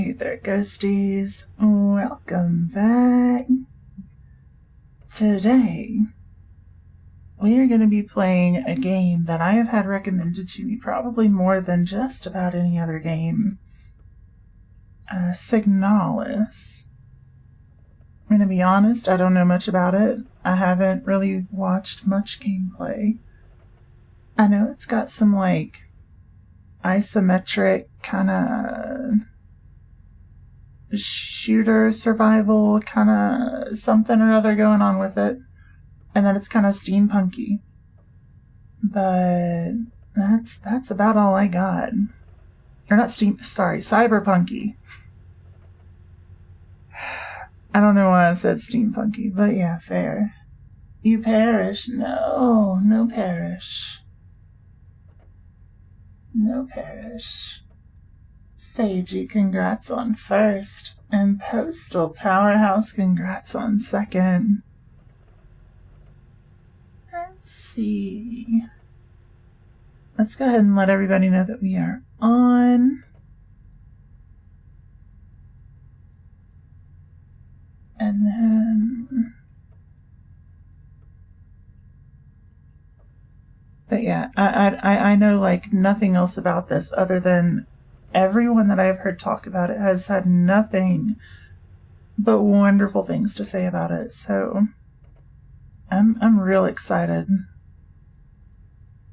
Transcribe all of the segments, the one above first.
Hey there, ghosties. Welcome back. Today, we are going to be playing a game that I have had recommended to me probably more than just about any other game. Signalis. I'm going to be honest, I don't know much about it. I haven't really watched much gameplay. I know it's got some, isometric kind of shooter survival kind of something or other going on with it, and then it's kind of steampunky, but that's about all I got. Or not cyberpunky. I don't know why I said steampunky, but yeah, fair. You perish? No perish. No perish. Seiji, congrats on first, and Postal Powerhouse, congrats on second. Let's see. Let's go ahead and let everybody know that we are on. And then... But yeah, I know nothing else about this other than everyone that I've heard talk about it has had nothing but wonderful things to say about it. So I'm real excited.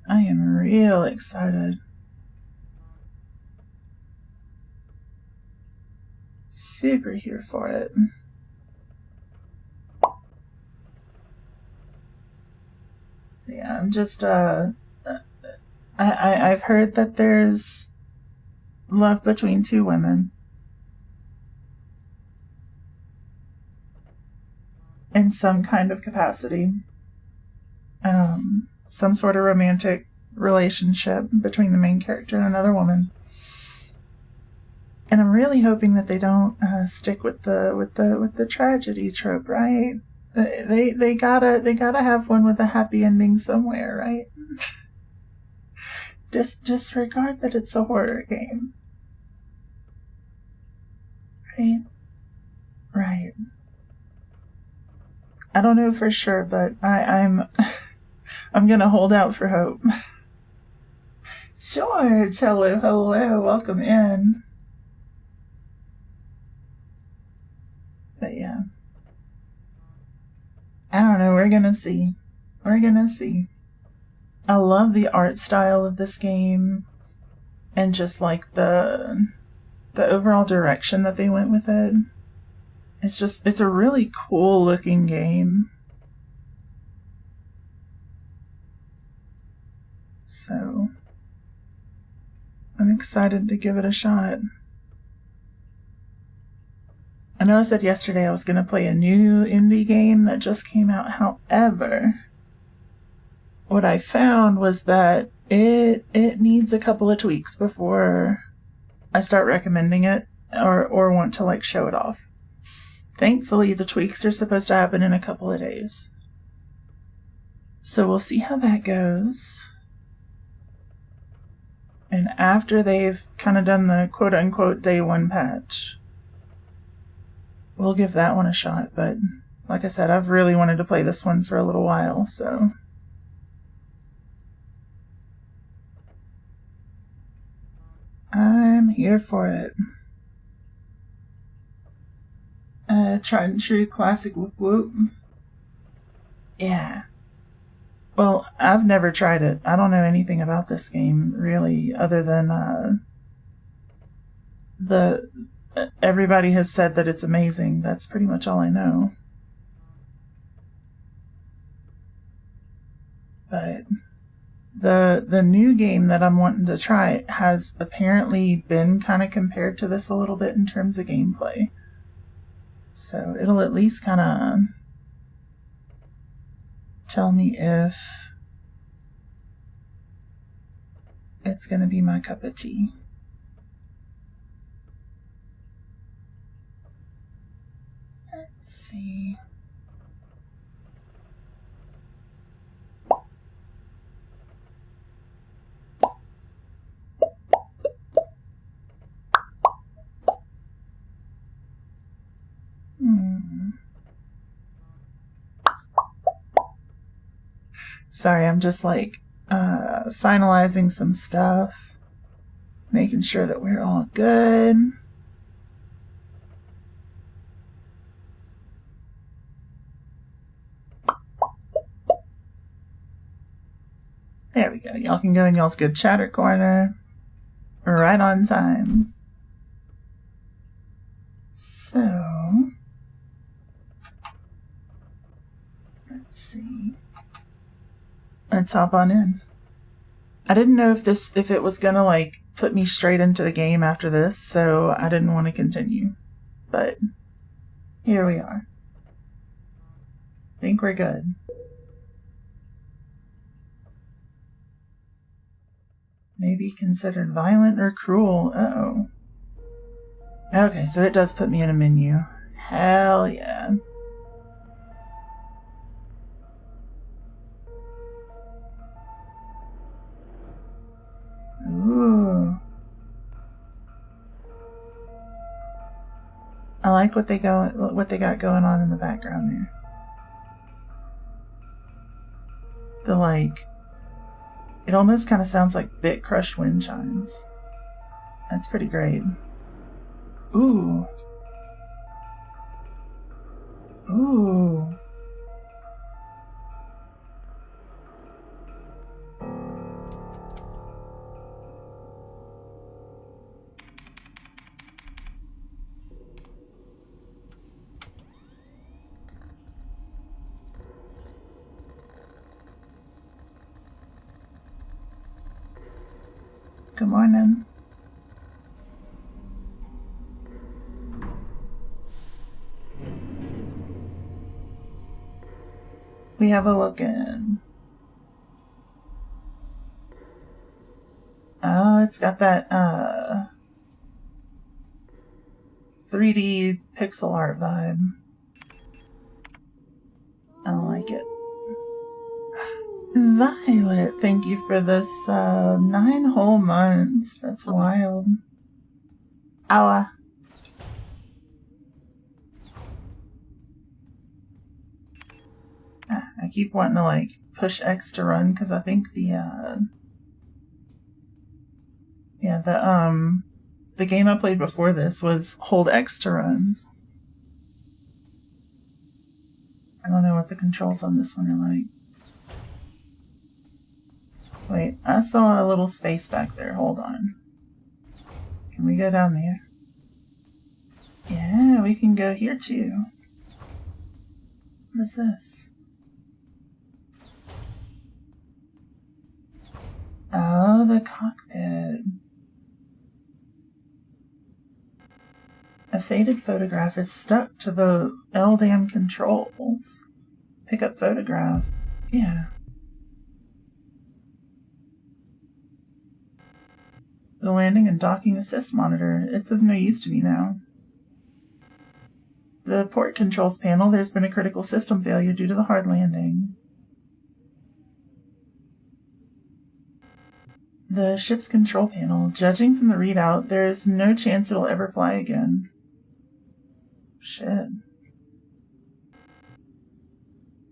I am real excited. Super here for it. So yeah, I'm just I've heard that there's love between two women. In some kind of capacity. Some sort of romantic relationship between the main character and another woman. And I'm really hoping that they don't stick with the tragedy trope, right? They gotta have one with a happy ending somewhere, right? Disregard that it's a horror game. Right. I don't know for sure, but I'm gonna hold out for hope. George, hello, welcome in. But yeah. I don't know, we're gonna see. I love the art style of this game, and just the overall direction that they went with it. It's a really cool looking game. So I'm excited to give it a shot. I know I said yesterday I was going to play a new indie game that just came out. However, what I found was that it needs a couple of tweaks before I start recommending it or want to show it off. Thankfully, the tweaks are supposed to happen in a couple of days. So we'll see how that goes. And after they've kind of done the quote-unquote day one patch, we'll give that one a shot. But like I said, I've really wanted to play this one for a little while, so... I'm here for it. Tried and true classic whoop whoop. Yeah. Well, I've never tried it. I don't know anything about this game, really, other than everybody has said that it's amazing. That's pretty much all I know. But the new game that I'm wanting to try has apparently been kind of compared to this a little bit in terms of gameplay. So it'll at least kind of tell me if it's going to be my cup of tea. Let's see. Sorry, I'm just like finalizing some stuff, making sure that we're all good. There we go. Y'all can go in y'all's good chatter corner. Right on time. So, let's see. Let's hop on in. I didn't know if it was gonna like put me straight into the game after this, so I didn't want to continue. But here we are. Think we're good. Maybe considered violent or cruel. Uh-oh. Okay, so it does put me in a menu. Hell yeah. Ooh. I like what they got going on in the background there. The like, it almost kind of sounds like bit crushed wind chimes. That's pretty great. Ooh. Ooh. Good morning. We have a look in. Oh, it's got that 3D pixel art vibe. I like it. Violet, thank you for this 9 whole months. That's wild. Owa. I keep wanting to like push X to run because I think the game I played before this was hold X to run. I don't know what the controls on this one are like. Wait, I saw a little space back there. Hold on. Can we go down there? Yeah, we can go here too. What is this? Oh, the cockpit. A faded photograph is stuck to the LDAM controls. Pick up photograph. Yeah. The landing and docking assist monitor. It's of no use to me now. The port controls panel. There's been a critical system failure due to the hard landing. The ship's control panel. Judging from the readout, there's no chance it'll ever fly again. Shit.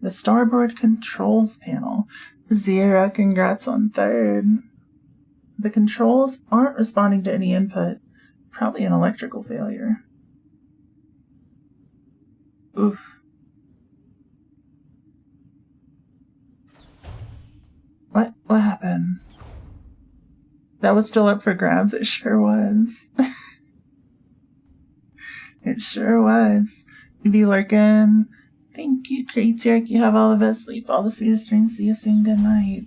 The starboard controls panel. Zira, congrats on 3rd. The controls aren't responding to any input. Probably an electrical failure. Oof. What happened? That was still up for grabs. It sure was. It sure was. You be lurking. Thank you, Creaturk. You have all the best sleep. All the sweetest dreams. See you soon. Good night.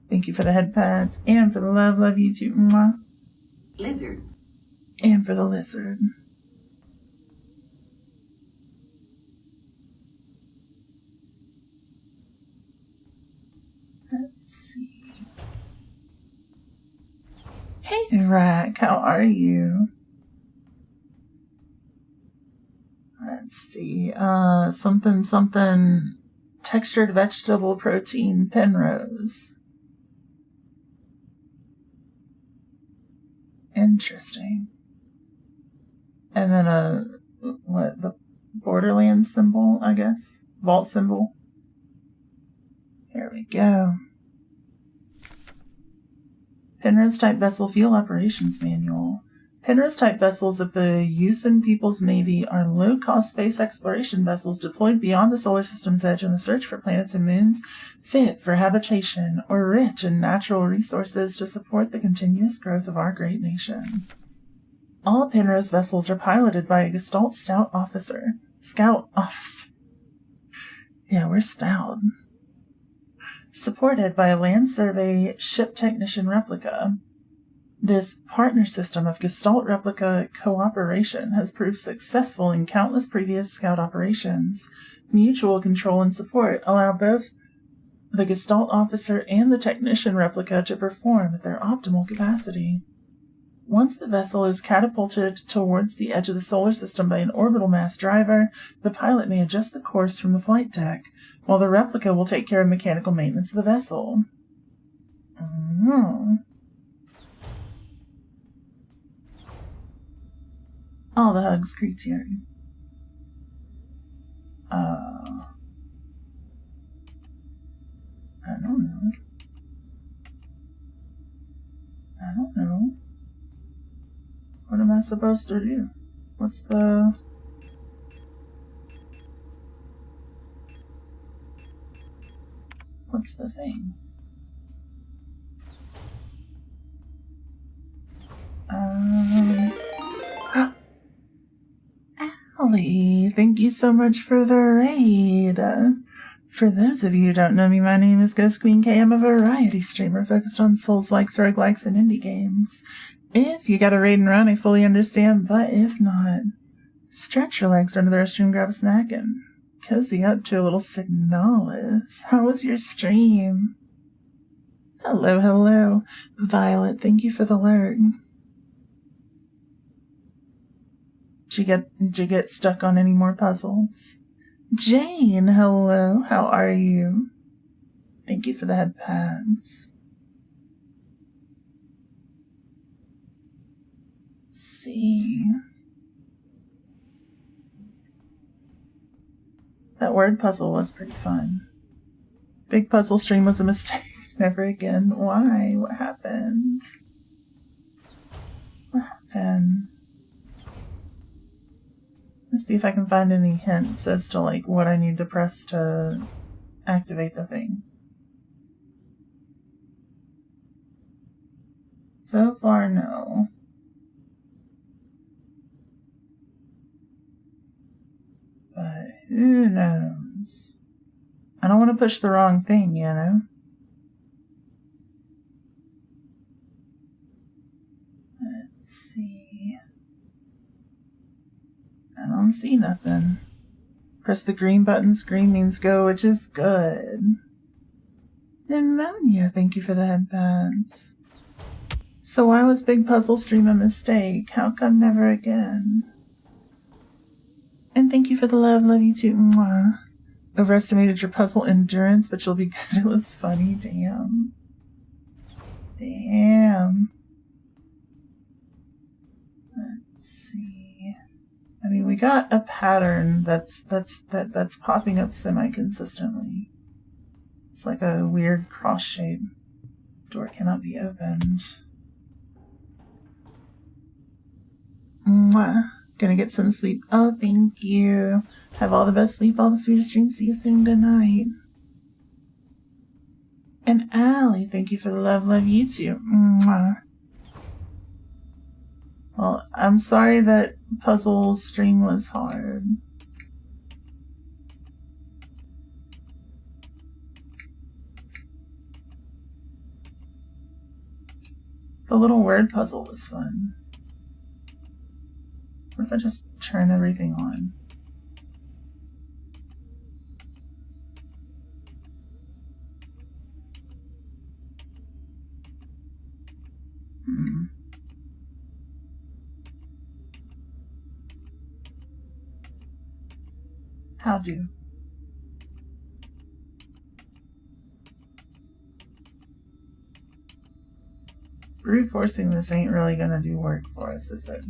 Thank you for the head pads. And for the love. Love you too. Mwah. Lizard. And for the lizard. Let's see. Hey, Rack. How are you? Let's see. Something textured vegetable protein Penrose. Interesting. And then the Borderlands symbol, I guess? Vault symbol. There we go. Penrose-type Vessel Fuel Operations Manual. Penrose-type vessels of the Usan People's Navy are low-cost space exploration vessels deployed beyond the solar system's edge in the search for planets and moons fit for habitation or rich in natural resources to support the continuous growth of our great nation. All Penrose vessels are piloted by a Gestalt Scout officer. Yeah, we're stout. Supported by a Land Survey ship technician replica. This partner system of Gestalt replica cooperation has proved successful in countless previous Scout operations. Mutual control and support allow both the Gestalt officer and the technician replica to perform at their optimal capacity. Once the vessel is catapulted towards the edge of the solar system by an orbital mass driver, the pilot may adjust the course from the flight deck, while the replica will take care of mechanical maintenance of the vessel. All the hugs criterion. I don't know. What am I supposed to do? What's the thing? Allie, thank you so much for the raid. For those of you who don't know me, my name is Ghost Queen K. I'm a variety streamer focused on Souls-likes, roguelikes, and indie games. If you got a raid and run, I fully understand, but if not, stretch your legs under the restroom, grab a snack, and cozy up to a little Signalis. How was your stream? Hello. Violet, thank you for the alert. Did you get stuck on any more puzzles? Jane, hello. How are you? Thank you for the head pads. Let's see. That word puzzle was pretty fun. Big puzzle stream was a mistake. Never again. Why? What happened? Let's see if I can find any hints as to what I need to press to activate the thing. So far, no. But who knows? I don't want to push the wrong thing, you know? Let's see. I don't see nothing. Press the green button. Green means go, which is good. Pneumonia, thank you for the headbands. So why was Big Puzzle Stream a mistake? How come never again? And thank you for the love you too. Mwah. Overestimated your puzzle endurance, but you'll be good. It was funny, damn. Let's see. I mean, we got a pattern that's popping up semi-consistently. It's like a weird cross shape. Door cannot be opened. Mwah. Gonna get some sleep. Oh, thank you. Have all the best sleep, all the sweetest dreams. See you soon. Good night. And Allie, thank you for the love you too. Mwah. Well, I'm sorry that puzzle stream was hard. The little word puzzle was fun. What if I just turn everything on? How do? Brute forcing this ain't really gonna do work for us, is it?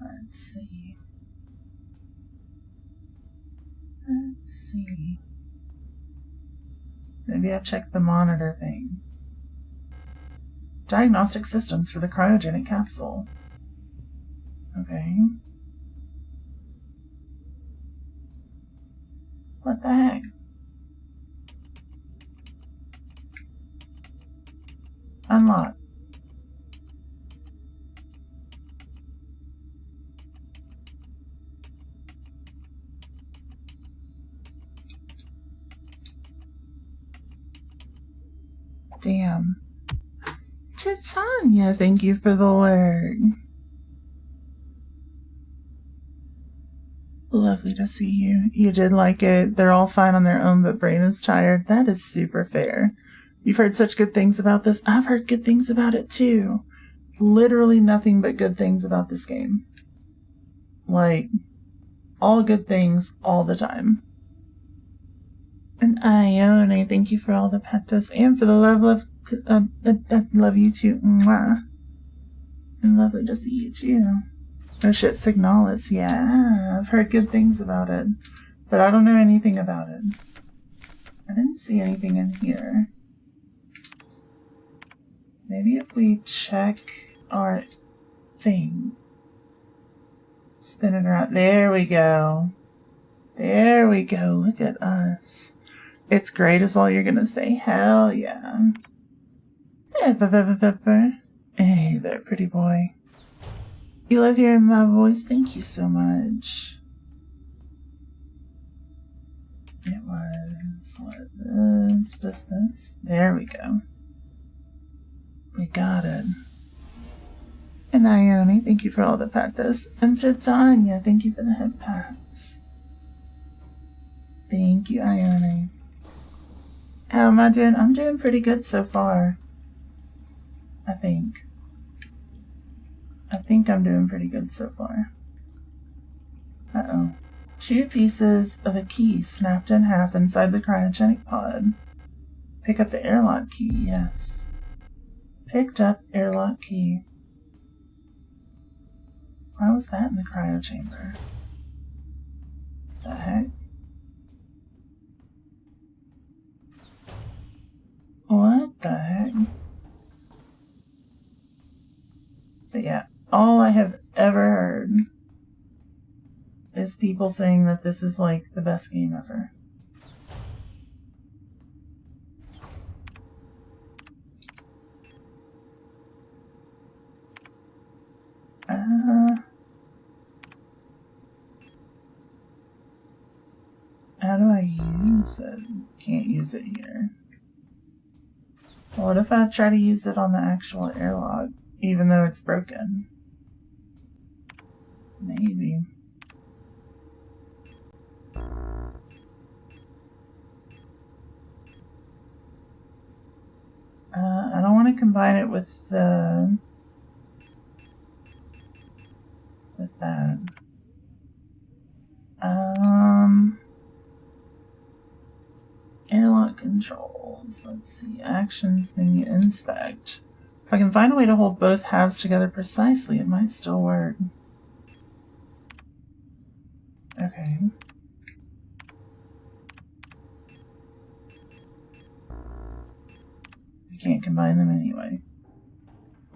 Let's see. Let's see. Maybe I checked the monitor thing. Diagnostic systems for the cryogenic capsule. Okay. What the heck? Unlock. Damn. Titania, thank you for the alert. Lovely to see you. You did like it. They're all fine on their own, but Brain is tired. That is super fair. You've heard such good things about this. I've heard good things about it too. Literally nothing but good things about this game. Like, all good things all the time. And Ione, thank you for all the petos and for the love. I love you too. Mwah. And lovely to see you too. Oh shit, Signalis. Yeah, I've heard good things about it. But I don't know anything about it. I didn't see anything in here. Maybe if we check our thing. Spin it around. There we go. There we go. Look at us. It's great is all you're gonna say. Hell yeah. Hey, Pepper. Hey there, pretty boy. You love hearing my voice? Thank you so much. It was, what, this? There we go. We got it. And Ione, thank you for all the patos. And Titania, thank you for the head pats. Thank you, Ione. How am I doing? I'm doing pretty good so far. I think I'm doing pretty good so far. Uh-oh. 2 pieces of a key snapped in half inside the cryogenic pod. Pick up the airlock key, yes. Picked up airlock key. Why was that in the cryo chamber? The heck? What the heck? But yeah, all I have ever heard is people saying that this is like the best game ever. How do I use it? Can't use it here. What if I try to use it on the actual airlock, even though it's broken? Maybe. I don't want to combine it with the... with that. Airlock controls. Let's see. Actions menu inspect. If I can find a way to hold both halves together precisely, it might still work. Okay. I can't combine them anyway.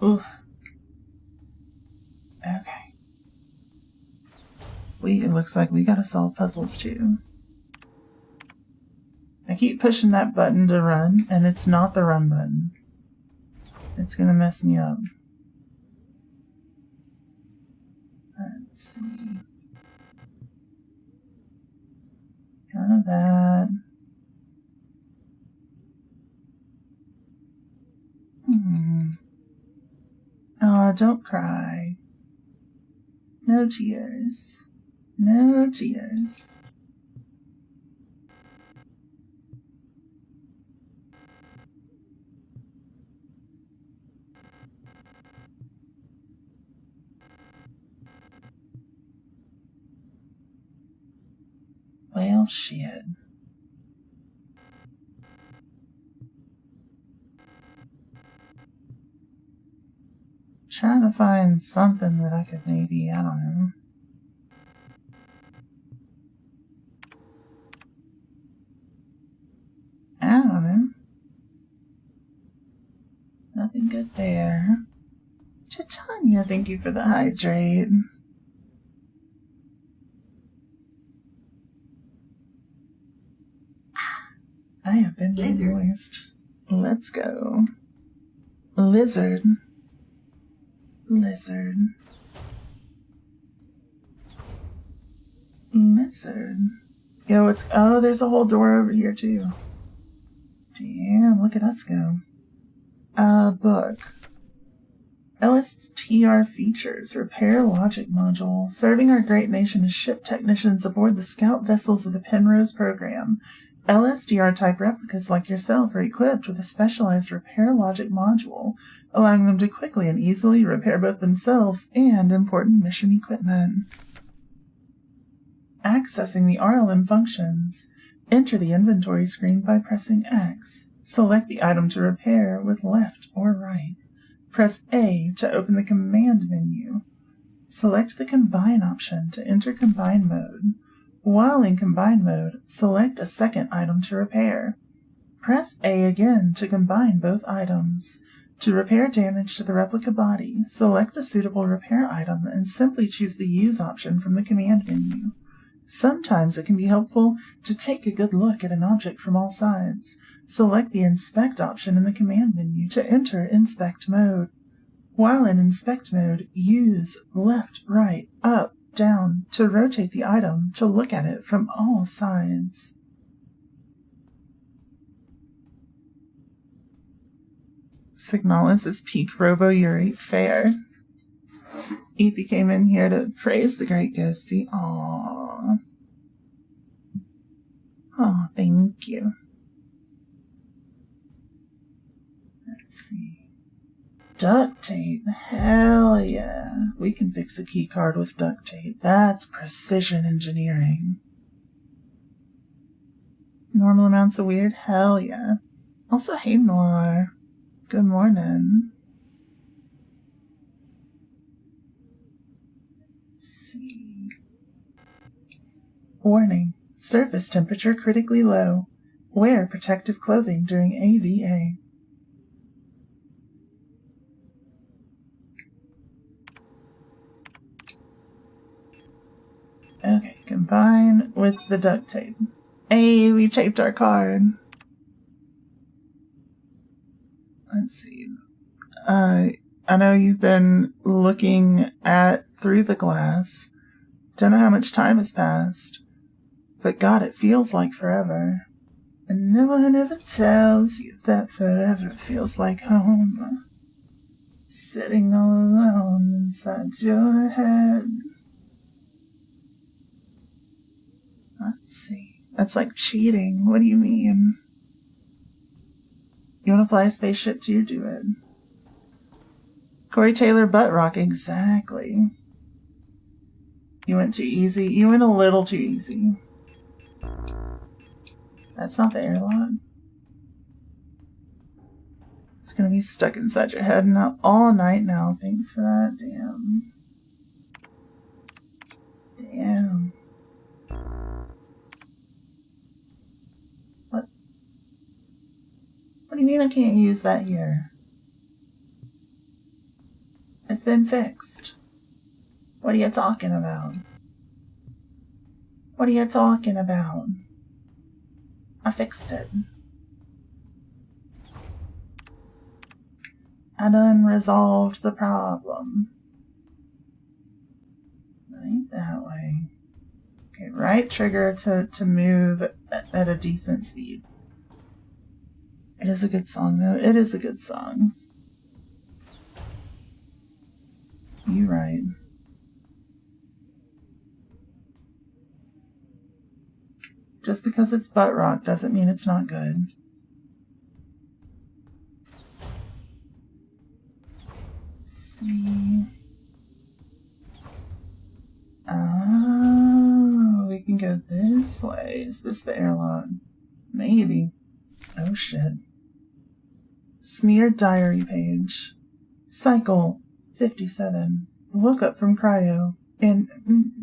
Oof. Okay. It looks like we gotta solve puzzles too. I keep pushing that button to run, and it's not the run button. It's gonna mess me up. Let's see. None of that. Oh, don't cry. No tears. No tears. Well, shit. Trying to find something that I could maybe, I don't know. looking good there. Titania, thank you for the hydrate. I have been made moist. Let's go. Lizard. Lizard. Lizard. Yo, oh, there's a whole door over here too. Damn, look at us go. Book. LSTR features. Repair logic module. Serving our great nation as ship technicians aboard the scout vessels of the Penrose program. LSTR-type replicas like yourself are equipped with a specialized repair logic module, allowing them to quickly and easily repair both themselves and important mission equipment. Accessing the RLM functions. Enter the inventory screen by pressing X. Select the item to repair with left or right. Press A to open the command menu. Select the Combine option to enter Combine mode. While in Combine mode, select a second item to repair. Press A again to combine both items. To repair damage to the replica body, select a suitable repair item and simply choose the Use option from the command menu. Sometimes it can be helpful to take a good look at an object from all sides. Select the Inspect option in the command menu to enter Inspect mode. While in Inspect mode, use left, right, up, down to rotate the item to look at it from all sides. Signalis is Pete Robo-Urate Fair. Eepy came in here to praise the great ghosty. Aww. Oh, thank you. Let's see. Duct tape. Hell yeah. We can fix a key card with duct tape. That's precision engineering. Normal amounts of weird? Hell yeah. Also, hey Noir. Good morning. Let's see. Warning. Surface temperature critically low. Wear protective clothing during AVA. Okay, combine with the duct tape. Hey, we taped our card. Let's see. I know you've been looking through the glass. Don't know how much time has passed. But God, it feels like forever. And no one ever tells you that forever feels like home. Sitting all alone inside your head. Let's see. That's like cheating. What do you mean? You want to fly a spaceship too? Do it. Corey Taylor butt rock. Exactly. You went too easy. You went a little too easy. That's not the airlock. It's gonna be stuck inside your head now all night now. Thanks for that. Damn. Damn. What? What do you mean I can't use that here? It's been fixed. What are you talking about? What are you talking about? I fixed it. I done resolved the problem. That ain't that way. Okay, right trigger to move at a decent speed. It is a good song, though. It is a good song. You right. Just because it's butt rock doesn't mean it's not good. Let's see. Oh, we can go this way. Is this the airlock? Maybe. Oh shit. Smeared diary page. Cycle 57. Woke up from cryo in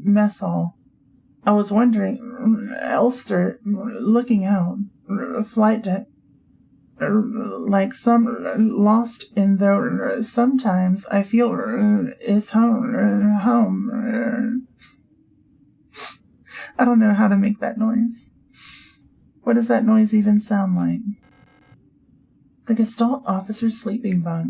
mess hall. I was wondering, Elster, looking out, flight deck. like some lost in the sometimes I feel is home. I don't know how to make that noise. What does that noise even sound like? The Gestalt officer's sleeping bug.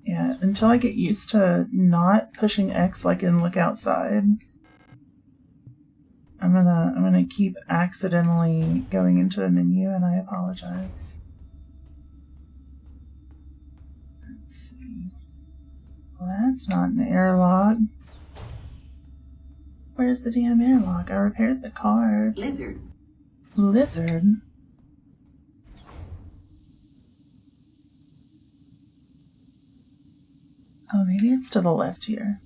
Yeah, until I get used to not pushing X like in Look Outside, I'm gonna keep accidentally going into the menu, and I apologize. Let's see. Well, that's not an airlock. Where's the damn airlock? I repaired the card. Lizard. Lizard? Oh, maybe it's to the left here.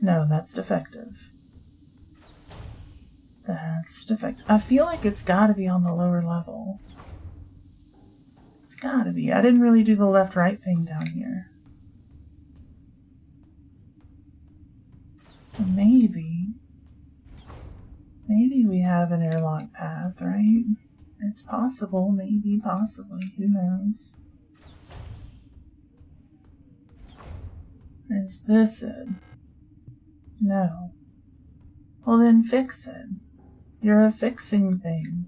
No, that's defective. That's defective. I feel like it's gotta be on the lower level. It's gotta be. I didn't really do the left-right thing down here. So maybe we have an airlock path, right? It's possible, maybe, possibly, who knows? Is this it? No. Well then fix it. You're a fixing thing.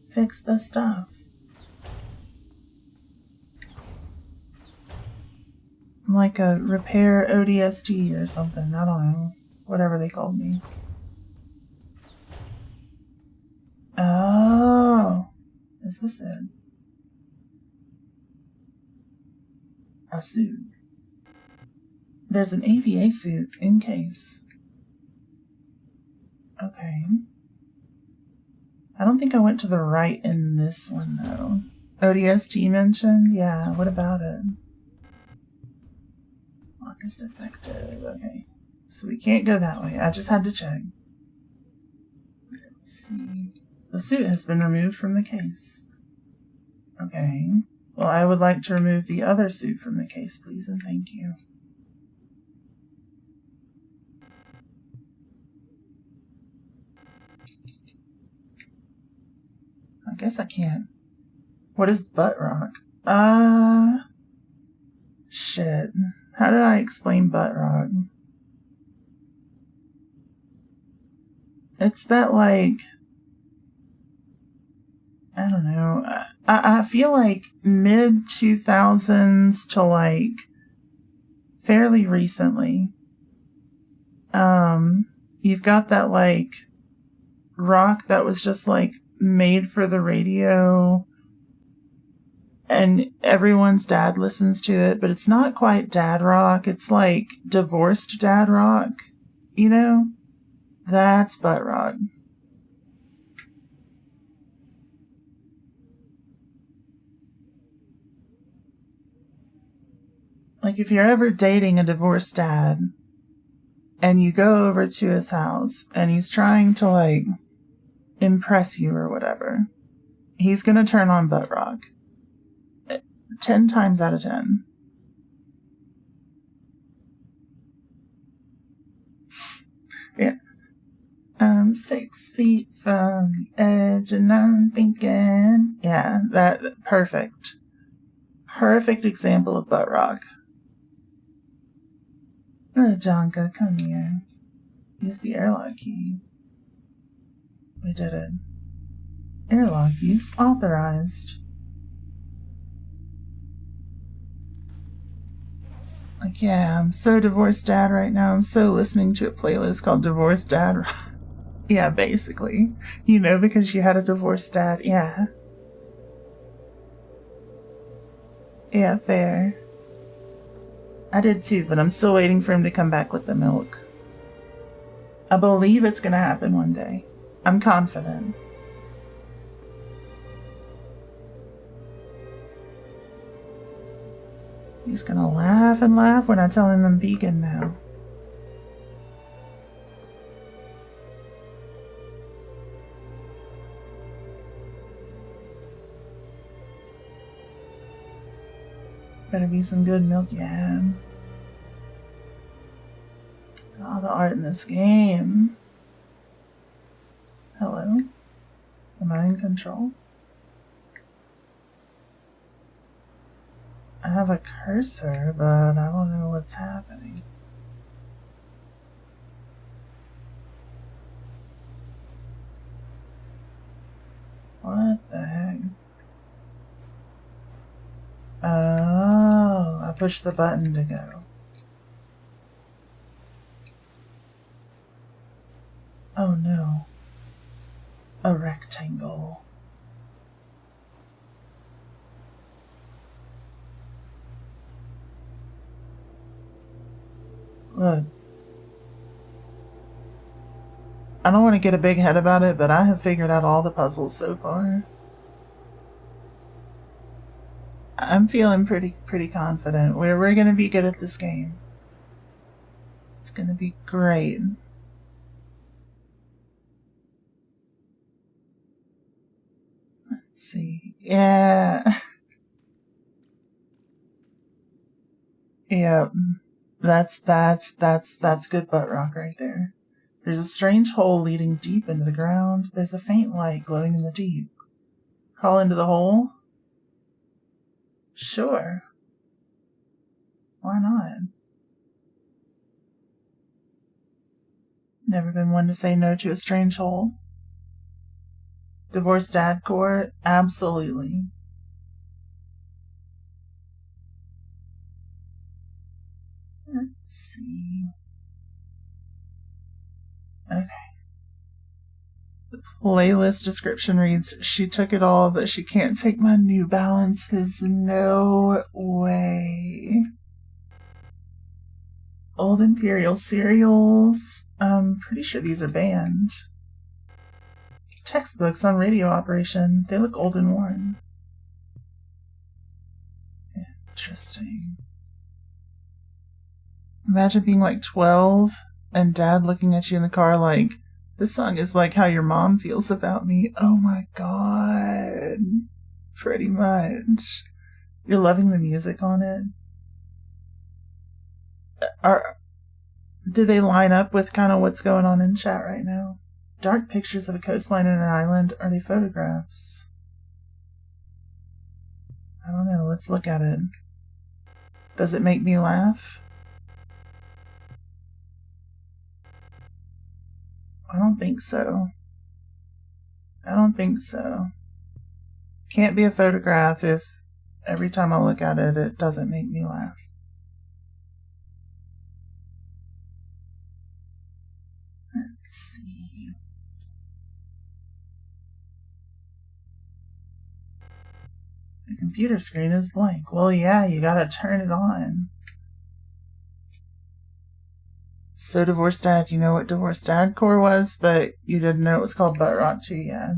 Fix the stuff. I'm like a repair ODST or something, I don't know. Whatever they called me. Oh. Is this it? A suit. There's an AVA suit in case. Okay. I don't think I went to the right in this one, though. ODST mentioned? Yeah, what about it? Lock is defective. Okay. So we can't go that way. I just had to check. Let's see. The suit has been removed from the case. Okay. Well, I would like to remove the other suit from the case, please, and thank you. I guess I can't. What is butt rock? Shit. How did I explain butt rock? It's that, like, I don't know. I feel like mid-2000s to, like, fairly recently. You've got that, like, rock that was just, like, made for the radio, and everyone's dad listens to it, but it's not quite dad rock. It's like divorced dad rock, you know? That's butt rock. Like if you're ever dating a divorced dad and you go over to his house and he's trying to like impress you or whatever, he's gonna turn on butt rock 10 times out of 10. Yeah. 6 feet from the edge and I'm thinking, yeah, that perfect example of butt rock. Jonka, come here. Use the airlock key. We did it. Airlock use authorized. Like, yeah, I'm so divorced dad right now. I'm so listening to a playlist called Divorced Dad. Yeah, basically. You know, because you had a divorced dad. Yeah. Yeah, fair. I did too, but I'm still waiting for him to come back with the milk. I believe it's gonna happen one day. I'm confident. He's gonna laugh and laugh when I tell him I'm vegan now. Better be some good milk, yeah. All the art in this game. Hello? Am I in control? I have a cursor, but I don't know what's happening. What the heck? Oh, I pushed the button to go. Oh no. A rectangle. Look. I don't want to get a big head about it, but I have figured out all the puzzles so far. I'm feeling pretty confident. We're gonna be good at this game. It's gonna be great. Let's see. Yeah. Yeah. That's good butt rock right there. There's a strange hole leading deep into the ground. There's a faint light glowing in the deep. Crawl into the hole? Sure. Why not? Never been one to say no to a strange hole. Divorced dad core? Absolutely. Let's see. Okay. The playlist description reads, she took it all, but she can't take my New Balances. No way. Old Imperial cereals. I'm pretty sure these are banned. Textbooks on radio operation. They look old and worn. Interesting. Imagine being like 12 and dad looking at you in the car like, this song is like how your mom feels about me. Oh my god. Pretty much. You're loving the music on it? Do they line up with kind of what's going on in chat right now? Dark pictures of a coastline and an island. Are they photographs? I don't know. Let's look at it. Does it make me laugh? I don't think so. I don't think so. Can't be a photograph if every time I look at it, it doesn't make me laugh. Let's see. The computer screen is blank. Well, yeah, you gotta turn it on. So Divorced Dad, you know what Divorced Dad core was, but you didn't know it was called Butt Rock too yet.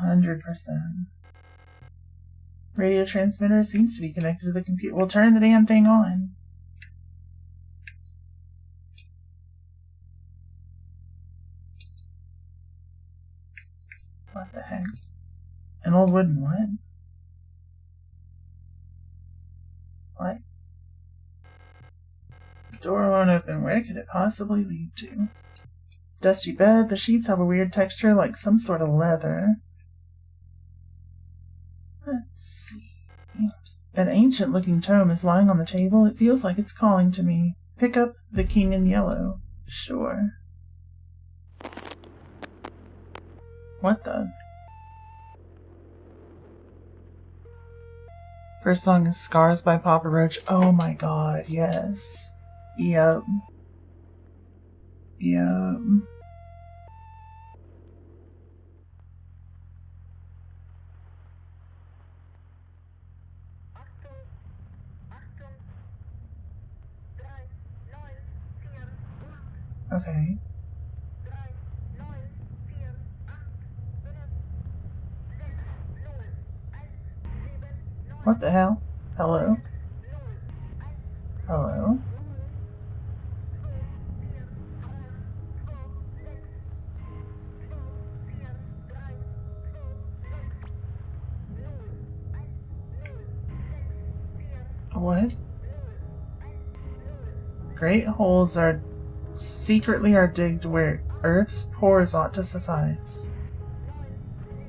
100%. Radio transmitter seems to be connected to the computer. Well, turn the damn thing on. What the heck? An old wooden what? What? Door won't open. Where could it possibly lead to? Dusty bed. The sheets have a weird texture like some sort of leather. Let's see. An ancient-looking tome is lying on the table. It feels like it's calling to me. Pick up The King in Yellow. Sure. What the? First song is Scars by Papa Roach. Oh my god, yes. Yep. Yep. Okay. What the hell? Hello? Hello? What? Great holes are secretly are digged where earth's pores ought to suffice.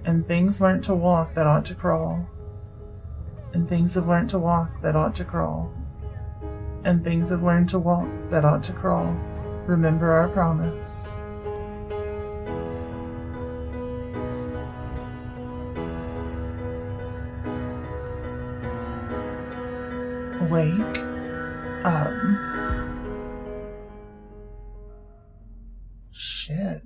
And things learnt to walk that ought to crawl. And things have learnt to walk that ought to crawl. And things have learned to walk that ought to crawl. Remember our promise. Wake up. Shit.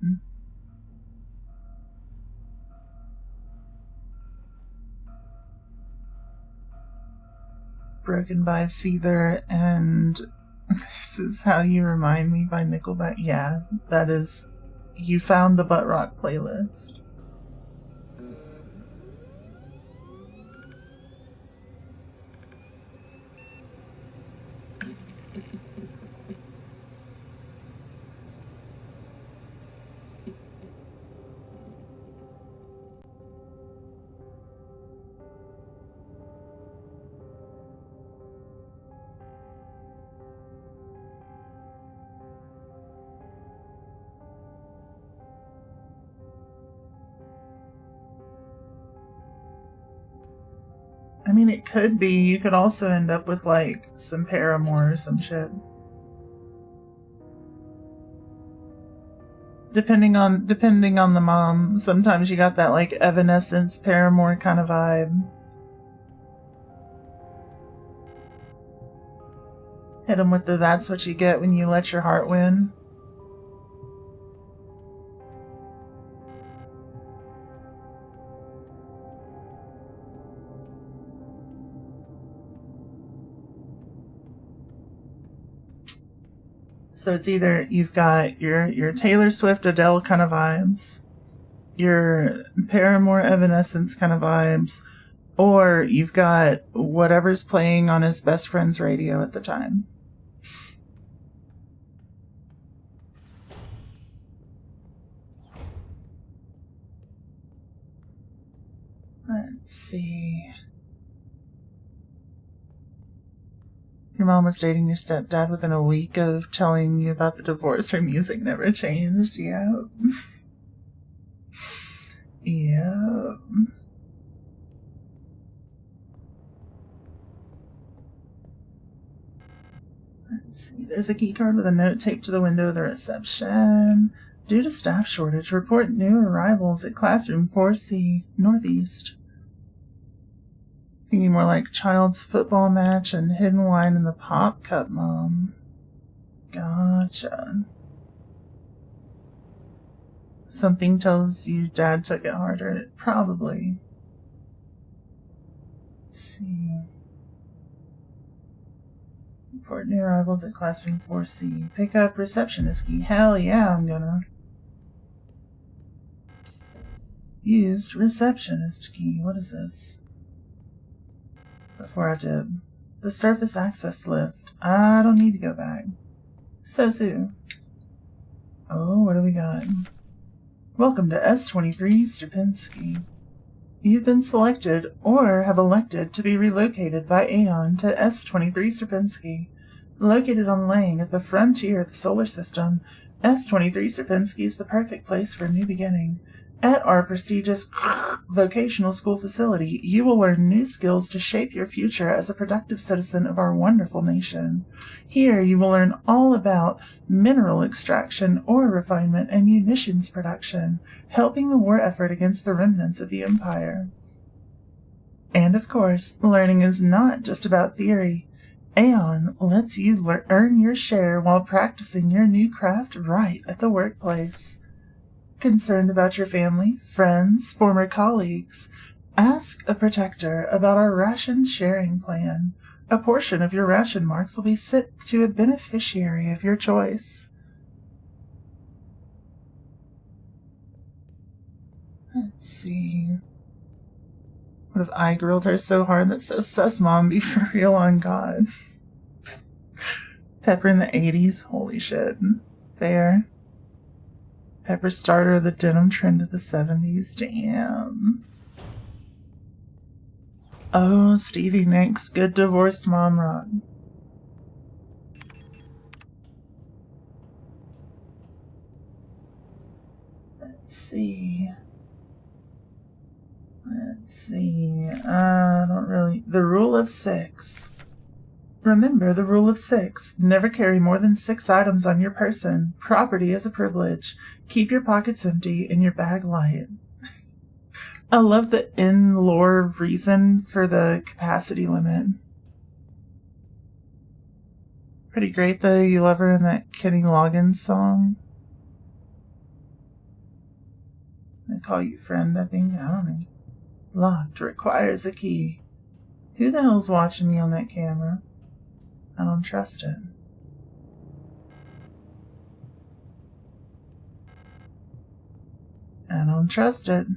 Broken by Seether and This Is How You Remind Me by Nickelback. Yeah, that is... You found the Butt Rock playlist. I mean, it could be. You could also end up with, like, some Paramore or some shit. Depending on the mom. Sometimes you got that, like, Evanescence, Paramore kind of vibe. Hit them with the "that's what you get when you let your heart win." So it's either you've got your Taylor Swift, Adele kind of vibes, your Paramore, Evanescence kind of vibes, or you've got whatever's playing on his best friend's radio at the time. Let's see. Your mom was dating your stepdad within a week of telling you about the divorce. Her music never changed. Yep. Yep. Let's see. There's a key card with a note taped to the window of the reception. Due to staff shortage, report new arrivals at classroom 4C Northeast. Thinking more like child's football match and hidden wine in the pop cup, Mom. Gotcha. Something tells you Dad took it harder. Probably. Let's see. Report new arrivals at classroom 4C. Pick up receptionist key. Hell yeah, I'm gonna. Used receptionist key. What is this? Before I did. The surface access lift. I don't need to go back. Says who? Oh, what do we got? Welcome to S23 Sierpinski. You've been selected or have elected to be relocated by Aeon to S23 Sierpinski. Located on Lang at the frontier of the solar system, S23 Sierpinski is the perfect place for a new beginning. At our prestigious vocational school facility, you will learn new skills to shape your future as a productive citizen of our wonderful nation. Here, you will learn all about mineral extraction, ore refinement, and munitions production, helping the war effort against the remnants of the Empire. And of course, learning is not just about theory. Aeon lets you earn your share while practicing your new craft right at the workplace. Concerned about your family, friends, former colleagues? Ask a protector about our ration sharing plan. A portion of your ration marks will be sent to a beneficiary of your choice. Let's see. What if I grilled her so hard that says "Sus Mom, be for real on God"? Pepper in the 80s? Holy shit. Fair. Pepper starter, the denim trend of the 70s. Damn. Oh, Stevie Nicks, good divorced mom rock. I don't really... The rule of 6. Remember the rule of 6. Never carry more than 6 items on your person. Property is a privilege. Keep your pockets empty and your bag light. I love the in-lore reason for the capacity limit. Pretty great, though. You love her in that Kenny Loggins song. I call you friend, I think. I don't know. Locked requires a key. Who the hell's watching me on that camera? I don't trust it. I don't trust it.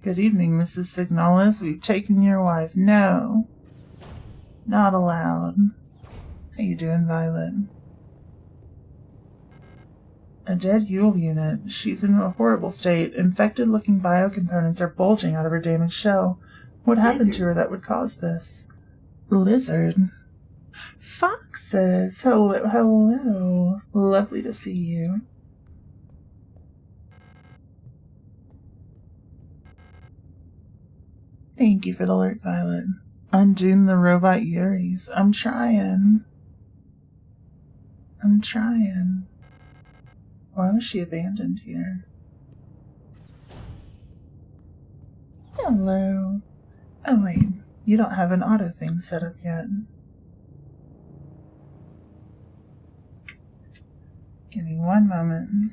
Good evening, Mrs. Signalis. We've taken your wife. No. Not allowed. How you doing, Violet? A dead Yule unit. She's in a horrible state. Infected-looking biocomponents are bulging out of her damaged shell. What happened to her that would cause this? Lizard. Foxes. Hello, hello. Lovely to see you. Thank you for the alert, Violet. Undoom the robot Yuris. I'm trying. Why was she abandoned here? Hello. Oh wait, you don't have an auto thing set up yet. Give me one moment.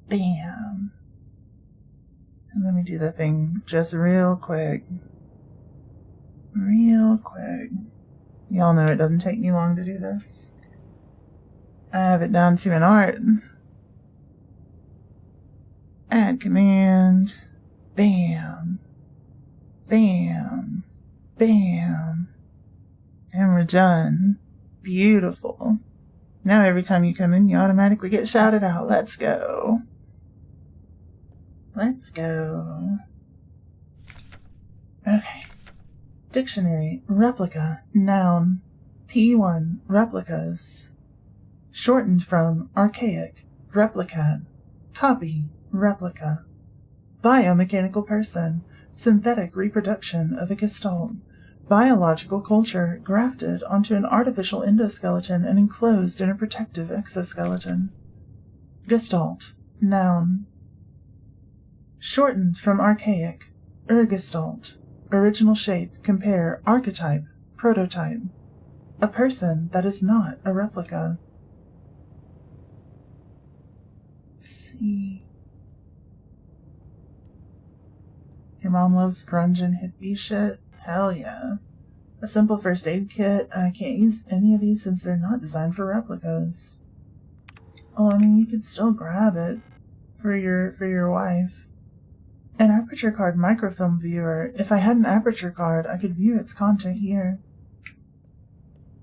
Bam. And let me do the thing just real quick. Real quick. Y'all know it doesn't take me long to do this. I have it down to an art. Add command. Bam. Bam. Bam. And we're done. Beautiful. Now every time you come in, you automatically get shouted out. Let's go. Let's go. Okay. Dictionary. Replica. Noun. P1. Replicas. Shortened from archaic, replicat, copy, replica. Biomechanical person, synthetic reproduction of a gestalt. Biological culture, grafted onto an artificial endoskeleton and enclosed in a protective exoskeleton. Gestalt, noun. Shortened from archaic, ergestalt, original shape, compare archetype, prototype. A person that is not a replica. See. Your mom loves grunge and hippie shit? Hell yeah. A simple first aid kit. I can't use any of these since they're not designed for replicas. Oh, I mean, you could still grab it for your wife. An aperture card microfilm viewer. If I had an aperture card, I could view its content here.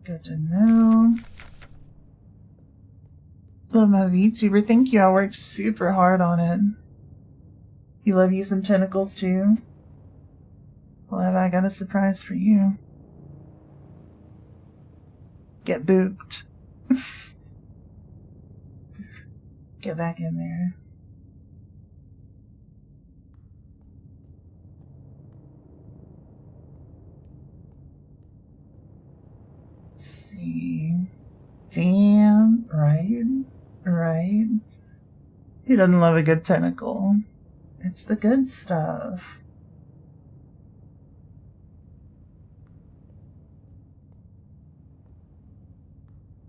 Good to know. Love my VTuber. Thank you. I worked super hard on it. You love you some tentacles too? Well, have I got a surprise for you? Get booped. Get back in there. Let's see. Damn, right? Right? Who doesn't love a good tentacle? It's the good stuff.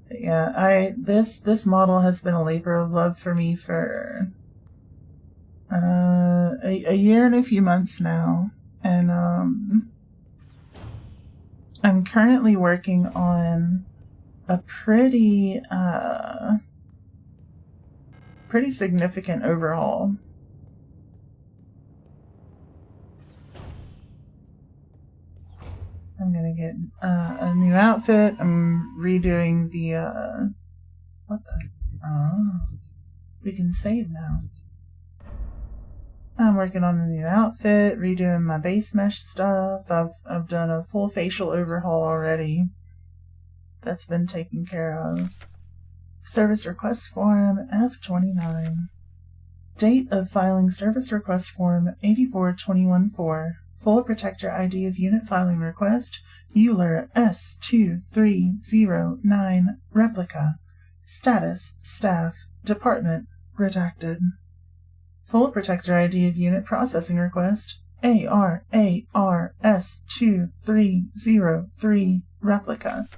But yeah, this model has been a labor of love for me for a year and a few months now, and I'm currently working on a pretty significant overhaul. I'm gonna get a new outfit. I'm redoing the what the? Oh, we can save now. I'm working on a new outfit, redoing my base mesh stuff. I've done a full facial overhaul already. That's been taken care of. Service request form F29. Date of filing service request form 84214. Full protector ID of unit filing request. Euler S2309 replica. Status staff. Department redacted. Full protector ID of unit processing request. ARARS2303 replica.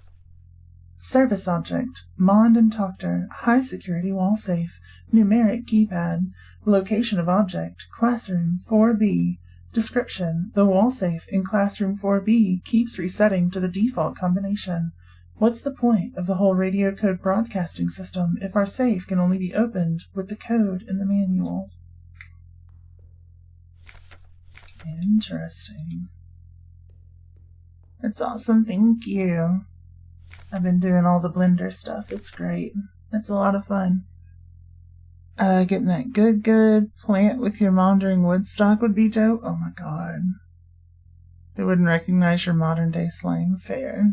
Service object, Mond and Toctor, high security wall safe, numeric keypad, location of object, classroom 4B, description, the wall safe in classroom 4B keeps resetting to the default combination. What's the point of the whole radio code broadcasting system if our safe can only be opened with the code in the manual? Interesting. That's awesome, thank you. I've been doing all the Blender stuff. It's great. It's a lot of fun. Getting that good plant with your Mondering Woodstock would be dope. Oh my god. They wouldn't recognize your modern day slang. Fair.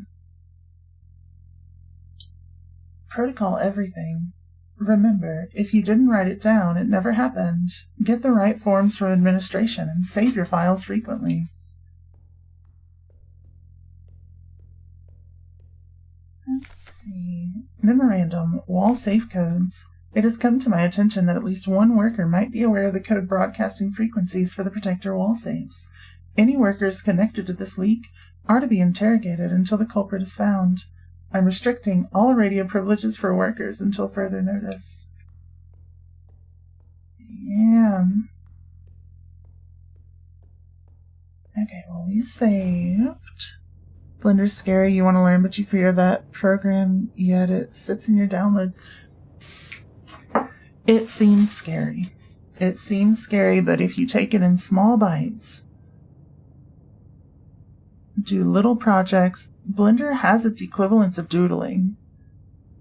Protocol everything. Remember, if you didn't write it down, it never happened. Get the right forms from administration and save your files frequently. Let's see. Memorandum, wall safe codes. It has come to my attention that at least one worker might be aware of the code broadcasting frequencies for the protector wall safes. Any workers connected to this leak are to be interrogated until the culprit is found. I'm restricting all radio privileges for workers until further notice. Yeah. Okay, well, we saved. Blender's scary, you want to learn, but you fear that program, yet it sits in your downloads. It seems scary. It seems scary, but if you take it in small bites, do little projects, Blender has its equivalents of doodling.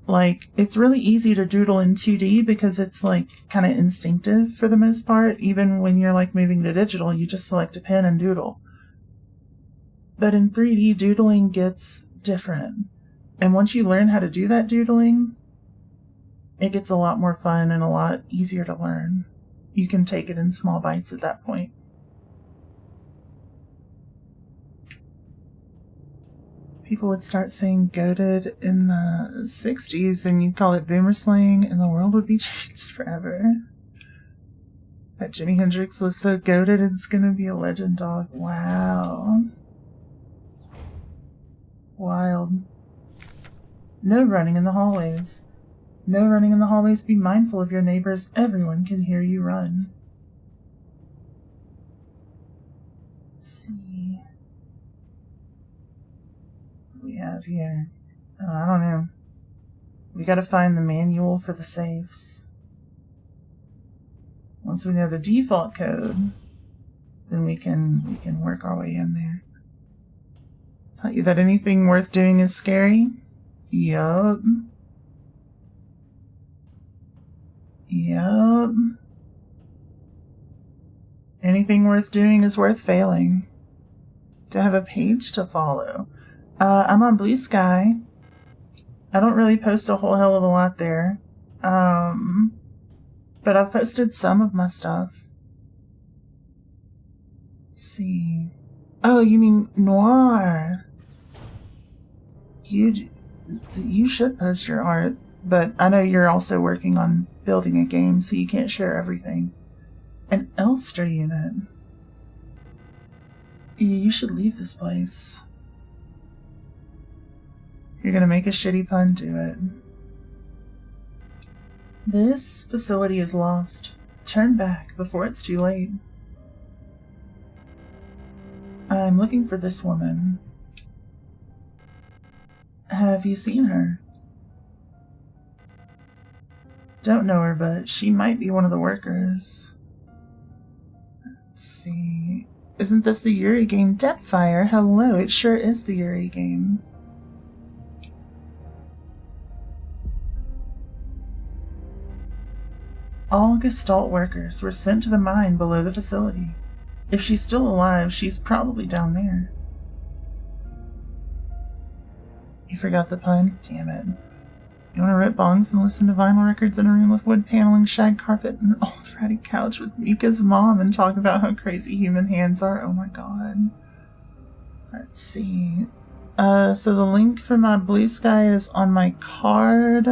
Like, it's really easy to doodle in 2D because it's like kind of instinctive for the most part. Even when you're like moving to digital, you just select a pen and doodle. But in 3D, doodling gets different. And once you learn how to do that doodling, it gets a lot more fun and a lot easier to learn. You can take it in small bites at that point. People would start saying goated in the 60s and you'd call it boomer slang and the world would be changed forever. That Jimi Hendrix was so goated it's gonna be a legend dog. Wow. Wild. No running in the hallways. No running in the hallways. Be mindful of your neighbors. Everyone can hear you run. Let's see. What do we have here? Oh, I don't know. We gotta find the manual for the safes. Once we know the default code, then we can work our way in there. Taught you that anything worth doing is scary? Yup. Yup. Anything worth doing is worth failing. Do I have a page to follow? I'm on Blue Sky. I don't really post a whole hell of a lot there. But I've posted some of my stuff. Let's see. Oh, you mean Noir? You should post your art, but I know you're also working on building a game, so you can't share everything. An Elster unit. You should leave this place. You're gonna make a shitty pun to it. This facility is lost. Turn back before it's too late. I'm looking for this woman. Have you seen her? Don't know her, but she might be one of the workers. Let's see. Isn't this the Yuri game? Depthfire? Hello, it sure is the Yuri game. All Gestalt workers were sent to the mine below the facility. If she's still alive, she's probably down there. You forgot the pun? Damn it. You want to rip bongs and listen to vinyl records in a room with wood paneling, shag carpet, and an old ratty couch with Mika's mom and talk about how crazy human hands are? Oh my god. Let's see. So the link for my Blue Sky is on my card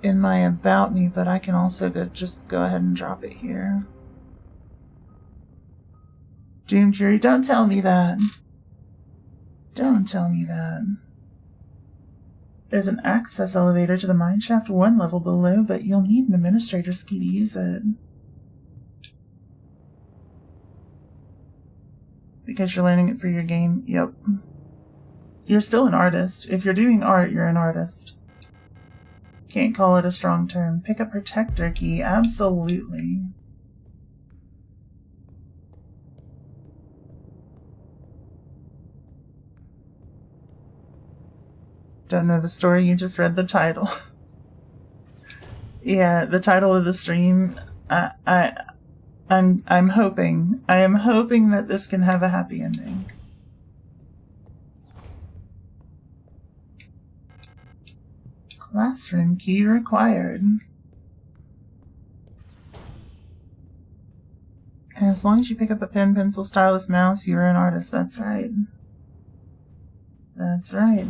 in my About Me, but I can also just go ahead and drop it here. Doom Jury, don't tell me that. Don't tell me that. There's an access elevator to the mineshaft 1 level below, but you'll need an administrator's key to use it. Because you're learning it for your game? Yep. You're still an artist. If you're doing art, you're an artist. Can't call it a strong term. Pick a protector key. Absolutely. Don't know the story, you just read the title. Yeah, the title of the stream, I'm hoping. I am hoping that this can have a happy ending. Classroom key required. As long as you pick up a pen, pencil, stylus, mouse, you're an artist. That's right. That's right.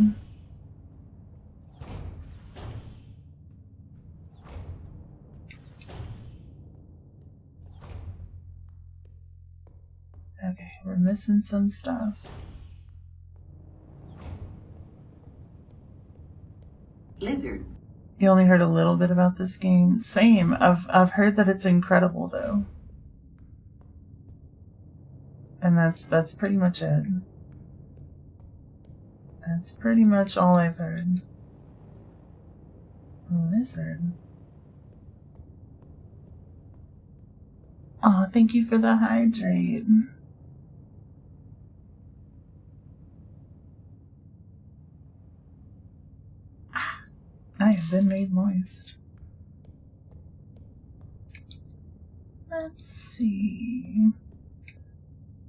Okay, we're missing some stuff. Lizard. You only heard a little bit about this game. Same. I've heard that it's incredible though. And that's pretty much it. That's pretty much all I've heard. Lizard. Oh, thank you for the hydrate. I have been made moist. Let's see.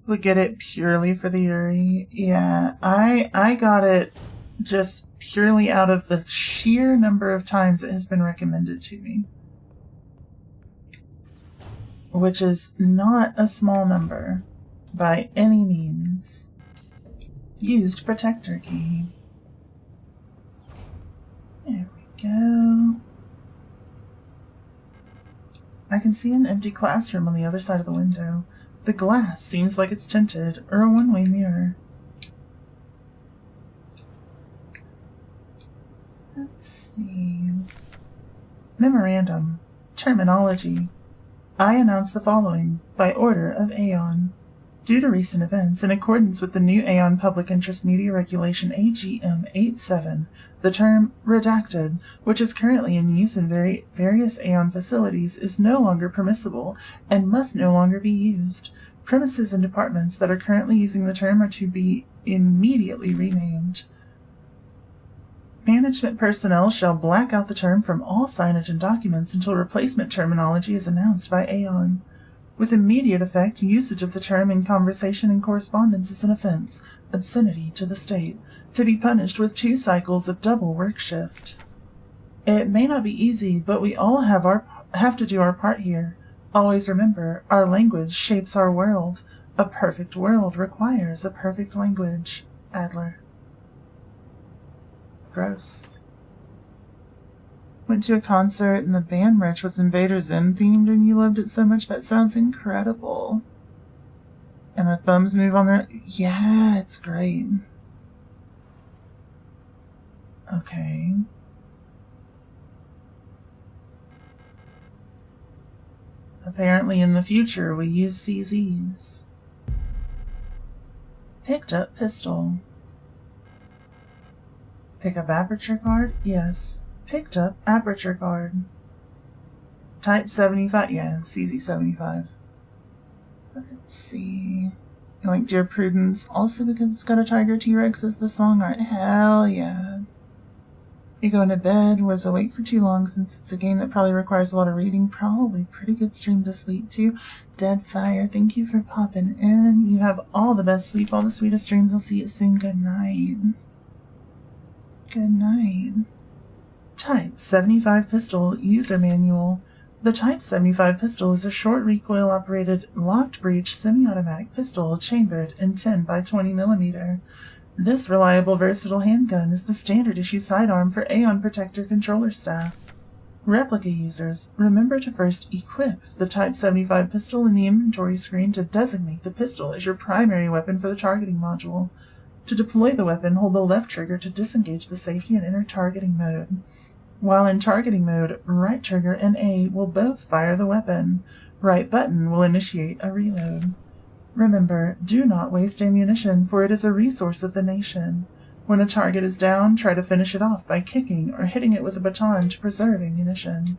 We get it purely for the Yuri. Yeah, I got it just purely out of the sheer number of times it has been recommended to me. Which is not a small number by any means. Used protector key. There we go. I can see an empty classroom on the other side of the window. The glass seems like it's tinted, or a one-way mirror. Let's see. Memorandum. Terminology. I announce the following, by order of Aeon. Due to recent events, in accordance with the new Aeon Public Interest Media Regulation AGM 87, the term redacted, which is currently in use in various Aeon facilities, is no longer permissible and must no longer be used. Premises and departments that are currently using the term are to be immediately renamed. Management personnel shall black out the term from all signage and documents until replacement terminology is announced by Aeon. With immediate effect, usage of the term in conversation and correspondence is an offense, obscenity to the state, to be punished with 2 cycles of double work shift. It may not be easy, but we all have to do our part here. Always remember, our language shapes our world. A perfect world requires a perfect language. Adler. Gross. Went to a concert and the band merch was Invader Zim themed and you loved it so much. That sounds incredible. And our thumbs move on there. Yeah, it's great. Okay. Apparently in the future we use CZs. Picked up pistol. Pick up aperture card? Yes. Picked up aperture card. Type 75. Yeah, CZ 75. Let's see. You like Dear Prudence also because it's got a Tiger T-Rex as the song art? Hell yeah. You going to bed, was awake for too long since it's a game that probably requires a lot of reading. Probably pretty good stream to sleep to. Deadfire, thank you for popping in. You have all the best sleep, all the sweetest dreams. I'll see you soon. Good night. Good night. Type 75 pistol user manual. The Type 75 pistol is a short recoil-operated, locked-breech semi-automatic pistol chambered in 10 by 20 mm. This reliable, versatile handgun is the standard-issue sidearm for Aeon Protector controller staff. Replica users, remember to first equip the Type 75 pistol in the inventory screen to designate the pistol as your primary weapon for the targeting module. To deploy the weapon, hold the left trigger to disengage the safety and enter targeting mode. While in targeting mode, right trigger and A will both fire the weapon. Right button will initiate a reload. Remember, do not waste ammunition, for it is a resource of the nation. When a target is down, try to finish it off by kicking or hitting it with a baton to preserve ammunition.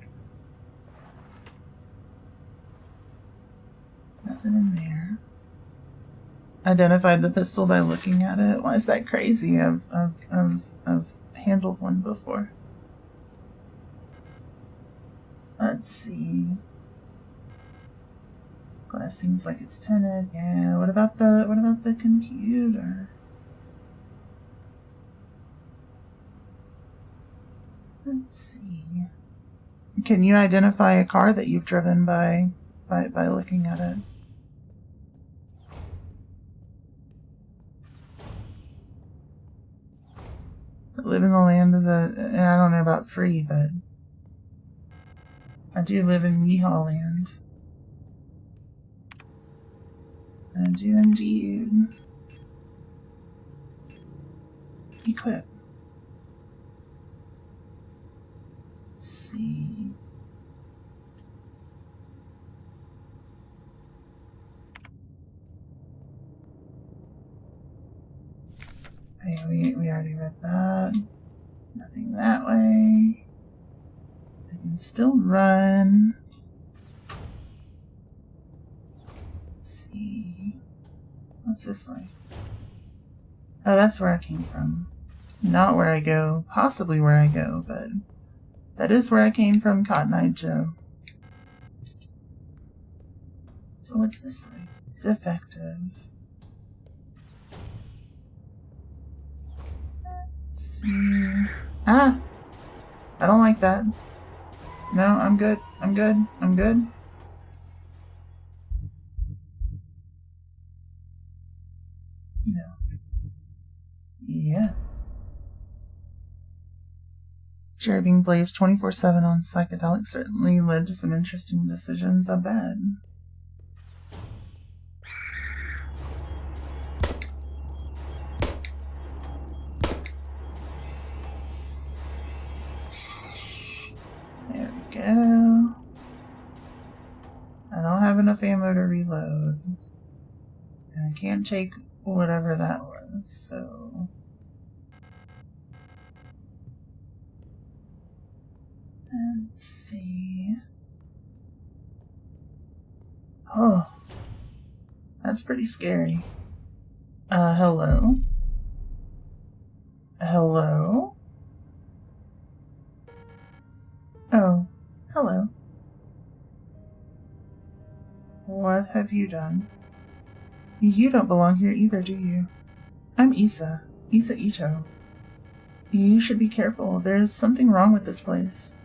Nothing in there. Identified the pistol by looking at it. Why is that crazy? I've handled one before. Let's see. Glass seems like it's tinted. Yeah. What about the computer? Let's see. Can you identify a car that you've driven by looking at it? I live in the land of the... I don't know about free, but I do live in Yeehaw land. I do indeed. Equip. Let's see. Hey, we already read that. Nothing that way. I can still run. Let's see. What's this like? Oh, that's where I came from. Not where I go. Possibly where I go, but that is where I came from, Cotton Eye Joe. So what's this way? Defective. Let's see. Ah! I don't like that. No, I'm good. I'm good. I'm good. No. Yes. Jerry being blazed 24/7 on psychedelics certainly led to some interesting decisions, I bet. There we go. I don't have enough ammo to reload. And I can't take whatever that was, so... Let's see... Oh. That's pretty scary. Hello? Hello? Oh, hello. What have you done? You don't belong here either, do you? I'm Isa Ito. You should be careful. There's something wrong with this place.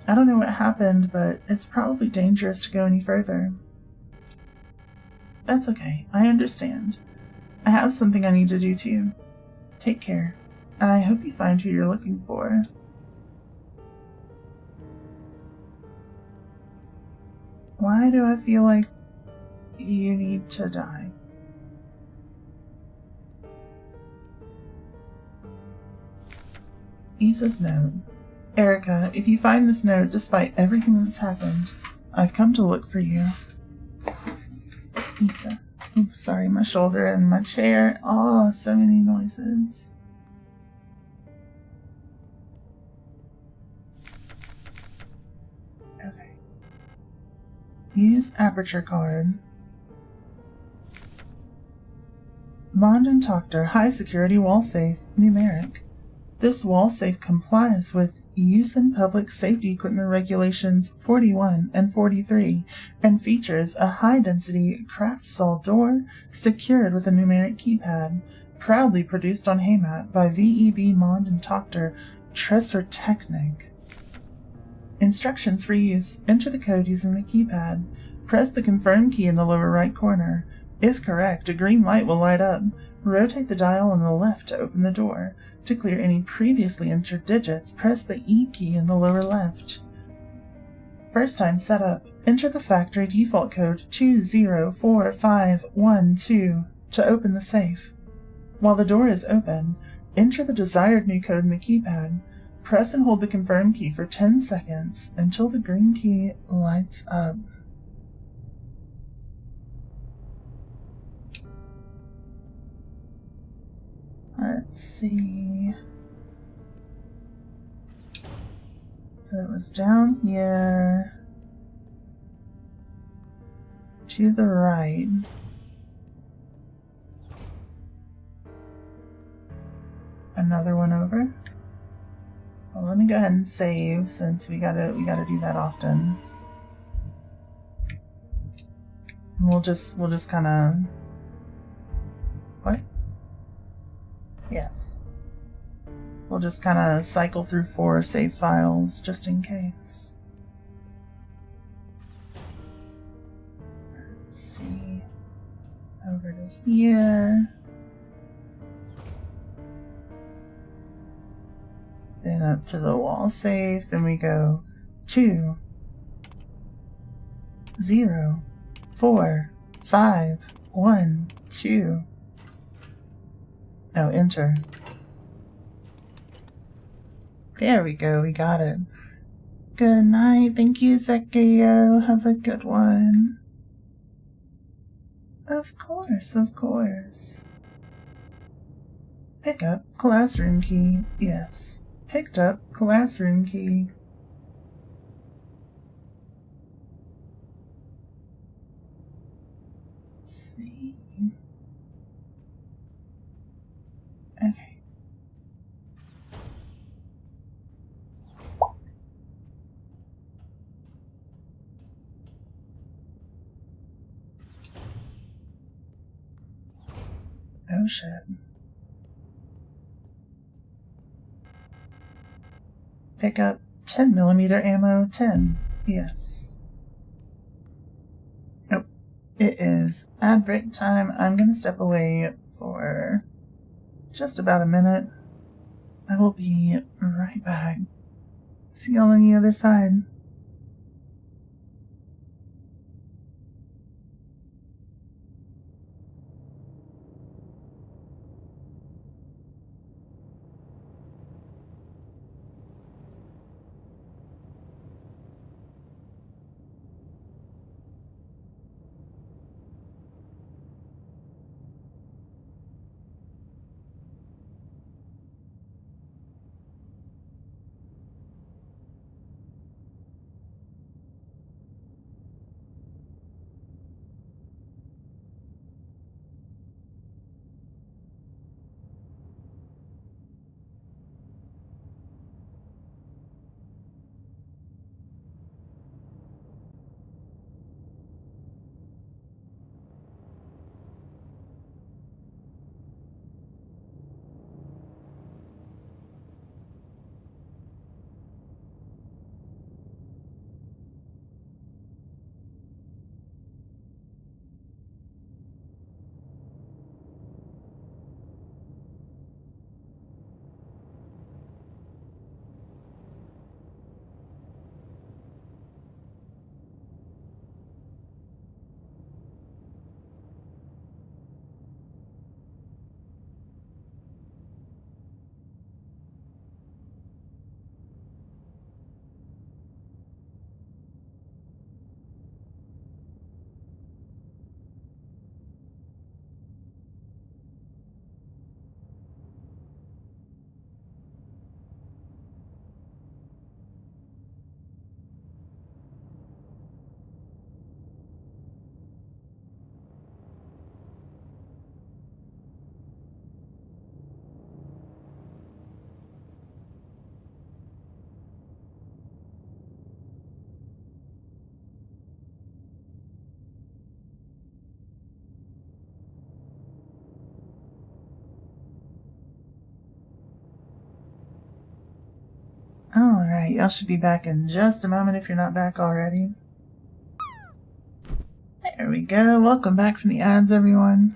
I don't know what happened, but it's probably dangerous to go any further. That's okay. I understand. I have something I need to do too. Take care. I hope you find who you're looking for. Why do I feel like you need to die? Isa's note. Erica, if you find this note, despite everything that's happened, I've come to look for you. Isa. Oops, sorry, my shoulder and my chair. Oh, so many noises. Okay. Use aperture card. Bond and Toctor high security wall safe, numeric. This wall safe complies with Use in Public Safety Equipment Regulations 41 and 43 and features a high-density craft saw door secured with a numeric keypad. proudly produced on Haymat by VEB Mond and Dr. Tresor Technic. Instructions for use. Enter the code using the keypad. Press the confirm key in the lower right corner. If correct, a green light will light up. Rotate the dial on the left to open the door. To clear any previously entered digits, press the E key in the lower left. First time setup. Enter the factory default code 204512 to open the safe. While the door is open, enter the desired new code in the keypad. Press and hold the confirm key for 10 seconds until the green key lights up. Let's see. So it was down here to the right. Another one over. Well, let me go ahead and save since we gotta do that often. We'll just kind of. What? Yes. We'll just kind of cycle through 4 save files just in case. Let's see. Over to here. Then up to the wall safe. Then we go 2, 0, 4, 5, 1, 2. Oh, enter. There we go, we got it. Good night, thank you, Zekio. Have a good one. Of course, of course. Pick up classroom key. Yes. Picked up classroom key. Let's see. Okay. Oh shit. Pick up 10mm ammo 10. Yes. Nope. It is ad break time. I'm gonna step away for just about a minute. I will be right back. See y'all on the other side. Alright, y'all should be back in just a moment if you're not back already. There we go. Welcome back from the ads, everyone.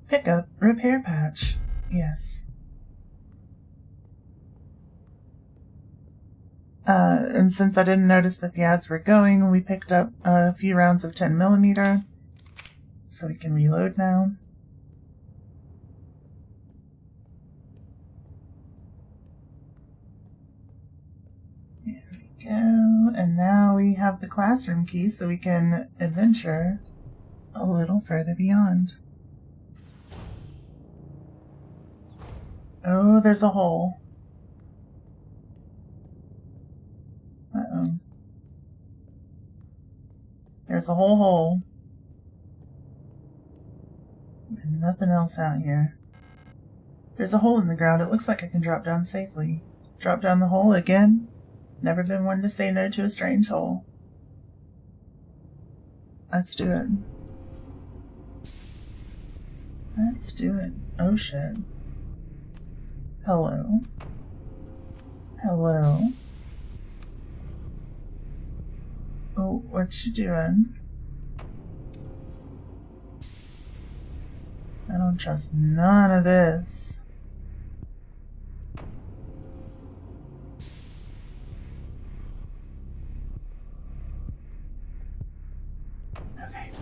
Pick up repair patch. Yes. And since I didn't notice that the ads were going, we picked up a few rounds of 10mm. So we can reload now. There we go. And now we have the classroom key so we can adventure a little further beyond. Oh, there's a hole. Uh-oh. There's a whole hole. And nothing else out here. There's a hole in the ground. It looks like I can drop down safely. Drop down the hole again. Never been one to say no to a strange hole. Let's do it. Let's do it. Oh shit. Hello. Hello. Oh, what you doing? I don't trust none of this. Okay.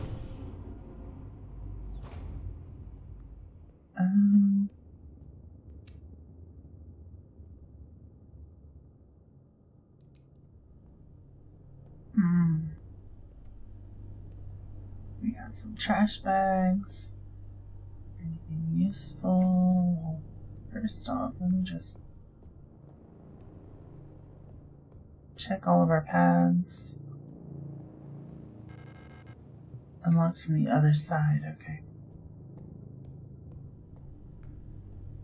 We got some trash bags. Anything useful? First off, let me just check all of our paths. Unlocks from the other side, okay.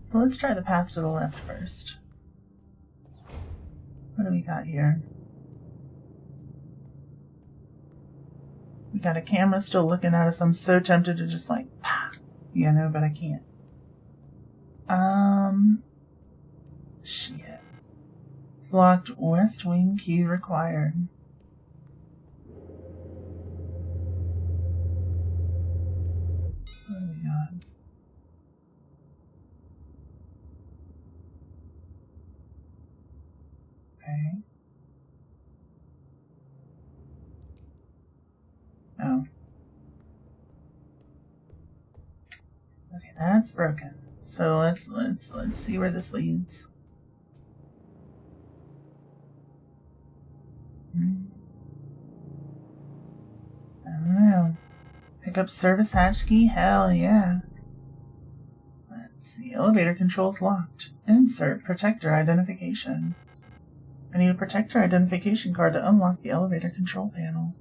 So let's try the path to the left first. What do we got here? We got a camera still looking at us. I'm so tempted to just like, pah, you know, but I can't. Shit. It's locked. West wing key required. What do we got? Okay. Oh. Okay, that's broken. So let's see where this leads. I don't know. Pick up service hatch key? Hell yeah. Let's see. Elevator controls locked. Insert protector identification. I need a protector identification card to unlock the elevator control panel.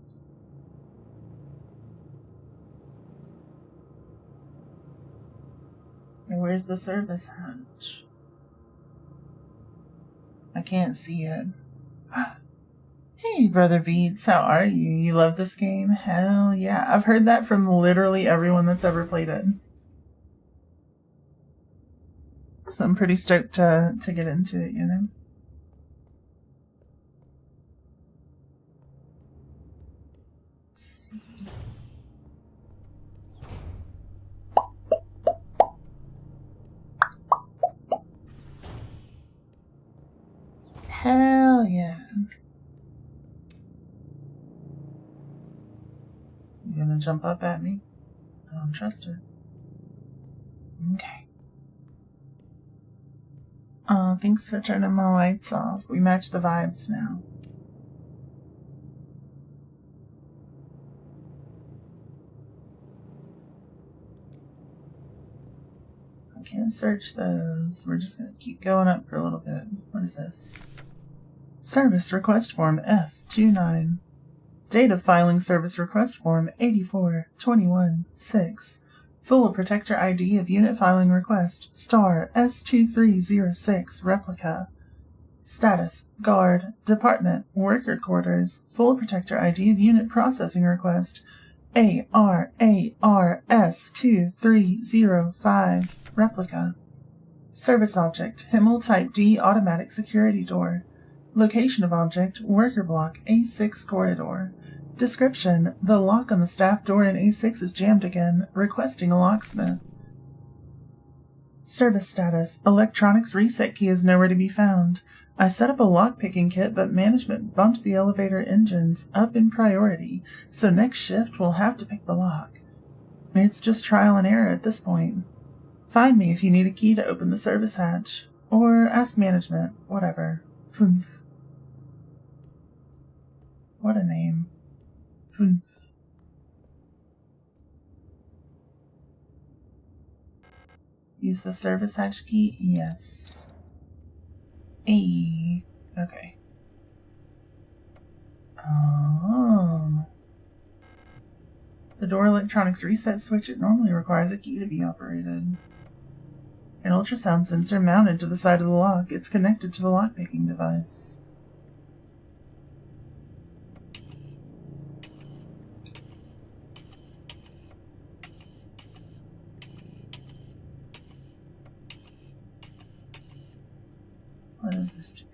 And where's the service hatch? I can't see it. Hey, Brother Beats, how are you? You love this game? Hell yeah. I've heard that from literally everyone that's ever played it. So I'm pretty stoked to get into it, you know? Let's see. Hell yeah. You gonna jump up at me? I don't trust it. Okay. Thanks for turning my lights off. We match the vibes now. I can't search those. We're just gonna keep going up for a little bit. What is this? Service request form F29. Data filing service request form 8421-6. Full protector ID of unit filing request star S2306 replica. Status guard department worker quarters. Full protector ID of unit processing request ARARS2305 replica. Service object, Himmel Type D automatic security door. Location of object, worker block, A6 corridor. Description, the lock on the staff door in A6 is jammed again, requesting a locksmith. Service status, electronics reset key is nowhere to be found. I set up a lock-picking kit, but management bumped the elevator engines up in priority, so next shift we'll have to pick the lock. It's just trial and error at this point. Find me if you need a key to open the service hatch. Or ask management, whatever. Foonf. What a name. Foonf. Use the service hatch key? Yes. Okay. Oh. The door electronics reset switch, it normally requires a key to be operated. An ultrasound sensor mounted to the side of the lock. It's connected to the lockpicking device. What does this do?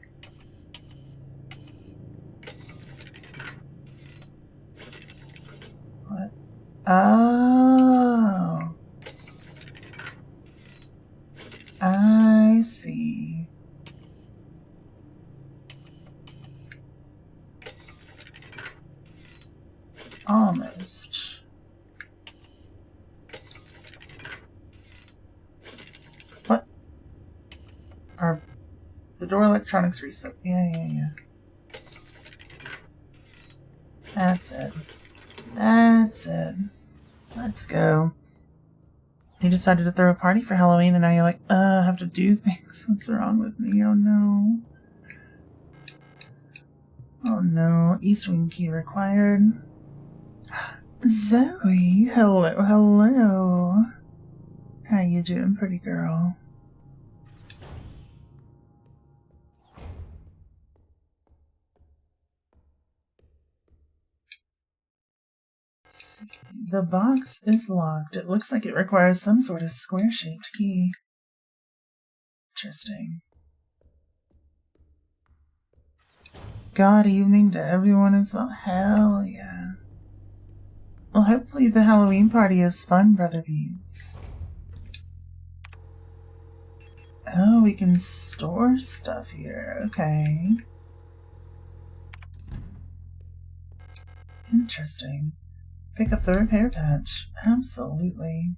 What? Oh. I see. Almost. What? The door electronics reset. Yeah. That's it. Let's go. You decided to throw a party for Halloween and now you're like, I have to do things. What's wrong with me? Oh no. Oh no. East wing key required. Zoe, hello. How you doing, pretty girl? The box is locked. It looks like it requires some sort of square-shaped key. Interesting. God evening to everyone as well. Hell yeah. Well, hopefully the Halloween party is fun, Brother Beats. Oh, we can store stuff here. Okay. Interesting. Pick up the repair patch. Absolutely.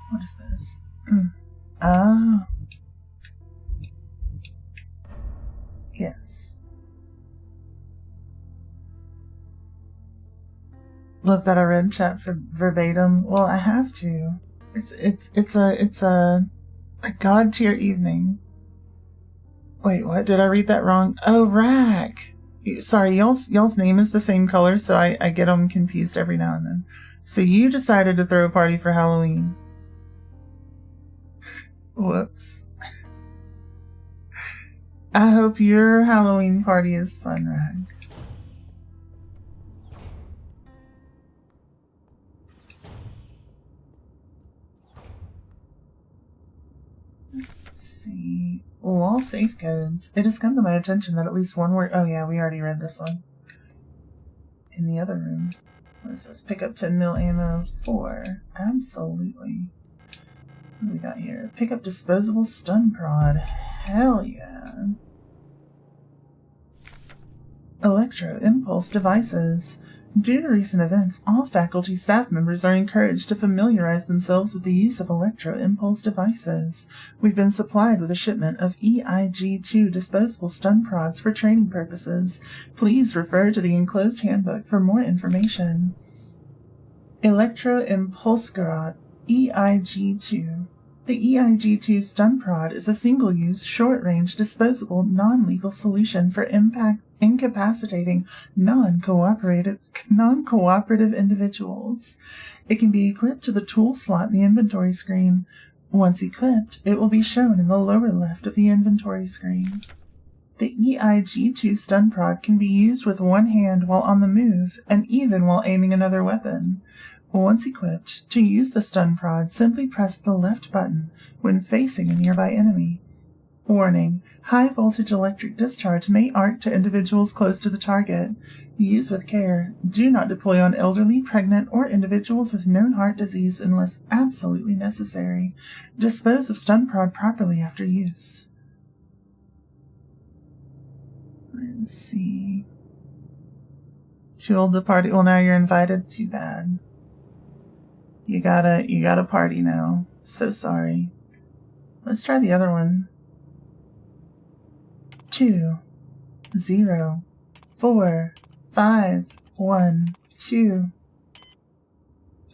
What is this? Ah. Yes. Love that I read chat for verbatim. Well, I have to. It's a god tier evening. Wait, what? Did I read that wrong? Oh, Rack. Sorry, y'all's name is the same color, so I get them confused every now and then. So you decided to throw a party for Halloween. Whoops. I hope your Halloween party is fun, Rag. Let's see. Wall safe codes. It has come to my attention that at least one word. Oh yeah, we already read this one. In the other room. What is this? Pick up 10 mil ammo 4. Absolutely. What do we got here? Pick up disposable stun prod. Hell yeah. Electro impulse devices. Due to recent events, all faculty staff members are encouraged to familiarize themselves with the use of electro-impulse devices. We've been supplied with a shipment of EIG-2 disposable stun prods for training purposes. Please refer to the enclosed handbook for more information. Electro-Impulsgerät EIG-2. The EIG-2 stun prod is a single-use, short-range, disposable, non-lethal solution for incapacitating non-cooperative individuals. It can be equipped to the tool slot in the inventory screen. Once equipped, it will be shown in the lower left of the inventory screen. The EIG-2 stun prod can be used with one hand while on the move, and even while aiming another weapon. Once equipped, to use the stun prod, simply press the left button when facing a nearby enemy. Warning: high voltage electric discharge may arc to individuals close to the target. Use with care. Do not deploy on elderly, pregnant, or individuals with known heart disease unless absolutely necessary. Dispose of stun prod properly after use. Let's see. Too old to party. Well, now you're invited. Too bad. You gotta party now. So sorry. Let's try the other one. 2 0 4 5 1 2.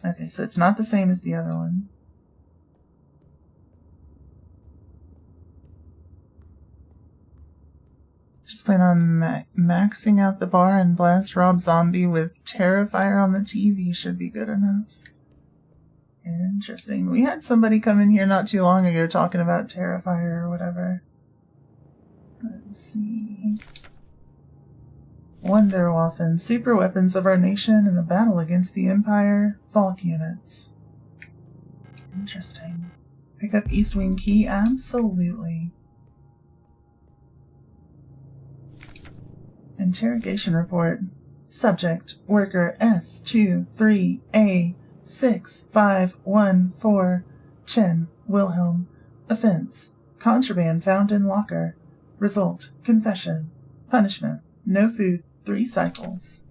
Okay, so it's not the same as the other one. Just plan on maxing out the bar and blast Rob Zombie with Terrifier on the TV should be good enough. Interesting. We had somebody come in here not too long ago talking about Terrifier or whatever. Let's see. Wunderwaffen, super weapons of our nation in the battle against the Empire. Falk units. Interesting. Pick up East Wing key? Absolutely. Interrogation report. Subject, worker S23A6514, Chen, Wilhelm. Offense, contraband found in locker. Result, confession. Punishment, no food, 3 cycles.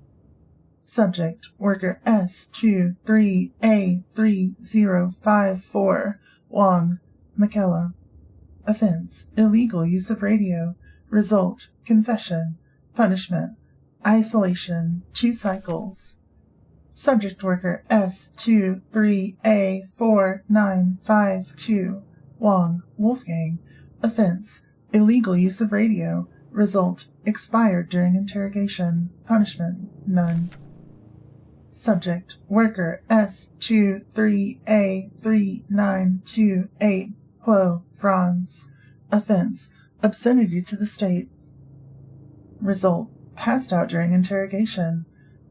Subject, worker S23A3054, Wang, Makela. Offense, illegal use of radio. Result, confession. Punishment, isolation, 2 cycles. Subject worker S23A4952, Wang, Wolfgang. Offense, illegal use of radio. Result, expired during interrogation. Punishment, none. Subject, worker S23A3928, Huo, Franz. Offense, obscenity to the state. Result, passed out during interrogation.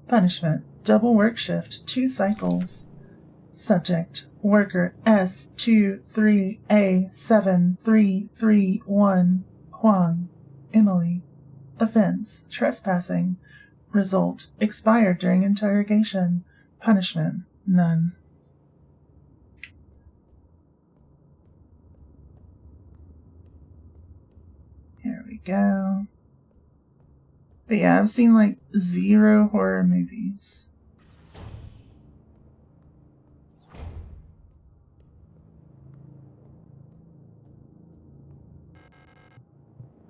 Punishment, double work shift, 2 cycles. Subject, worker S23A7331, Huang, Emily. Offense, trespassing. Result, expired during interrogation. Punishment, none. Here we go. But yeah, I've seen like 0 horror movies.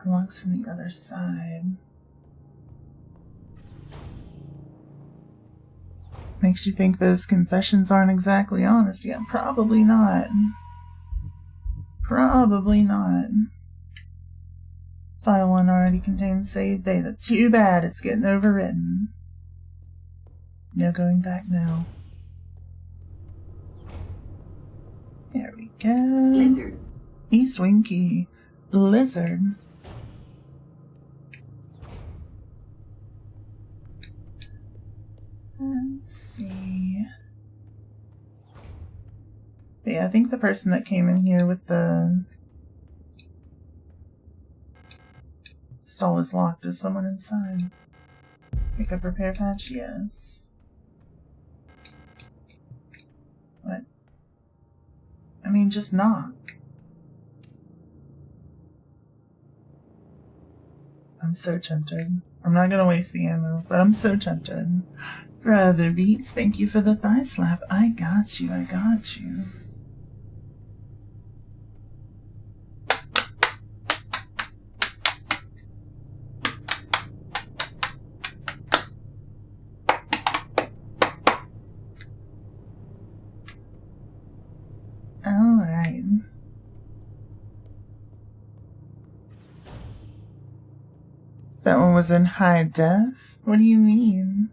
Unlocks from the other side. Makes you think those confessions aren't exactly honest. Yeah, probably not. Probably not. File 1 already contains saved data. Too bad it's getting overwritten. No going back now. There we go. Lizard. East Wing key. Lizard. Let's see. But yeah, I think the person that came in here with the stall is locked. Is someone inside? Pick up repair patch? Yes. What? I mean, just knock. I'm so tempted. I'm not gonna waste the ammo, but I'm so tempted. Brother Beats, thank you for the thigh slap. I got you, I got you. Alright. That one was in high def? What do you mean?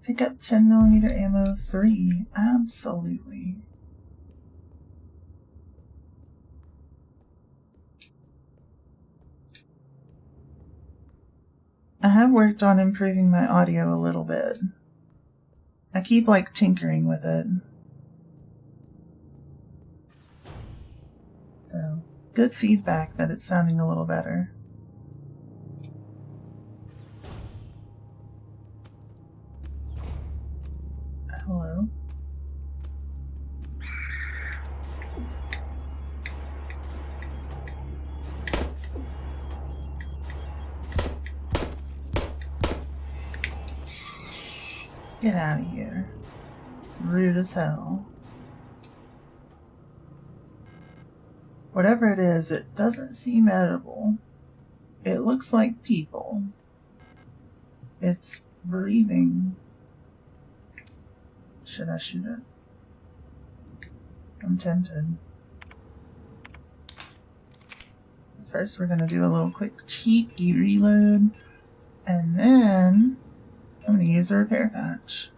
Pick up 10mm ammo 3. Absolutely. I have worked on improving my audio a little bit. I keep, like, tinkering with it. So, good feedback that it's sounding a little better. Hello? Get out of here. Rude as hell. Whatever it is, it doesn't seem edible. It looks like people. It's breathing. Should I shoot it? I'm tempted. First, we're gonna do a little quick cheeky reload, and then I'm gonna use a repair patch.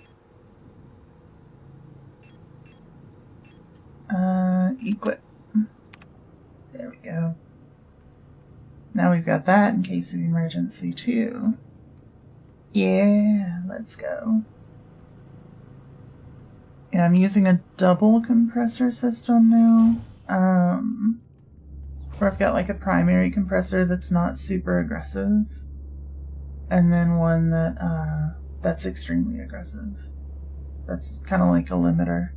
Equip. There we go. Now we've got that in case of emergency too. Yeah, let's go. Yeah, I'm using a double compressor system now. Where I've got like a primary compressor that's not super aggressive, and then one that that's extremely aggressive. That's kind of like a limiter.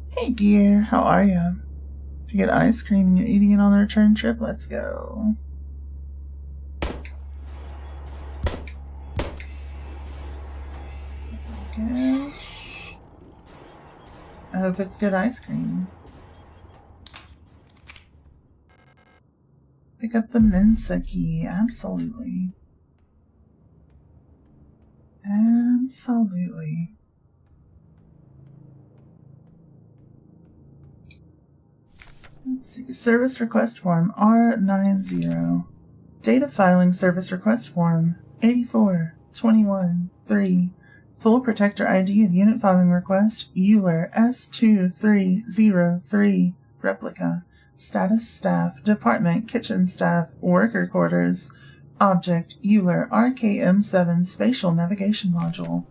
Hey dear, how are you? If you get ice cream and you're eating it on the return trip, let's go. Okay. I hope it's good ice cream. Pick up the Mensa key, absolutely. Absolutely. Let's see. Service request form R90. Data filing service request form 8421-3. Full protector ID of unit filing request Euler S2303. Replica. Status staff. Department kitchen staff. Worker quarters. Object Euler RKM7 spatial navigation module.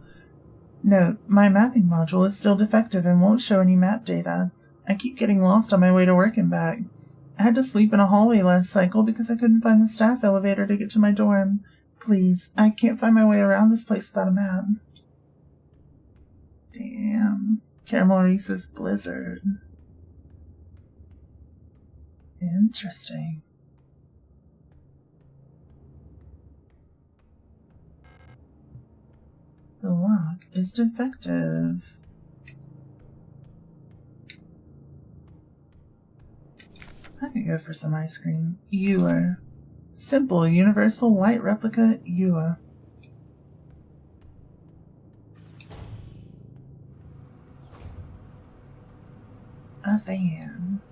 Note, my mapping module is still defective and won't show any map data. I keep getting lost on my way to work and back. I had to sleep in a hallway last cycle because I couldn't find the staff elevator to get to my dorm. Please, I can't find my way around this place without a map. Damn. Caramel Reese's Blizzard. Interesting. The lock is defective. I could go for some ice cream. Euler. Simple universal light replica Euler. A fan.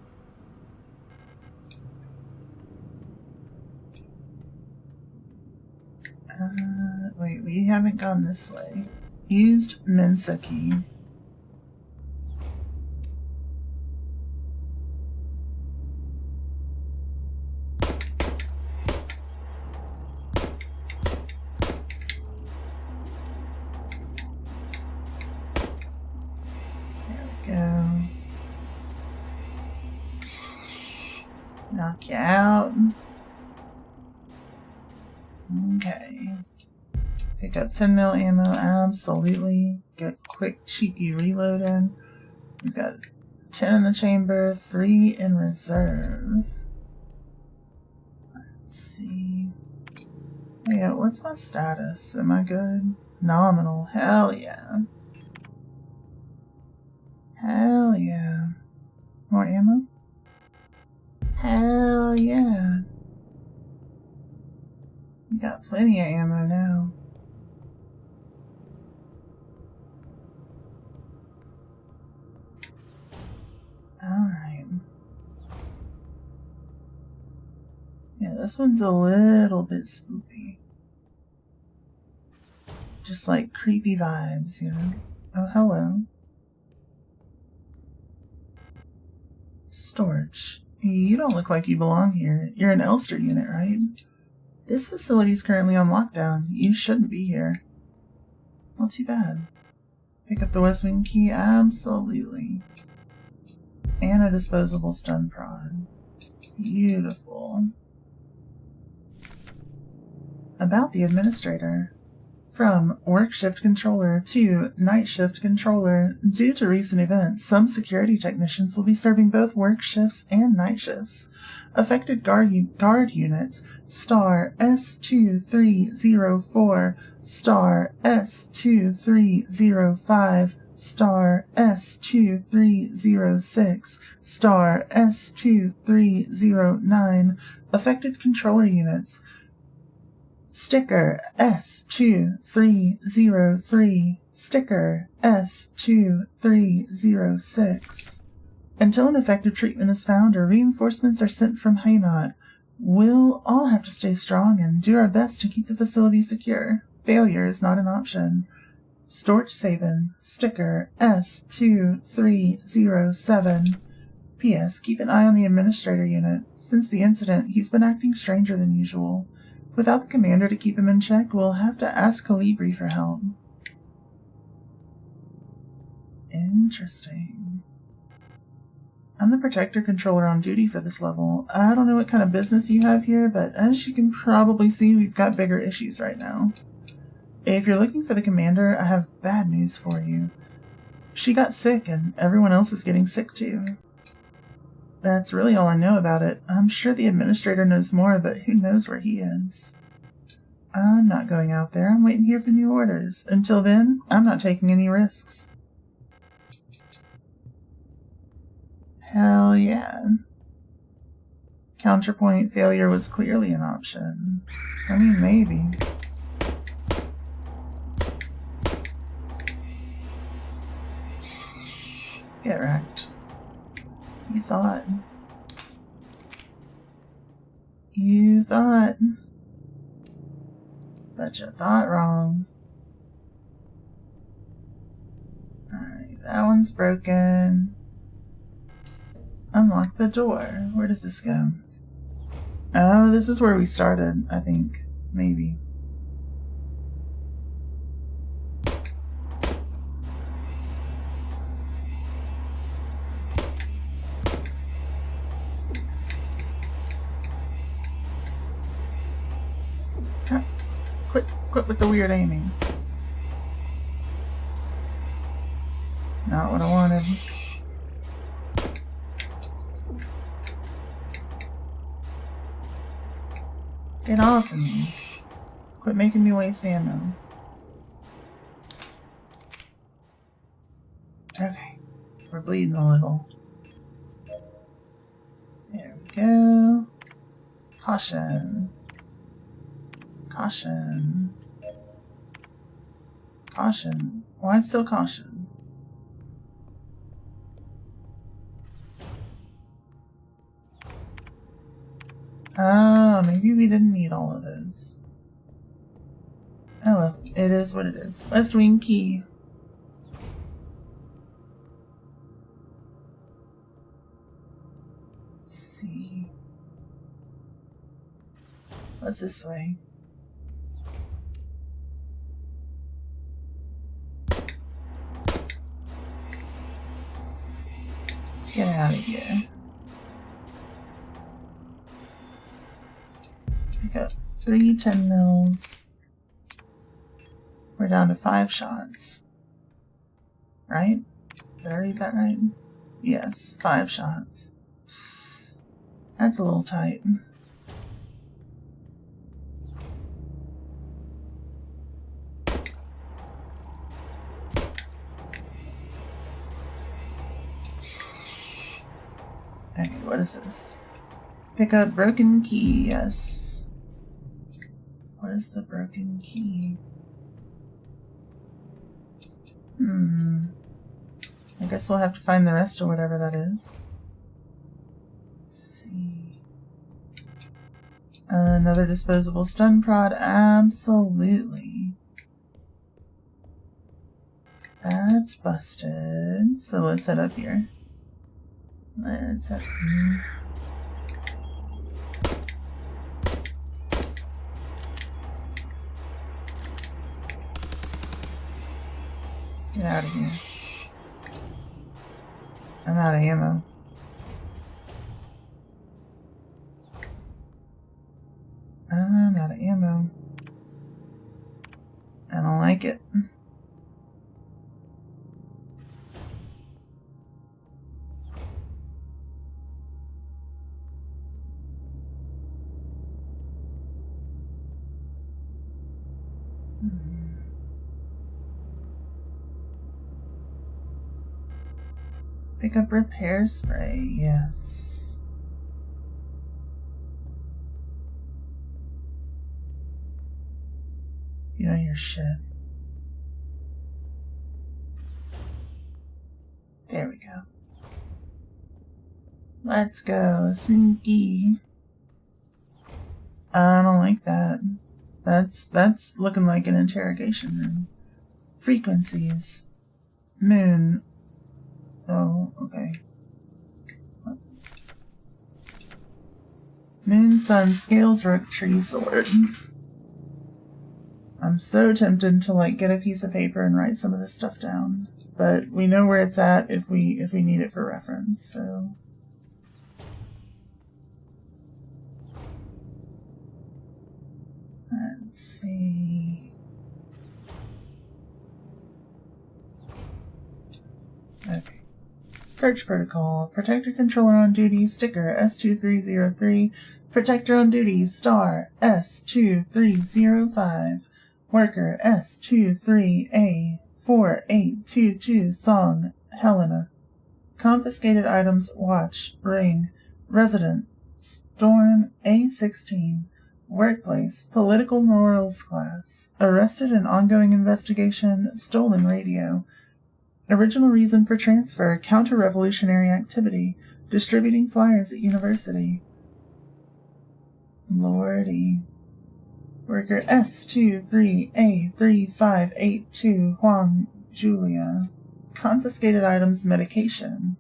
Wait, we haven't gone this way. Used Mensa key. Knock you out. Okay. Pick up 10 mil ammo, absolutely. Get quick cheeky reload in. We've got 10 in the chamber, 3 in reserve. Let's see. Oh yeah, what's my status? Am I good? Nominal. Hell yeah. Hell yeah. More ammo? Hell yeah. We got plenty of ammo now. Alright. Yeah, this one's a little bit spooky. Just like creepy vibes, you know? Oh, hello. Storage. You don't look like you belong here. You're an Elster unit, right? This facility is currently on lockdown. You shouldn't be here. Well, too bad. Pick up the West Wing key? Absolutely. And a disposable stun prod. Beautiful. About the administrator. From work shift controller to night shift controller. Due to recent events, some security technicians will be serving both work shifts and night shifts. Affected guard units, star S2304, star S2305, star S2306, star S2309. Affected controller units, sticker S2303, sticker S2306. Until an effective treatment is found or reinforcements are sent from Hainaut, we'll all have to stay strong and do our best to keep the facility secure. Failure is not an option. Storch Sabin, sticker S2307. P.S. Keep an eye on the administrator unit. Since the incident, he's been acting stranger than usual. Without the commander to keep him in check, we'll have to ask Calibri for help. Interesting. I'm the protector controller on duty for this level. I don't know what kind of business you have here, but as you can probably see, we've got bigger issues right now. If you're looking for the commander, I have bad news for you. She got sick, and everyone else is getting sick too. That's really all I know about it. I'm sure the administrator knows more, but who knows where he is. I'm not going out there. I'm waiting here for new orders. Until then, I'm not taking any risks. Hell yeah. Counterpoint failure was clearly an option. I mean, maybe. Get wrecked. You thought. But you thought wrong. Alright, that one's broken. Unlock the door. Where does this go? Oh, this is where we started, I think. Maybe. Quit with the weird aiming. Not what I wanted. Get off of me. Quit making me waste ammo. Okay. We're bleeding a little. There we go. Caution. Caution. Caution. Why still caution? Oh, maybe we didn't need all of those. Oh well, it is what it is. West Wing key. Let's see. What's this way? Get out of here. Pick up 3 10 mils. We're down to 5 shots. Right? Did I read that right? Yes, 5 shots. That's a little tight. Okay, what is this? Pick up broken key, yes. What is the broken key? I guess we'll have to find the rest of whatever that is. Let's see. Another disposable stun prod, absolutely. That's busted. So let's head up here. Let's head Get out of here. I'm out of ammo. I'm out of ammo. I don't like it. Pick up repair spray, yes. You know your shit. There we go. Let's go, sneaky. I don't like that. That's looking like an interrogation room. Frequencies. Moon. Oh, okay. Moon, sun, scales, rook, tree, sword. I'm so tempted to like get a piece of paper and write some of this stuff down, but we know where it's at if we need it for reference. So let's see. Okay. Search protocol. Protector controller on duty, sticker S2303. Protector on duty, star S2305. Worker S23A4822. Song, Helena. Confiscated items, watch, ring. Resident, Storm A16. Workplace, political morals class. Arrested in ongoing investigation, stolen radio. Original reason for transfer, counter-revolutionary activity, distributing flyers at university. Lordy. Worker S23A3582, Huang, Julia. Confiscated items, medication.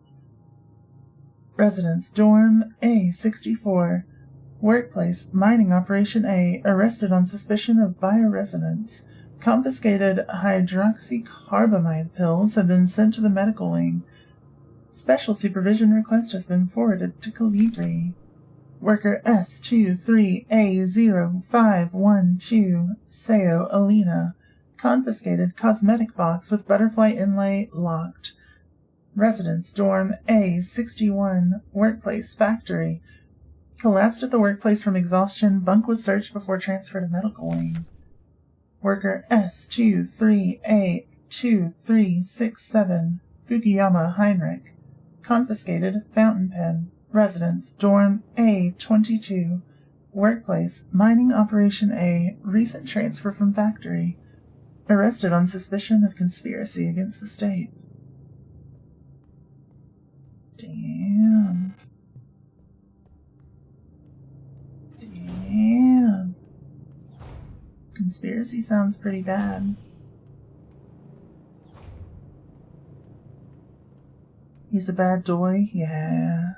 Residence, dorm A64. Workplace, mining operation A, arrested on suspicion of bioresonance. Confiscated hydroxycarbamide pills have been sent to the medical wing. Special supervision request has been forwarded to Calibri. Worker S23A0512, Seo Alina. Confiscated cosmetic box with butterfly inlay locked. Residence, dorm A61, workplace, factory. Collapsed at the workplace from exhaustion. Bunk was searched before transfer to medical wing. Worker S23A2367, Fukuyama Heinrich. Confiscated fountain pen. Residence, dorm A22. Workplace, mining operation A, recent transfer from factory. Arrested on suspicion of conspiracy against the state. Damn. Damn. Conspiracy sounds pretty bad. He's a bad boy? Yeah.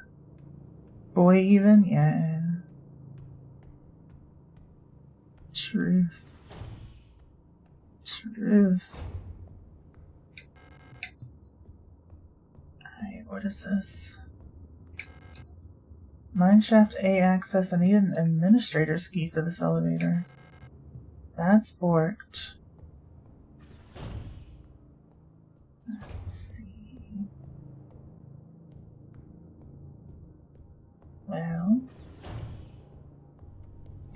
Boy even? Yeah. Truth. Truth. Alright, what is this? Mineshaft A access. I need an administrator's key for this elevator. That's borked. Let's see. Well,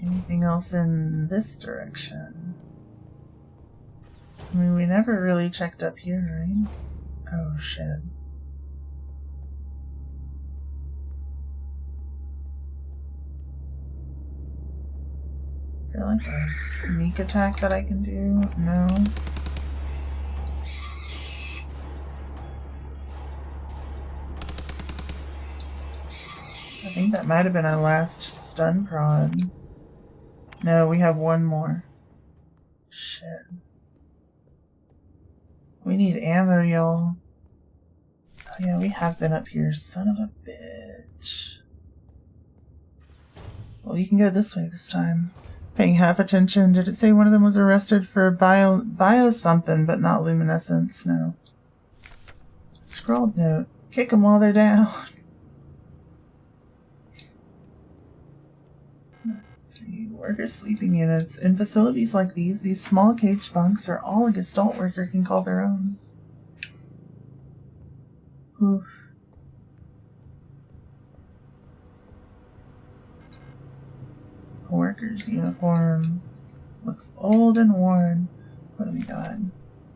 anything else in this direction? I mean, we never really checked up here, right? Oh, shit. Is there like a sneak attack that I can do? No. I think that might have been our last stun prod. No, we have one more. Shit. We need ammo, y'all. Oh yeah, we have been up here. Son of a bitch. Well, you can go this way this time. paying half attention. Did it say one of them was arrested for bio something, but not luminescence? No. Scrawled note. Kick them while they're down. Let's see. Worker sleeping units. In facilities like these small cage bunks are all a Gestalt worker can call their own. Oof. A worker's uniform. Looks old and worn. What do we got?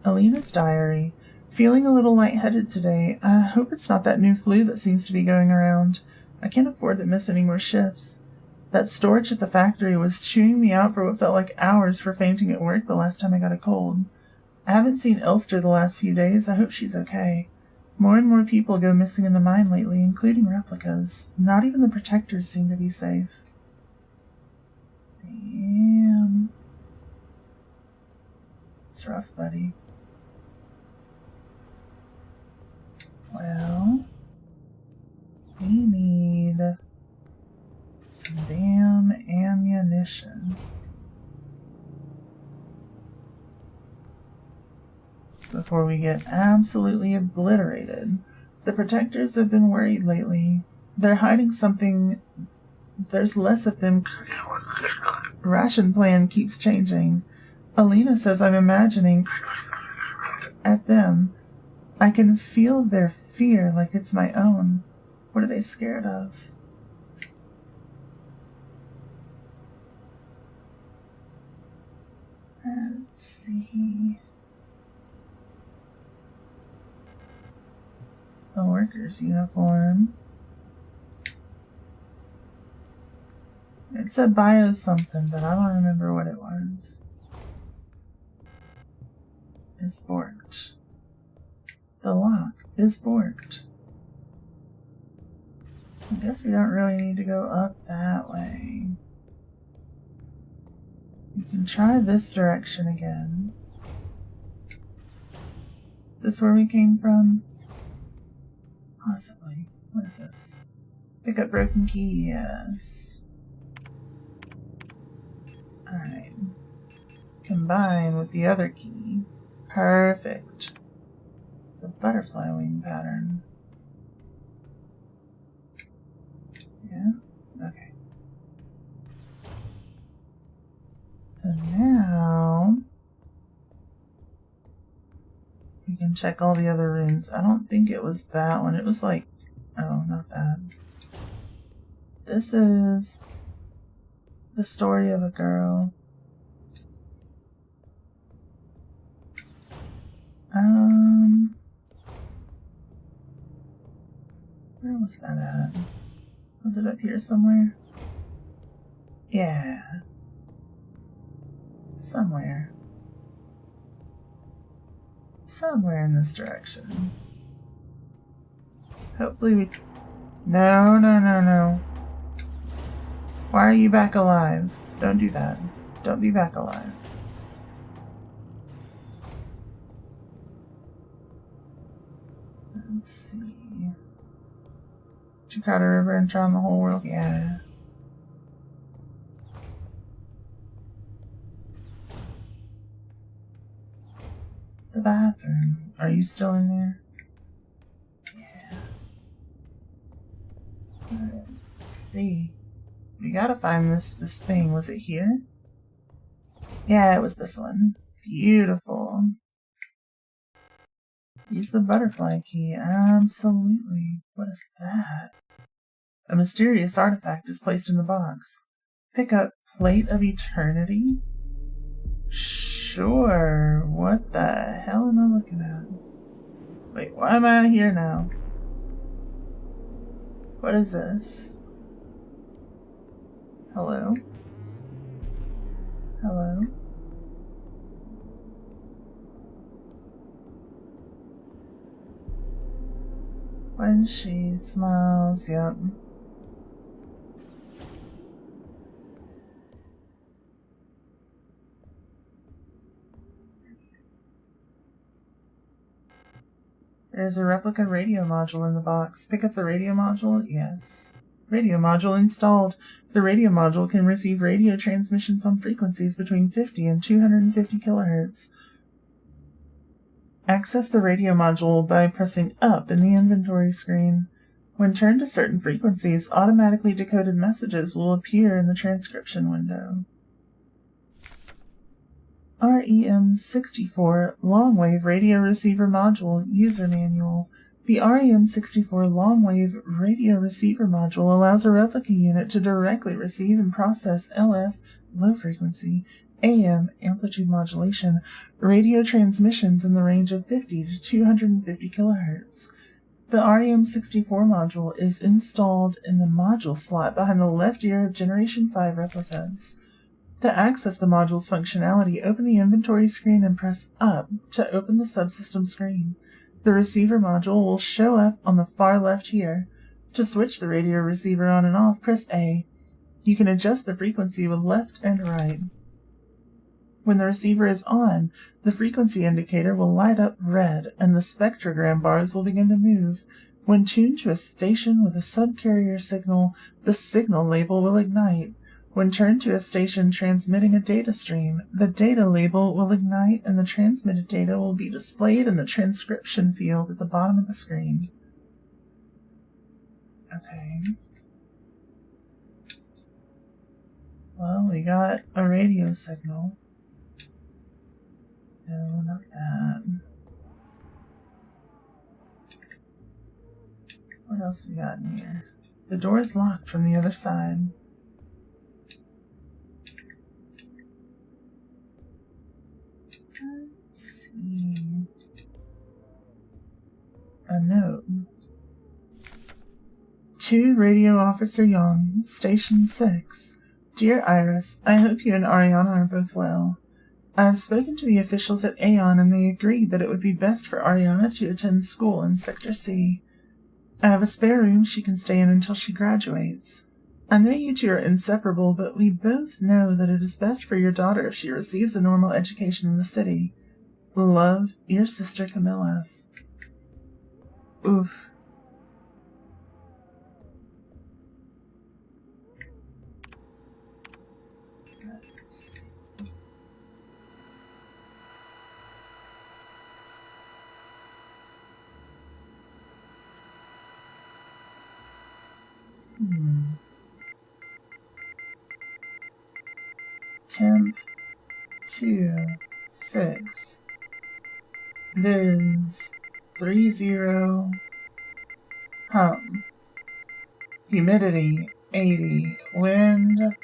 Alina's diary. Feeling a little lightheaded today. I hope it's not that new flu that seems to be going around. I can't afford to miss any more shifts. That storage at the factory was chewing me out for what felt like hours for fainting at work the last time I got a cold. I haven't seen Elster the last few days. I hope she's okay. More and more people go missing in the mine lately, including replicas. Not even the protectors seem to be safe. Damn. It's rough, buddy. Well, we need some damn ammunition. Before we get absolutely obliterated. The protectors have been worried lately. They're hiding something. There's less of them. Ration plan keeps changing. Alina says I'm imagining at them. I can feel their fear like it's my own. What are they scared of? Let's see. A worker's uniform. It said bio something, but I don't remember what it was. It's borked. The lock is borked. I guess we don't really need to go up that way. We can try this direction again. Is this where we came from? Possibly. What is this? Pick up broken key, yes. Alright. Combine with the other key. Perfect. The butterfly wing pattern. Yeah? Okay. So now we can check all the other rooms. I don't think it was that one. It was like, oh, not that. This is the story of a girl. Where was that at? Was it up here somewhere? Yeah. Somewhere. Somewhere in this direction. Hopefully we... No, no, no, no. Why are you back alive? Don't do that. Don't be back alive. Let's see. Chicada River and drown the whole world? Yeah. The bathroom. Are you still in there? Yeah. Alright, let's see. We gotta find this thing. Was it here? Yeah, it was this one. Beautiful. Use the butterfly key. Absolutely. What is that? A mysterious artifact is placed in the box. Pick up Plate of Eternity? Sure. What the hell am I looking at? Wait, why am I here now? What is this? Hello? Hello? When she smiles, yep. There's a replica radio module in the box. Pick up the radio module? Yes. Radio module installed. The radio module can receive radio transmissions on frequencies between 50 and 250 kilohertz. Access the radio module by pressing up in the inventory screen. When turned to certain frequencies, automatically decoded messages will appear in the transcription window. REM64 Long-Wave Radio Receiver Module User Manual. The REM64 Long-Wave Radio Receiver Module allows a replica unit to directly receive and process LF, low frequency, AM, amplitude modulation, radio transmissions in the range of 50 to 250 kilohertz. The REM64 module is installed in the module slot behind the left ear of Generation 5 replicas. To access the module's functionality, open the inventory screen and press up to open the subsystem screen. The receiver module will show up on the far left here. To switch the radio receiver on and off, press A. You can adjust the frequency with left and right. When the receiver is on, the frequency indicator will light up red and the spectrogram bars will begin to move. When tuned to a station with a subcarrier signal, the signal label will ignite. When turned to a station transmitting a data stream, the data label will ignite and the transmitted data will be displayed in the transcription field at the bottom of the screen. Okay. Well, we got a radio signal. No, not that. What else we got in here? The door is locked from the other side. Let's see. A note. To Radio Officer Young, Station 6. Dear Iris, I hope you and Ariana are both well. I have spoken to the officials at Aeon and they agreed that it would be best for Ariana to attend school in Sector C. I have a spare room she can stay in until she graduates. I know you two are inseparable, but we both know that it is best for your daughter if she receives a normal education in the city. Love, your sister Camilla. Oof. Let's see. Temp 2-6 Viz 30 hum humidity 80 wind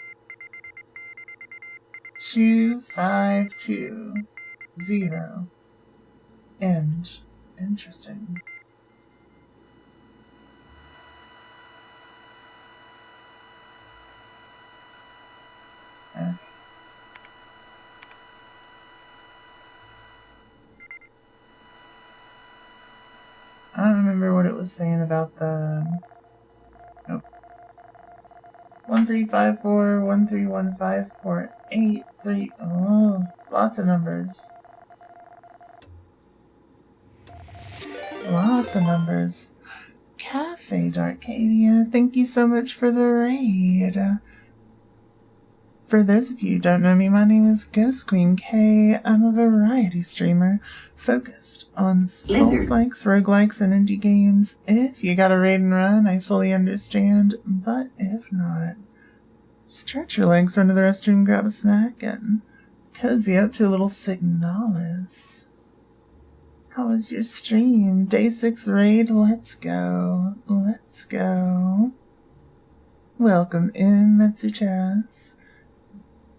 2520 end. Interesting. Okay. I don't remember what it was saying about the... Nope. 1354, 1315483. Oh, lots of numbers. Lots of numbers. Cafe Darkadia, thank you so much for the raid. For those of you who don't know me, my name is Ghost Queen K. I'm a variety streamer focused on Souls-likes, roguelikes, and indie games. If you got a raid and run, I fully understand, but if not, stretch your legs, run to the restroom, grab a snack, and cozy up to a little Signalis. How was your stream? Day 6 raid? Let's go. Let's go. Welcome in, Metsuteras.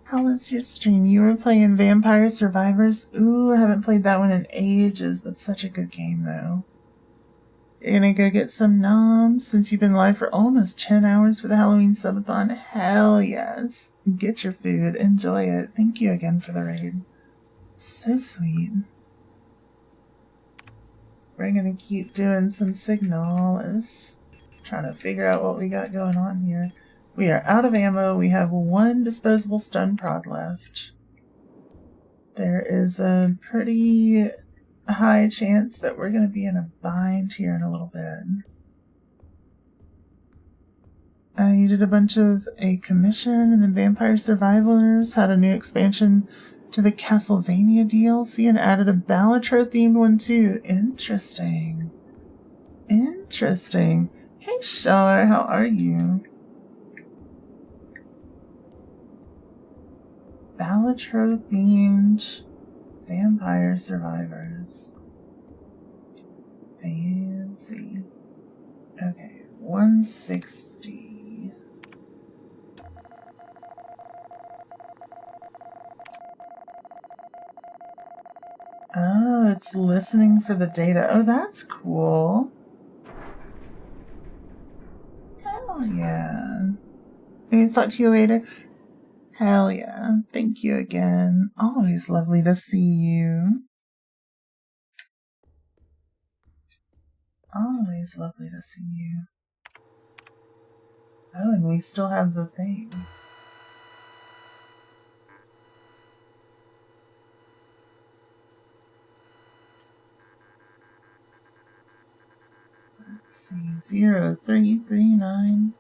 How was your stream? You were playing Vampire Survivors? Ooh, I haven't played that one in ages. That's such a good game, though. You're gonna go get some noms since you've been live for almost 10 hours for the Halloween subathon? Hell yes. Get your food. Enjoy it. Thank you again for the raid. So sweet. We're gonna keep doing some Signalis. Trying to figure out what we got going on here. We are out of ammo. We have one disposable stun prod left. There is a pretty high chance that we're going to be in a bind here in a little bit. You did a bunch of a commission, and then Vampire Survivors had a new expansion to the Castlevania DLC and added a Balatro themed one too. Interesting. Interesting. Hey Shar, how are you? Balatro themed Vampire Survivors. Fancy. Okay, 160. Oh, it's listening for the data. Oh, that's cool. Hell yeah. Maybe talk to you later. Hell yeah. Thank you again. Always lovely to see you. Always lovely to see you. Oh, and we still have the thing. Let's see. 0339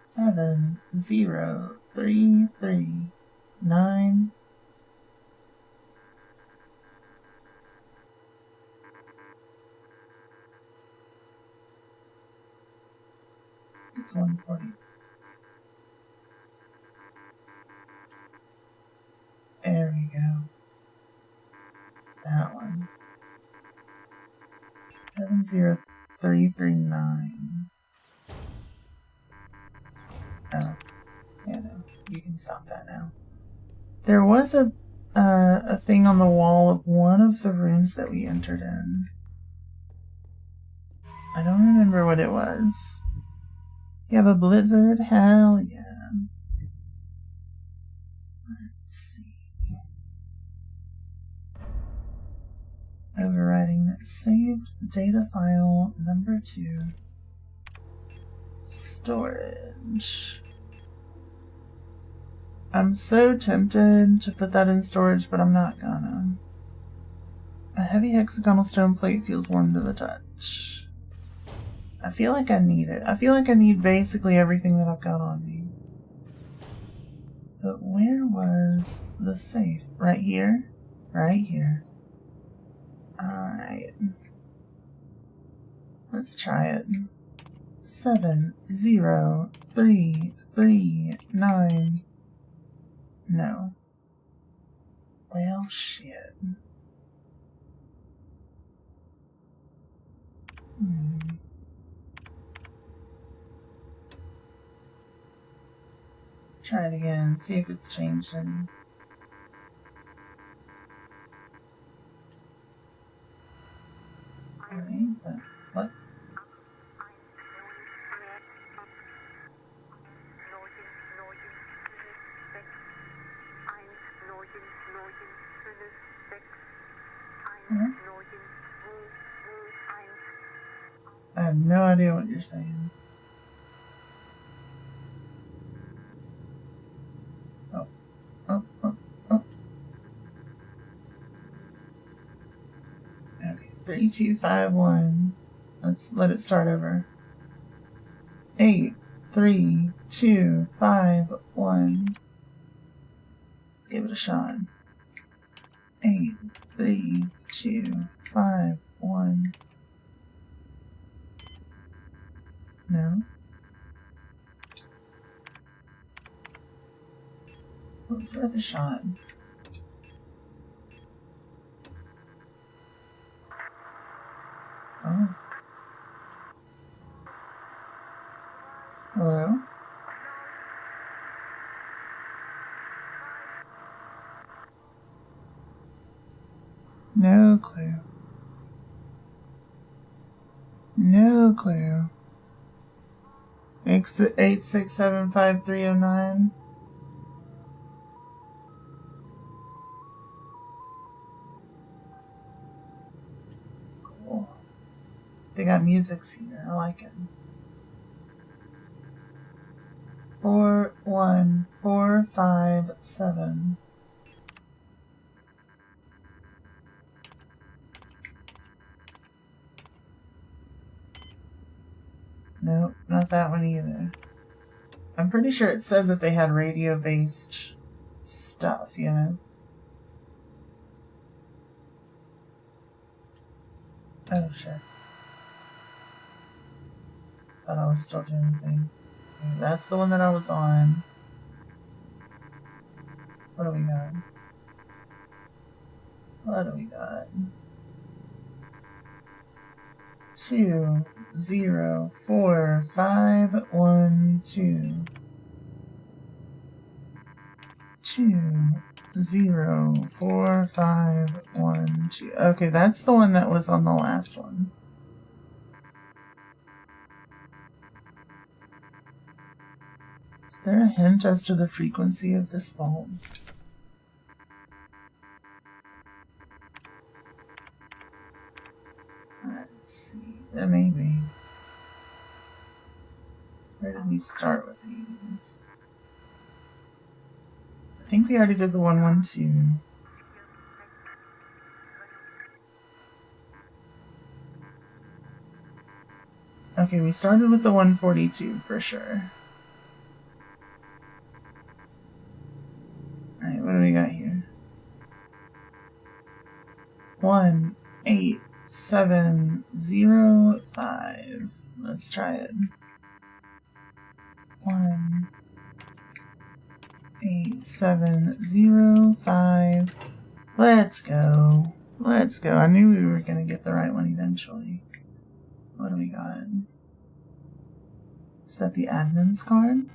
70339. It's 140. There we go. That one. 70339. Oh, yeah, no. You can stop that now. There was a thing on the wall of one of the rooms that we entered in. I don't remember what it was. You have a blizzard? Hell yeah. Let's see. Overriding saved data file number 2. Storage. I'm so tempted to put that in storage, but I'm not gonna. A heavy hexagonal stone plate feels warm to the touch. I feel like I need it. I feel like I need basically everything that I've got on me. But where was the safe? Right here? Right here. Alright. Let's try it. 70339. No. Well, shit. Try it again, see if it's changed any. Okay, but what? What? I have no idea what you're saying. Oh. Okay, 3251. Let's let it start over. 83251. Give it a shot. 83251. No. It was worth a shot. Oh. Hello? No clue. No clue. 8675309. Cool. They got musics here. I like it. 41457. Nope, not that one either. I'm pretty sure it said that they had radio-based stuff, you know? Oh, shit. Thought I was still doing the thing. Okay, that's the one that I was on. What do we got? What do we got? 2, 0, 4, 5, 1, 2. 2, 0, 4, 5, 1, 2. Okay, that's the one that was on the last one. Is there a hint as to the frequency of this bulb? Let's see. There may be. Where did we start with these? I think we already did the 112. Okay, we started with the 142 for sure. Alright, what do we got here? 1, 8, 7, 0, 5. Let's try it. 1, 8, 7, 0, 5. Let's go. Let's go. I knew we were gonna get the right one eventually. What do we got? Is that the admin's card?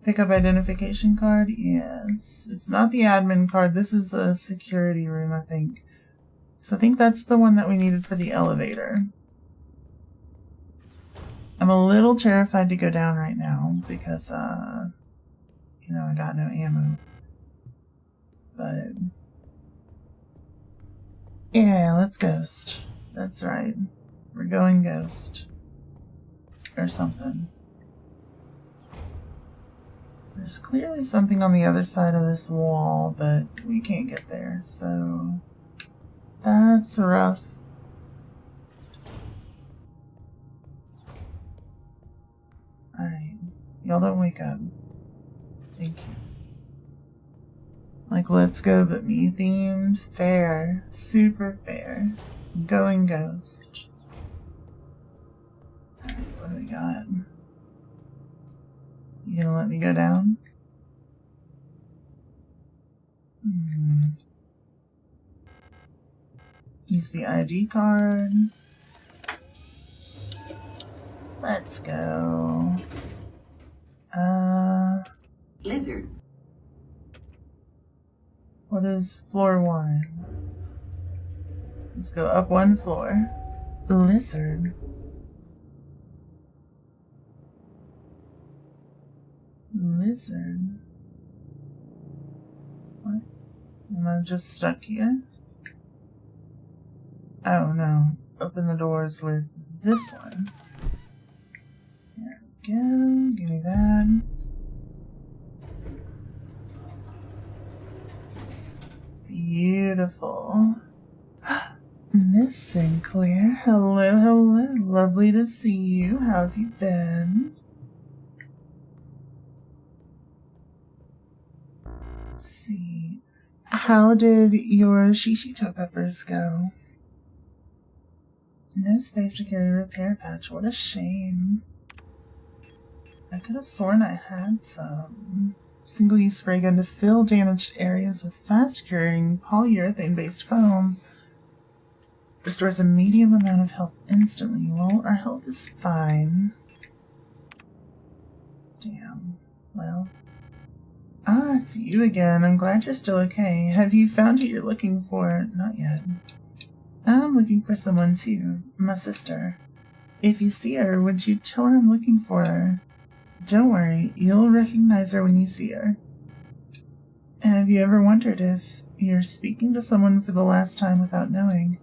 Pick up identification card? Yes. It's not the admin card. This is a security room, I think. So I think that's the one that we needed for the elevator. I'm a little terrified to go down right now because, you know, I got no ammo. But yeah, let's ghost. That's right. We're going ghost. Or something. There's clearly something on the other side of this wall, but we can't get there, so that's rough. Alright. Y'all don't wake up. Thank you. Like, let's go but me themed. Fair. Super fair. Going ghost. Alright, what do we got? You gonna let me go down? Use the ID card. Let's go. Lizard. What is floor 1? Let's go up 1 floor. Lizard. Lizard. What? Am I just stuck here? Oh no. Open the doors with this one. There we go. Give me that. Beautiful. Miss Sinclair, hello, hello. Lovely to see you. How have you been? Let's see. How did your shishi toe peppers go? No space to carry a repair patch. What a shame. I could have sworn I had some. Single-use spray gun to fill damaged areas with fast-curing polyurethane-based foam. Restores a medium amount of health instantly. Well, our health is fine. Damn. Well. Ah, it's you again. I'm glad you're still okay. Have you found who you're looking for? Not yet. I'm looking for someone too. My sister. If you see her, would you tell her I'm looking for her? Don't worry, you'll recognize her when you see her. Have you ever wondered if you're speaking to someone for the last time without knowing?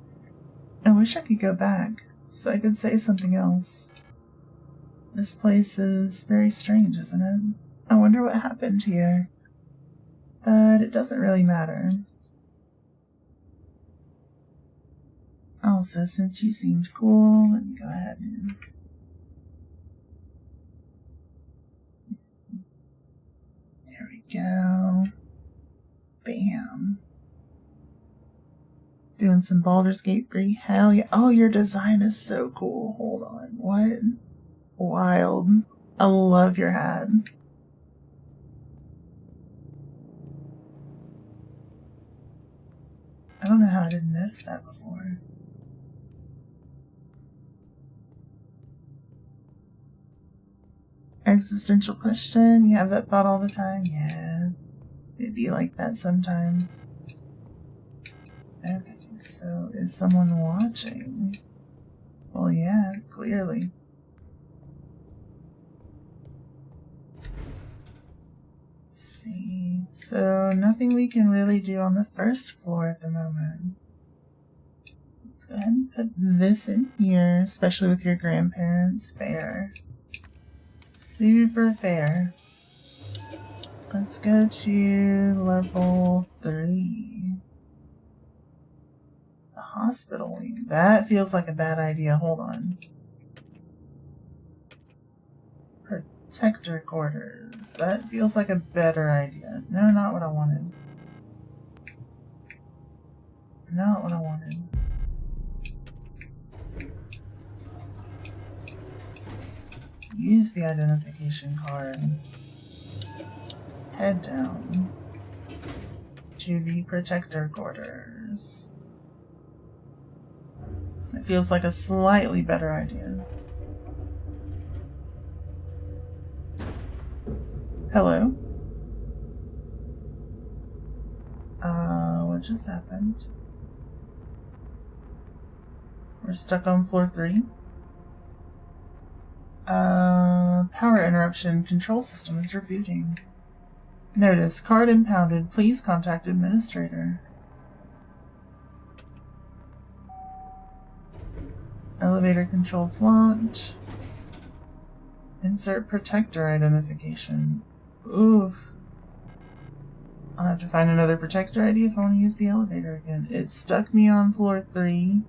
I wish I could go back, so I could say something else. This place is very strange, isn't it? I wonder what happened here. But it doesn't really matter. Also, since you seemed cool, let me go ahead and go. Bam. Doing some Baldur's Gate 3. Hell yeah. Oh, your design is so cool. Hold on. What? Wild. I love your hat. I don't know how I didn't notice that before. Existential question. You have that thought all the time? Yeah. It'd be like that sometimes. Okay, so is someone watching? Well, yeah, clearly. Let's see. So, nothing we can really do on the first floor at the moment. Let's go ahead and put this in here, especially with your grandparents. Fair. Super fair. Let's go to level 3. The hospital wing. That feels like a bad idea. Hold on. Protector quarters. That feels like a better idea. No, not what I wanted. Not what I wanted. Use the identification card. Head down to the protector quarters. It feels like a slightly better idea. Hello? What just happened? We're stuck on floor 3. Power interruption. Control system is rebooting. Notice, card impounded. Please contact administrator. Elevator controls locked. Insert protector identification. Oof. I'll have to find another protector ID if I want to use the elevator again. It stuck me on floor 3.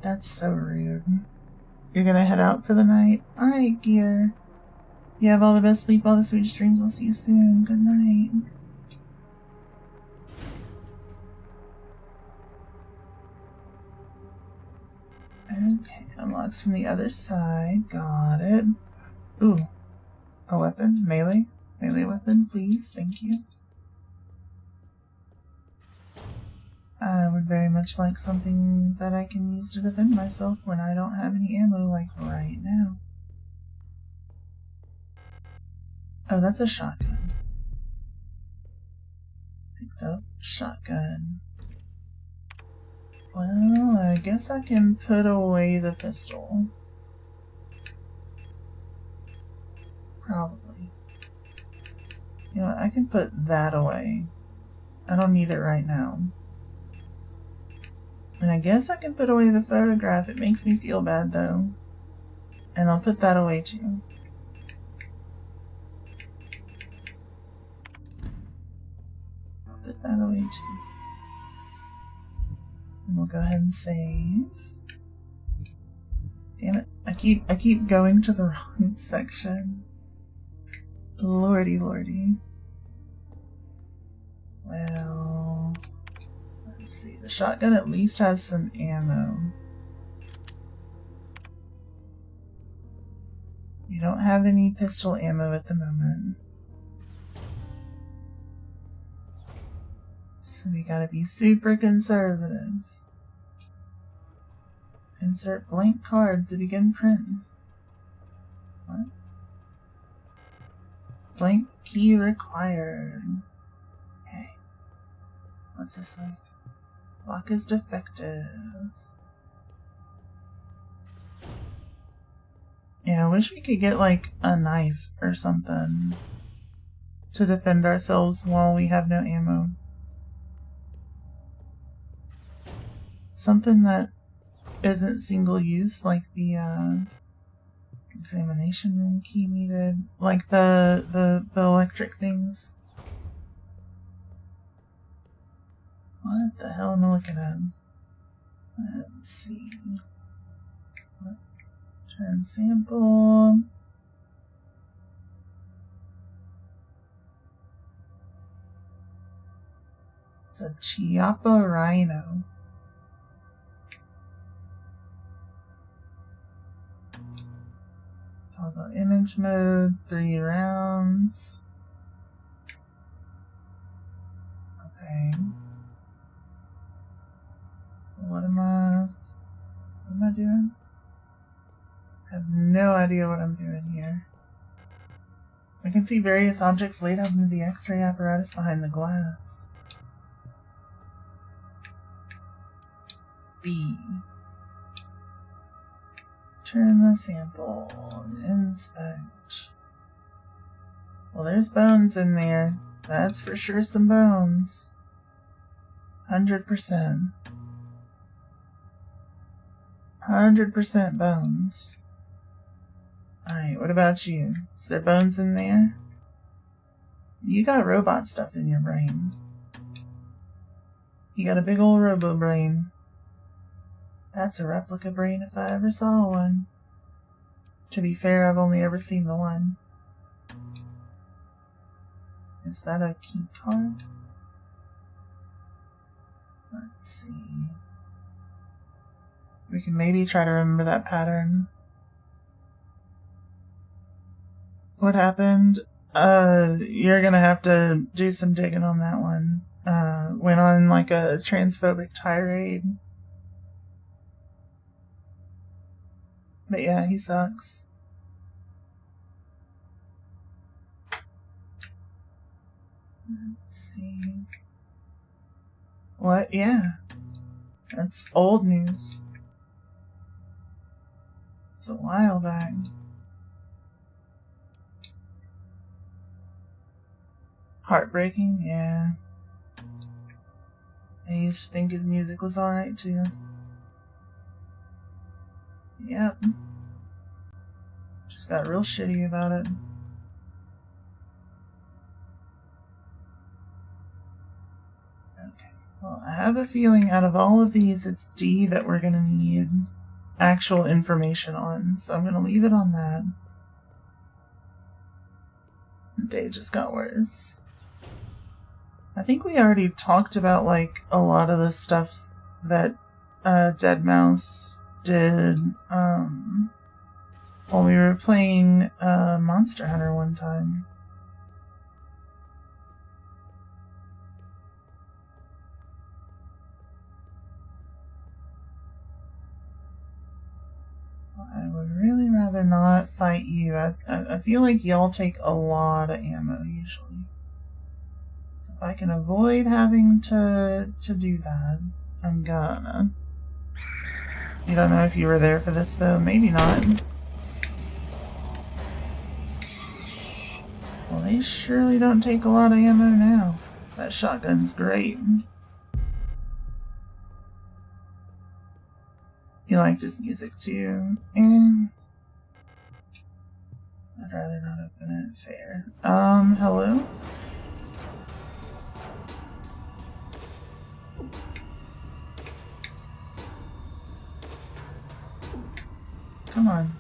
That's so rude. You're gonna head out for the night? Alright, Gear. You have all the best sleep, all the sweetest dreams. I'll see you soon. Good night. Okay, unlocks from the other side. Got it. Ooh. A weapon? Melee? Melee weapon, please. Thank you. I would very much like something that I can use to defend myself when I don't have any ammo, like right now. Oh, that's a shotgun. Picked up shotgun. Well, I guess I can put away the pistol. Probably. You know what, I can put that away. I don't need it right now. And I guess I can put away the photograph. It makes me feel bad, though. And I'll put that away, too. I'll put that away, too. And we'll go ahead and save. Damn it. I keep going to the wrong section. Lordy, lordy. Well... let's see, the shotgun at least has some ammo. You don't have any pistol ammo at the moment. So we gotta be super conservative. Insert blank card to begin print. What? Blank key required. Okay. What's this one? Lock is defective. Yeah, I wish we could get like a knife or something to defend ourselves while we have no ammo. Something that isn't single use, like the examination room key needed, like the electric things. What the hell am I looking at? Let's see. Turn sample. It's a Chiappa Rhino. Toggle image mode, 3 rounds. Okay. What am I doing? I have no idea what I'm doing here. I can see various objects laid out in the X-ray apparatus behind the glass. B. Turn the sample. Inspect. Well, there's bones in there. That's for sure some bones. 100%. 100% bones. Alright, what about you? Is there bones in there? You got robot stuff in your brain. You got a big old robo brain. That's a replica brain if I ever saw one. To be fair, I've only ever seen the one. Is that a key card? Let's see. We can maybe try to remember that pattern. What happened? You're gonna have to do some digging on that one. Went on like a transphobic tirade. But yeah, he sucks. Let's see. What? Yeah. That's old news. It's a while back. Heartbreaking? Yeah. I used to think his music was alright too. Yep. Just got real shitty about it. Okay. Well, I have a feeling out of all of these, it's D that we're gonna need actual information on. So I'm gonna leave it on that. The day just got worse. I think we already talked about like a lot of the stuff that Deadmau5 did when we were playing Monster Hunter one time. I would really rather not fight you. I feel like y'all take a lot of ammo usually. So if I can avoid having to do that, I'm gonna. You don't know if you were there for this though? Maybe not. Well, they surely don't take a lot of ammo now. That shotgun's great. He liked his music too. And I'd rather not open it. Fair. Hello? Come on.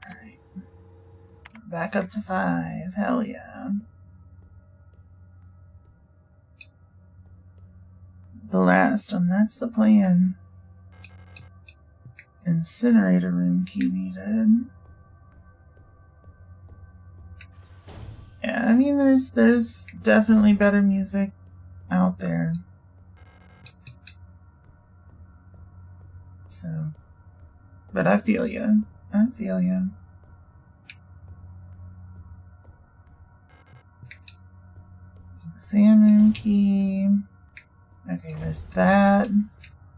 Alright. Back up to 5. Hell yeah. Blast them. That's the plan. Incinerator room key needed. Yeah, I mean, there's definitely better music out there. So, but I feel ya. I feel ya. Salmon key. Okay, there's that.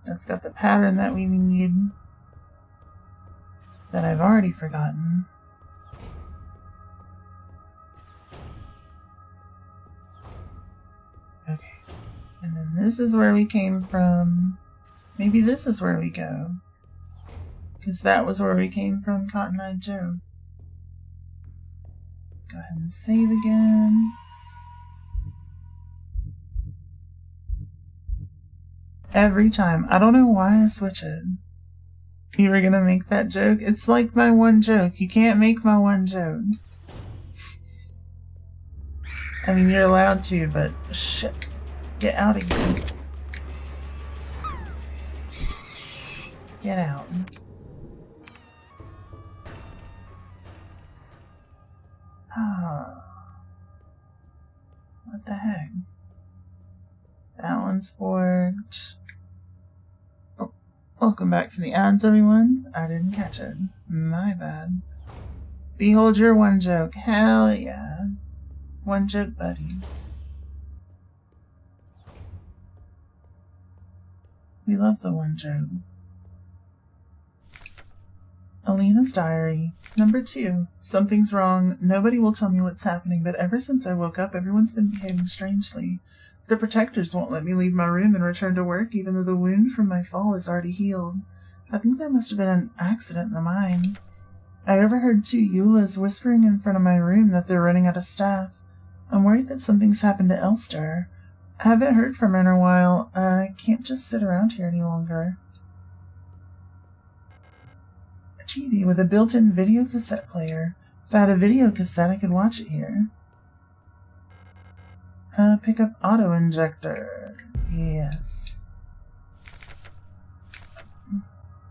That's got the pattern that we need. That I've already forgotten. Okay. And then this is where we came from. Maybe this is where we go. Because that was where we came from, Cotton Eye Joe. Go ahead and save again. Every time. I don't know why I switch it. You were gonna make that joke? It's like my one joke. You can't make my one joke. I mean, you're allowed to, but shit. Get out of here. Get out. Ah. What the heck? That one's worked. Oh, welcome back from the ads, everyone. I didn't catch it. My bad. Behold your one joke. Hell yeah. One joke buddies. We love the one joke. Alina's diary. Number 2. Something's wrong. Nobody will tell me what's happening, but ever since I woke up, everyone's been behaving strangely. The protectors won't let me leave my room and return to work, even though the wound from my fall is already healed. I think there must have been an accident in the mine. I overheard 2 Eulas whispering in front of my room that they're running out of staff. I'm worried that something's happened to Elster. I haven't heard from her in a while. I can't just sit around here any longer. A TV with a built-in video cassette player. If I had a video cassette, I could watch it here. Pick up auto injector. Yes.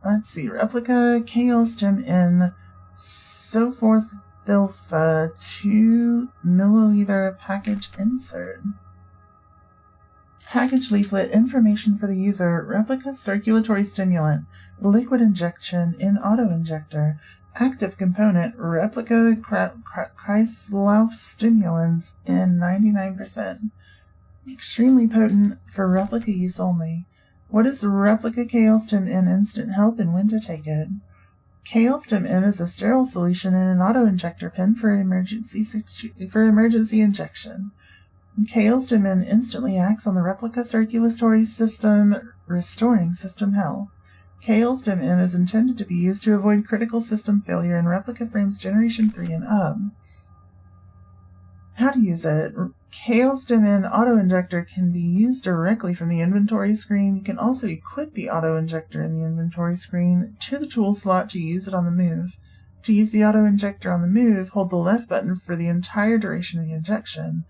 Let's see. Replica, Chaostim in so forth Dilfa 2 milliliter package insert. Package leaflet, information for the user, replica circulatory stimulant, liquid injection in auto-injector, active component, replica Kreislauf stimulants in 99%. Extremely potent for replica use only. What is replica Chaostim in instant help and when to take it? Chaostim in is a sterile solution in an auto-injector pen for emergency injection. Chaostim in instantly acts on the replica circulatory system, restoring system health. Chaostim in is intended to be used to avoid critical system failure in replica frames generation 3 and up. How to use it? Chaostim in auto-injector can be used directly from the inventory screen. You can also equip the auto-injector in the inventory screen to the tool slot to use it on the move. To use the auto-injector on the move, hold the left button for the entire duration of the injection.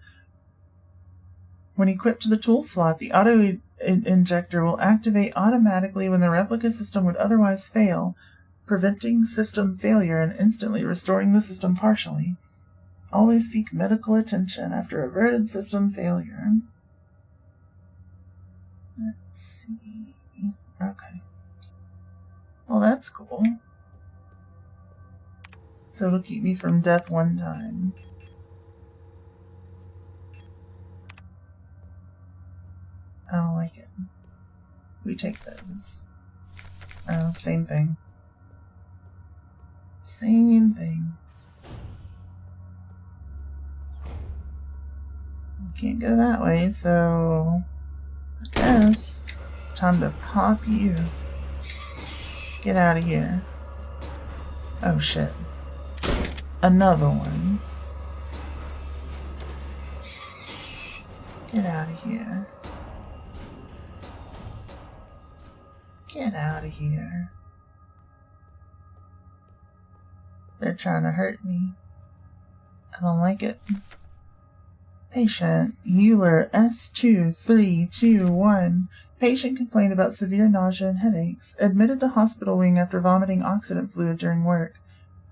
When equipped to the tool slot, the auto-injector will activate automatically when the replica system would otherwise fail, preventing system failure and instantly restoring the system partially. Always seek medical attention after averted system failure. Let's see. Okay. Well, that's cool. So it'll keep me from death one time. I don't like it. We take those. Oh, same thing. Same thing. Can't go that way, so I guess time to pop you. Get out of here. Oh shit. Another one. Get out of here. Get out of here. They're trying to hurt me. I don't like it. Patient Euler S2321. Patient complained about severe nausea and headaches. Admitted to hospital wing after vomiting oxidant fluid during work.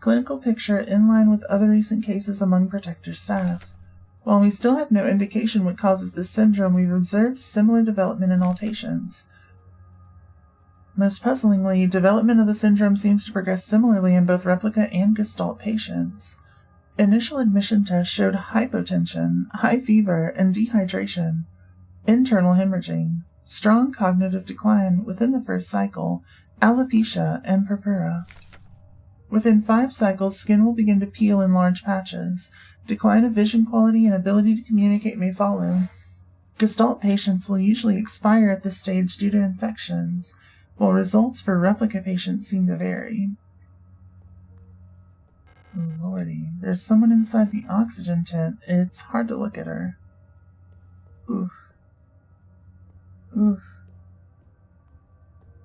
Clinical picture in line with other recent cases among Protector staff. While we still have no indication what causes this syndrome, we've observed similar development in all patients. Most puzzlingly, development of the syndrome seems to progress similarly in both replica and Gestalt patients. Initial admission tests showed hypotension, high fever, and dehydration, internal hemorrhaging, strong cognitive decline within the first cycle, alopecia, and purpura. Within 5 cycles, skin will begin to peel in large patches. Decline of vision quality and ability to communicate may follow. Gestalt patients will usually expire at this stage due to infections, while results for replica patients seem to vary. Oh, lordy, there's someone inside the oxygen tent. It's hard to look at her. Oof. Oof.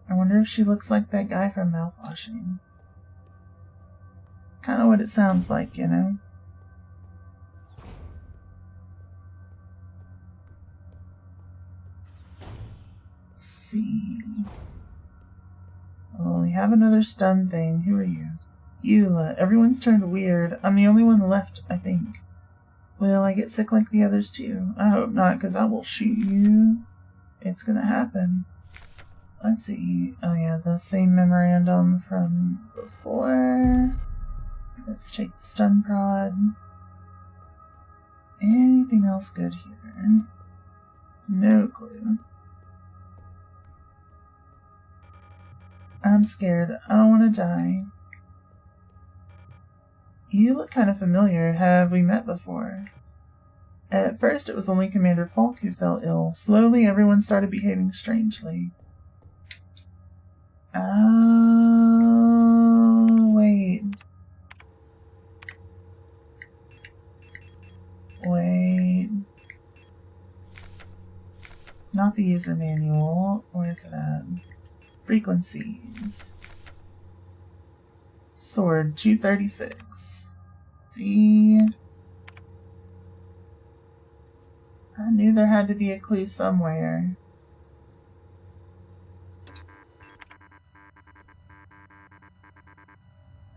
I wonder if she looks like that guy from Mouthwashing. Kind of what it sounds like, you know? Let's see. Well, we have another stun thing. Who are you? Eula. Everyone's turned weird. I'm the only one left, I think. Will I get sick like the others too? I hope not, because I will shoot you. It's gonna happen. Let's see. Oh yeah, the same memorandum from before. Let's take the stun prod. Anything else good here? No clue. I'm scared. I don't want to die. You look kind of familiar. Have we met before? At first, it was only Commander Falk who fell ill. Slowly, everyone started behaving strangely. Oh, wait. Wait. Not the user manual. Where is it at? Frequencies. Sword 236. See? I knew there had to be a clue somewhere.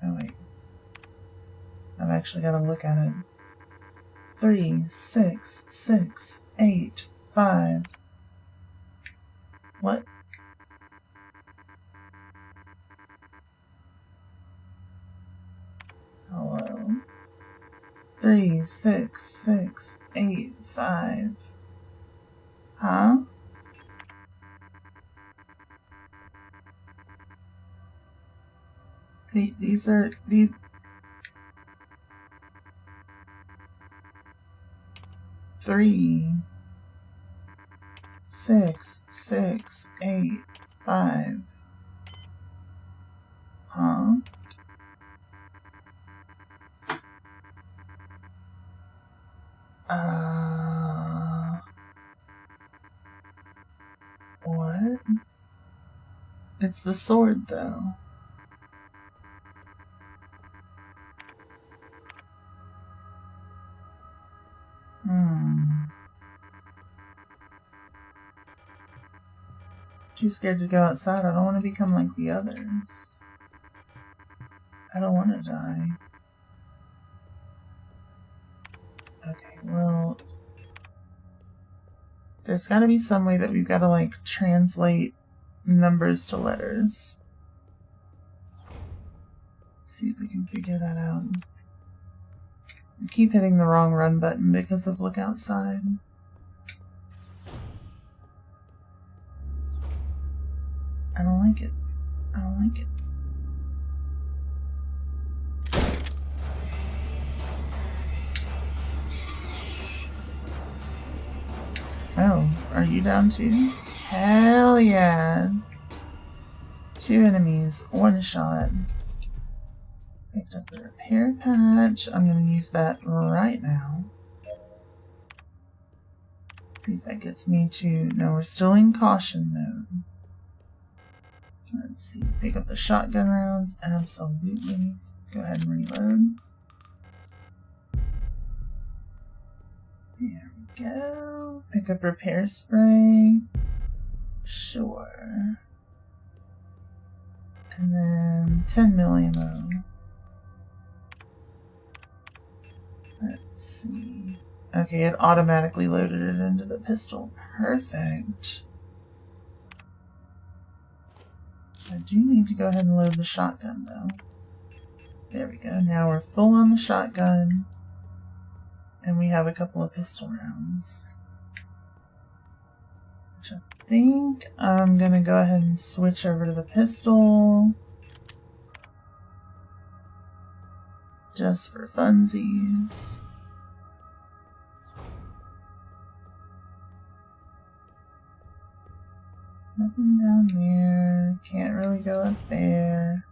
Oh wait. I've actually got to look at it. 3, 6, 6, 8, 5. What? Hello. 3, 6, 6, 8, 5. Huh? These are 3, 6, 6, 8, 5. Huh? What? It's the sword, though. Too scared to go outside. I don't want to become like the others. I don't want to die. Okay, well... There's gotta be some way that we've gotta, like, translate numbers to letters. Let's see if we can figure that out. I keep hitting the wrong run button because of look outside. I don't like it. I don't like it. Oh, are you down too? Hell yeah. 2 enemies, 1 shot. Picked up the repair patch. I'm going to use that right now. See if that gets me to... No, we're still in caution mode. Let's see. Pick up the shotgun rounds. Absolutely. Go ahead and reload. There we go. Pick up repair spray. Sure. And then 10 mil ammo. Let's see. Okay, it automatically loaded it into the pistol. Perfect. I do need to go ahead and load the shotgun, though. There we go. Now we're full on the shotgun. And we have a couple of pistol rounds. Which I think I'm going to go ahead and switch over to the pistol. Just for funsies. Nothing down there. Can't really go up there.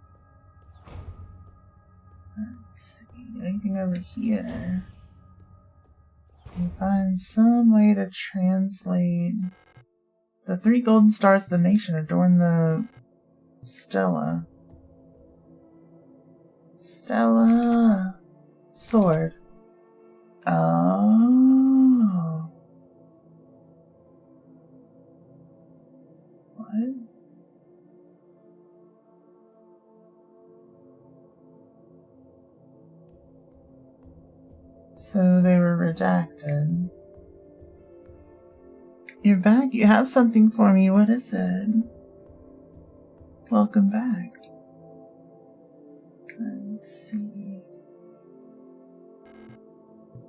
Let's see. Anything over here? Can you find some way to translate... The 3 golden stars of the nation adorn the Stella. Stella. Sword. Oh. What? So they were redacted. You're back. You have something for me. What is it? Welcome back. Let's see.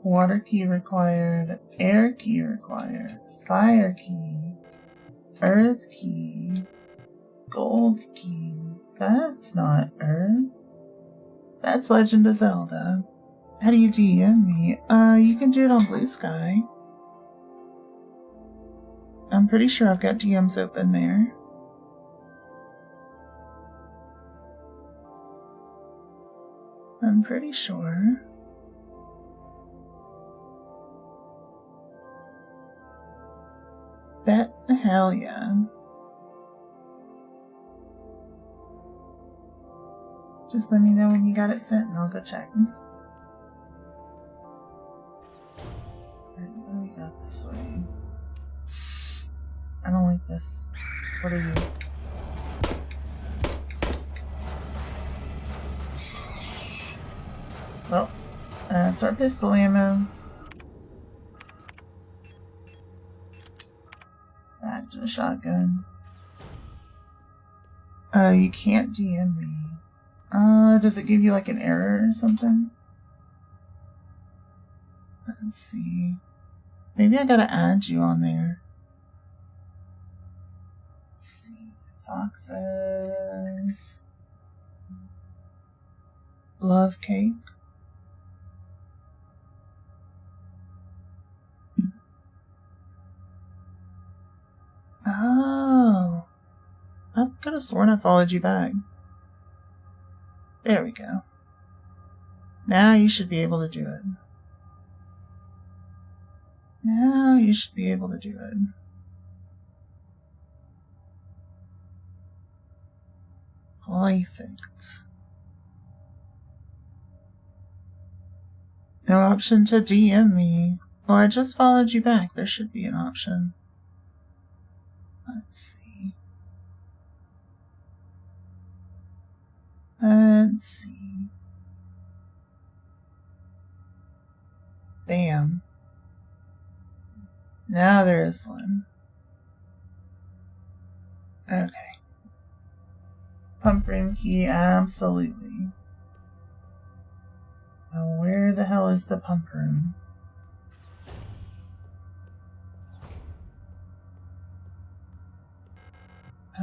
Water key required. Air key required. Fire key. Earth key. Gold key. That's not Earth. That's Legend of Zelda. How do you DM me? You can do it on Blue Sky. I'm pretty sure I've got DMs open there. I'm pretty sure. Bet hell yeah. Just let me know when you got it sent and I'll go check. Alright, what do we got this way? I don't like this. What are you? Well, that's our pistol ammo. Back to the shotgun. You can't DM me. Does it give you like an error or something? Let's see. Maybe I gotta add you on there. Let's see. Foxes. Love cake. Oh. I could have sworn I followed you back. There we go. Now you should be able to do it. Now you should be able to do it. Perfect. No option to DM me. Well, I just followed you back. There should be an option. Let's see. Let's see. Bam. Now there is one. Okay. Pump room key, absolutely. Now where the hell is the pump room?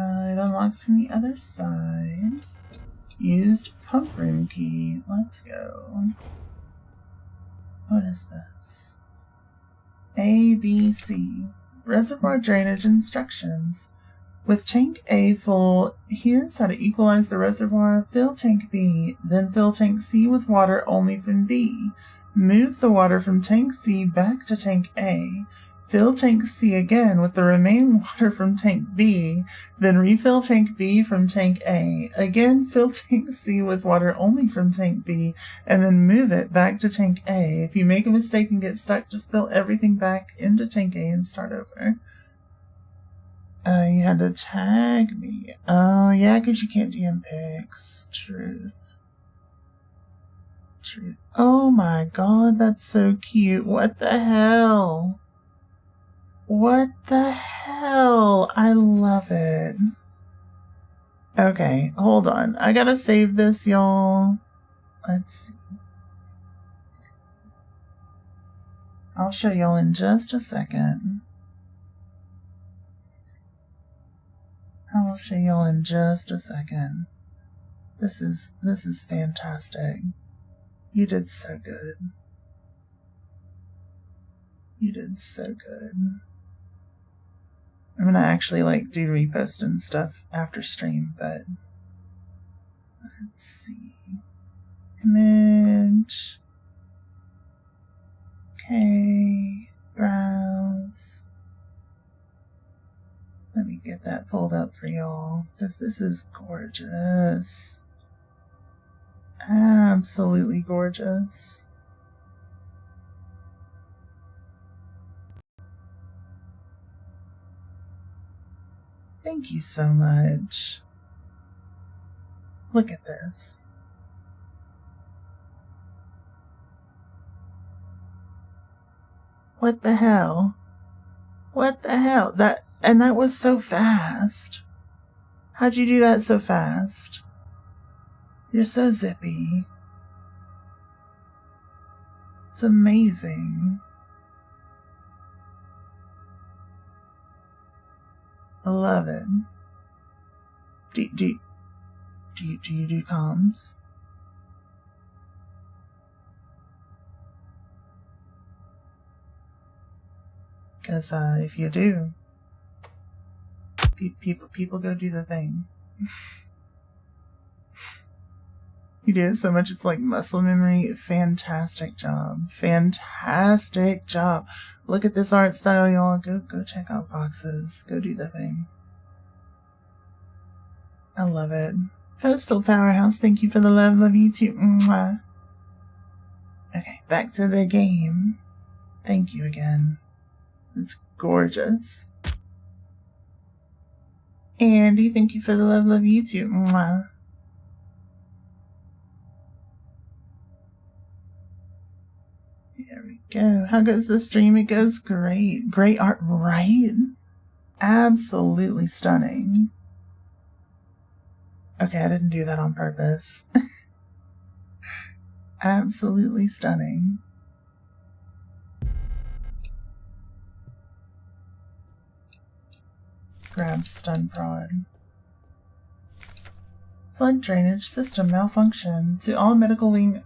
It unlocks from the other side. Used pump room key. Let's go. What is this? A, B, C. Reservoir drainage instructions. With tank A full, here's how to equalize the reservoir. Fill tank B, then fill tank C with water only from B. Move the water from tank C back to tank A. Fill tank C again with the remaining water from tank B, then refill tank B from tank A. Again, fill tank C with water only from tank B, and then move it back to tank A. If you make a mistake and get stuck, just fill everything back into tank A and start over. You had to tag me. Oh, yeah, because you can't DM pics. Truth. Truth. Oh my god, that's so cute. What the hell? What the hell? I love it. Okay, hold on. I gotta save this, y'all. Let's see. I'll show y'all in just a second. I will show y'all in just a second. This is fantastic. You did so good. You did so good. I'm gonna actually do repost and stuff after stream, but let's see. Image. Okay. Browse. Let me get that pulled up for y'all, because this is gorgeous. Absolutely gorgeous. Thank you so much. Look at this. What the hell? What the hell? That was so fast. How'd you do that so fast? You're so zippy. It's amazing. I love it. Do you do comms? Because if you do, people go do the thing. You do it so much it's like muscle memory. Fantastic job. Fantastic job. Look at this art style, y'all. Go check out Foxes. Go do the thing. I love it. Postal Powerhouse, thank you for the love. Love you too. Mwah. Okay, back to the game. Thank you again. It's gorgeous. Andy, thank you for the love. Love you too. Mwah. There we go. How goes the stream? It goes great. Great art, right? Absolutely stunning. Okay, I didn't do that on purpose. Absolutely stunning. Grab stun prod. Flood drainage system malfunction. To all medical wing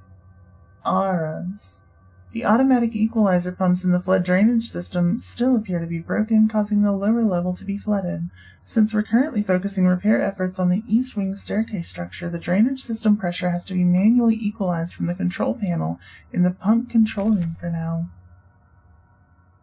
auras. The automatic equalizer pumps in the flood drainage system still appear to be broken, causing the lower level to be flooded. Since we're currently focusing repair efforts on the east wing staircase structure, the drainage system pressure has to be manually equalized from the control panel in the pump control room for now.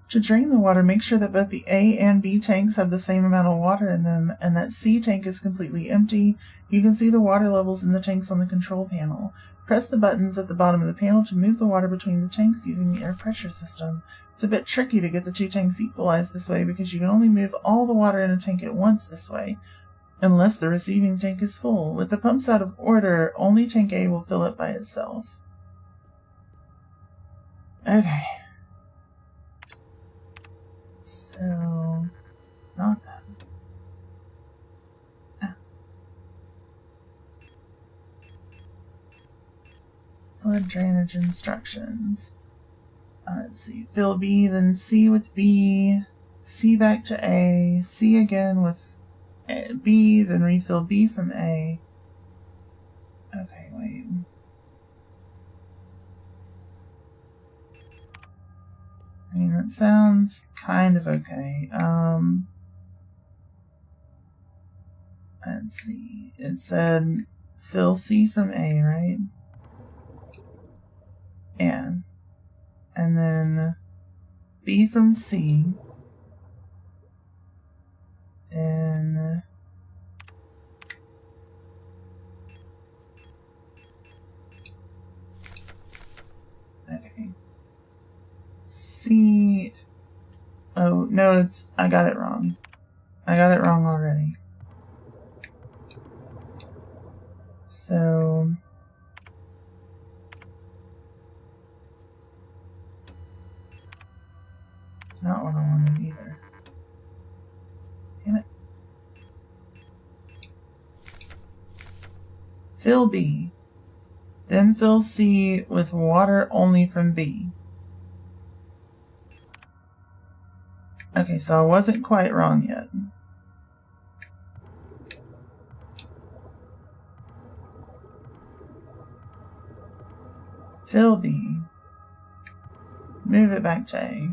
To drain the water, make sure that both the A and B tanks have the same amount of water in them, and that C tank is completely empty. You can see the water levels in the tanks on the control panel. Press the buttons at the bottom of the panel to move the water between the tanks using the air pressure system. It's a bit tricky to get the two tanks equalized this way because you can only move all the water in a tank at once this way, unless the receiving tank is full. With the pumps out of order, only tank A will fill up by itself. Okay. So, not that. Flood drainage instructions. Let's see. Fill B, then C with B, C back to A, C again with B, then refill B from A. Okay, wait. I mean, that sounds kind of okay. Let's see. It said fill C from A, right? And then B from C, then okay, C, oh no, I got it wrong. I got it wrong already. So not what I wanted either. Damn it. Fill B. Then fill C with water only from B. Okay, so I wasn't quite wrong yet. Fill B. Move it back to A.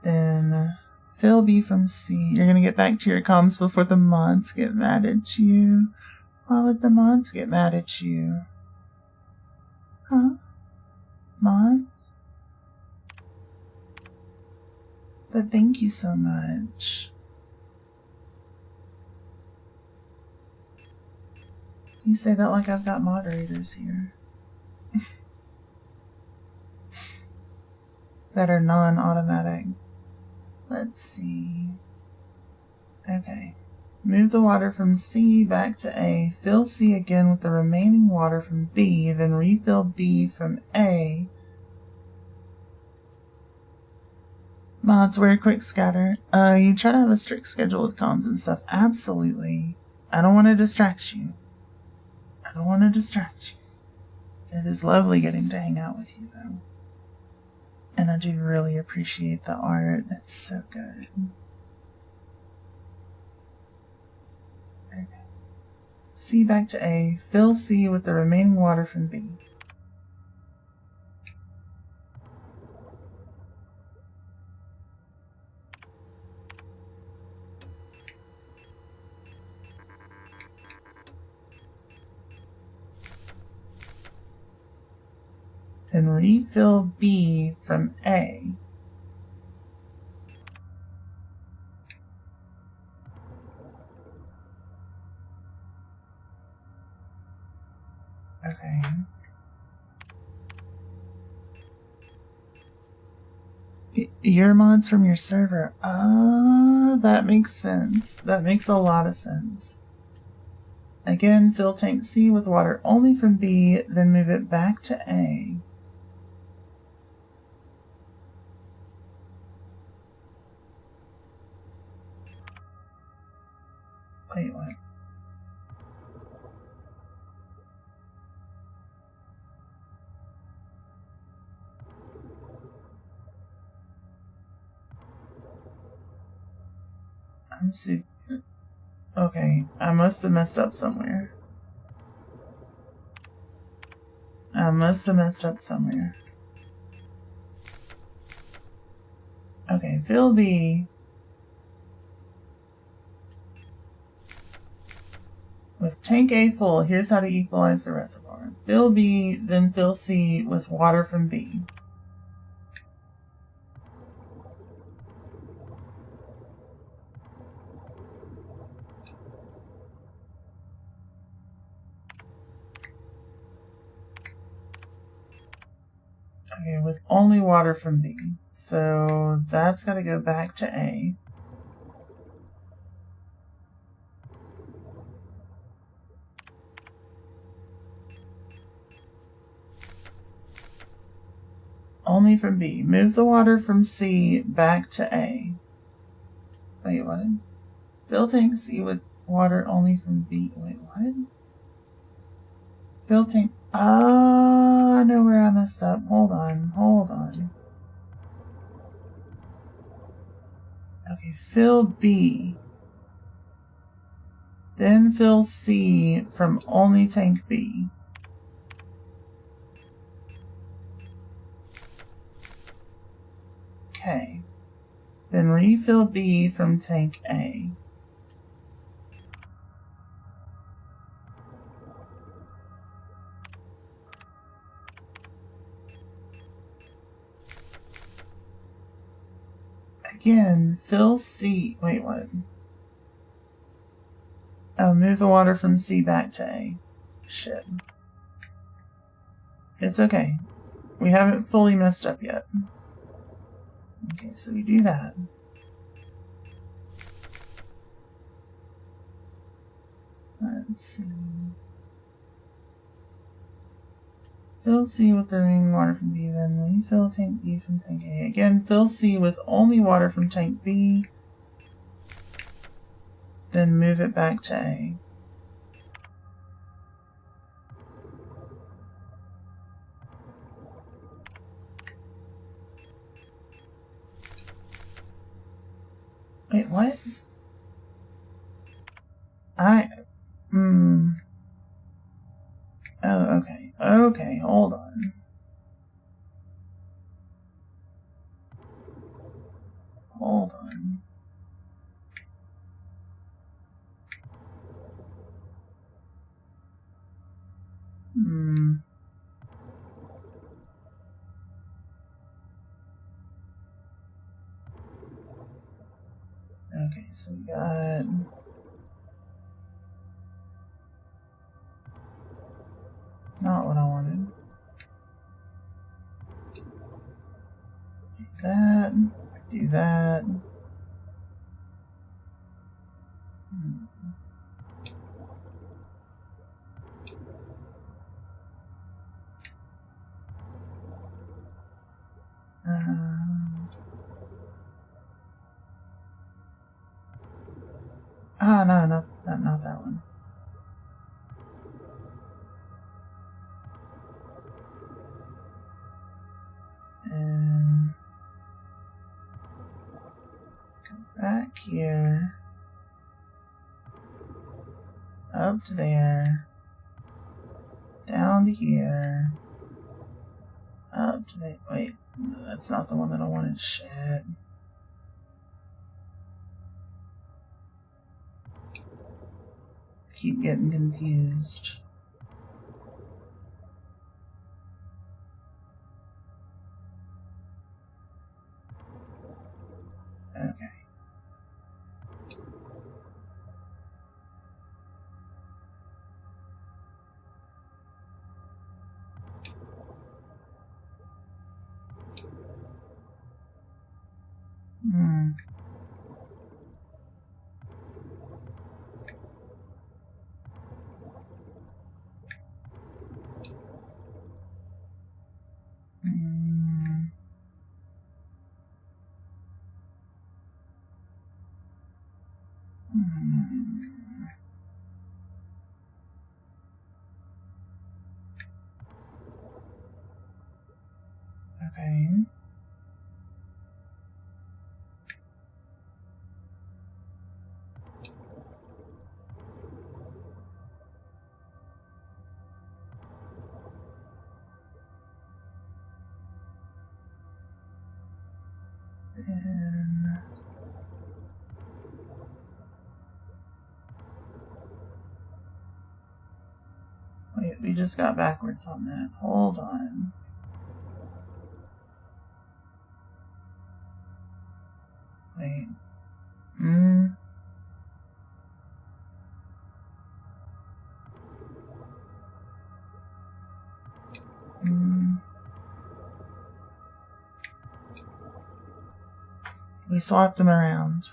Then fill B from C. You're gonna get back to your comms before the mods get mad at you. Why would the mods get mad at you? Huh? Mods? But thank you so much. You say that like I've got moderators here. That are non-automatic. Let's see. Okay. Move the water from C back to A. Fill C again with the remaining water from B. Then refill B from A. Mods, wear a quick scatter. You try to have a strict schedule with comms and stuff. Absolutely. I don't want to distract you. I don't want to distract you. It is lovely getting to hang out with you, though. And I do really appreciate the art. It's so good. Okay. C back to A. Fill C with the remaining water from B. Then refill B from A. Okay. Your mods from your server. That makes sense. That makes a lot of sense. Again, fill tank C with water only from B, then move it back to A. Wait, what? I'm super... Okay, I must have messed up somewhere. Okay, fill B with tank A full. Here's how to equalize the reservoir. Fill B, then fill C with water from B. Okay, with only water from B. So that's got to go back to A. Only from B. Move the water from C back to A. Wait, what? Fill tank C with water only from B. Wait, what? Fill tank... Oh, I know where I messed up. Hold on. Okay, fill B. Then fill C from only tank B. Okay. Then refill B from tank A. Again, fill C. Wait, what? Oh, move the water from C back to A. Shit. It's okay. We haven't fully messed up yet. Okay, so we do that. Let's see. Fill C with the remaining water from B, then refill tank B from tank A. Again, fill C with only water from tank B, then move it back to A. Wait, what? Oh, okay. Okay, hold on. Hold on. so we got... Not what I wanted. Do that. Do that. Oh, no, not that one. And go back here. Up to there. Down to here. Up to there. Wait, no, that's not the one that I wanted. Shit. Keep getting confused. Okay. Okay. Then... Wait, we just got backwards on that. Hold on. Wait. We swapped them around.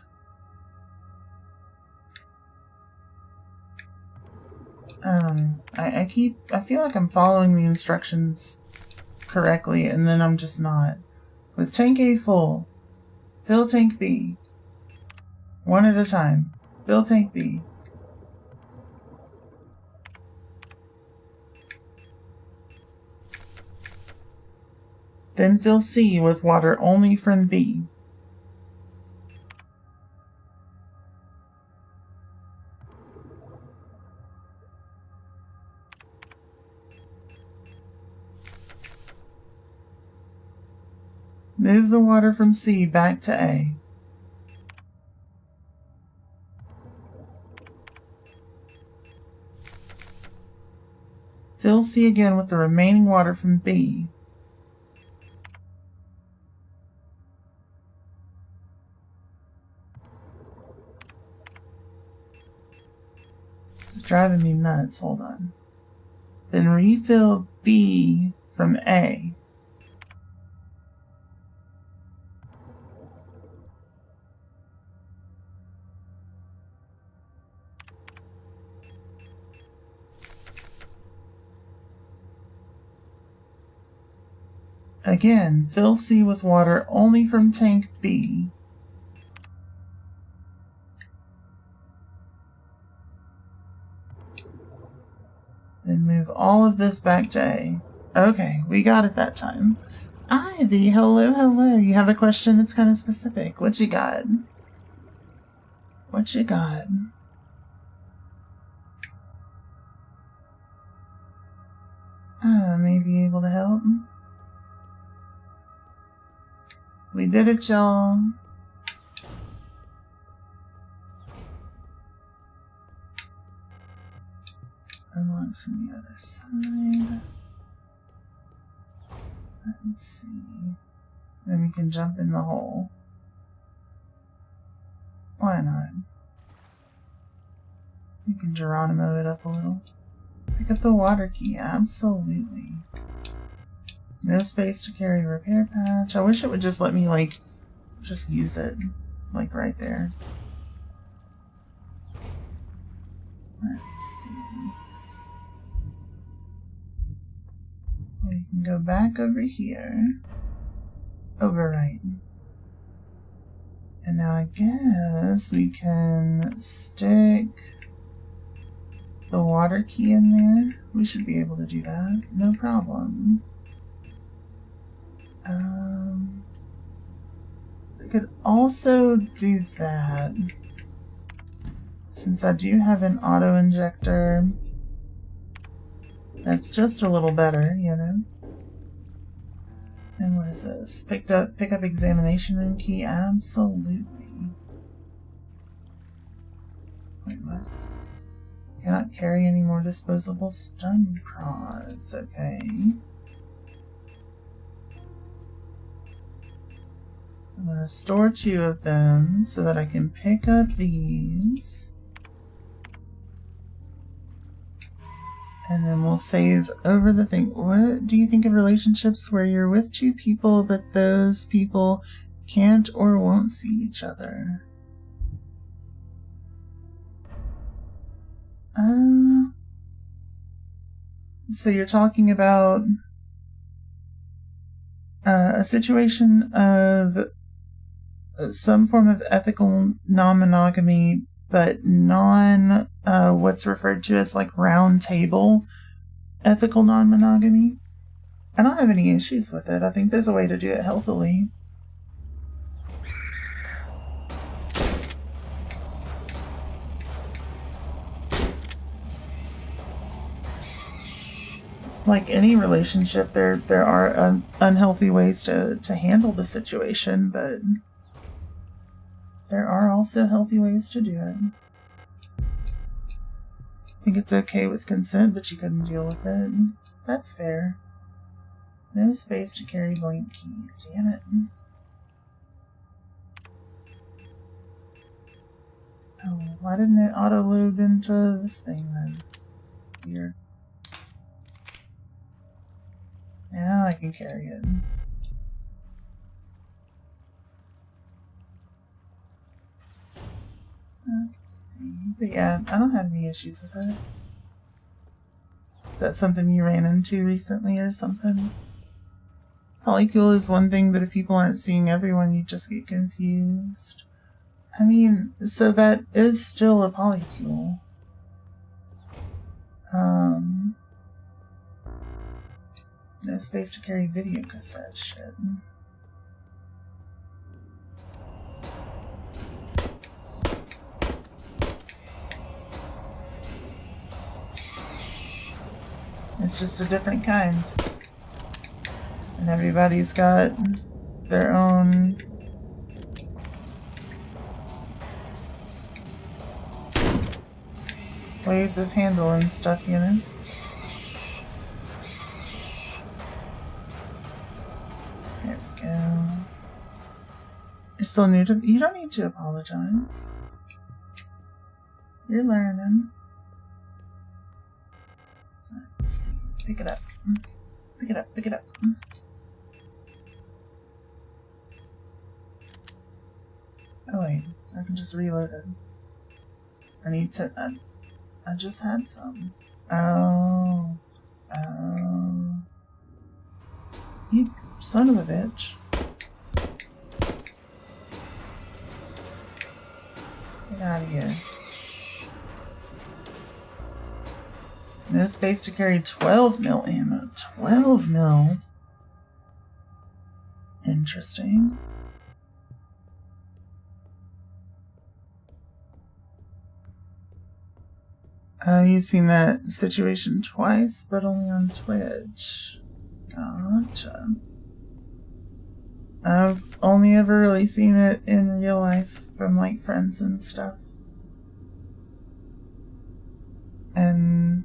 I feel like I'm following the instructions correctly, and then I'm just not. With tank A full, fill tank B. One at a time. Fill tank B. Then fill C with water only from B. Move the water from C back to A. Fill C again with the remaining water from B. It's driving me nuts. Hold on. Then refill B from A. Again, fill C with water only from tank B. Then move all of this back to A. Okay, we got it that time. Ivy, hello, hello. You have a question that's kind of specific. What you got? What you got? May be able to help. We did it, y'all. Unlocks from the other side. Let's see. Then we can jump in the hole. Why not? We can Geronimo it up a little. Pick up the water key, absolutely. No space to carry repair patch. I wish it would just let me, like, just use it. Like, right there. Let's see. We can go back over here. Overwrite. And now I guess we can stick the water key in there. We should be able to do that. No problem. I could also do that. Since I do have an auto injector, that's just a little better, you know? And what is this? Pick up examination room key? Absolutely. Wait, what? Cannot carry any more disposable stun prods. Okay. I'm going to store 2 of them so that I can pick up these. And then we'll save over the thing. What do you think of relationships where you're with 2 people, but those people can't or won't see each other? So you're talking about a situation of some form of ethical non-monogamy, but what's referred to as like round table ethical non-monogamy. I don't have any issues with it. I think there's a way to do it healthily. Like any relationship, there are unhealthy ways to handle the situation, but there are also healthy ways to do it. I think it's okay with consent, but you couldn't deal with it. That's fair. No space to carry blank key. Damn it. Oh, why didn't it auto-load into this thing then? Weird. Now I can carry it. Let's see. But yeah, I don't have any issues with it. Is that something you ran into recently or something? Polycule is one thing, but if people aren't seeing everyone, you just get confused. I mean, so that is still a polycule. No space to carry video cassette shit. It's just a different kind. And everybody's got their own ways of handling stuff, you know? There we go. You're still new to you don't need to apologize. You're learning. Let's see. Pick it up. Pick it up, pick it up. Oh wait, I can just reload it. I need to... I just had some. Oh. Oh. You son of a bitch. Get out of here. No space to carry 12 mil ammo. 12 mil? Interesting. You've seen that situation twice, but only on Twitch. Gotcha. I've only ever really seen it in real life from like friends and stuff. And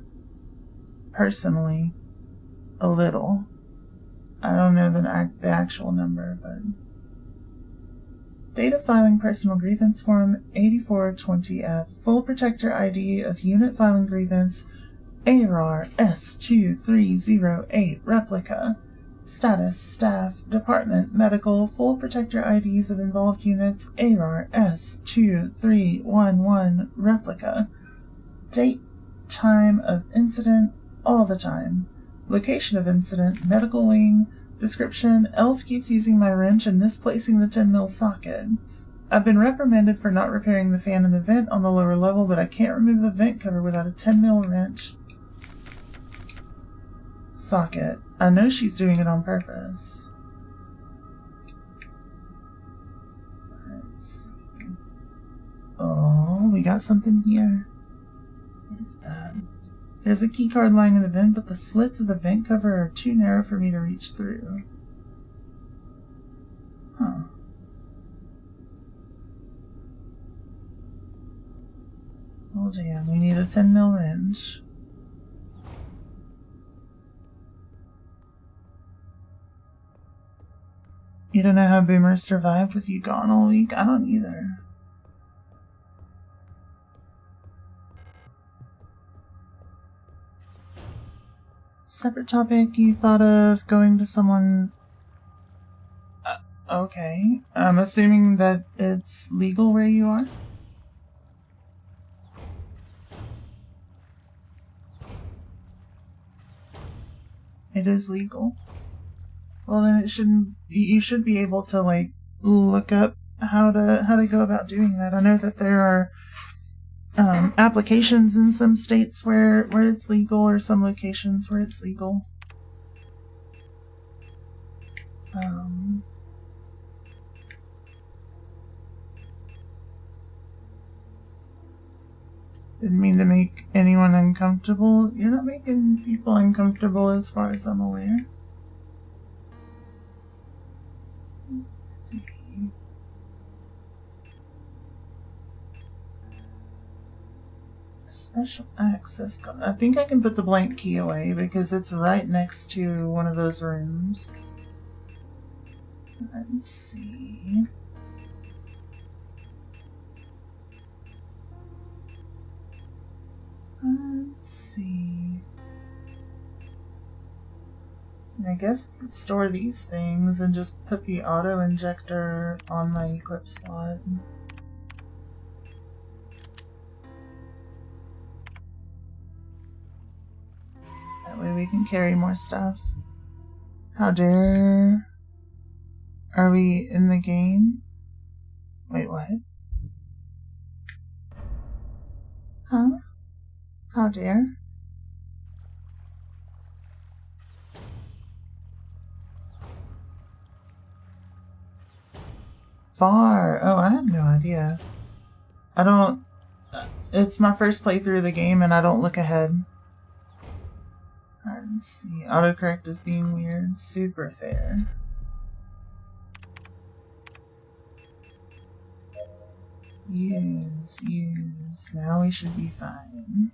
personally, a little. I don't know the actual number, but Date of filing personal grievance form 8420F. Full protector ID of unit filing grievance ARAR S2308 replica. Status staff department medical. Full protector IDs of involved units ARAR S2311 replica. Date time of incident all the time. Location of incident medical wing. Description: Elf keeps using my wrench and misplacing the 10mm socket. I've been reprimanded for not repairing the fan in the vent on the lower level, but I can't remove the vent cover without a 10mm wrench socket. I know she's doing it on purpose. Let's see. Oh, we got something here. What is that? There's a keycard lying in the vent, but the slits of the vent cover are too narrow for me to reach through. Huh. Oh damn, we need a 10mm wrench. You don't know how Boomer survived with you gone all week? I don't either. Separate topic, you thought of going to someone... okay. I'm assuming that it's legal where you are? It is legal. Well then it shouldn't... you should be able to, like, look up how to go about doing that. I know that there are applications in some states where it's legal, or some locations where it's legal. Didn't mean to make anyone uncomfortable. You're not making people uncomfortable as far as I'm aware. Let's see. Special access code. I think I can put the blank key away because it's right next to one of those rooms. Let's see. Let's see. I guess I could store these things and just put the auto injector on my equip slot. That way we can carry more stuff. How dare... Are we in the game? Wait, what? Huh? How dare? Far. Oh, I have no idea. I don't... It's my first playthrough of the game and I don't look ahead. Let's see. Autocorrect is being weird. Super fair. Use. Now we should be fine.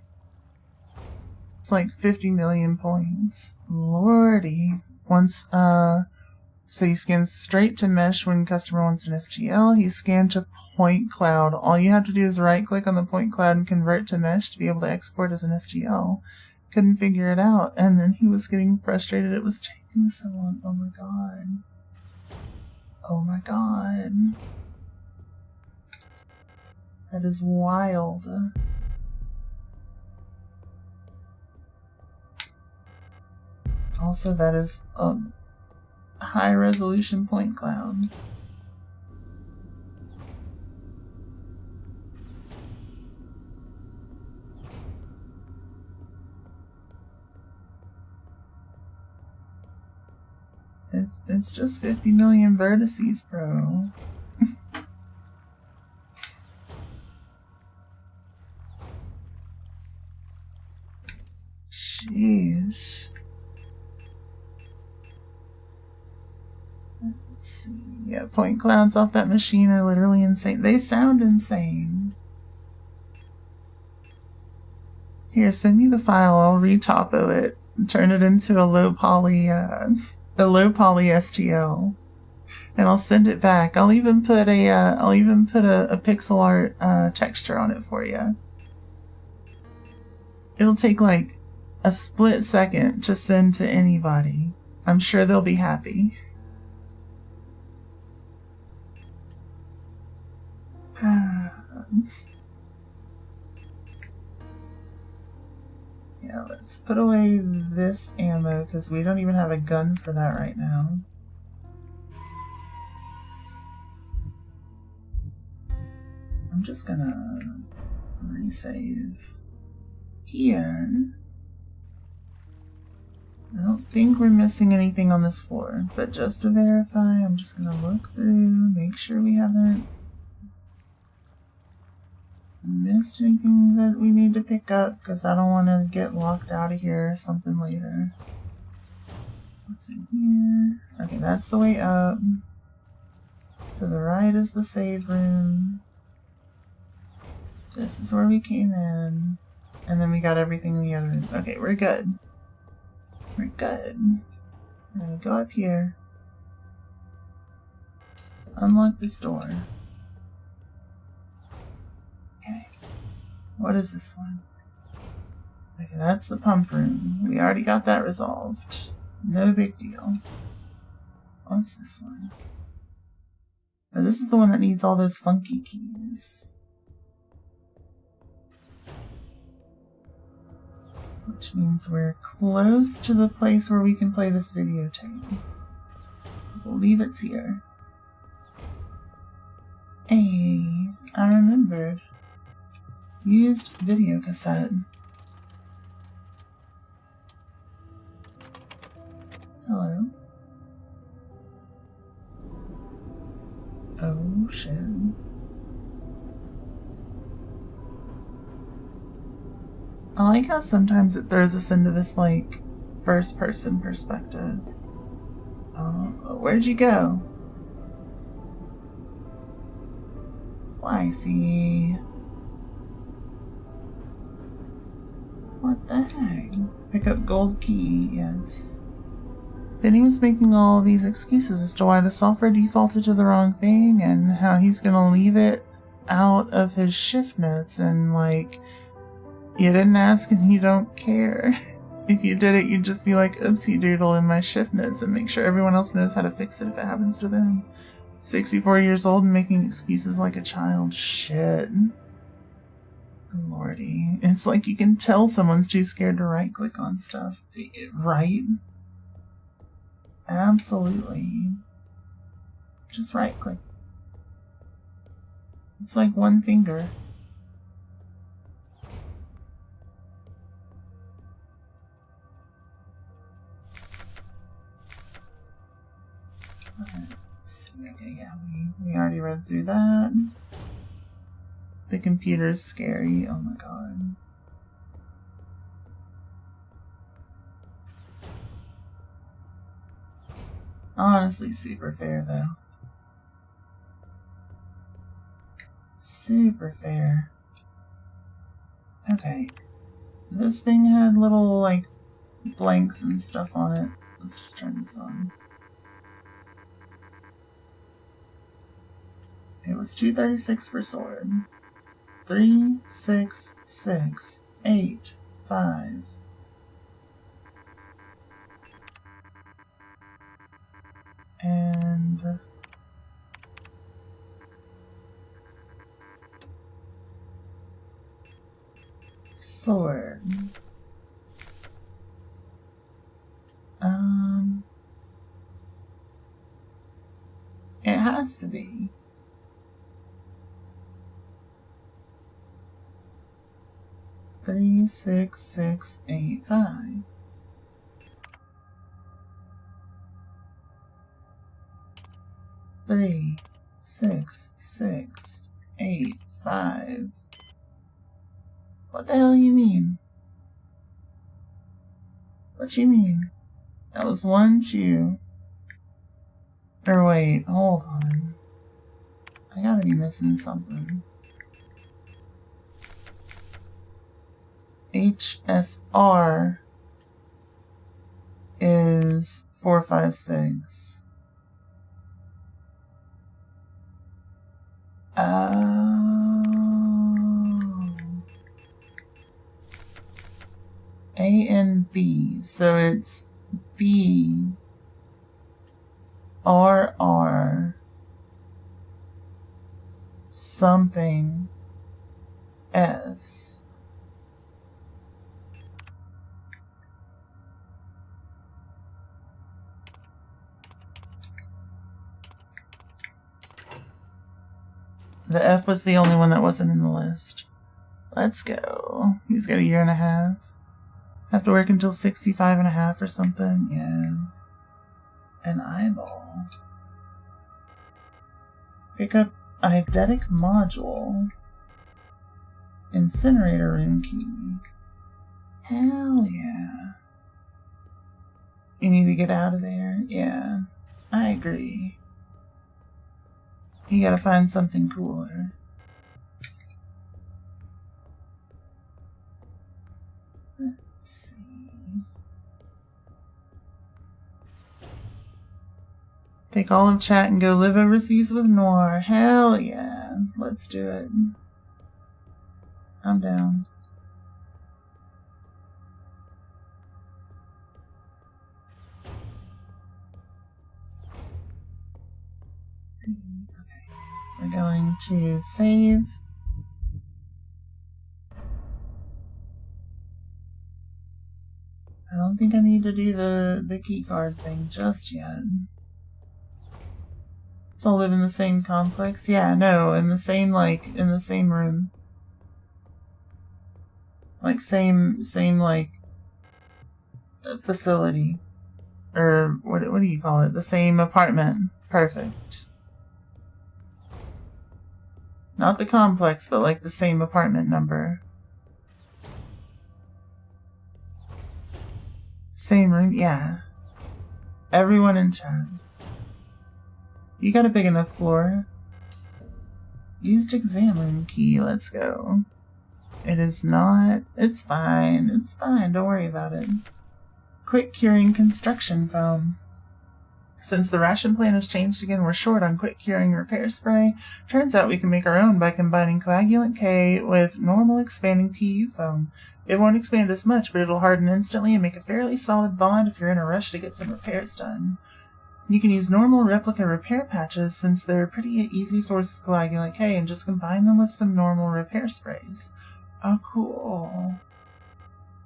It's like 50 million points. Lordy. Once, so you scan straight to mesh when customer wants an STL. You scan to point cloud. All you have to do is right click on the point cloud and convert to mesh to be able to export as an STL. Couldn't figure it out, and then he was getting frustrated it was taking so long. Oh my god. Oh my god. That is wild. Also, that is a high resolution point cloud. It's just 50 million vertices, bro. Jeez. Let's see. Yeah, point clouds off that machine are literally insane. They sound insane. Here, send me the file. I'll re-topo it and turn it into a low poly STL. and I'll send it back. I'll even put a pixel art texture on it for you. It'll take like a split second to send to anybody. I'm sure they'll be happy. Yeah, let's put away this ammo because we don't even have a gun for that right now. I'm just gonna resave here. I don't think we're missing anything on this floor, but just to verify, I'm just gonna look through, make sure we haven't missed anything that we need to pick up, because I don't want to get locked out of here or something later. What's in here? Okay, that's the way up. To the right is the save room. This is where we came in. And then we got everything in the other room. Okay, we're good. We're good. We're gonna go up here. Unlock this door. Okay. What is this one? Okay, that's the pump room. We already got that resolved. No big deal. What's this one? Oh, this is the one that needs all those funky keys. Which means we're close to the place where we can play this videotape. I believe it's here. Hey, I remembered. Used video cassette. Hello? Oh, shit. I like how sometimes it throws us into this, like, first-person perspective. Where'd you go? Wifey. What the heck? Pick up gold key, yes. Then he was making all these excuses as to why the software defaulted to the wrong thing and how he's gonna leave it out of his shift notes and, like, you didn't ask and you don't care. If you did it, you'd just be like, oopsie doodle in my shift notes and make sure everyone else knows how to fix it if it happens to them. 64 years old and making excuses like a child. Shit. Lordy. It's like you can tell someone's too scared to right click on stuff. Right? Absolutely. Just right click. It's like one finger. Let's see. Okay, yeah, we already read through that. The computer's scary. Oh my god. Honestly, super fair though. Super fair. Okay. This thing had little, like, blanks and stuff on it. Let's just turn this on. It was 236 for sword. 3, 6, 6, 8, 5. And sword. It has to be. Three, 6, 6, 8, 5. Three, 6, 6, 8, 5. What the hell you mean? What you mean? That was 1, 2. Or wait, hold on. I gotta be missing something. HSR is 4, 5, 6. Oh. A and B. So it's B, R, R, something, S. The F was the only one that wasn't in the list. Let's go. He's got a year and a half. Have to work until 65 and a half or something. Yeah. An eyeball. Pick up eidetic module. Incinerator room key. Hell yeah. You need to get out of there? Yeah. I agree. You gotta find something cooler. Let's see. Take all of chat and go live overseas with Noir. Hell yeah. Let's do it. I'm down. We're going to save. I don't think I need to do the key card thing just yet. Let's all live in the same complex. Yeah, no, in the same room. Like same facility. Or what do you call it? The same apartment. Perfect. Not the complex, but like the same apartment number. Same room, yeah. Everyone in chat. You got a big enough floor. Used exam room key, let's go. It is not, it's fine, don't worry about it. Quick curing construction foam. Since the ration plan has changed again, we're short on quick curing repair spray. Turns out we can make our own by combining coagulant K with normal expanding PU foam. It won't expand as much, but it'll harden instantly and make a fairly solid bond if you're in a rush to get some repairs done. You can use normal replica repair patches since they're a pretty easy source of coagulant K and just combine them with some normal repair sprays. Oh, cool.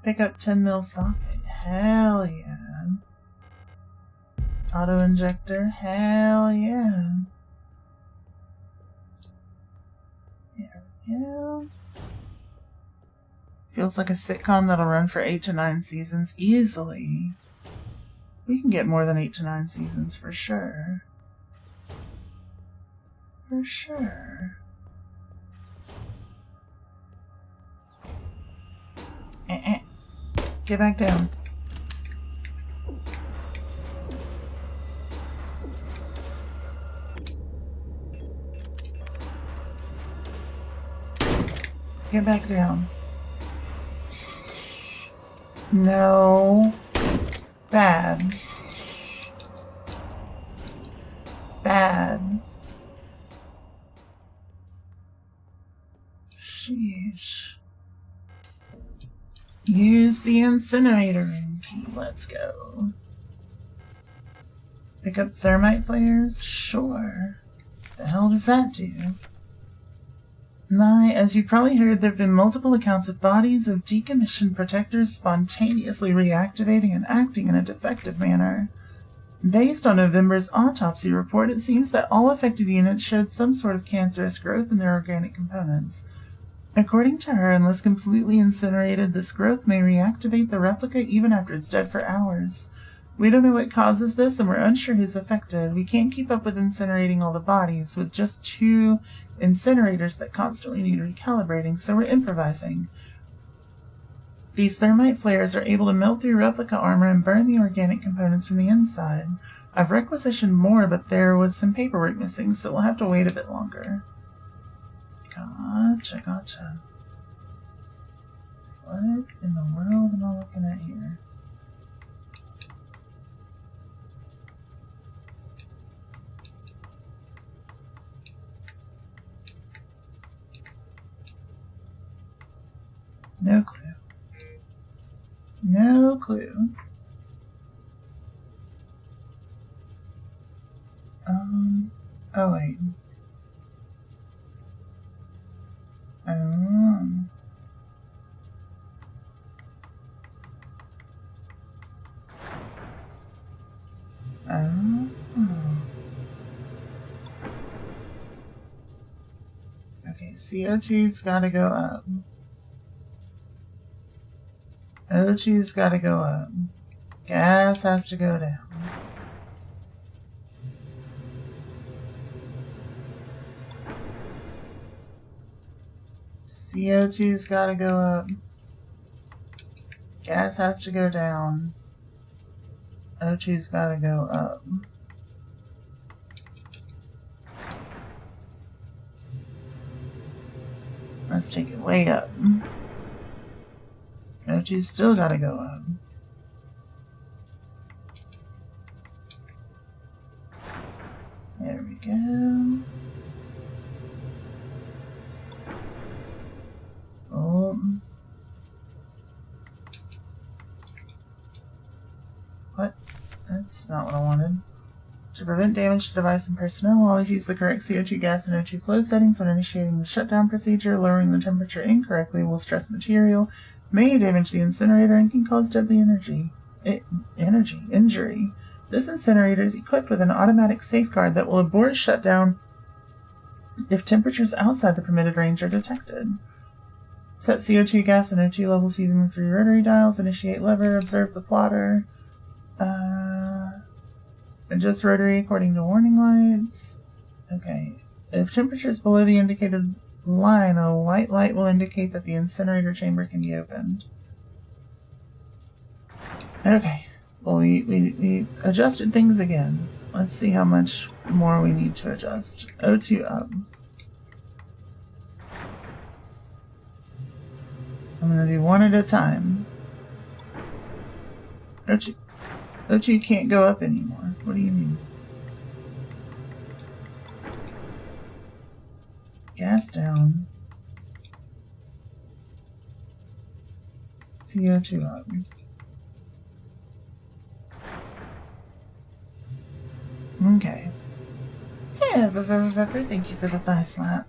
Pick up 10 mil socket. Hell yeah. Auto injector. Hell yeah. There we go. Feels like a sitcom that'll run for 8 to 9 seasons easily. We can get more than 8 to 9 seasons for sure. For sure. Get back down. Get back down. No. Bad. Bad. Sheesh. Use the incinerator key. Let's go. Pick up thermite flares? Sure. The hell does that do? As you probably heard, there have been multiple accounts of bodies of decommissioned protectors spontaneously reactivating and acting in a defective manner. Based on November's autopsy report, it seems that all affected units showed some sort of cancerous growth in their organic components. According to her, unless completely incinerated, this growth may reactivate the replica even after it's dead for hours. We don't know what causes this, and we're unsure who's affected. We can't keep up with incinerating all the bodies, with just 2 incinerators that constantly need recalibrating, so we're improvising. These thermite flares are able to melt through replica armor and burn the organic components from the inside. I've requisitioned more, but there was some paperwork missing, so we'll have to wait a bit longer. Gotcha. What in the world am I looking at here? No clue. No clue. Oh wait. Oh. Oh. Okay, CO2's gotta go up. O2's gotta go up. Gas has to go down. CO2's gotta go up. Gas has to go down. O2's gotta go up. Let's take it way up. O2's still gotta go up. There we go. Oh. What? That's not what I wanted. To prevent damage to device and personnel, always use the correct CO2 gas and O2 flow settings when initiating the shutdown procedure. Lowering the temperature incorrectly will stress material, may damage the incinerator, and can cause deadly injury. This incinerator is equipped with an automatic safeguard that will abort shutdown if temperatures outside the permitted range are detected. Set CO2 gas and O2 levels using the 3 rotary dials. Initiate lever. Observe the plotter. Adjust rotary according to warning lights. Okay. If temperature is below the indicated line, a white light will indicate that the incinerator chamber can be opened. Okay. Well, we adjusted things again. Let's see how much more we need to adjust. O2 up. I'm going to do one at a time. O2 can't go up anymore. What do you mean? Gas down. CO2 up. Okay. Yeah, thank you for the thigh slap.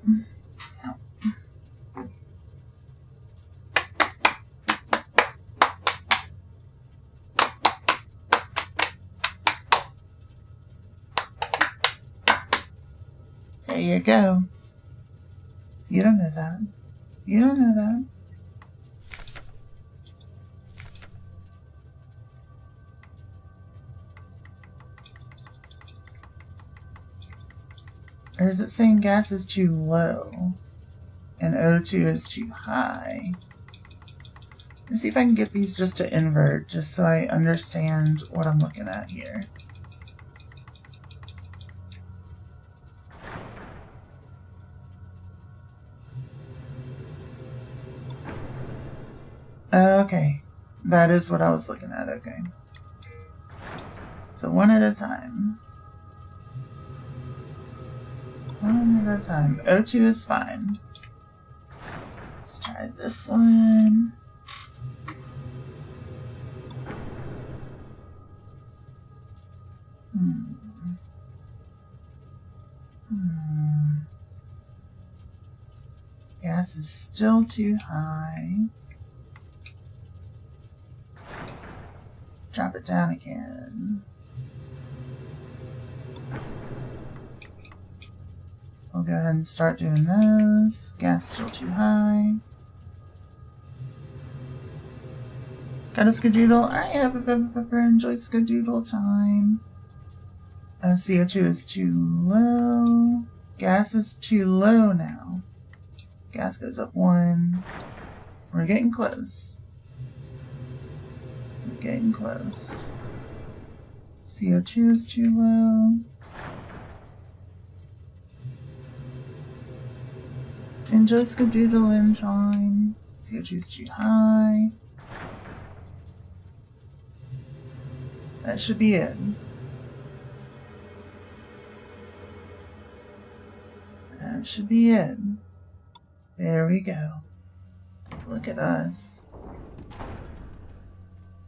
There you go. You don't know that. You don't know that. Or is it saying gas is too low and O2 is too high? Let's see if I can get these just to invert, just so I understand what I'm looking at here. Okay, that is what I was looking at, okay. So one at a time. One at a time. O2 is fine. Let's try this one. Gas is still too high. Drop it down again. We'll go ahead and start doing those. Gas still too high. Got a skadoodle. Alright, have a pepper. Enjoy skadoodle time. CO2 is too low. Gas is too low now. Gas goes up 1. We're getting close. We're getting close. CO2 is too low. Enjoy skadoodling time. CO2 is too high. That should be it. That should be it. There we go. Look at us.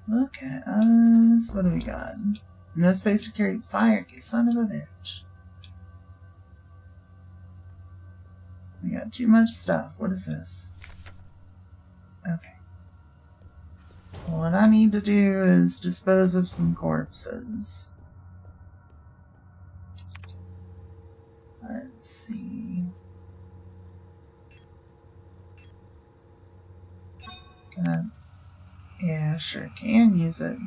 Look at us. What do we got? No space to carry fire, you son of a bitch. We got too much stuff. What is this? Okay. What I need to do is dispose of some corpses. Let's see. Can I? Yeah, I sure can use it.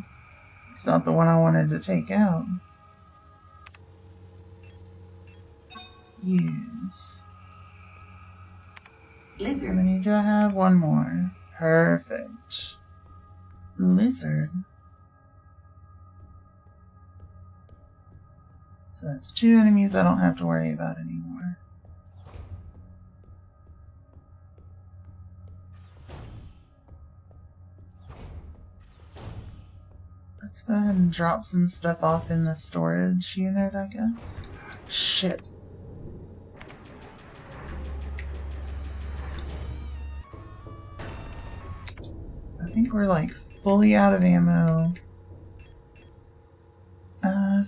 It's not the one I wanted to take out. Use. Lizard. How many do I have? One more. Perfect. Lizard. So that's 2 enemies I don't have to worry about anymore. Let's go ahead and drop some stuff off in the storage unit, I guess. Shit. I think we're like fully out of ammo.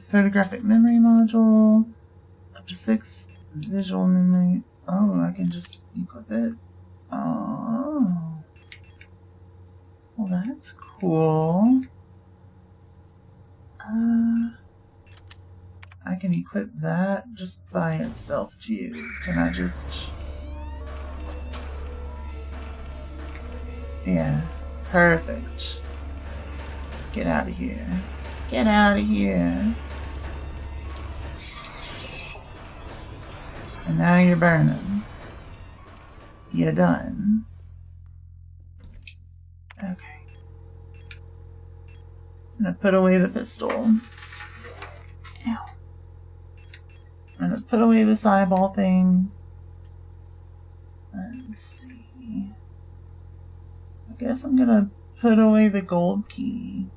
Photographic memory module. Up to 6 visual memory. Oh, I can just equip it. Oh. Well, that's cool. I can equip that just by itself too. Can I just... Yeah. Perfect. Get out of here. Get out of here. And now you're burning. You're done. Okay. I'm gonna put away the pistol. Ow. I'm gonna put away this eyeball thing. Let's see. I guess I'm gonna put away the gold key.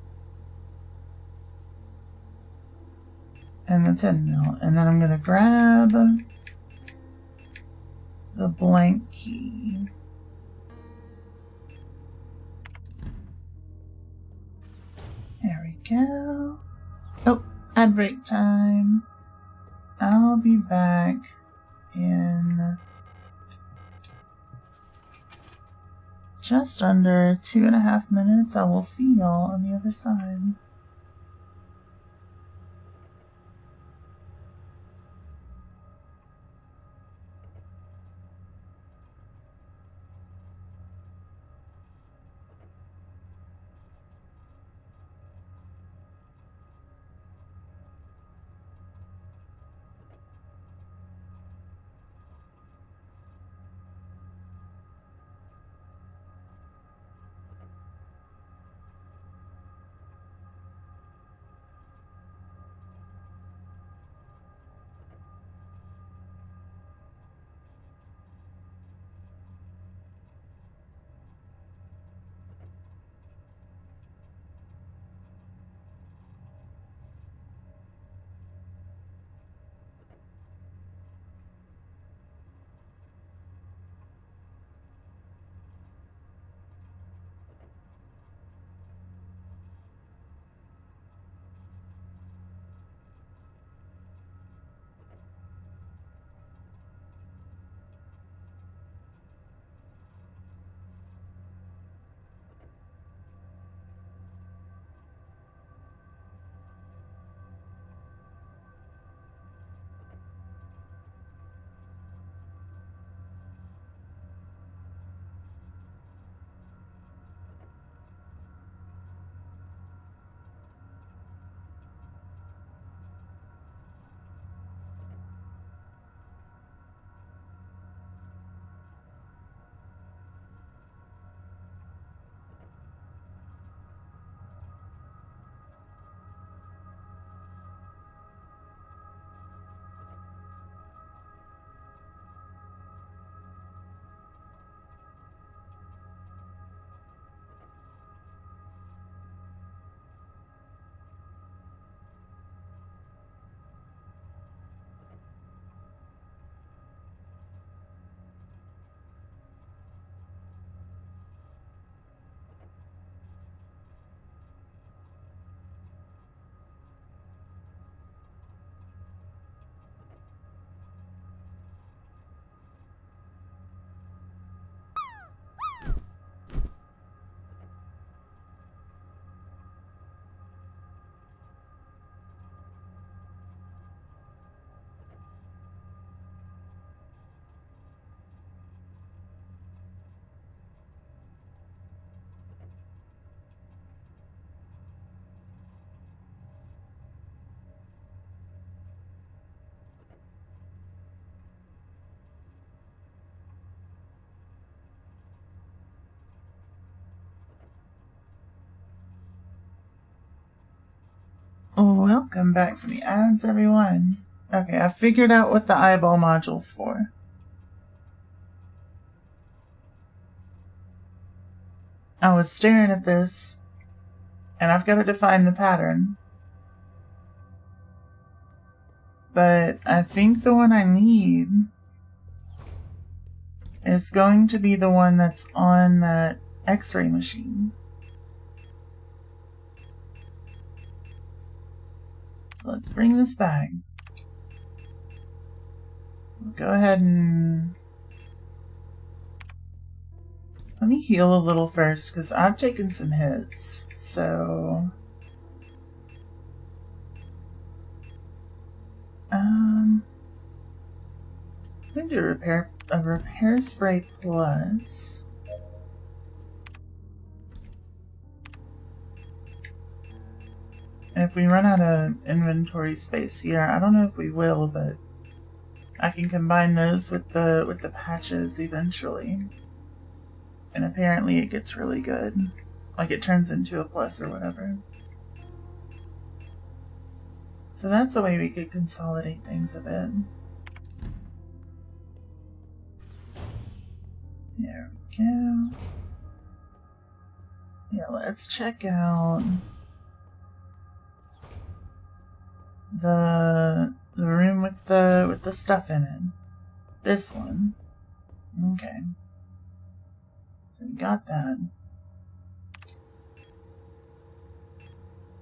And the 10 mil. And then I'm gonna grab the blank key. There we go. Oh, ad break time. I'll be back in just under 2.5 minutes. I will see y'all on the other side. Welcome back from the ads, everyone. Okay, I figured out what the eyeball module's for. I was staring at this, and I've got to define the pattern. But I think the one I need is going to be the one that's on that X-ray machine. So let's bring this back. We'll go ahead and... let me heal a little first, because I've taken some hits, so... I'm going to do a repair spray plus. And if we run out of inventory space here, I don't know if we will, but I can combine those with the patches eventually. And apparently it gets really good. Like it turns into a plus or whatever. So that's a way we could consolidate things a bit. There we go. Yeah, let's check out the room with the stuff in it. This one. Okay. So we got that.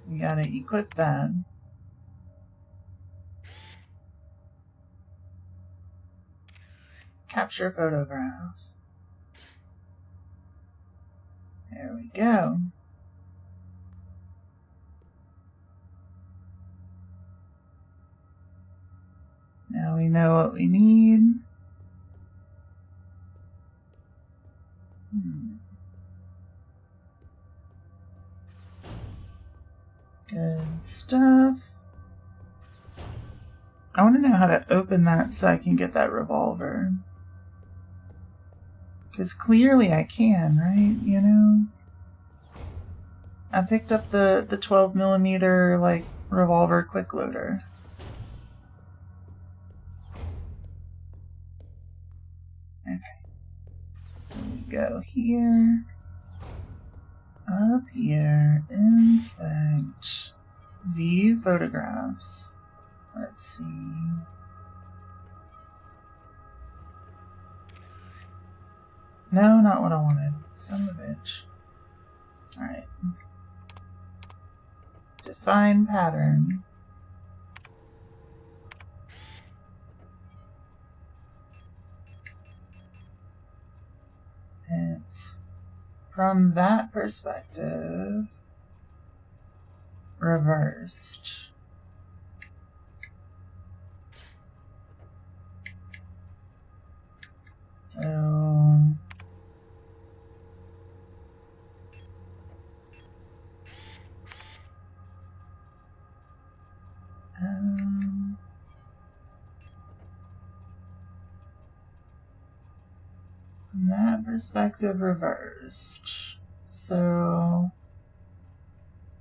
We gotta equip that. Capture photograph. There we go. Now we know what we need. Good stuff. I want to know how to open that so I can get that revolver. Because clearly I can, right? You know? I picked up the 12mm, like, revolver quick loader. Okay. So we go here. Up here. Inspect. View photographs. Let's see. No, not what I wanted. Son of a bitch. Alright. Define pattern. It's from that perspective reversed. So from that perspective reversed. So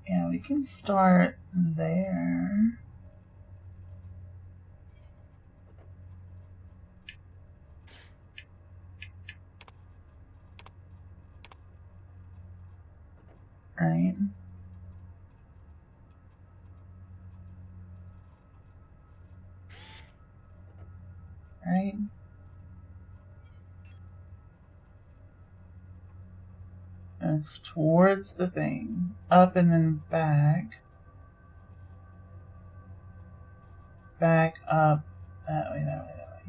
yeah, we can start there. Right? Right? It's towards the thing. Up and then back. Back up. That way, that way, that way.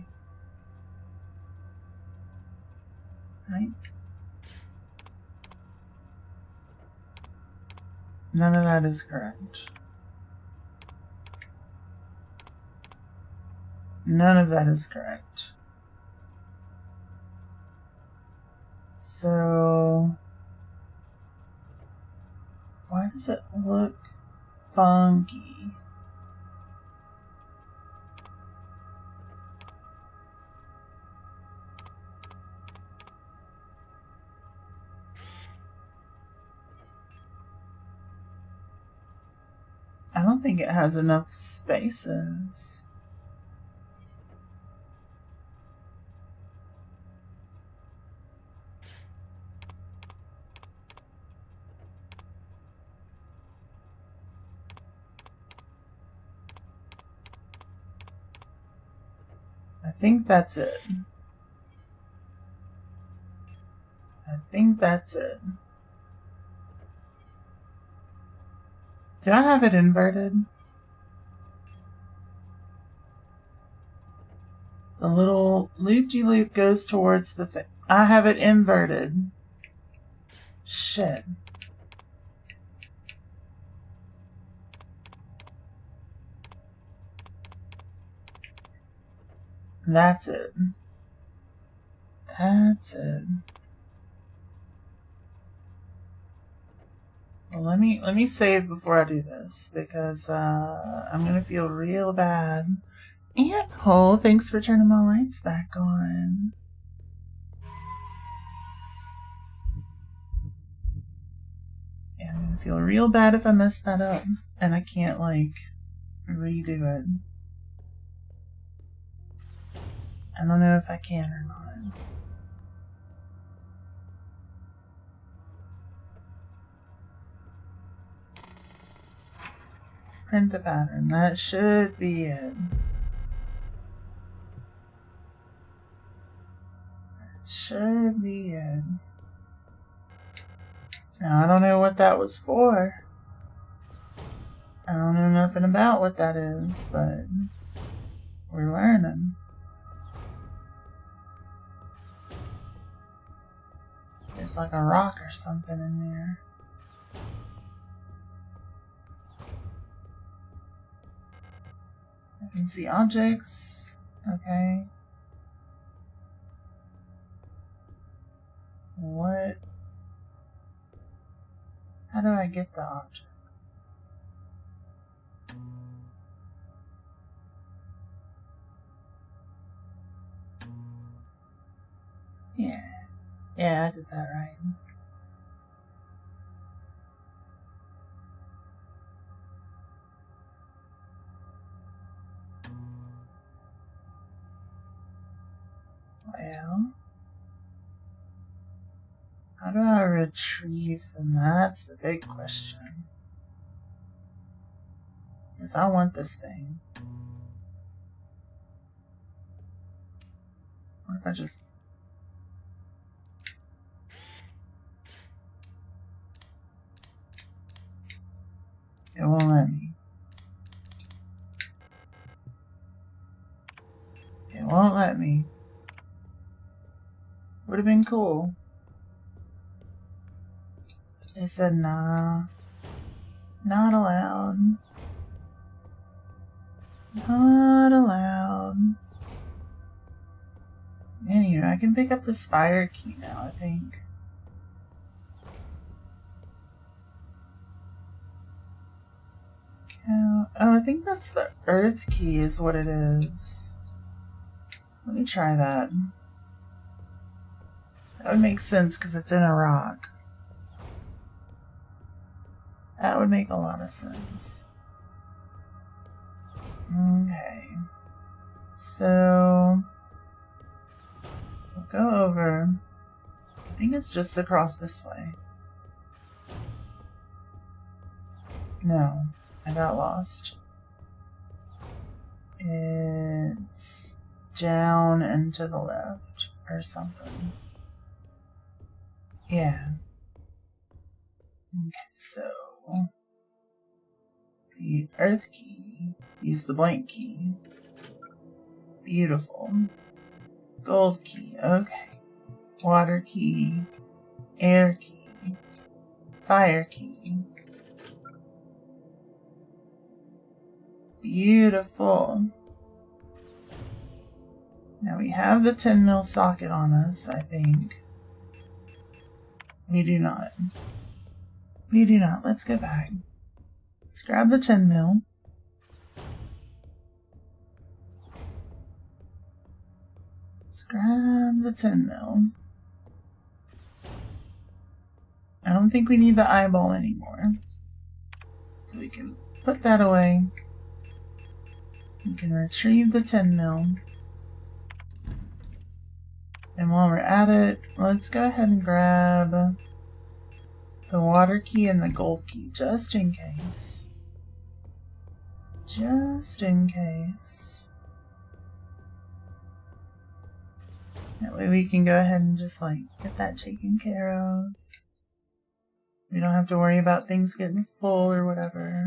Right? None of that is correct. None of that is correct. So why does it look funky? I don't think it has enough spaces. I think that's it. I think that's it. Do I have it inverted? The little loop-de-loop goes towards the thing. I have it inverted. Shit. That's it. That's it. Well, let me save before I do this, because I'm gonna feel real bad. And oh, thanks for turning my lights back on. Yeah, I'm gonna feel real bad if I mess that up and I can't like redo it. I don't know if I can or not. Print the pattern. That should be it. That should be it. Now, I don't know what that was for. I don't know nothing about what that is, but we're learning. There's like a rock or something in there. I can see objects. Okay. What? How do I get the objects? Yeah. Yeah, I did that right. Well, how do I retrieve them? That's the big question. Because I want this thing. Or if I just... It won't let me. It won't let me. Would have been cool. They said, nah. Not allowed. Not allowed. Anyway, I can pick up this fire key now, I think. Oh, I think that's the earth key is what it is. Let me try that. That would make sense because it's in a rock. That would make a lot of sense. Okay. So we'll go over. I think it's just across this way. No, I got lost. It's down and to the left or something. Yeah. Okay, so the earth key, use the blank key. Beautiful. Gold key, okay. Water key, air key, fire key. Beautiful. Now we have the 10 mil socket on us, I think. We do not. We do not. Let's go back. Let's grab the 10 mil. Let's grab the 10 mil. I don't think we need the eyeball anymore. So we can put that away. We can retrieve the 10 mil. And while we're at it, let's go ahead and grab the water key and the gold key, just in case. Just in case. That way we can go ahead and just like get that taken care of. We don't have to worry about things getting full or whatever.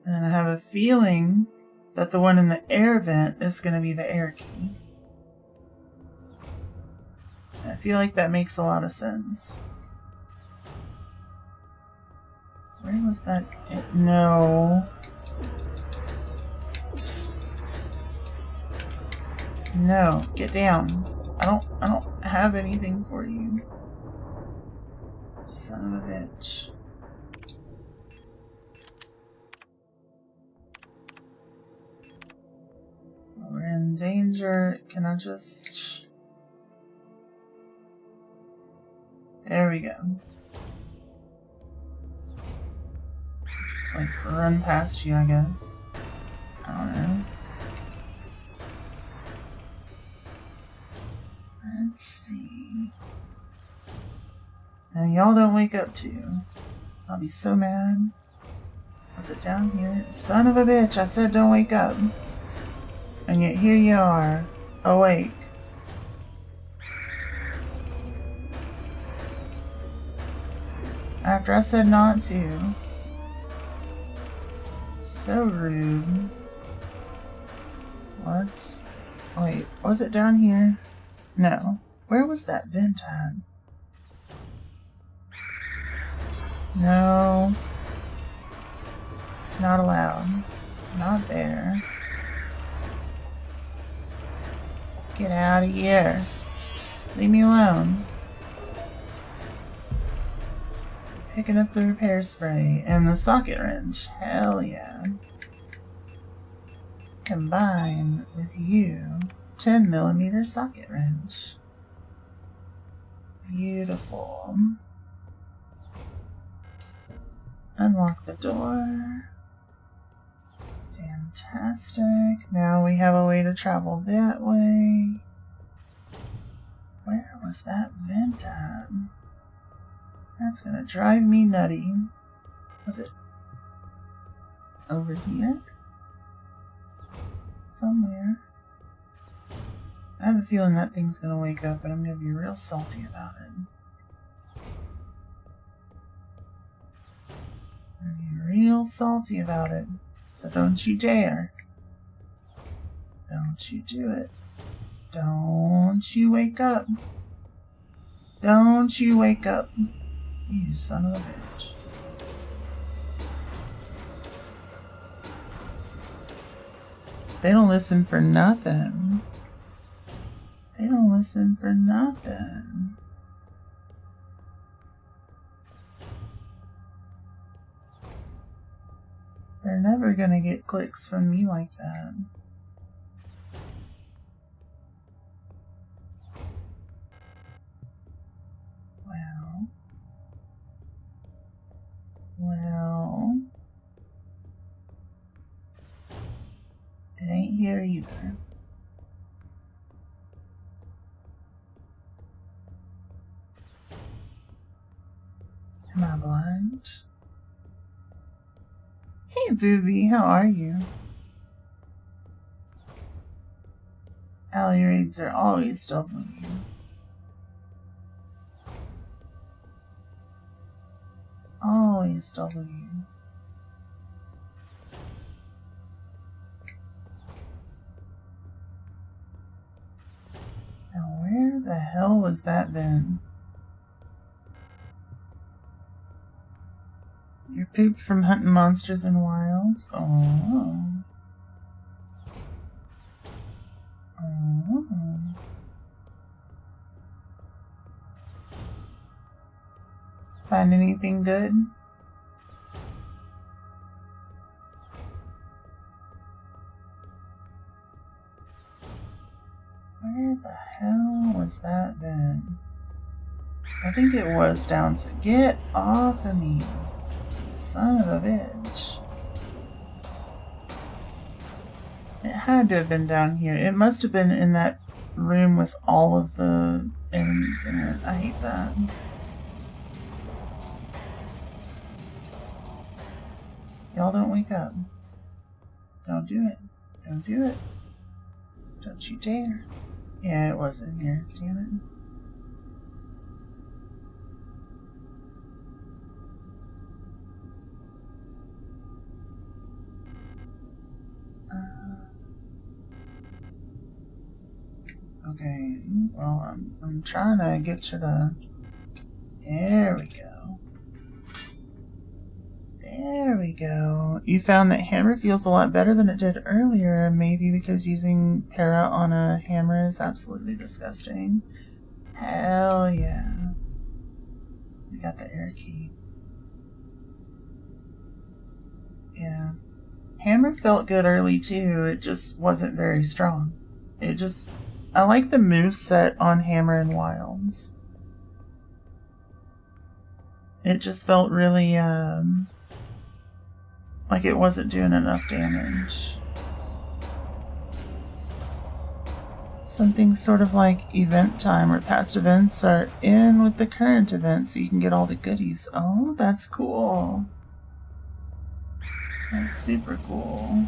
And I have a feeling that the one in the air vent is going to be the air key. I feel like that makes a lot of sense. Where was that? No. No, get down. I don't have anything for you. Son of a bitch. We're in danger. Can I just... There we go. Just like run past you, I guess. I don't know. Let's see. Now y'all don't wake up too. I'll be so mad. Was it down here? Son of a bitch, I said don't wake up. And yet here you are, awake. After I said not to. So rude. Let's... Wait, was it down here? No. Where was that vent at? No. Not allowed. Not there. Get out of here. Leave me alone. Picking up the repair spray and the socket wrench. Hell yeah. Combine with you. 10mm socket wrench. Beautiful. Unlock the door. Fantastic. Now we have a way to travel that way. Where was that vent at? That's gonna drive me nutty. Was it over here? Somewhere. I have a feeling that thing's gonna wake up and I'm gonna be real salty about it. I'm gonna be real salty about it. So don't you dare. Don't you do it. Don't you wake up. Don't you wake up. You son of a bitch. They don't listen for nothing. They don't listen for nothing. They're never gonna get clicks from me like that. Well, it ain't here either. Am I blind? Hey, Booby, how are you? Alley raids are always W. Always W. Now where the hell was that then? You're pooped from hunting monsters in wilds? Oh. Oh. Find anything good? Where the hell was that then? I think it was down. So get off of me, you son of a bitch. It had to have been down here. It must have been in that room with all of the enemies in it. I hate that. Y'all don't wake up. Don't do it. Don't do it. Don't you dare. Yeah, it was in here. Damn it. Okay, well, I'm trying to get you to... There we go. There we go. You found that hammer feels a lot better than it did earlier, maybe because using para on a hammer is absolutely disgusting. Hell yeah. We got the air key. Yeah. Hammer felt good early too, it just wasn't very strong. I like the moveset on Hammer and Wilds. It just felt really, like it wasn't doing enough damage. Something sort of like event time, where past events are in with the current event so you can get all the goodies. Oh, that's cool. That's super cool.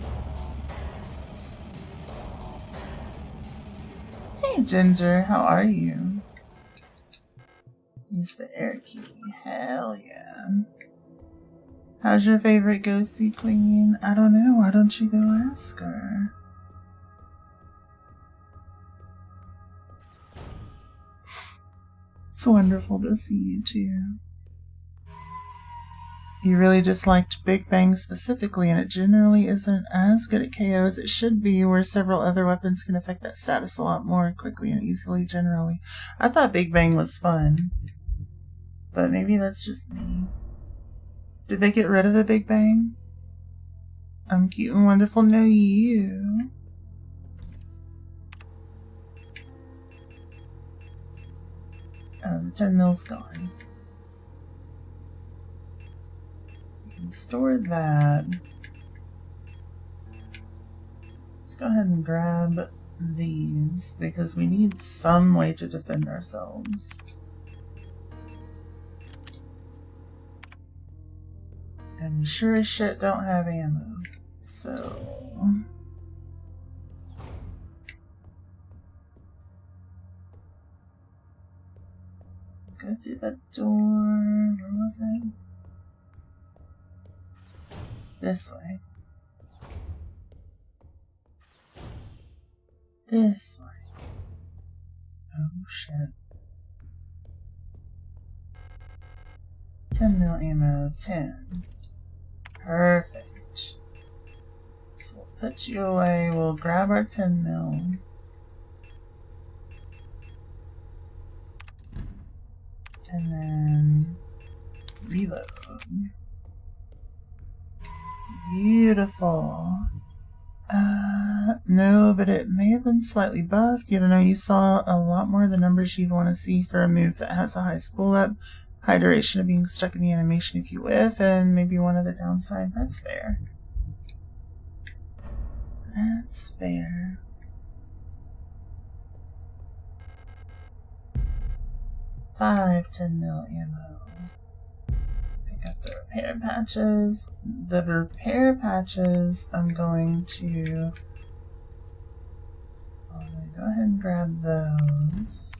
Hey Ginger, how are you? Use the air key. Hell yeah. How's your favorite ghosty queen? I don't know. Why don't you go ask her? It's wonderful to see you too. You really disliked Big Bang specifically, and it generally isn't as good at KO as it should be, where several other weapons can affect that status a lot more quickly and easily generally. I thought Big Bang was fun, but maybe that's just me. Did they get rid of the Big Bang? I'm cute and wonderful, no you. The 10 mil's gone. Store that. Let's go ahead and grab these because we need some way to defend ourselves. And we sure as shit don't have ammo. So go through that door. Where was it? This way. This way. Oh shit. 10 mil ammo, 10. Perfect. So we'll put you away, we'll grab our 10 mil. And then reload. Beautiful. No, but it may have been slightly buffed. You don't know, you saw a lot more of the numbers you'd want to see for a move that has a high spool up, high duration of being stuck in the animation if you whiff, and maybe one other downside. That's fair. That's fair. Five 10 mil ammo. Got the repair patches. The repair patches I'm going to go ahead and grab those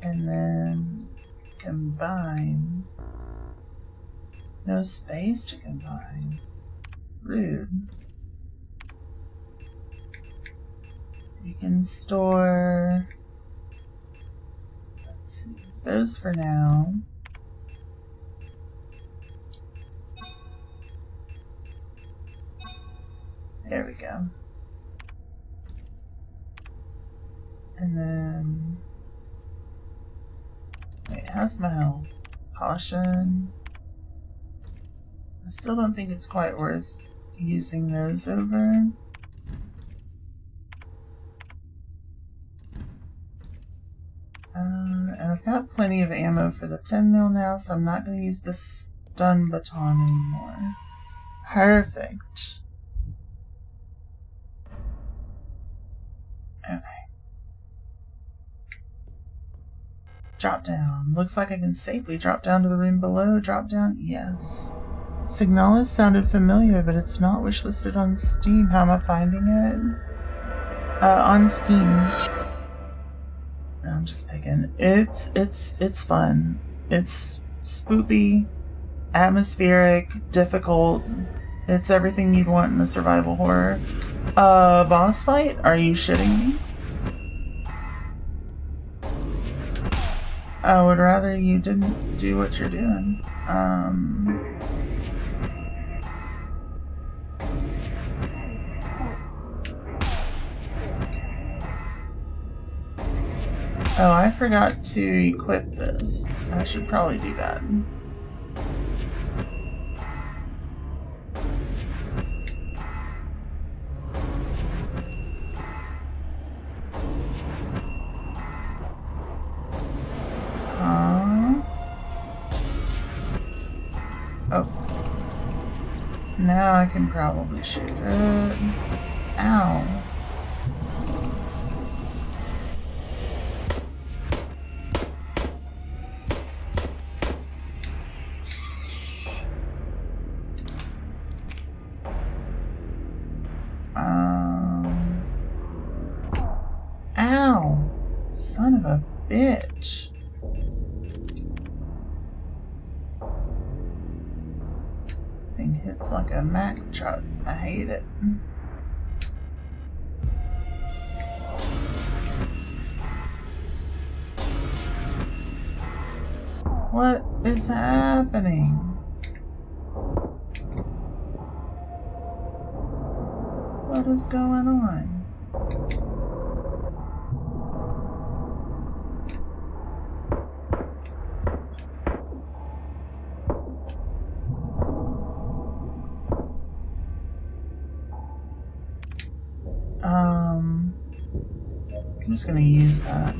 and then combine. No space to combine. Rude. You can store, let's see, those for now. There we go. And then, wait, how's my health? Caution. I still don't think it's quite worth using those over. And a I've got plenty of ammo for the 10 mil now, so I'm not going to use the stun baton anymore. Perfect. Okay. Drop down. Looks like I can safely drop down to the room below. Drop down? Yes. Signalis sounded familiar, but it's not wishlisted on Steam. How am I finding it? On Steam. I'm just thinking. It's fun. It's spoopy, atmospheric, difficult. It's everything you'd want in a survival horror. Boss fight? Are you shitting me? I would rather you didn't do what you're doing. Oh, I forgot to equip this. I should probably do that. Oh. Now I can probably shoot it. Ow. Ow. Son of a bitch. Thing hits like a Mack truck. I hate it. What is happening? What is going on? I'm just gonna use that.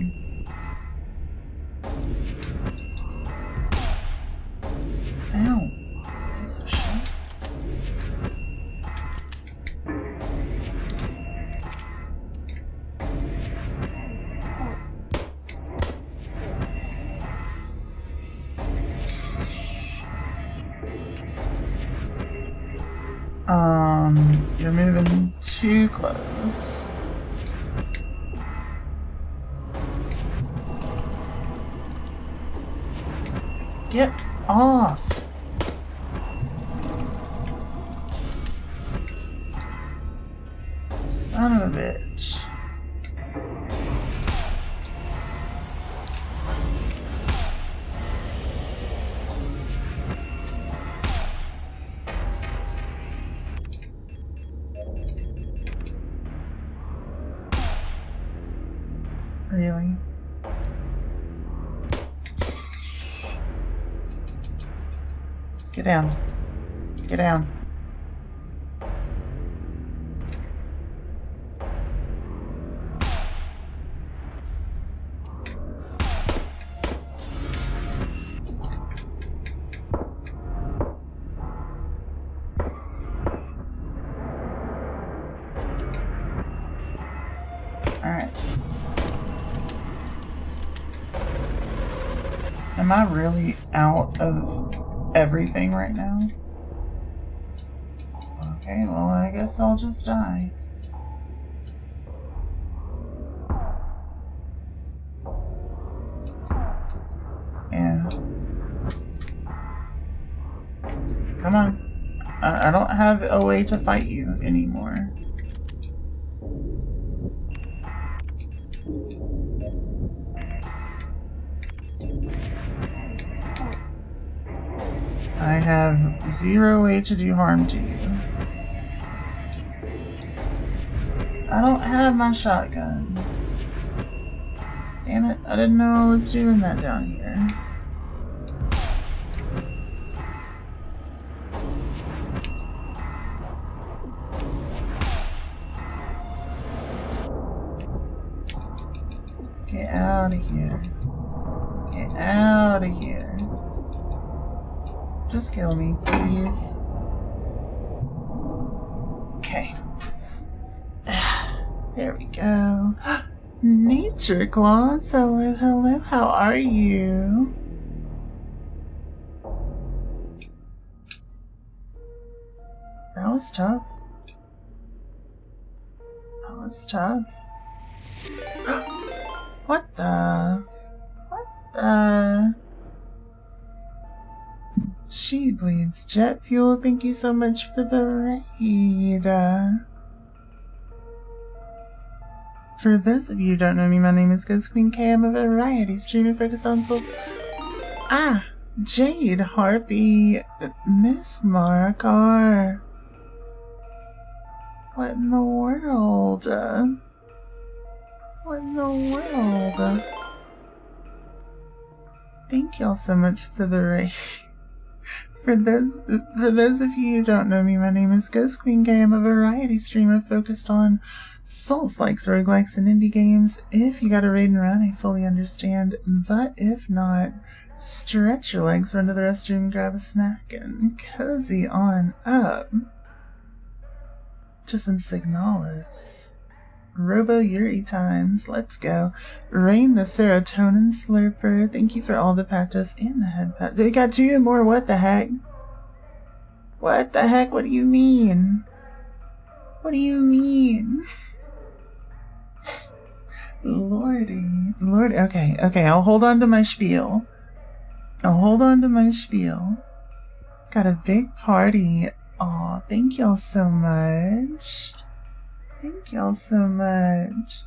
Ow. Piece of shit. You're moving too close. Get off! Son of a bitch. Really? Get down. Get down. Alright. Am I really out of everything right now? Okay, well, I guess I'll just die. Yeah. Come on. I don't have a way to fight you anymore. I have zero way to do harm to you. I don't have my shotgun. Damn it, I didn't know I was doing that down here. Get out of here. out of here. Just kill me, please. Okay. There we go. Nature Claws, hello, hello, how are you? That was tough. That was tough. What the? What the? She bleeds jet fuel, thank you so much for the raid. For those of you who don't know me, my name is Ghost Queen K. I'm a variety streamer focused on souls. Ah, Jade, Harpy, Miss Markar. What in the world? What in the world? Thank y'all so much for the raid. For those of you who don't know me, my name is Ghost Queen K. I'm a variety streamer focused on Souls-likes, roguelikes, and indie games. If you got a raid and run, I fully understand. But if not, stretch your legs, run to the restroom, grab a snack, and cozy on up to some Signalas. Robo Yuri times. Let's go. Rain the Serotonin Slurper. Thank you for all the patos and the head pat. We got 2 more. What the heck? What the heck? What do you mean? What do you mean? Lordy. Lordy. Okay, okay. I'll hold on to my spiel. Got a big party. Aw, thank y'all so much. Thank y'all so much.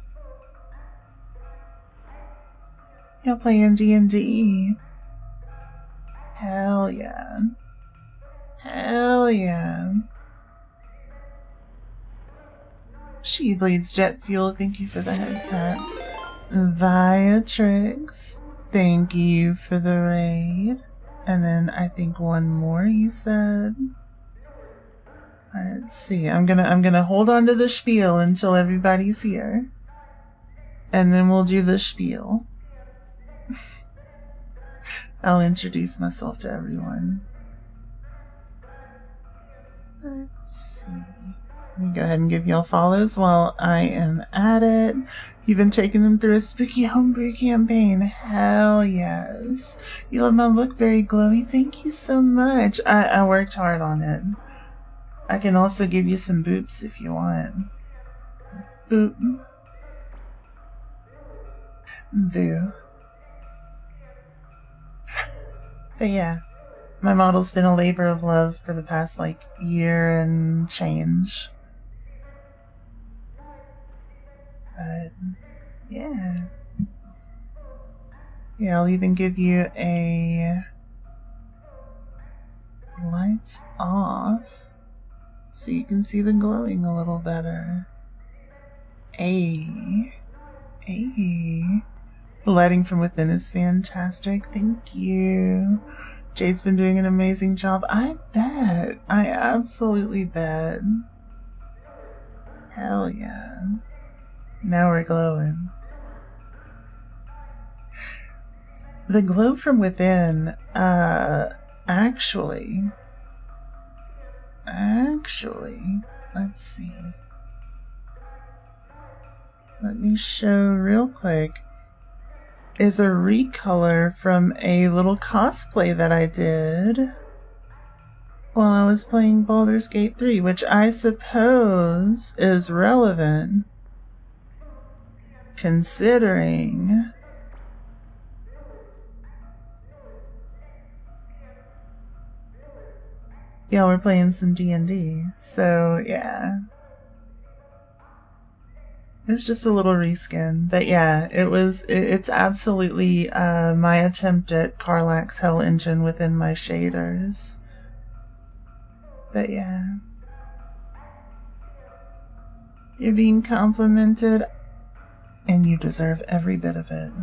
Y'all playing D&D? Hell yeah. Hell yeah. She bleeds jet fuel, thank you for the head pats. Viatrix, thank you for the raid. And then I think one more you said. Let's see. I'm gonna hold on to the spiel until everybody's here. And then we'll do the spiel. I'll introduce myself to everyone. Let's see. Let me go ahead and give y'all follows while I am at it. You've been taking them through a spooky homebrew campaign. Hell yes. You love my look, very glowy. Thank you so much. I worked hard on it. I can also give you some boops if you want. Boop. Boo. But yeah, my model's been a labor of love for the past, like, year and change. But, yeah. Yeah, I'll even give you a lights off so you can see the glowing a little better. Ayy. Ayy. The lighting from within is fantastic. Thank you. Jade's been doing an amazing job. I bet. I absolutely bet. Hell yeah. Now we're glowing. The glow from within, actually, let's see. Let me show real quick. Is a recolor from a little cosplay that I did while I was playing Baldur's Gate 3, which I suppose is relevant considering yeah, we're playing some D&D, so yeah. It's just a little reskin, but yeah, it's absolutely my attempt at Karlach's Hell Engine within my shaders. But yeah. You're being complimented, and you deserve every bit of it.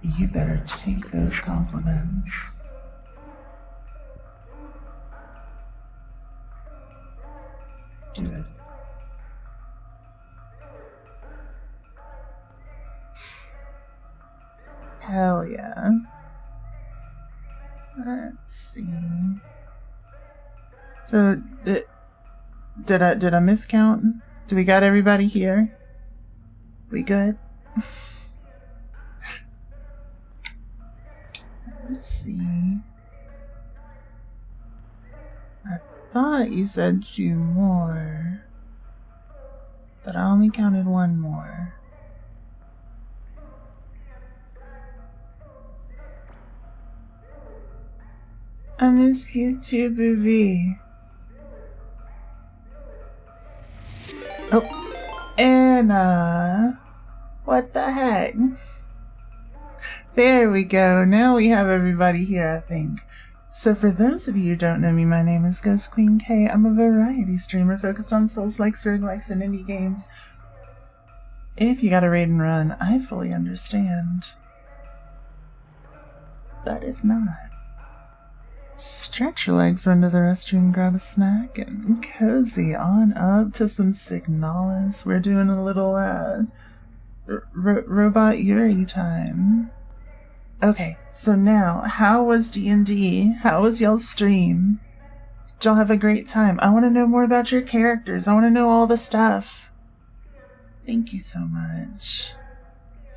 You better take those compliments. Do it. Hell yeah. Let's see. So, did I miscount? Do we got everybody here? We good? Let's see. I thought you said 2 more, but I only counted 1 more. I miss you too, baby. Oh, Anna. What the heck? There we go. Now we have everybody here, I think. So for those of you who don't know me, my name is Ghost Queen K. I'm a variety streamer focused on Souls-likes, roguelikes, and indie games. If you gotta raid and run, I fully understand. But if not, stretch your legs, run to the restroom, grab a snack, and cozy on up to some Signalis. We're doing a little, Robot Yuri time. Okay, so now, how was D&D? How was y'all's stream? Did y'all have a great time? I want to know more about your characters. I want to know all the stuff. Thank you so much.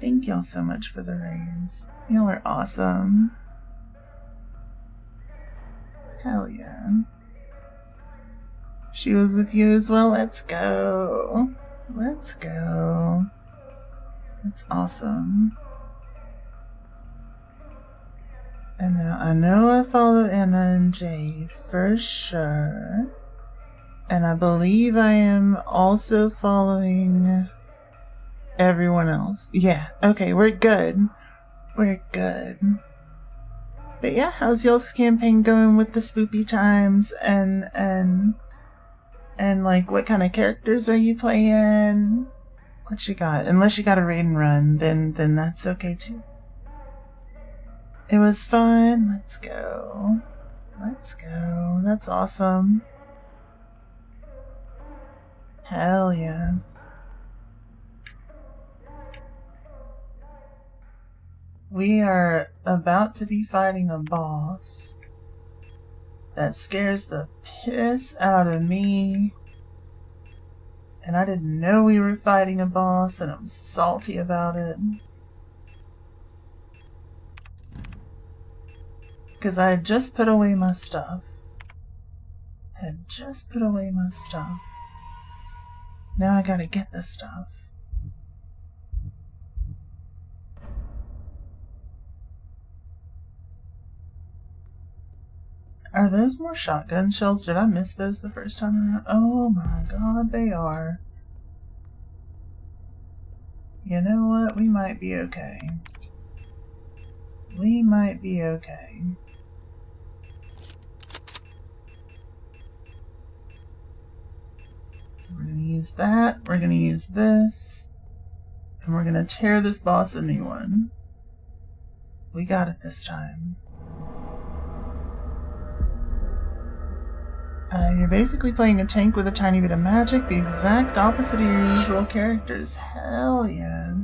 Thank y'all so much for the raids. Y'all are awesome. Hell yeah. She was with you as well? Let's go. Let's go. That's awesome. And now I know I follow Anna and Jade for sure. And I believe I am also following everyone else. Yeah, okay, we're good. We're good. But yeah, how's y'all's campaign going with the spoopy times and like what kind of characters are you playing? What you got? Unless you got a raid and run, then that's okay too. It was fun. Let's go. Let's go. That's awesome. Hell yeah. We are about to be fighting a boss that scares the piss out of me. And I didn't know we were fighting a boss, and I'm salty about it. Because I had just put away my stuff. Now I gotta get the stuff. Are those more shotgun shells? Did I miss those the first time around? Oh my god, they are. You know what? We might be okay. We might be okay. So we're gonna use that, we're gonna use this, and we're gonna tear this boss a new one. We got it this time. You're basically playing a tank with a tiny bit of magic, the exact opposite of your usual characters. Hell yeah.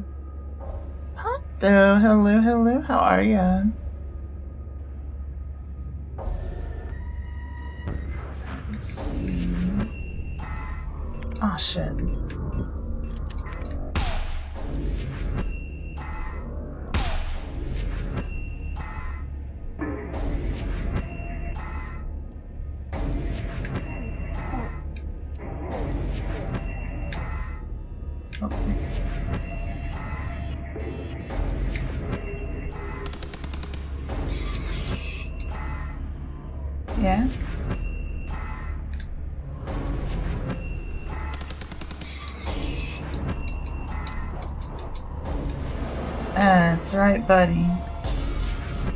Pato, hello, hello, how are ya? Let's see. Aw, shit. Yeah? That's right, buddy.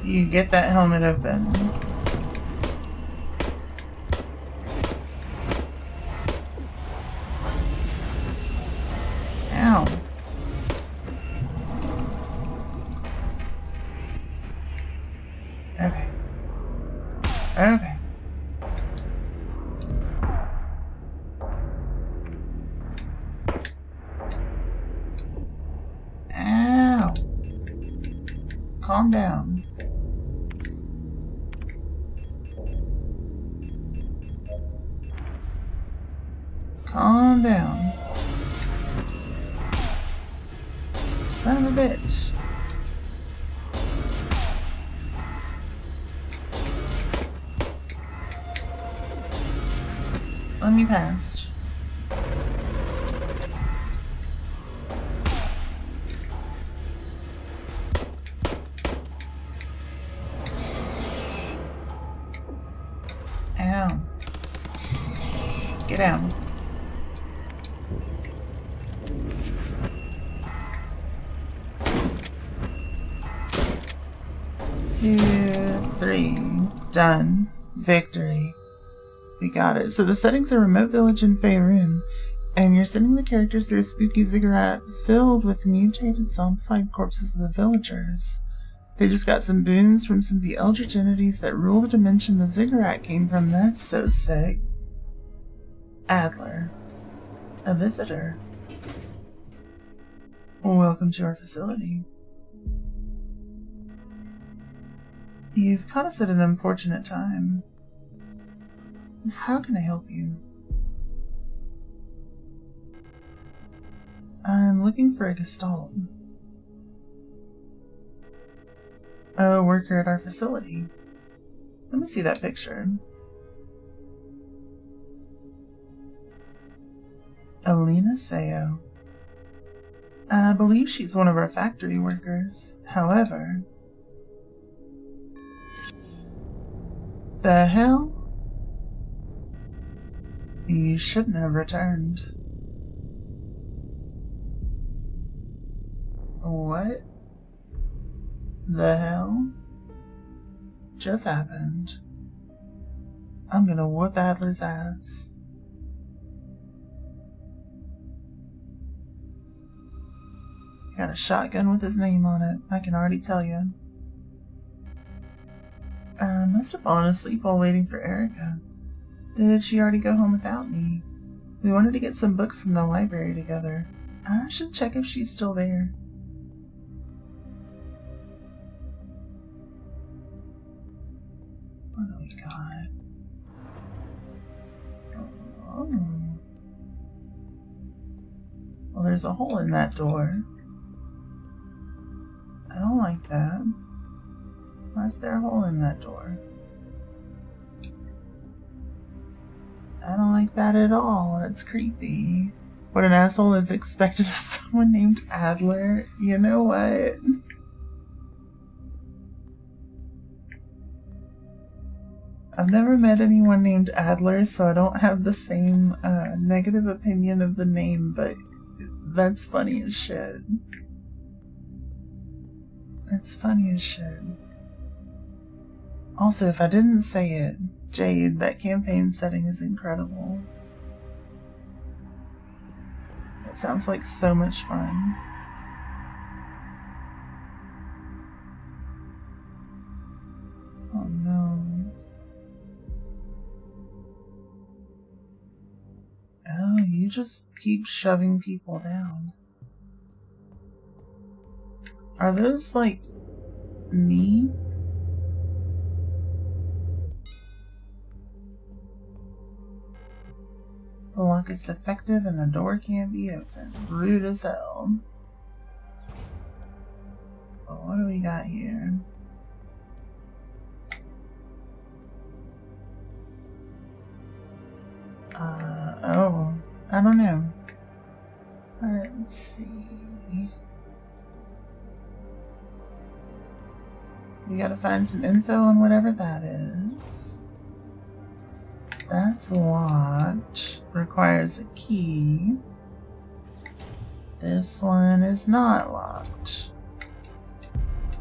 You get that helmet open. Ow. Okay. Okay. Ow. Calm down. Calm down. Son of a bitch. Let me past. Ow. Get down. Two, three. Done. Victory. We got it. So the settings are remote village in Faerun, and you're sending the characters through a spooky ziggurat filled with mutated, zombified corpses of the villagers. They just got some boons from some of the eldritch entities that rule the dimension the ziggurat came from. That's so sick. Adler. A visitor. Welcome to our facility. You've caught us at an unfortunate time. How can I help you? I'm looking for a Gestalt. A worker at our facility. Let me see that picture. Alina Seo. I believe she's one of our factory workers. However... The hell? You shouldn't have returned. What the hell just happened? I'm gonna whoop Adler's ass. Got a shotgun with his name on it, I can already tell you. I must have fallen asleep while waiting for Erica. Did she already go home without me? We wanted to get some books from the library together. I should check if she's still there. What do we got? Oh. Well, there's a hole in that door. I don't like that. Why is there a hole in that door? I don't like that at all. That's creepy. What an asshole is expected of someone named Adler. You know what? I've never met anyone named Adler, so I don't have the same negative opinion of the name, but that's funny as shit. It's funny as shit. Also, if I didn't say it, Jade, that campaign setting is incredible. It sounds like so much fun. Oh no. Oh, you just keep shoving people down. Are those like me? The lock is defective and the door can't be opened. Rude as hell. Well, what do we got here? Oh, I don't know. Let's see. We gotta find some info on whatever that is. That's locked. Requires a key. This one is not locked.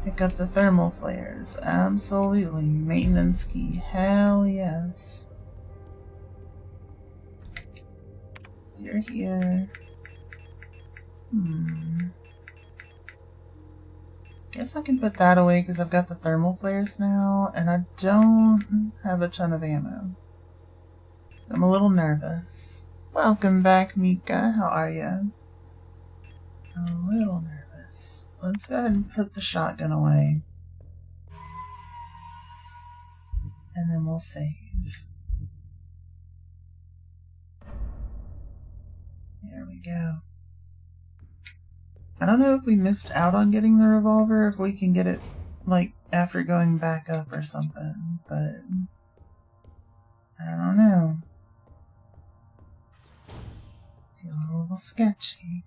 Pick up the thermal flares. Absolutely. Maintenance key. Hell yes. You're here. Guess I can put that away because I've got the thermal flares now, and I don't have a ton of ammo. I'm a little nervous. Welcome back, Mika. How are you? I'm a little nervous. Let's go ahead and put the shotgun away. And then we'll save. we go. I don't know if we missed out on getting the revolver, if we can get it, like, after going back up or something, but I don't know. Feel a little sketchy.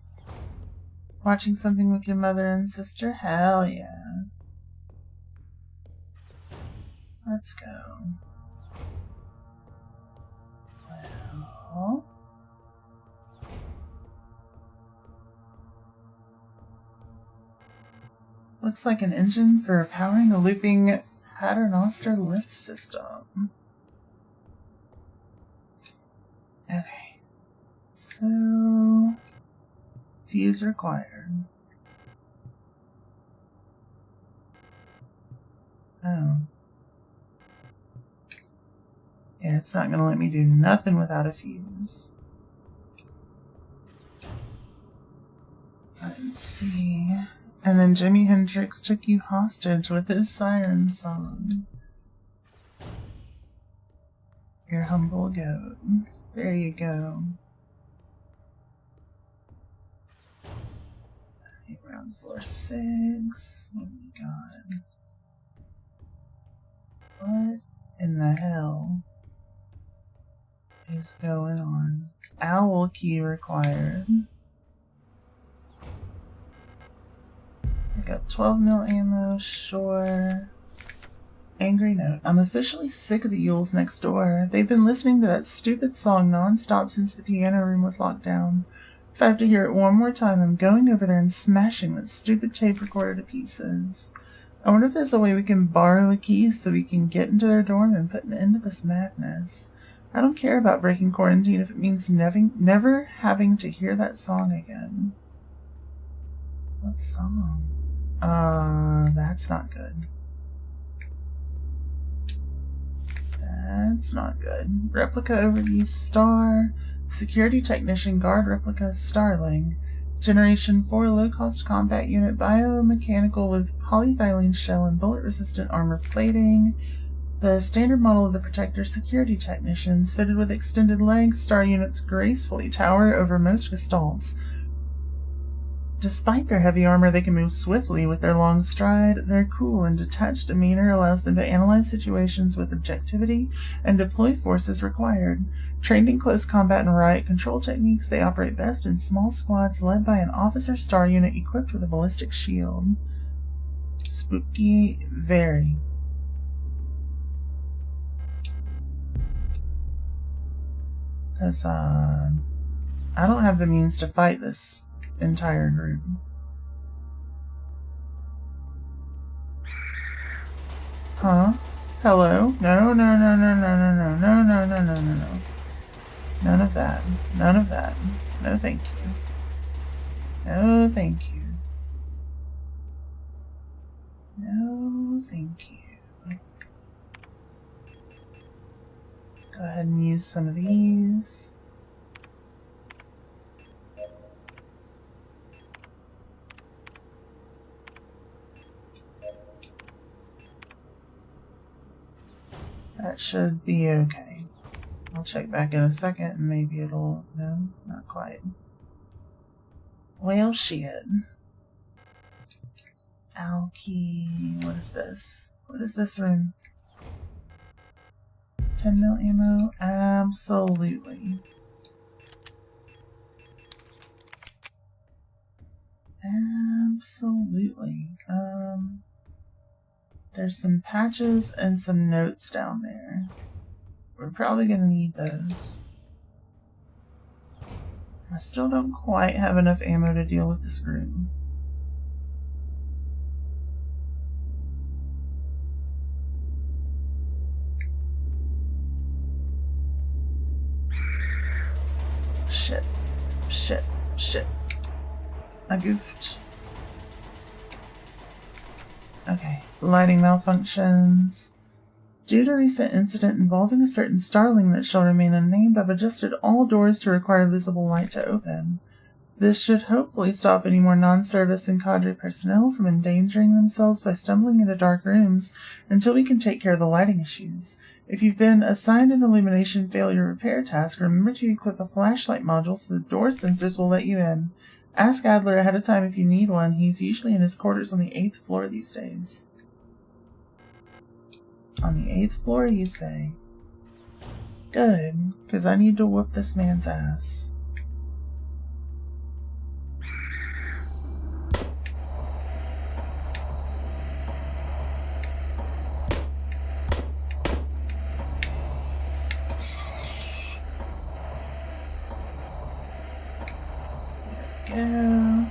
Watching something with your mother and sister? Hell yeah. Let's go. Well... looks like an engine for powering a looping paternoster lift system. Okay. So... fuse required. Oh. Yeah, it's not gonna let me do nothing without a fuse. Let's see. And then Jimi Hendrix took you hostage with his siren song. Your humble goat. There you go. Around floor 6. What do we got? What in the hell is going on? Owl key required. Pick up 12 mil ammo, sure. Angry note. I'm officially sick of the Yules next door. They've been listening to that stupid song non-stop since the piano room was locked down. If I have to hear it one more time, I'm going over there and smashing that stupid tape recorder to pieces. I wonder if there's a way we can borrow a key so we can get into their dorm and put an end to this madness. I don't care about breaking quarantine if it means never having to hear that song again. What song? That's not good. That's not good. Replica overview star. Security technician guard replica Starling. Generation 4 low-cost combat unit biomechanical with polyethylene shell and bullet-resistant armor plating. The standard model of the Protector security technicians, fitted with extended legs, star units gracefully tower over most gestalts. Despite their heavy armor, they can move swiftly with their long stride. Their cool and detached demeanor allows them to analyze situations with objectivity and deploy force as required. Trained in close combat and riot control techniques, they operate best in small squads led by an officer star unit equipped with a ballistic shield. Spooky, very. Because, I don't have the means to fight this entire group. Huh? Hello? No, no, no, no, no, no, no, no, no, no, no, no, no. None of that. None of that. No, thank you. No, thank you. No, thank you. Go ahead and use some of these. That should be okay. I'll check back in a second and maybe it'll... No, not quite. Well, shit. Alky... What is this? What is this room? 10 mil ammo? Absolutely. Absolutely. There's some patches and some notes down there. We're probably gonna need those. I still don't quite have enough ammo to deal with this group. Shit. Shit. Shit. I goofed. Okay. Lighting malfunctions. Due to a recent incident involving a certain starling that shall remain unnamed, I've adjusted all doors to require visible light to open. This should hopefully stop any more non-service and cadre personnel from endangering themselves by stumbling into dark rooms until we can take care of the lighting issues. If you've been assigned an illumination failure repair task, remember to equip a flashlight module so the door sensors will let you in. Ask Adler ahead of time if you need one. He's usually in his quarters on the 8th floor these days. On the 8th floor, you say? Good, because I need to whoop this man's ass. Go.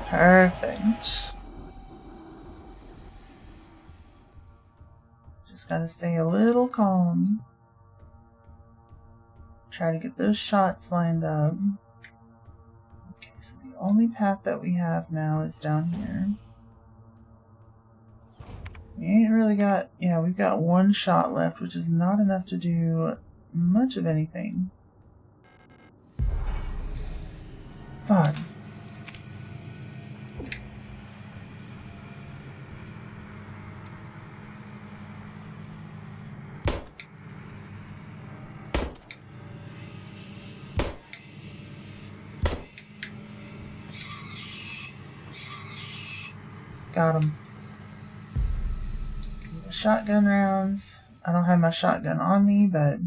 Perfect. Just gotta stay a little calm. Try to get those shots lined up. Okay, so the only path that we have now is down here. We ain't really got... Yeah, we've got one shot left, which is not enough to do much of anything. Fuck. Got him. The shotgun rounds. I don't have my shotgun on me, but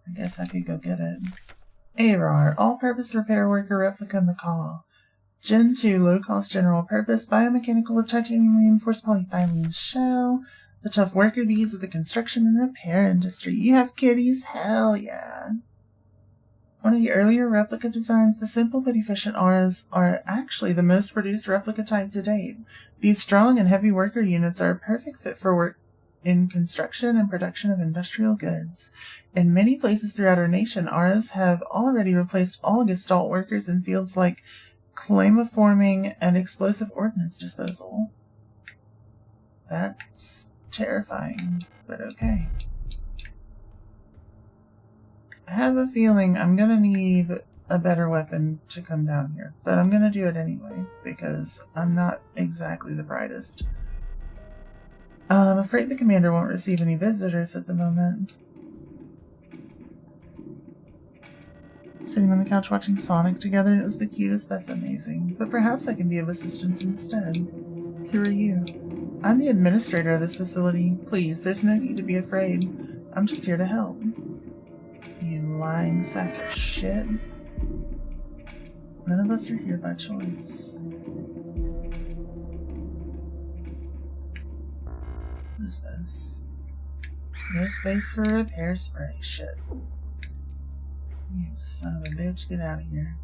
I guess I could go get it. ARAR, all-purpose repair worker replica McCall. Gen 2, low-cost general purpose, biomechanical with titanium reinforced polyethylene shell. The tough worker bees of the construction and repair industry. You have kitties? Hell yeah. One of the earlier replica designs, the simple but efficient auras are actually the most produced replica type to date. These strong and heavy worker units are a perfect fit for work in construction and production of industrial goods. In many places throughout our nation, auras have already replaced all Gestalt workers in fields like clamoforming and explosive ordnance disposal. That's terrifying, but okay. I have a feeling I'm gonna need a better weapon to come down here, but I'm gonna do it anyway, because I'm not exactly the brightest. I'm afraid the commander won't receive any visitors at the moment. Sitting on the couch watching Sonic together, and it was the cutest. That's amazing. But perhaps I can be of assistance instead. Who are you? I'm the administrator of this facility. Please, there's no need to be afraid. I'm just here to help. You lying sack of shit. None of us are here by choice. What is this? No space for repair spray. Shit. You son of a bitch, get out of here.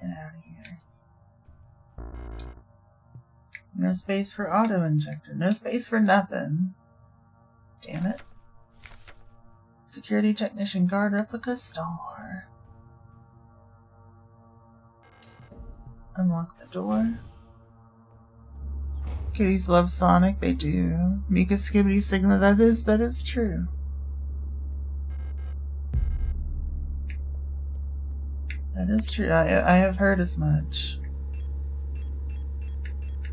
Get out of here. No space for auto injector. No space for nothing. Damn it. Security technician guard replica star. Unlock the door. Kitties love Sonic. They do. Mika Skibbity Sigma. That is true. That is true. I have heard as much.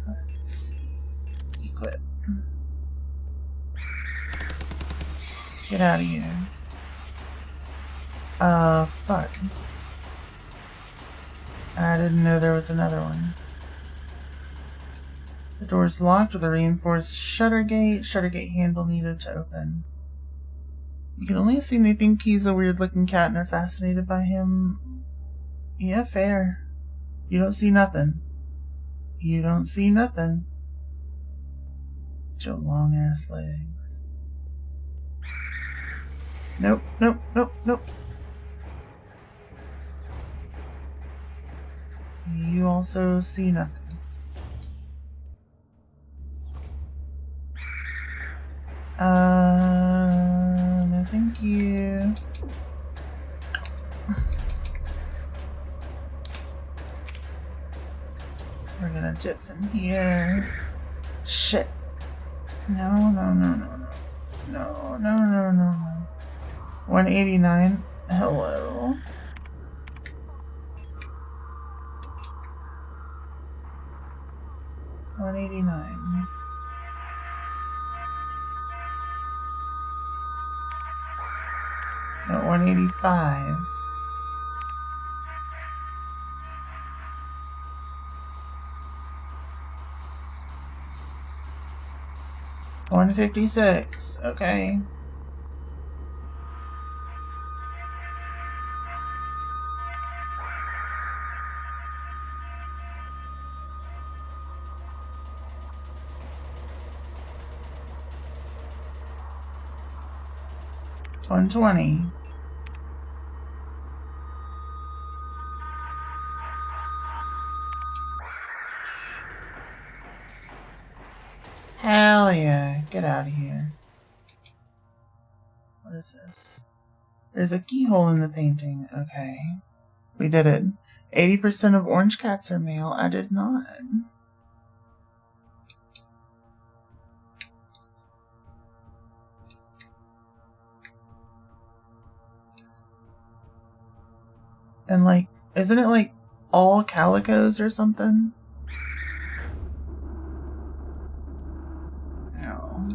Let's see. Equip. Get out of here. Fuck. I didn't know there was another one. The door's locked with a reinforced shutter gate. Shutter gate handle needed to open. You can only assume they think he's a weird-looking cat and are fascinated by him. Yeah, fair. You don't see nothing. You don't see nothing. Your long-ass legs. Nope, nope, nope, nope. You also see nothing. No thank you. gonna dip from here. Shit. No, no, no, no, no. No, no, no, no, no. 189. Hello. $189. No, 185. $156. Okay. $120. Hell yeah. Get out of here. What is this? There's a keyhole in the painting. Okay. We did it. 80% of orange cats are male. I did not. And like, isn't it like all calicos or something? No.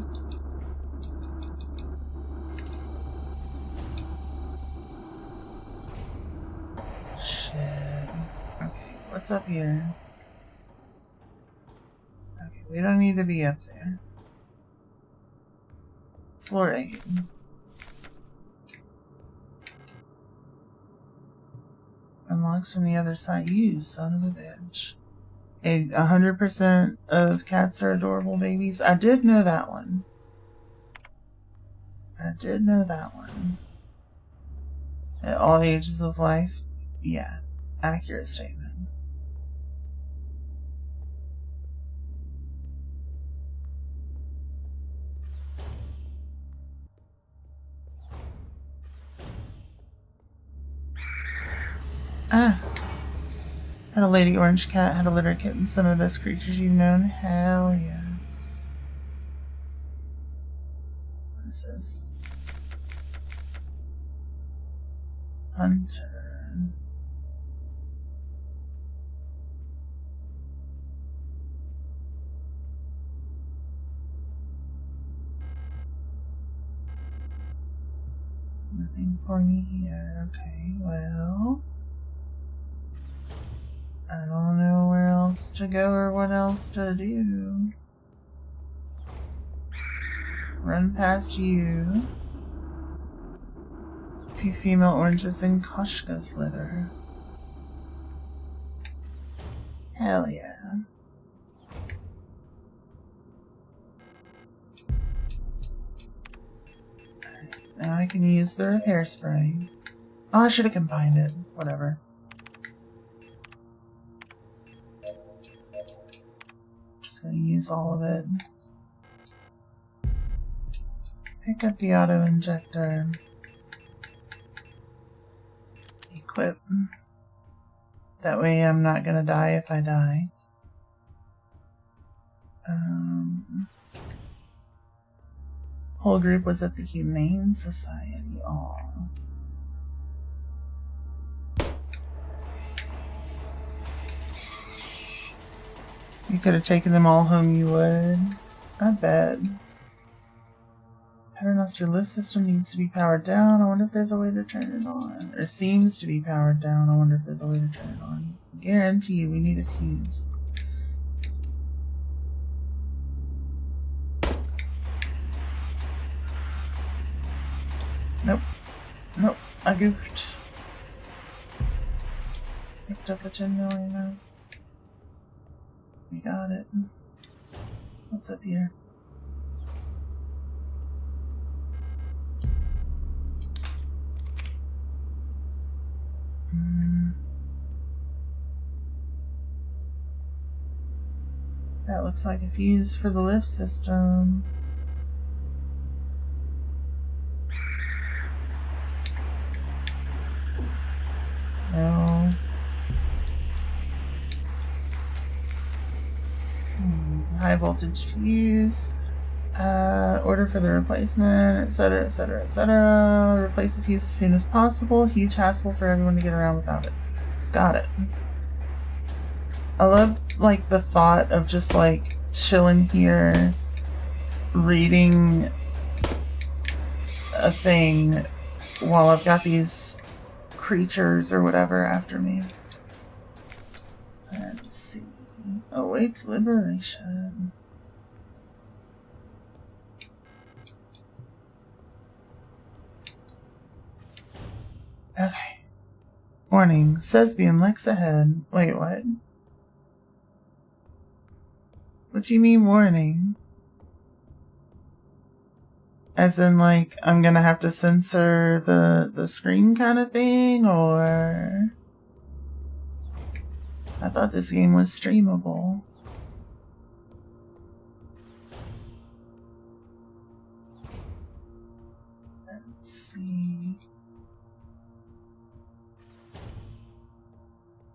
Shit. Okay, what's up here? Okay, we don't need to be up there. Floor 8. Unlocks from the other side. You son of a bitch. 100% of cats are adorable babies. I did know that one. I did know that one. At all ages of life. Yeah. Accurate statement. Ah. Had a lady orange cat, had a litter kitten, some of the best creatures you've known. Hell yes. What is this? Hunter. Nothing for me here. Okay, well, I don't know where else to go or what else to do. Run past you. A few female oranges in Koshka's litter. Hell yeah. Alright, now I can use the repair spray. Oh, I should have combined it. Whatever. Just gonna use all of it. Pick up the auto injector. Equip. That way I'm not gonna die if I die. Whole group was at the Humane Society. Aw. You could have taken them all home, you would. I bet. Paternoster lift system needs to be powered down. I wonder if there's a way to turn it on. Or seems to be powered down. I wonder if there's a way to turn it on. Guarantee you we need a fuse. Nope. Nope. I goofed. Picked up the 10 million now. We got it. What's up here? That looks like a fuse for the lift system. No. high voltage fuse. Order for the replacement, etc., etc., etc. Replace the fuse as soon as possible. Huge hassle for everyone to get around without it. Got it. I love, like, the thought of just, like, chilling here, reading a thing while I've got these creatures or whatever after me. Let's see. Awaits liberation. Okay. Warning. Sesbian Lex ahead. Wait, what? What do you mean warning? As in, like, I'm gonna have to censor the screen kind of thing, or... I thought this game was streamable. Let's see...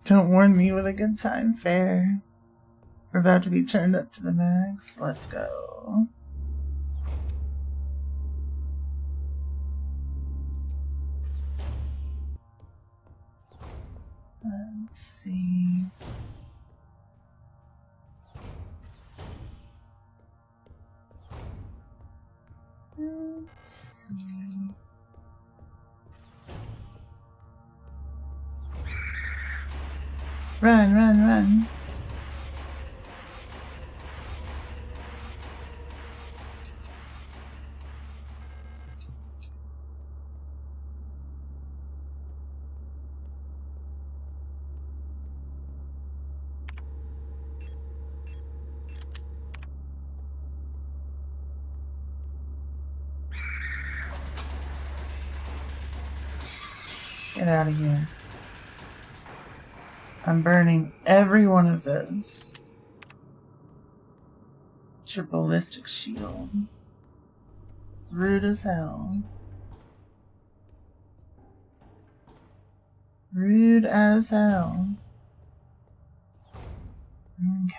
Don't warn me with a good time, fair. We're about to be turned up to the max. Let's go. Let's see. Let's see. Run, run, run. Get out of here. I'm burning every one of those. It's your ballistic shield. Rude as hell. Rude as hell. Okay.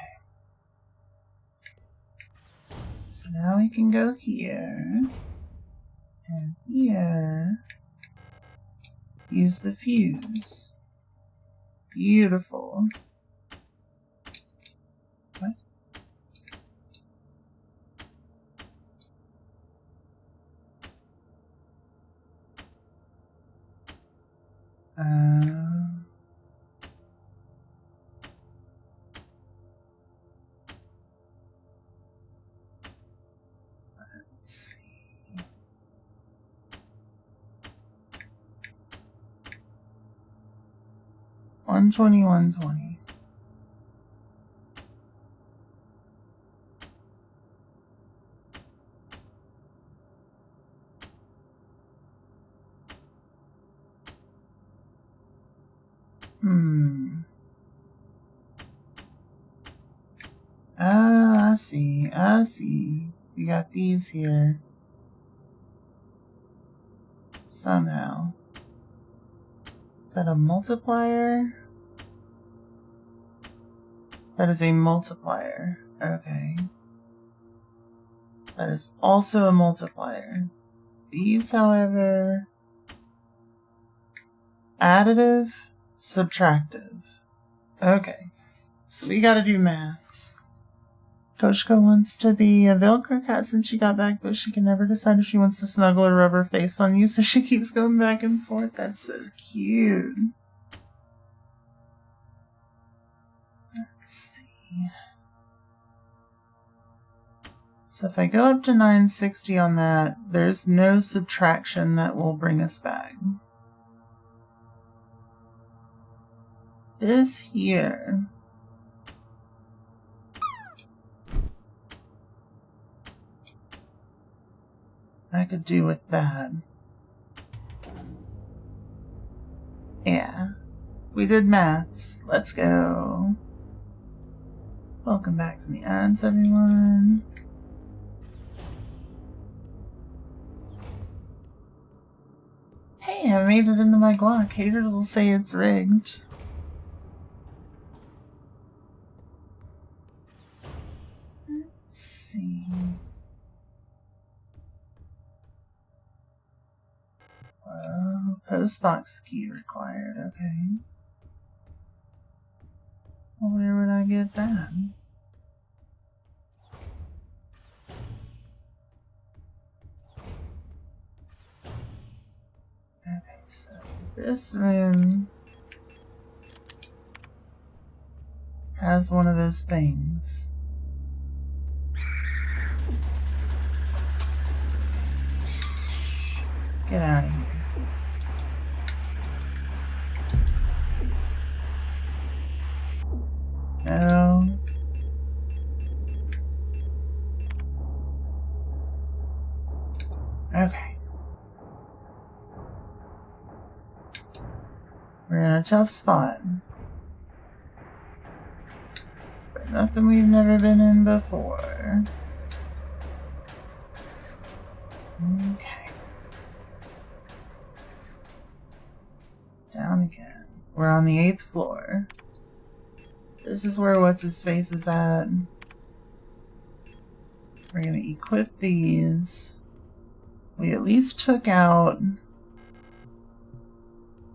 So now we can go here. And here. Use the fuse. Beautiful. What? Let's see. $120. Ah, I see. We got these here. Somehow. Is that a multiplier? That is a multiplier. Okay. That is also a multiplier. These, however... Additive, subtractive. Okay. So we gotta do maths. Koshka wants to be a Velcro cat since she got back, but she can never decide if she wants to snuggle or rub her face on you, so she keeps going back and forth. That's so cute. Let's see. So if I go up to 960 on that, there's no subtraction that will bring us back. This here... I could do with that. Yeah. We did maths. Let's go. Welcome back to the ads, everyone. Hey, I made it into my guac. Haters will say it's rigged. Postbox key required, okay. Well, where would I get that? Okay, so this room has one of those things. Get out of here. No. Okay. We're in a tough spot. But nothing we've never been in before. Okay. Down again. We're on the 8th floor. This is where what's-his-face is at. We're gonna equip these. We at least took out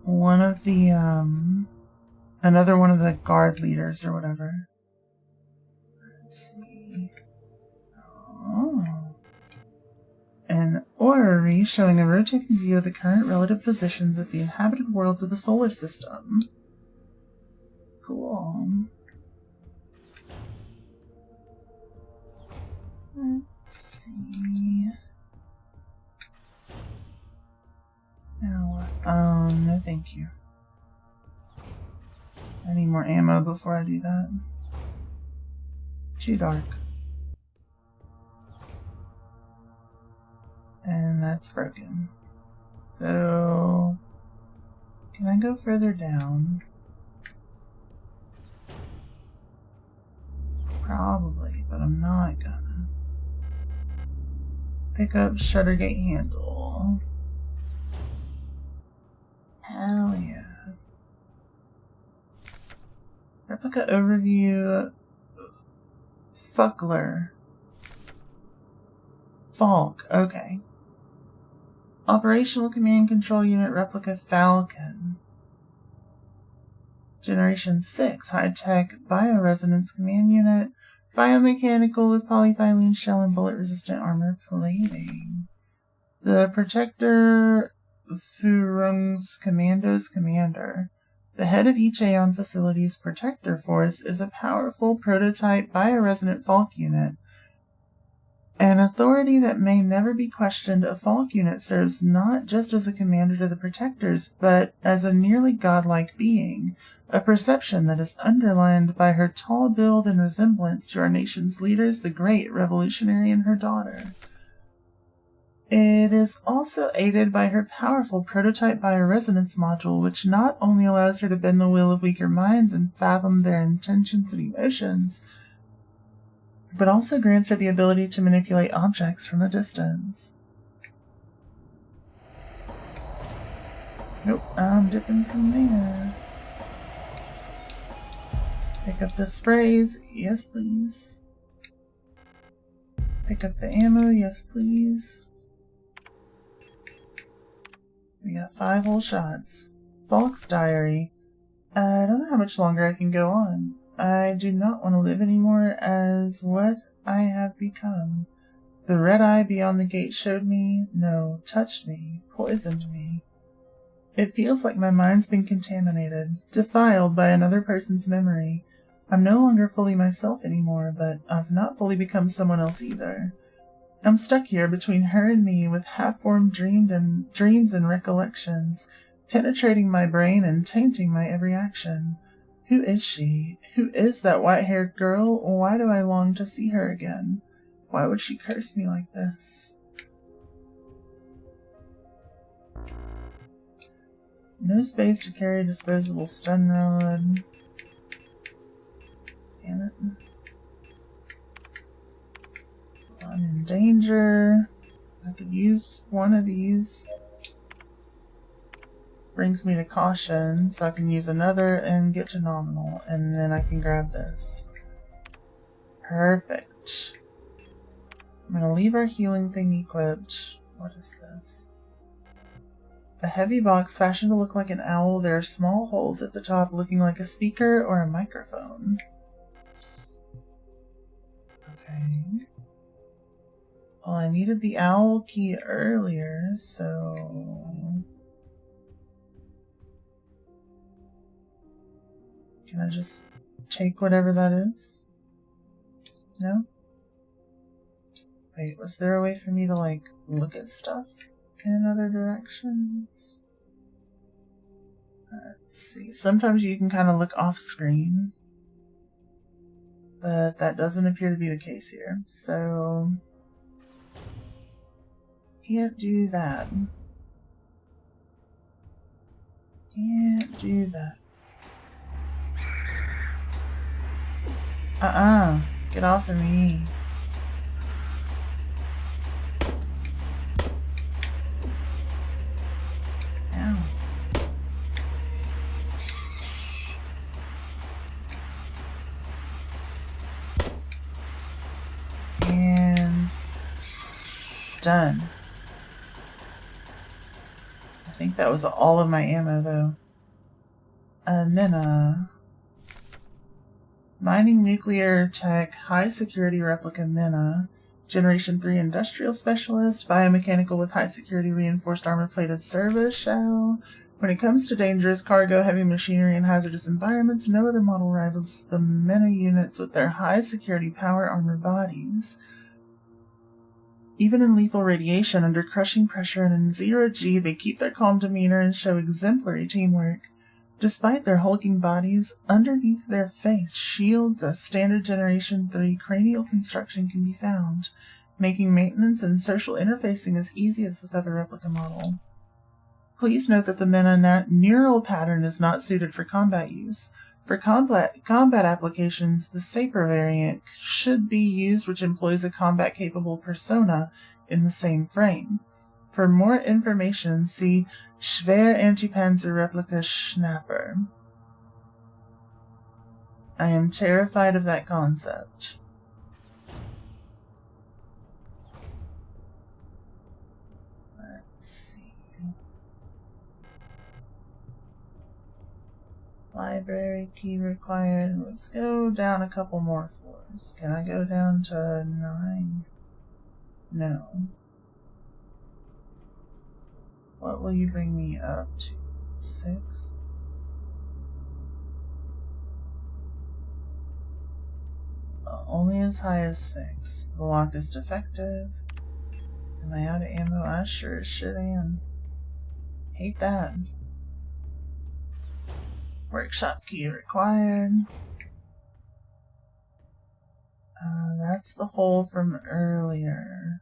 one of the, another one of the guard leaders or whatever. Let's see. Oh. An orrery showing a rotating view of the current relative positions of the inhabited worlds of the solar system. Cool. Let's see. Now, no thank you. I need more ammo before I do that. Too dark. And that's broken. So, can I go further down? Probably, but I'm not gonna. Pick up shutter gate handle. Hell yeah. Replica overview. Fuckler. Falk, okay. Operational Command Control Unit Replica Falcon. Generation 6 High-Tech Bioresonance Command Unit. Biomechanical with polyethylene shell and bullet-resistant armor plating. The Protector Furung's Commandos Commander. The head of each Aeon facility's Protector Force is a powerful prototype bioresonant Falk unit. An authority that may never be questioned, a Falk unit serves not just as a commander to the Protectors, but as a nearly godlike being, a perception that is underlined by her tall build and resemblance to our nation's leaders, the Great Revolutionary and her daughter. It is also aided by her powerful prototype bioresonance module, which not only allows her to bend the will of weaker minds and fathom their intentions and emotions, but also grants her the ability to manipulate objects from a distance. Nope, I'm dipping from there. Pick up the sprays, yes please. Pick up the ammo, yes please. We got 5 whole shots. Falk's diary. I don't know how much longer I can go on. I do not want to live anymore as what I have become. The red eye beyond the gate showed me, no, touched me, poisoned me. It feels like my mind's been contaminated, defiled by another person's memory. I'm no longer fully myself anymore, but I've not fully become someone else either. I'm stuck here between her and me with half-formed dreams and recollections, penetrating my brain and tainting my every action. Who is she? Who is that white-haired girl? Why do I long to see her again? Why would she curse me like this? No space to carry a disposable stun rod. Damn it. I'm in danger. I could use one of these. Brings me to caution, so I can use another and get to nominal, and then I can grab this. Perfect. I'm gonna leave our healing thing equipped. What is this? A heavy box fashioned to look like an owl. There are small holes at the top looking like a speaker or a microphone. Okay. Well, I needed the owl key earlier, so... Can I just take whatever that is? No? Wait, was there a way for me to, like, look at stuff in other directions? Let's see. Sometimes you can kind of look off screen, but that doesn't appear to be the case here. So, can't do that. Can't do that. Get off of me. Ow. And done. I think that was all of my ammo though. Mina. Mining nuclear tech, high security replica Mina. Generation 3 industrial specialist, biomechanical with high security reinforced armor plated service shell. When it comes to dangerous cargo, heavy machinery, and hazardous environments, no other model rivals the Mina units with their high security power armor bodies. Even in lethal radiation, under crushing pressure and in zero-G, they keep their calm demeanor and show exemplary teamwork. Despite their hulking bodies, underneath their face shields of standard Generation 3 cranial construction can be found, making maintenance and social interfacing as easy as with other replica model. Please note that the Mina neural pattern is not suited for combat use. For combat applications, the Saper variant should be used, which employs a combat-capable persona in the same frame. For more information, see Schwer Antipanzer Replica Schnapper. I am terrified of that concept. Let's see. Library key required. Let's go down a couple more floors. Can I go down to 9? No. What will you bring me up to? 6? Only as high as 6. The lock is defective. Am I out of ammo? I sure as shit am. Hate that. Workshop key required. That's the hole from earlier.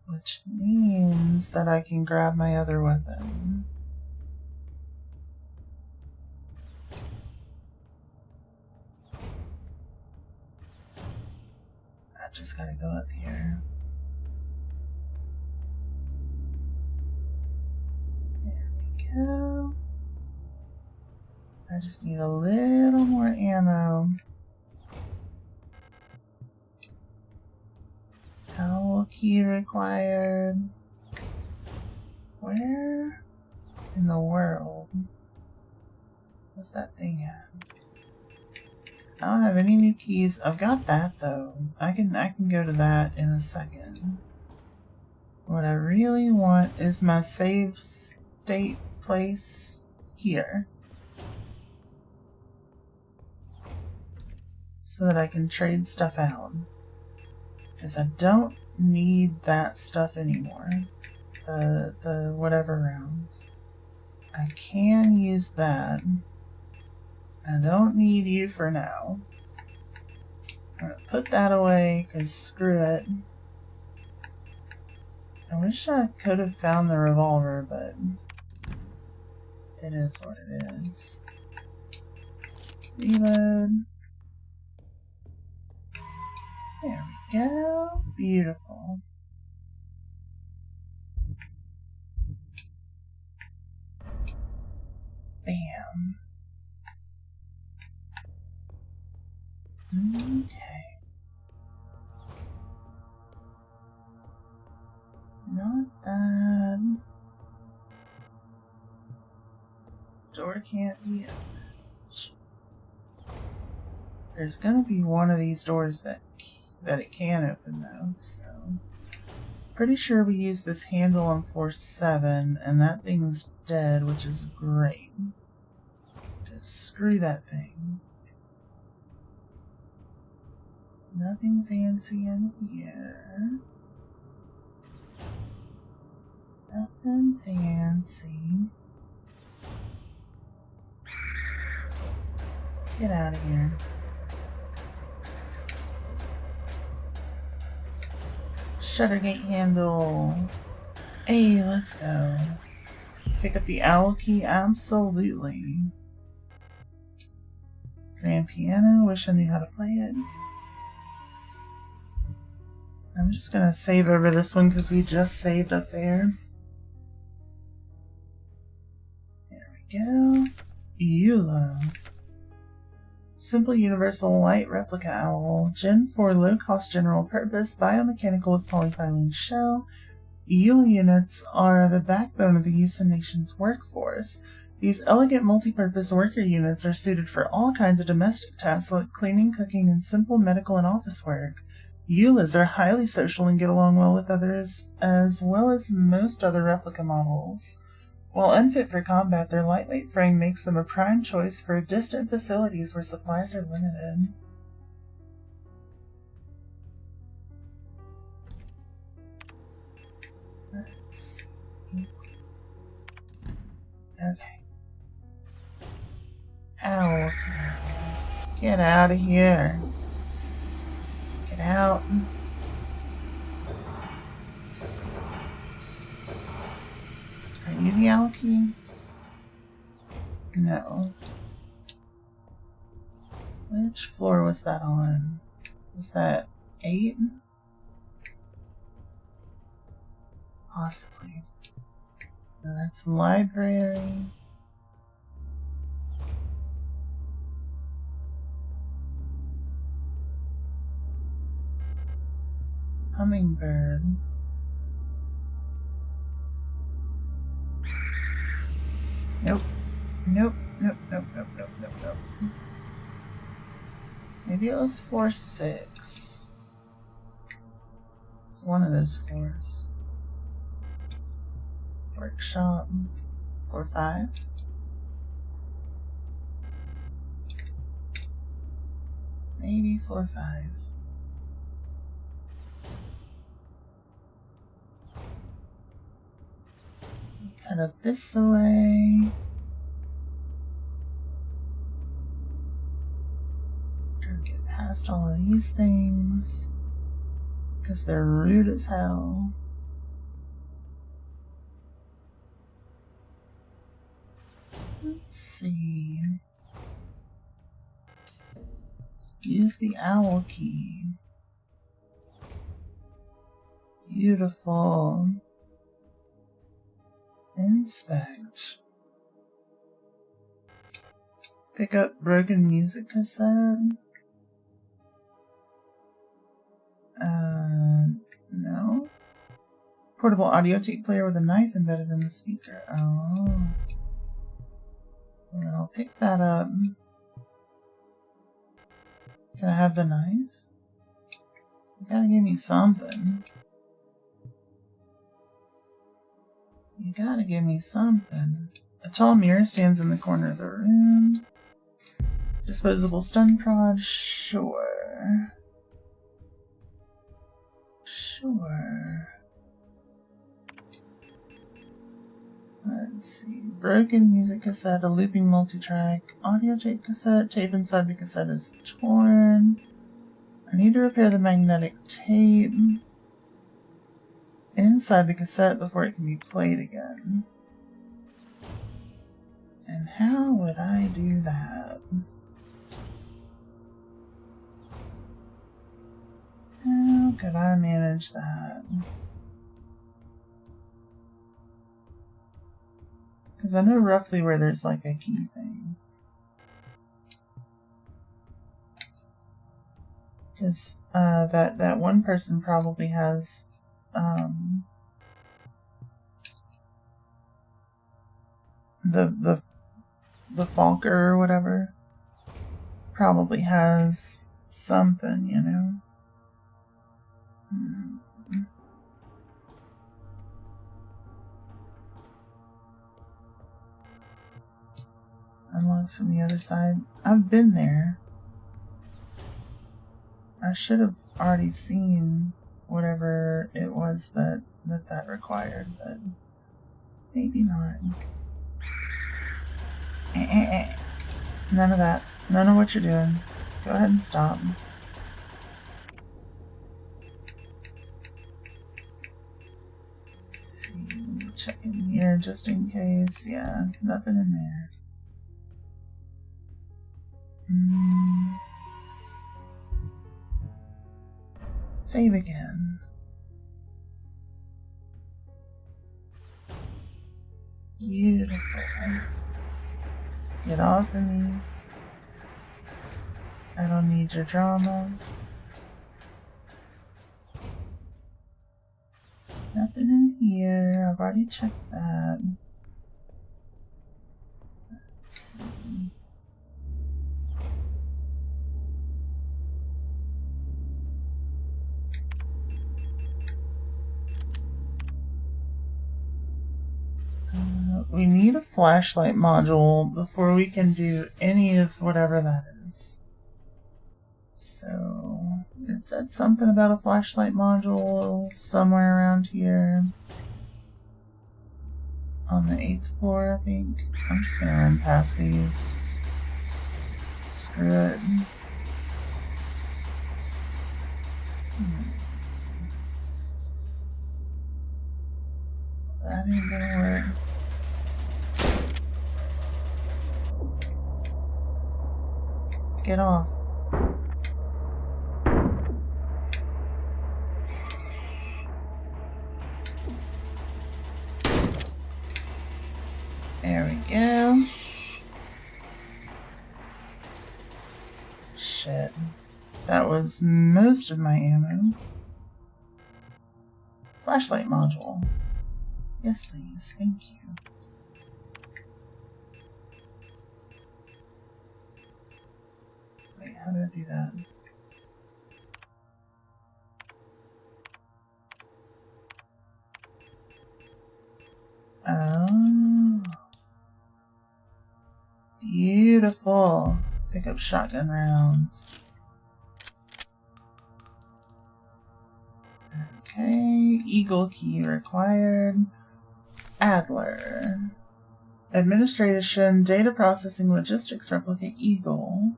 Which means that I can grab my other weapon. I just gotta go up here. There we go. I just need a little more ammo. Owl key required. Where in the world was that thing at? I don't have any new keys. I've got that though. I can go to that in a second. What I really want is my save state place here, so that I can trade stuff out. Because I don't need that stuff anymore. The whatever rounds. I can use that. I don't need you for now. I'm gonna put that away because screw it. I wish I could have found the revolver, but it is what it is. Reload. There we go. Beautiful. Bam. Okay. Not bad. Door can't be opened. There's gonna be one of these doors that it can open though, so pretty sure we used this handle on floor 7 and that thing's dead, which is great. Just screw that thing. Nothing fancy in here. Nothing fancy. Get out of here. Shutter gate handle. Hey, let's go. Pick up the owl key? Absolutely. Grand piano. Wish I knew how to play it. I'm just gonna save over this one because we just saved up there. There we go. Eula. Simple universal light replica owl. Gen 4 low-cost general purpose, biomechanical with polyethylene shell. Eula units are the backbone of the Yusan Nation's workforce. These elegant multi-purpose worker units are suited for all kinds of domestic tasks like cleaning, cooking, and simple medical and office work. Eulas are highly social and get along well with others, as well as most other replica models. While unfit for combat, their lightweight frame makes them a prime choice for distant facilities where supplies are limited. Let's see. Okay. Ow. Get out of here. Get out. Are you the owl key? No. Which floor was that on? Was that 8? Possibly. No, that's library. Hummingbird. Nope. Nope. Nope. Nope. Nope. Nope. Nope. Nope. Maybe it was floor 6. It's one of those floors. Workshop. Floor 5. Maybe floor 5. Let's head up this way. Try to get past all of these things because they're rude as hell. Let's see. Use the owl key. Beautiful. Inspect. Pick up broken music cassette. No. Portable audio tape player with a knife embedded in the speaker. Oh. Well, I'll pick that up. Can I have the knife? You gotta give me something. You gotta give me something. A tall mirror stands in the corner of the room. Disposable stun prod? Sure. Sure. Let's see. Broken music cassette, a looping multi-track, audio tape cassette. Tape inside the cassette is torn. I need to repair the magnetic tape inside the cassette before it can be played again. And how would I do that? How could I manage that? Because I know roughly where there's like a key thing. Because that one person probably has the the Falker or whatever probably has something, you know. Unlocks from the other side. I've been there. I should have already seen whatever it was that required, but maybe not. None of that. None of what you're doing. Go ahead and stop. Let's see. Check in here just in case. Yeah, nothing in there. Save again. Beautiful. Get off of me. I don't need your drama. Nothing in here. I've already checked that. Let's see. We need a flashlight module before we can do any of whatever that is. So, it said something about a flashlight module somewhere around here. On the 8th floor, I think. I'm just gonna run past these. Screw it. That ain't gonna work. Get off. There we go. Shit. That was most of my ammo. Flashlight module. Yes, please. Thank you. Wait, how do I do that? Oh. Beautiful. Pick up shotgun rounds. Okay, Eagle key required. Adler. Administration, data processing, logistics replicate Eagle.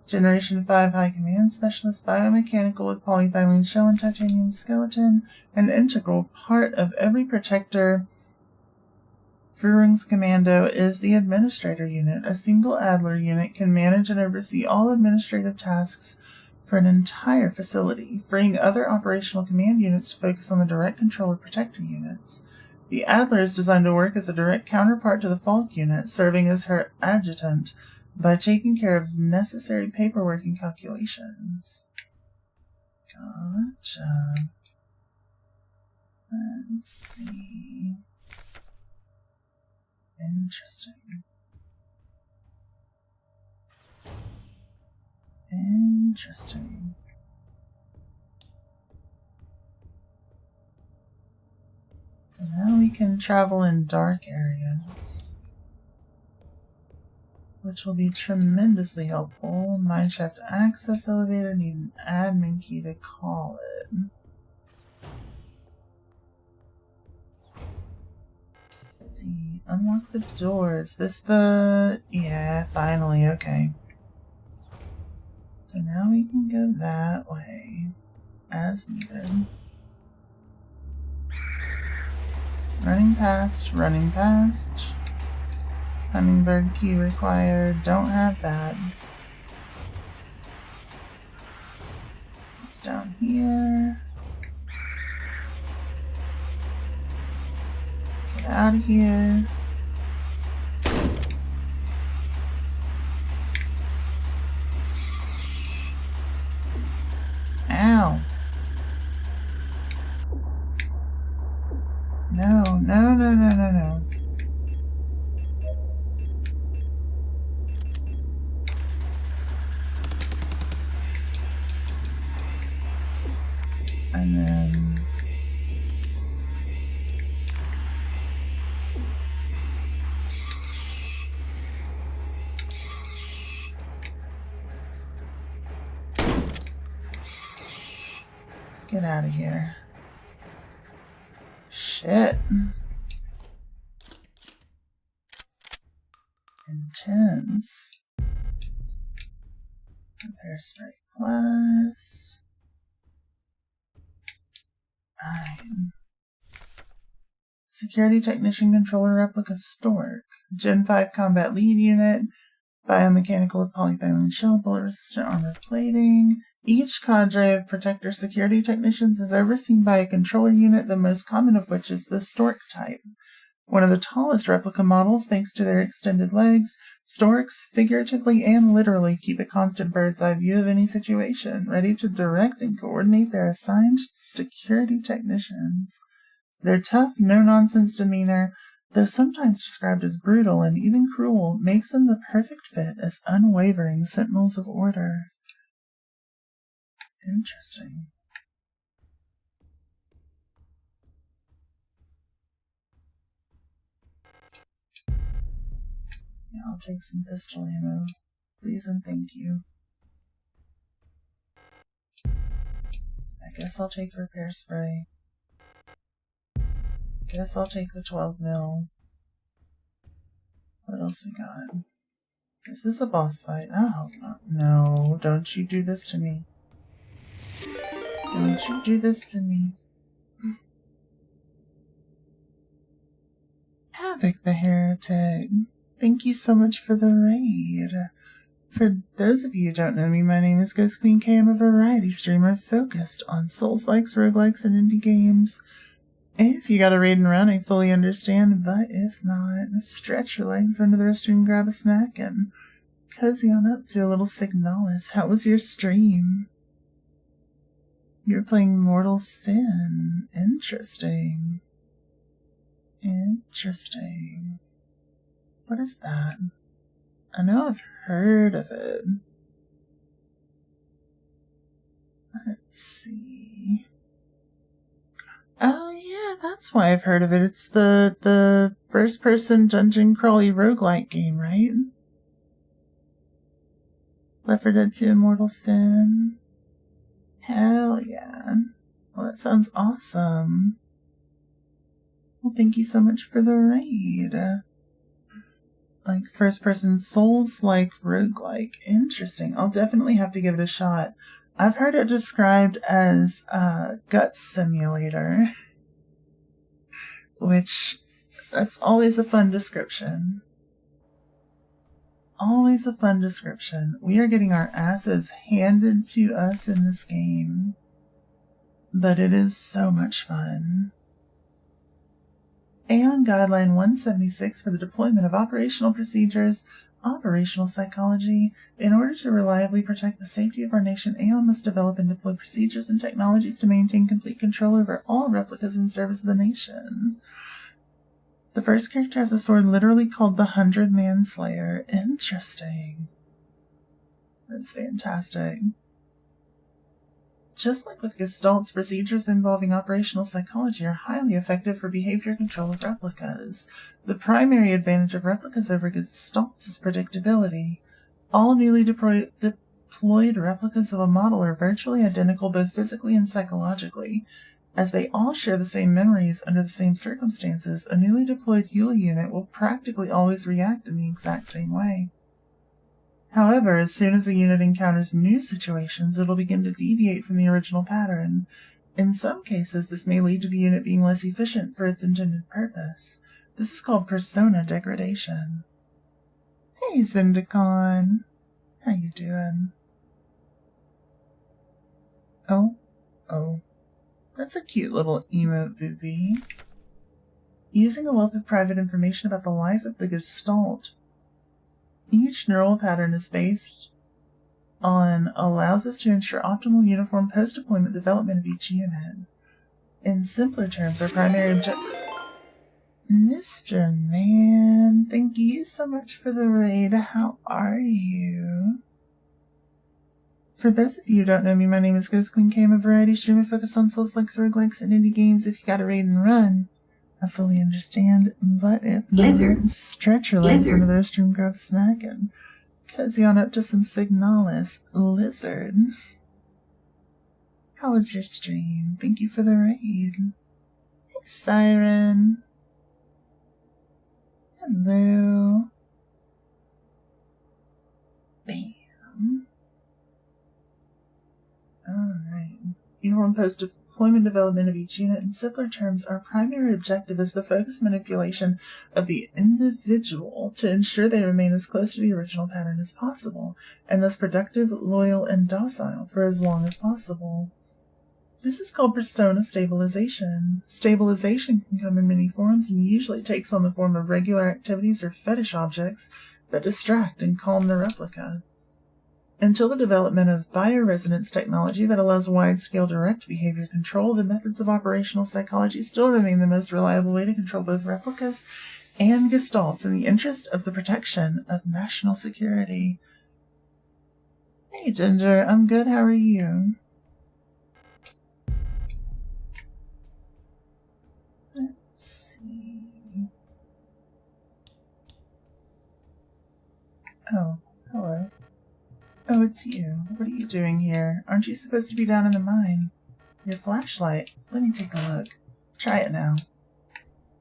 Generation 5 High Command Specialist, biomechanical with polyethylene shell and titanium skeleton, an integral part of every protector. Führungskommando is the administrator unit. A single Adler unit can manage and oversee all administrative tasks for an entire facility, freeing other operational command units to focus on the direct control of protector units. The Adler is designed to work as a direct counterpart to the Falk unit, serving as her adjutant by taking care of necessary paperwork and calculations. Gotcha. Let's see. Interesting. Interesting. So now we can travel in dark areas, which will be tremendously helpful. Mineshaft access elevator, need an admin key to call it. Let's see, unlock the doors. This the... yeah, finally, okay. So now we can go that way, as needed. Running past, running past. Hummingbird key required, don't have that. It's down here. Get out of here. Ow. No, no, no, no, no, no. Get out of here. Shit. Intense. Repair spray plus. 9. Security Technician Controller Replica Stork. Gen 5 Combat Lead Unit. Biomechanical with polyethylene shell, bullet resistant armor plating. Each cadre of Protector security technicians is overseen by a controller unit, the most common of which is the Stork type. One of the tallest replica models, thanks to their extended legs, Storks, figuratively and literally, keep a constant bird's eye view of any situation, ready to direct and coordinate their assigned security technicians. Their tough, no-nonsense demeanor, though sometimes described as brutal and even cruel, makes them the perfect fit as unwavering sentinels of order. Interesting. Yeah, I'll take some pistol ammo. Please and thank you. I guess I'll take repair spray. Guess I'll take the 12 mil. What else we got? Is this a boss fight? I hope not. No, don't you do this to me. Don't you do this to me. Havoc the Heretic. Thank you so much for the raid. For those of you who don't know me, my name is Ghost Queen K. I'm a variety streamer focused on Souls-likes, roguelikes, and indie games. If you got a raid and run, I fully understand, but if not, stretch your legs, run to the restroom, grab a snack, and cozy on up to a little Signalis. How was your stream? You're playing Mortal Sin. Interesting. Interesting. What is that? I know I've heard of it. Let's see. Oh yeah, that's why I've heard of it. It's the first-person dungeon crawly roguelike game, right? Left 4 Dead 2 Immortal Sin. Hell yeah. Well, that sounds awesome. Well, thank you so much for the raid. Like first-person Souls, like roguelike. Interesting. I'll definitely have to give it a shot. I've heard it described as a gut simulator, which that's always a fun description. Always a fun description. We are getting our asses handed to us in this game, but it is so much fun. Aeon Guideline 176 for the deployment of operational procedures, operational psychology. In order to reliably protect the safety of our nation, Aeon must develop and deploy procedures and technologies to maintain complete control over all replicas in service of the nation. The first character has a sword literally called the 100-Man Slayer. Interesting. That's fantastic. Just like with Gestalt's, procedures involving operational psychology are highly effective for behavior control of replicas. The primary advantage of replicas over Gestalts is predictability. All newly deployed replicas of a model are virtually identical both physically and psychologically. As they all share the same memories under the same circumstances, a newly deployed Yuli unit will practically always react in the exact same way. However, as soon as a unit encounters new situations, it'll begin to deviate from the original pattern. In some cases, this may lead to the unit being less efficient for its intended purpose. This is called persona degradation. Hey, Zindicon. How you doing? Oh. That's a cute little emote, Boopy. Using a wealth of private information about the life of the Gestalt. Each neural pattern is based on allows us to ensure optimal uniform post-deployment development of each unit. In simpler terms, our primary objective... Mr. Man, thank you so much for the raid. How are you? For those of you who don't know me, my name is Ghost Queen K. I'm a variety streamer focused on Souls-likes, roguelikes, and indie games. If you got a raid and run, I fully understand. But if not, stretch your legs into the restroom, grab a snack, and cozy on up to some Signalis Lizard. How was your stream? Thank you for the raid. Hey, Siren. Hello. Bam. Alright. Uniform post-deployment development of each unit. In simpler terms, our primary objective is the focused manipulation of the individual to ensure they remain as close to the original pattern as possible, and thus productive, loyal, and docile for as long as possible. This is called persona stabilization. Stabilization can come in many forms and usually takes on the form of regular activities or fetish objects that distract and calm the replica. Until the development of bioresonance technology that allows wide-scale direct behavior control, the methods of operational psychology still remain the most reliable way to control both replicas and gestalts in the interest of the protection of national security. Hey, Ginger, I'm good. How are you? Let's see. Oh, hello. Oh, it's you. What are you doing here? Aren't you supposed to be down in the mine? Your flashlight. Let me take a look. Try it now.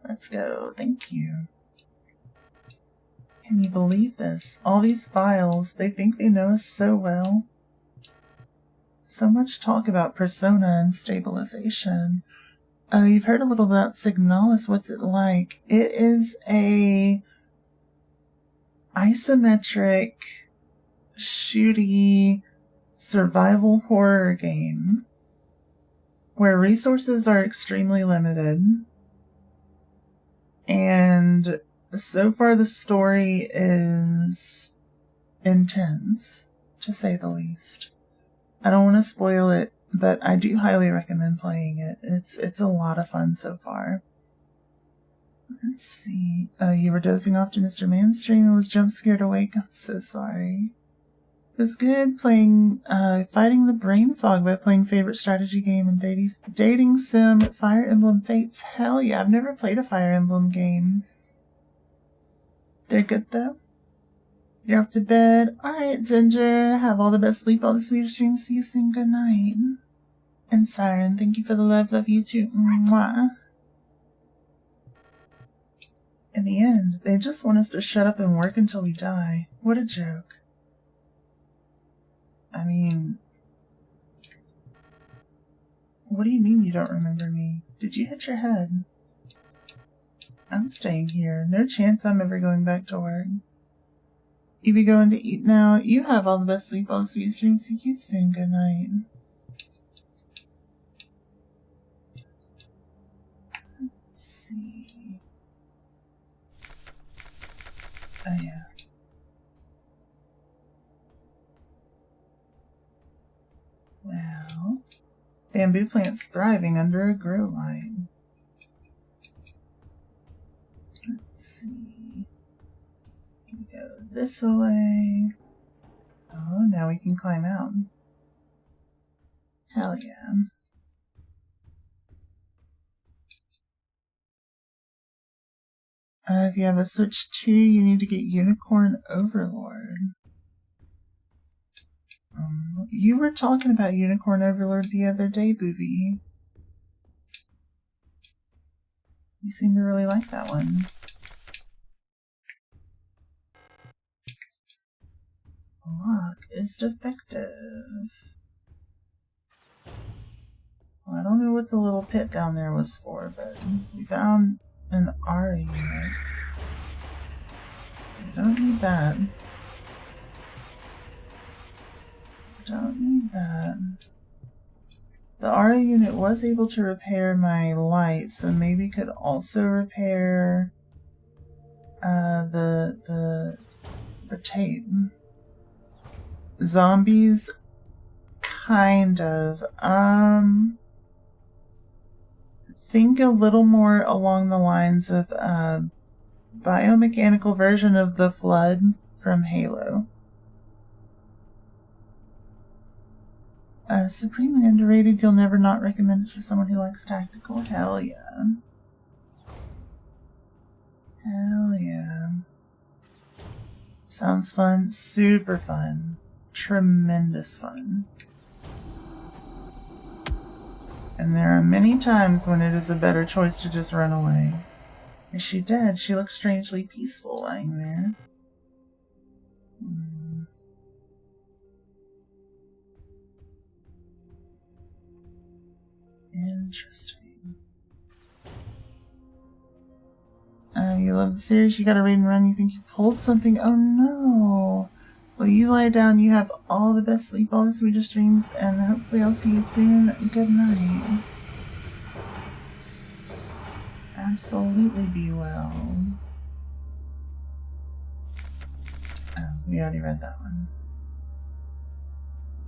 Let's go. Thank you. Can you believe this? All these files, they think they know us so well. So much talk about persona and stabilization. You've heard a little about Signalis. What's it like? It is a isometric shooty survival horror game where resources are extremely limited, and so far the story is intense, to say the least. I don't want to spoil it, but I do highly recommend playing it. It's a lot of fun so far. Let's see. You were dozing off to Mr. Man's stream and was jump scared awake. I'm so sorry. It was good playing, fighting the brain fog by playing favorite strategy game and dating sim Fire Emblem Fates. Hell yeah, I've never played a Fire Emblem game. They're good though. You're up to bed. Alright, Ginger. Have all the best sleep, all the sweetest dreams. See you soon. Good night. And Siren, thank you for the love. Love you too. Mwah. In the end, they just want us to shut up and work until we die. What a joke. I mean, what do you mean you don't remember me? Did you hit your head? I'm staying here. No chance I'm ever going back to work. You be going to eat now? You have all the best sleep, all the sweet dreams. See you soon. Good night. Let's see. Oh yeah. Well, bamboo plants thriving under a grow light. Let's see. We go this way. Oh, now we can climb out. Hell yeah. If you have a Switch 2, you need to get Unicorn Overlord. You were talking about Unicorn Overlord the other day, Booby. You seem to really like that one. Lock is defective. Well, I don't know what the little pit down there was for, but we found an ARA unit. We don't need that. Don't need that. The ARA unit was able to repair my light, so maybe could also repair the tape. Zombies, kind of. Think a little more along the lines of biomechanical version of the Flood from Halo. Supremely underrated. You'll never not recommend it to someone who likes tactical. Hell yeah. Hell yeah. Sounds fun. Super fun. Tremendous fun. And there are many times when it is a better choice to just run away. Is she dead? She looks strangely peaceful lying there. Interesting. You love the series, you gotta read and run, you think you pulled something? Oh no! Well, you lie down, you have all the best sleep, all the sweetest dreams, and hopefully I'll see you soon. Good night. Absolutely be well. Oh, we already read that one.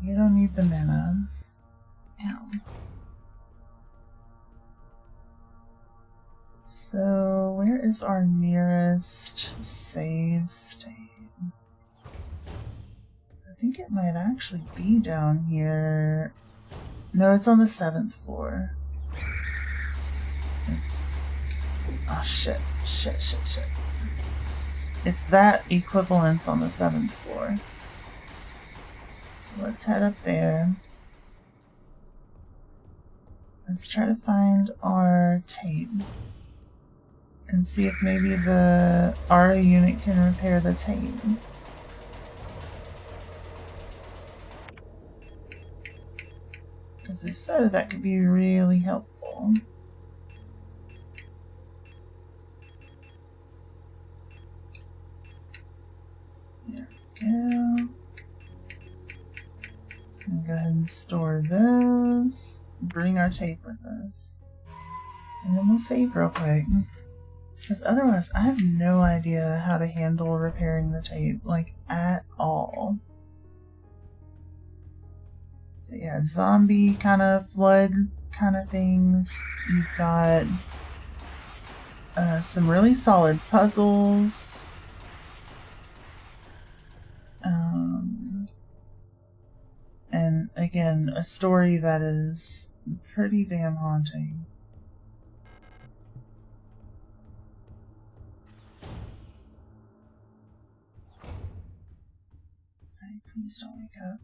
You don't need the mana. Ow. So, where is our nearest save state? I think it might actually be down here. No, it's on the 7th floor. It's... oh, shit. It's that equivalence on the 7th floor. So let's head up there. Let's try to find our tape. And see if maybe the Aura unit can repair the tape. Because if so, that could be really helpful. There we go. I'll go ahead and store those. Bring our tape with us. And then we'll save real quick. Because otherwise, I have no idea how to handle repairing the tape, like, at all. But yeah, zombie kind of flood kind of things. You've got some really solid puzzles. And again, a story that is pretty damn haunting. Please don't wake up.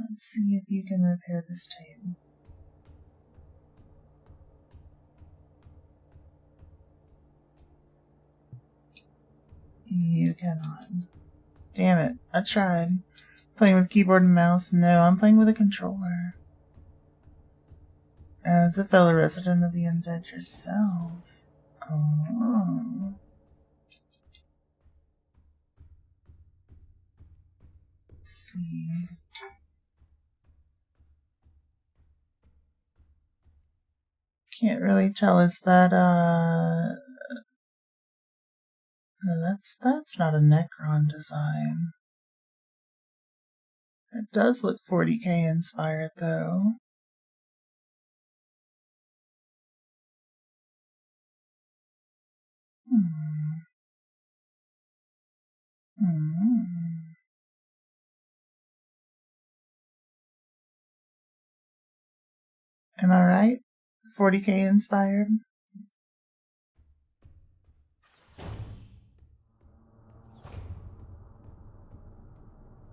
Let's see if you can repair this tape. You cannot. Damn it, I tried. Playing with keyboard and mouse? No, I'm playing with a controller. As a fellow resident of the Undead yourself. Oh. Let's see. Can't really tell. Is that no, that's not a Necron design. It does look 40K inspired though. Am I right? 40K inspired?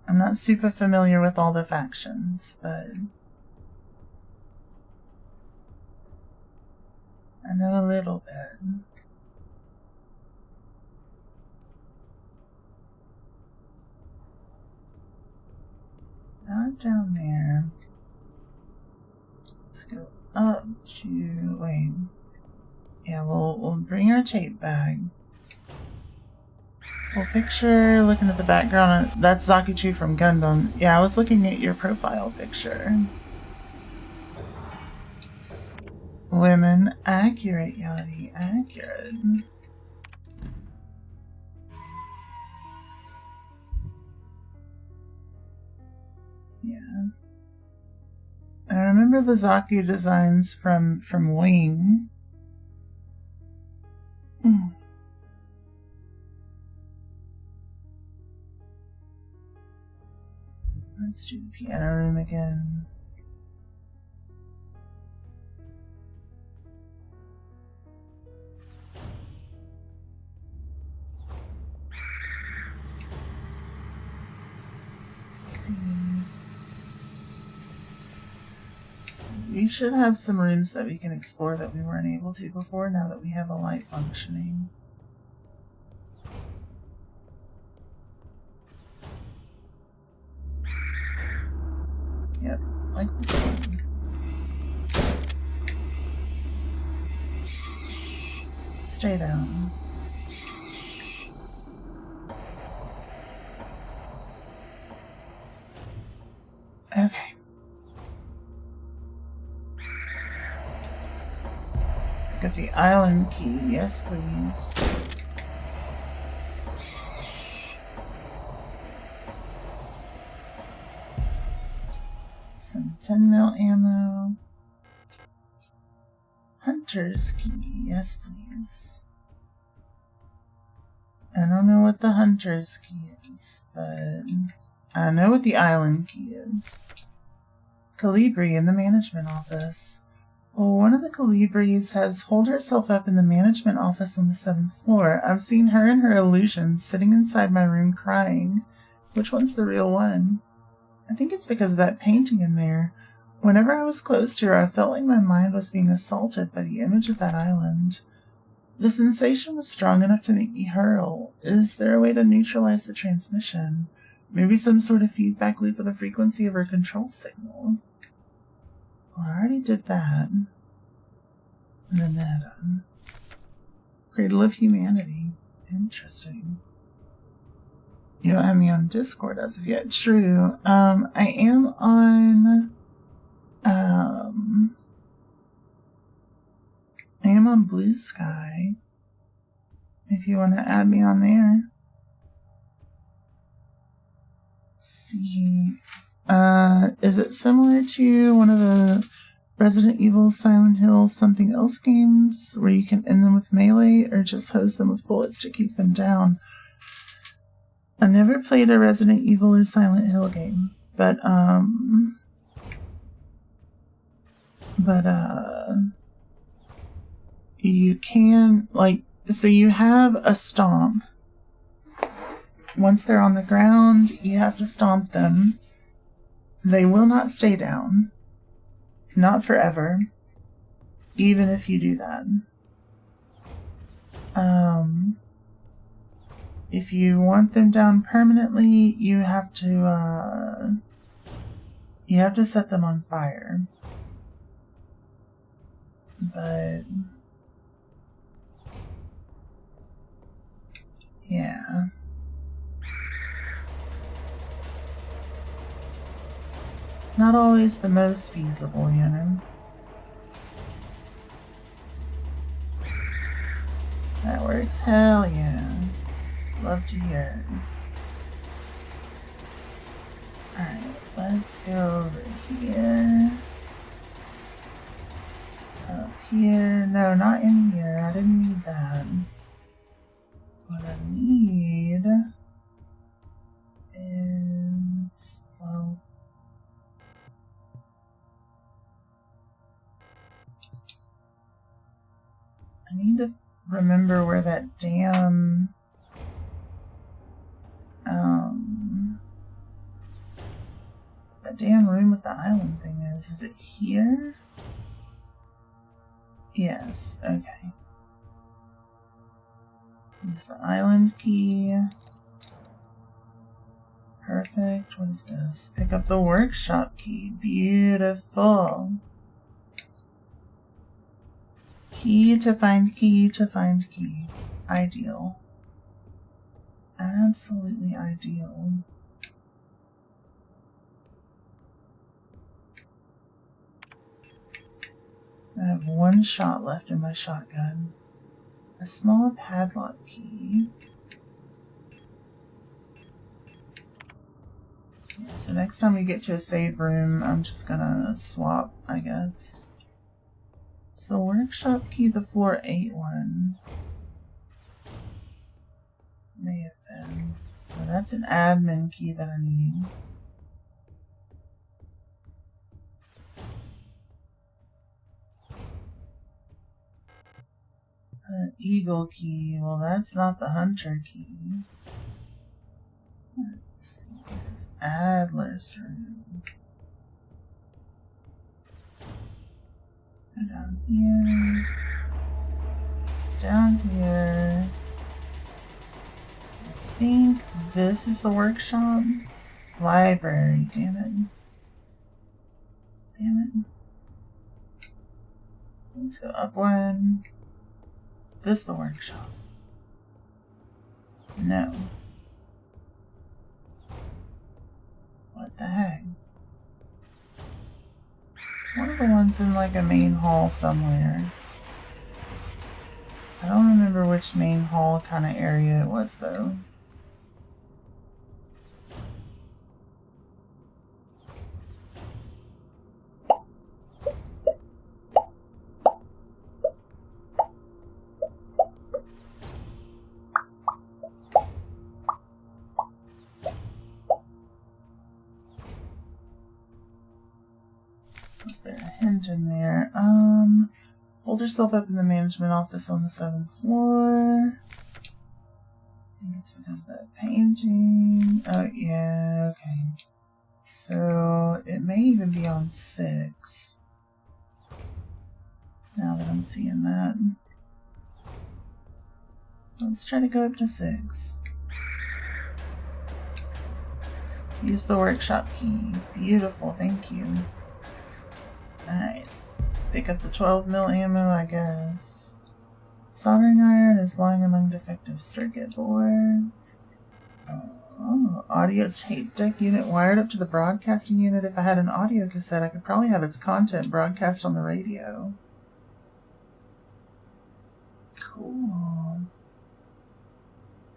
I'm not super familiar with all the factions, but I know a little bit. Not down there. Let's go up to... wait. Yeah, we'll bring our tape bag. Full picture, looking at the background. That's Zakuchi from Gundam. Yeah, I was looking at your profile picture. Women, accurate, Yadi, accurate. Yeah. I remember the Zaku designs from Wing. Let's do the piano room again. Let's see. should have some rooms that we can explore that we weren't able to before now that we have a light functioning. Yep, like this one. Stay down. Okay. Got the island key. Yes, please. Some 10mm ammo. Hunter's key. Yes, please. I don't know what the hunter's key is, but I know what the island key is. Calibri in the management office. Well, one of the Calibris has holed herself up in the management office on the 7th floor. I've seen her and her illusions sitting inside my room crying. Which one's the real one? I think it's because of that painting in there. Whenever I was close to her, I felt like my mind was being assaulted by the image of that island. The sensation was strong enough to make me hurl. Is there a way to neutralize the transmission? Maybe some sort of feedback loop of the frequency of her control signal. Well, I already did that. And then that, Cradle of Humanity. Interesting. You don't have me on Discord as of yet. True. I am on, Blue Sky. If you want to add me on there. Let's see. Is it similar to one of the Resident Evil, Silent Hill, something else games where you can end them with melee or just hose them with bullets to keep them down? I never played a Resident Evil or Silent Hill game, but you can, like, so you have a stomp. Once they're on the ground, you have to stomp them. They will not stay down. Not forever. Even if you do that. If you want them down permanently, you have to set them on fire. But yeah. Not always the most feasible, you know. That works, hell yeah. Love to hear it. Alright, let's go over here. Up here. No, not in here. I didn't need that. What I need is, well, I need to remember where that damn room with the island thing is. Is it here? Yes, okay. Use the island key. Perfect. What is this? Pick up the workshop key. Beautiful. Key to find key to find key. Ideal. Absolutely ideal. I have one shot left in my shotgun. A small padlock key. Yeah, so next time we get to a save room, I'm just gonna swap, I guess. So the workshop key, the floor 8 one. May have been. Oh, that's an admin key that I need. Eagle key. Well, that's not the hunter key. Let's see. This is Adler's room. Go down here. Down here. I think this is the workshop. Library, damn it. Damn it. Let's go up one. This the workshop. No. What the heck? One of the ones in like a main hall somewhere. I don't remember which main hall kind of area it was though. Was there a hint in there? Hold yourself up in the management office on the 7th floor. I think it's because of that painting. Oh, yeah, okay. So, it may even be on 6. Now that I'm seeing that. Let's try to go up to 6. Use the workshop key. Beautiful, thank you. Alright. Pick up the 12mm ammo, I guess. Soldering iron is lying among defective circuit boards. Oh, audio tape deck unit wired up to the broadcasting unit. If I had an audio cassette, I could probably have its content broadcast on the radio. Cool.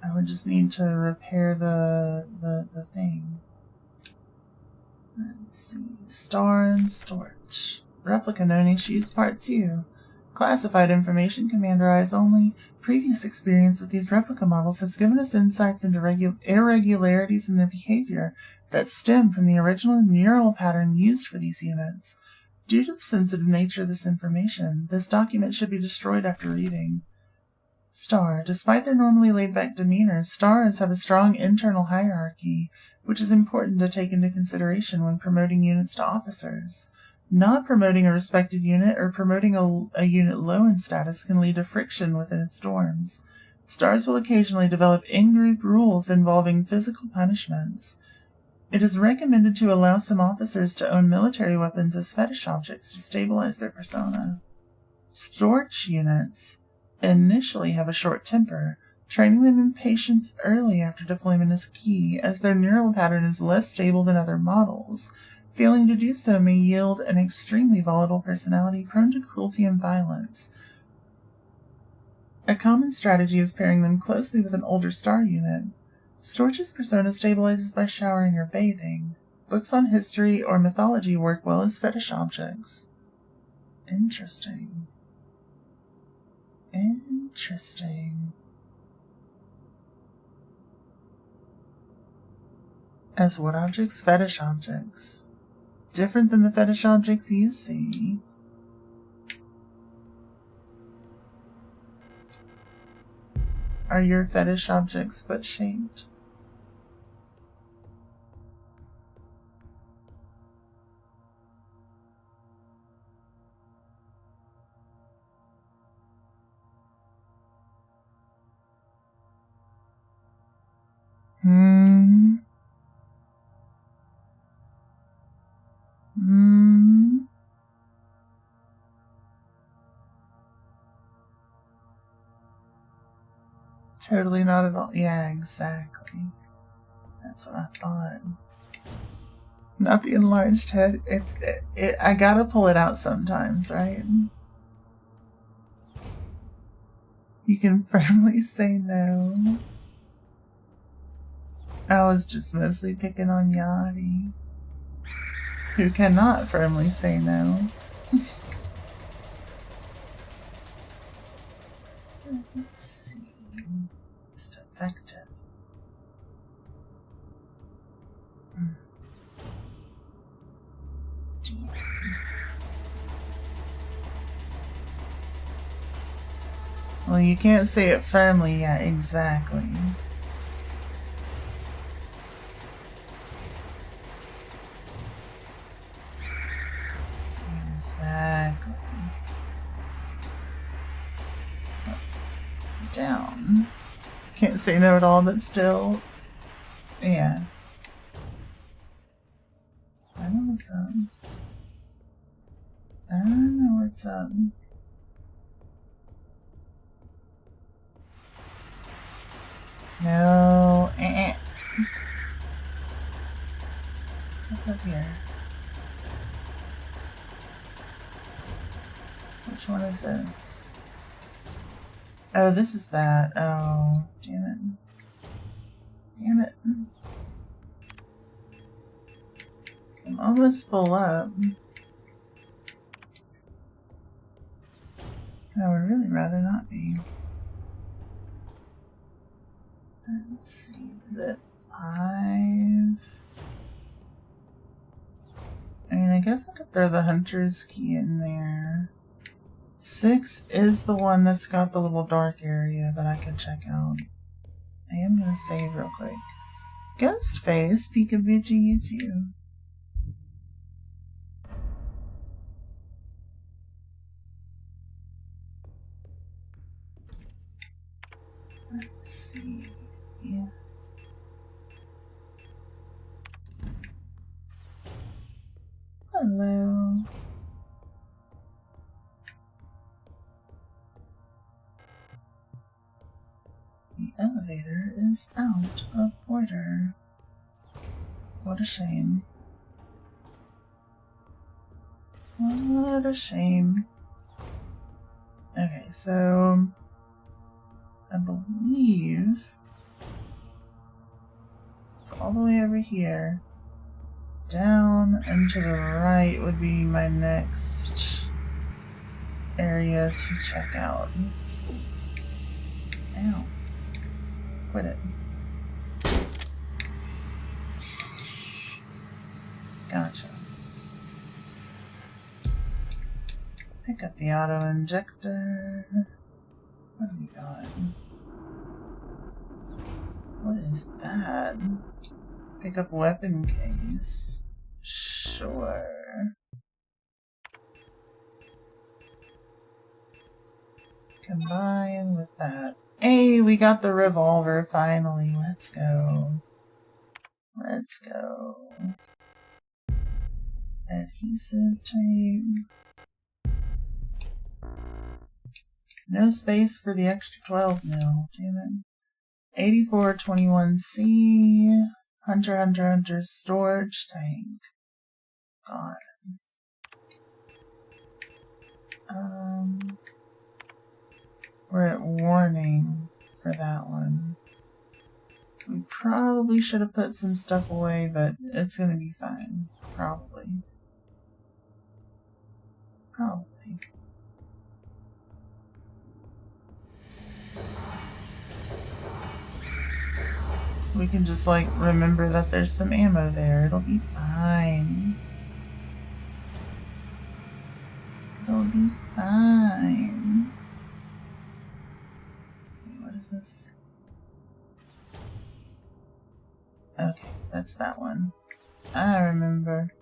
I would just need to repair the thing. Let's see. Star and storage. Replica known issues part 2. Classified information, Commander Eyes only. Previous experience with these replica models has given us insights into irregularities in their behavior that stem from the original neural pattern used for these units. Due to the sensitive nature of this information, this document should be destroyed after reading. Star. Despite their normally laid-back demeanor, Stars have a strong internal hierarchy, which is important to take into consideration when promoting units to officers. Not promoting a respected unit or promoting a unit low in status can lead to friction within its dorms. Stars will occasionally develop in-group rules involving physical punishments. It is recommended to allow some officers to own military weapons as fetish objects to stabilize their persona. Storch units initially have a short temper. Training them in patience early after deployment is key, as their neural pattern is less stable than other models. Failing to do so may yield an extremely volatile personality prone to cruelty and violence. A common strategy is pairing them closely with an older star unit. Storch's persona stabilizes by showering or bathing. Books on history or mythology work well as fetish objects. Interesting. Interesting. As what objects? Fetish objects. Different than the fetish objects you see. Are your fetish objects foot-shaped? Totally not at all. Yeah, exactly. That's what I thought. Not the enlarged head. I gotta pull it out sometimes, right? You can firmly say no. I was just mostly picking on Yachty, who cannot firmly say no. Let's see. It's defective. Well, you can't say it firmly, yeah, exactly. Exactly. down. Can't say no at all, but still, yeah. I know what's up. I know what's up. No. What's up here? Which one is this? Oh, this is that. Oh, damn it. Damn it. I'm almost full up. I would really rather not be. Let's see, is it 5? I mean, I guess I could throw the hunter's key in there. 6 is the one that's got the little dark area that I could check out. I am gonna save real quick. Ghostface, peekaboo to you too. Let's see. Yeah. Hello. The elevator is out of order. What a shame. What a shame. Okay, so I believe it's all the way over here. Down and to the right would be my next area to check out. Ow. Quit it. Gotcha. Pick up the auto injector. What do we got? What is that? Pick up weapon case. Sure. Combine with that. Hey, we got the revolver finally. Let's go. Let's go. Adhesive tape. No space for the extra 12 mil. Damn it. 8421C. Hunter storage tank. God. We're at warning for that one. We probably should have put some stuff away, but it's gonna be fine. Probably. We can just, like, remember that there's some ammo there. It'll be fine. It'll be fine. Wait, what is this? Okay, that's that one. I remember.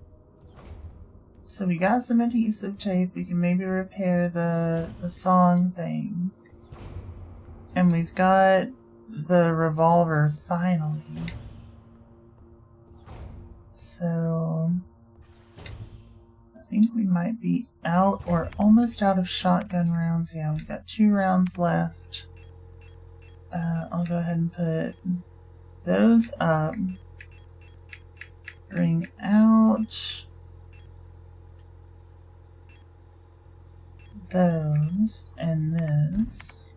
So we got some adhesive tape. We can maybe repair the song thing. And we've got the revolver finally. So I think we might be out or almost out of shotgun rounds. Yeah, we've got 2 rounds left. I'll go ahead and put those up. Bring out those and this.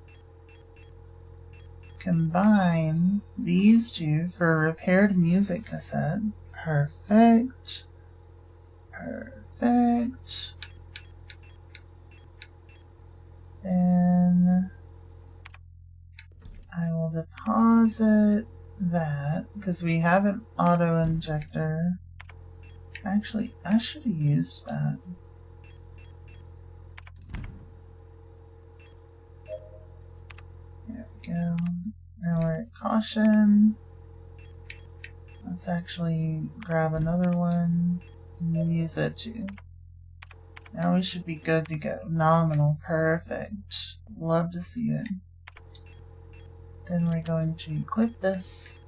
Combine these two for a repaired music cassette. Perfect. Perfect. Then I will deposit that because we have an auto injector. Actually, I should have used that. There we go. Now we're at caution. Let's actually grab another one and use it too. Now we should be good to go. Nominal. Perfect. Love to see it. Then we're going to equip this.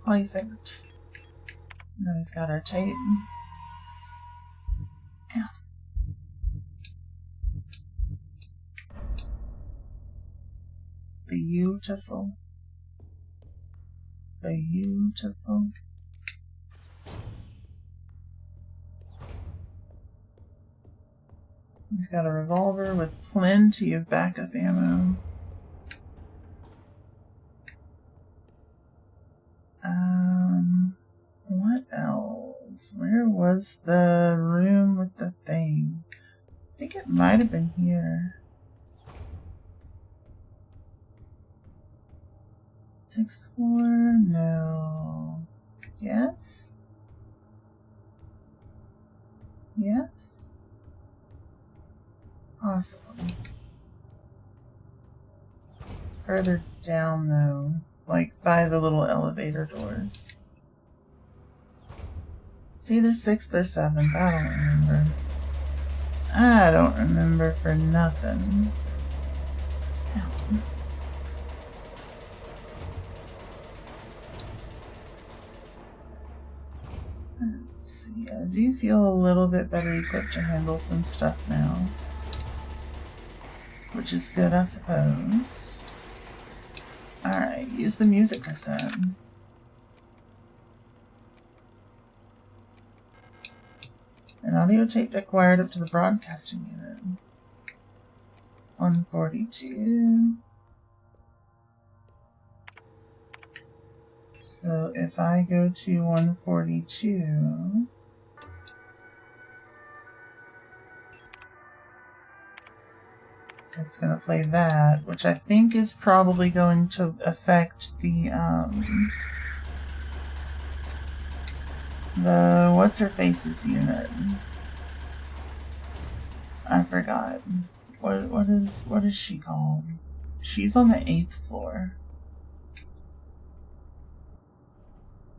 Perfect. Then we've got our tape. Yeah. Beautiful. Beautiful. We've got a revolver with plenty of backup ammo. What else? Where was the room with the thing? I think it might have been here. 6th floor? No. Yes? Yes? Possibly. Further down though, like by the little elevator doors. It's either 6th or 7th, I don't remember. I don't remember for nothing. Ow. Let's see, I do feel a little bit better equipped to handle some stuff now. Which is good, I suppose. Alright, use the music cassette. An audio tape deck wired up to the broadcasting unit. 142. So if I go to 142, it's going to play that, which I think is probably going to affect the what's-her-face's unit. I forgot. What is she called? She's on the 8th floor.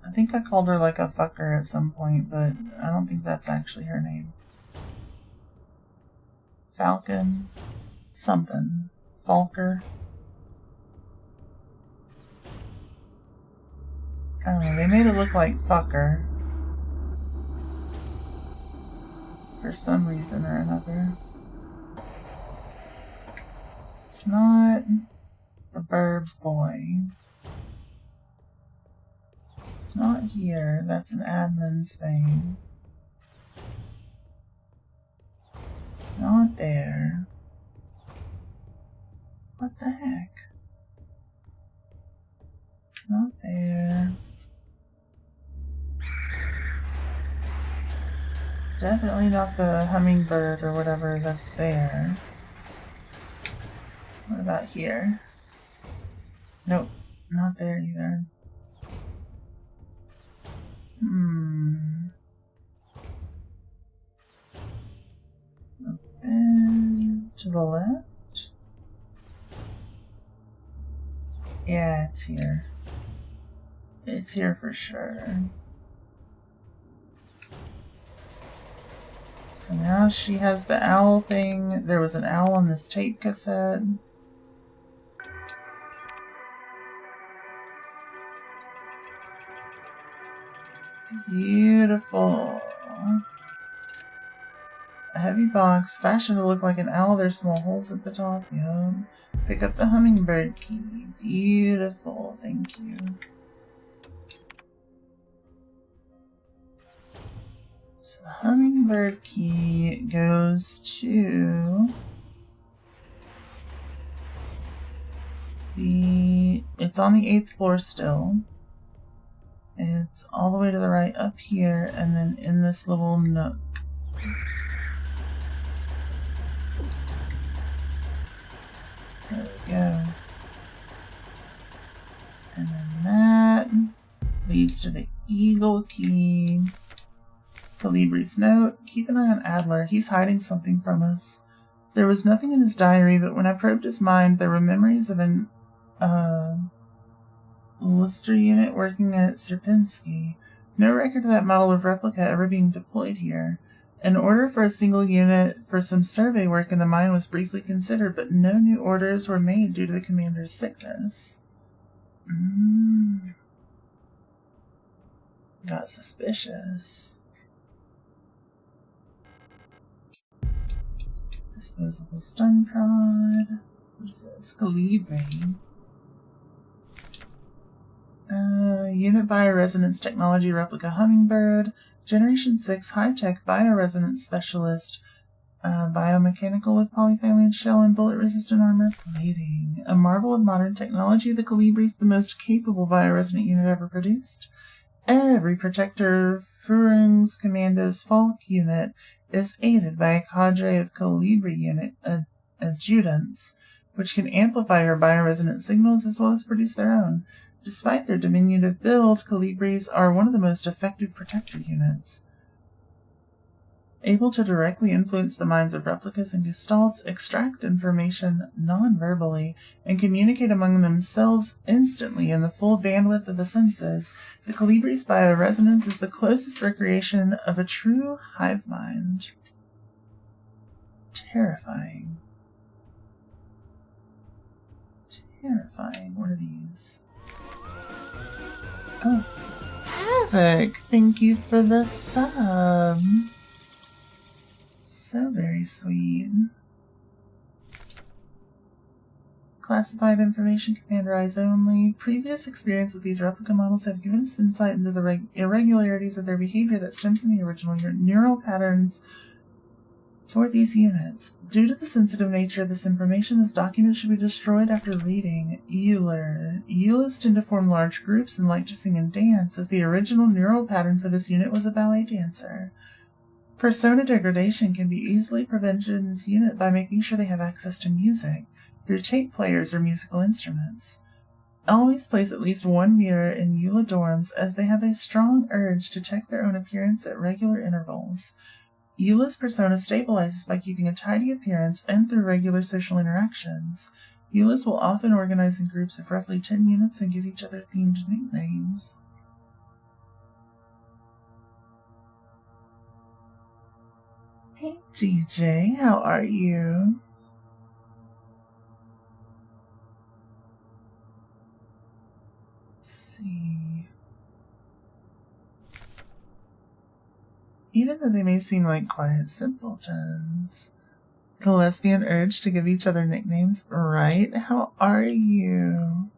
I think I called her like a fucker at some point, but I don't think that's actually her name. Falcon? Something. Falker? I don't know, they made it look like fucker. For some reason or another. It's not the Burb boy. It's not here. That's an admin's thing. Not there. What the heck? Not there. Definitely not the hummingbird or whatever that's there. What about here? Nope, not there either. Open to the left? Yeah, it's here. It's here for sure. So now she has the owl thing. There was an owl on this tape cassette. Beautiful. A heavy box, fashioned to look like an owl. There's small holes at the top. Yep. Pick up the hummingbird key. Beautiful. Thank you. So the hummingbird key goes to it's on the 8th floor still. It's all the way to the right up here and then in this little nook. There we go. And then that leads to the eagle key. Calibri's note. Keep an eye on Adler. He's hiding something from us. There was nothing in his diary, but when I probed his mind, there were memories of an Lister unit working at Sierpinski. No record of that model of replica ever being deployed here. An order for a single unit for some survey work in the mine was briefly considered, but no new orders were made due to the commander's sickness. Got suspicious. Disposable stun prod. What is this? Colibri. Unit bioresonance technology replica hummingbird. Generation 6 high-tech bioresonance specialist. Biomechanical with polythylene shell and bullet-resistant armor plating. A marvel of modern technology, the Colibri is the most capable bioresonant unit ever produced. Every Protector Furung's Commando's Falk unit is aided by a cadre of Colibri unit adjutants, which can amplify her bioresonant signals as well as produce their own. Despite their diminutive build, Colibris are one of the most effective Protector units. Able to directly influence the minds of replicas and gestalts, extract information non-verbally, and communicate among themselves instantly in the full bandwidth of the senses, the Colibri's bioresonance is the closest recreation of a true hive mind. Terrifying. Terrifying. What are these? Oh, Havoc! Thank you for the sub. So very sweet. Classified information, Commander Eyes only. Previous experience with these replica models have given us insight into the irregularities of their behavior that stem from the original neural patterns for these units. Due to the sensitive nature of this information, this document should be destroyed after reading. Euler. Eulers tend to form large groups and like to sing and dance, as the original neural pattern for this unit was a ballet dancer. Persona degradation can be easily prevented in this unit by making sure they have access to music, through tape players or musical instruments. Always place at least one mirror in Eula dorms, as they have a strong urge to check their own appearance at regular intervals. Eula's persona stabilizes by keeping a tidy appearance and through regular social interactions. Eulas will often organize in groups of roughly 10 units and give each other themed nicknames. Hey DJ, how are you? Let's see. Even though they may seem like quiet simpletons, the lesbian urge to give each other nicknames, right? How are you?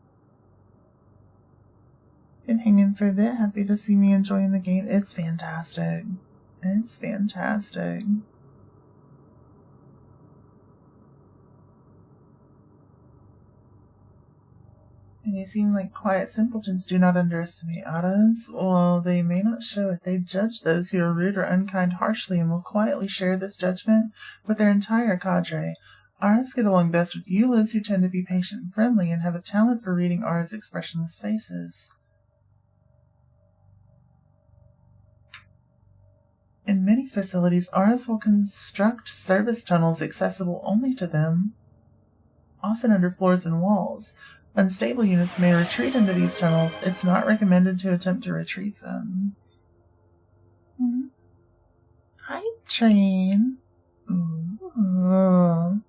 Been hanging for a bit, happy to see me enjoying the game. It's fantastic. It's fantastic. And you seem like quiet simpletons do not underestimate auras. While they may not show it, they judge those who are rude or unkind harshly and will quietly share this judgment with their entire cadre. Auras get along best with Eulas, who tend to be patient and friendly and have a talent for reading Aura's expressionless faces. In many facilities, Auras will construct service tunnels accessible only to them, often under floors and walls. Unstable units may retreat into these tunnels. It's not recommended to attempt to retrieve them. Hi, Train. Ooh.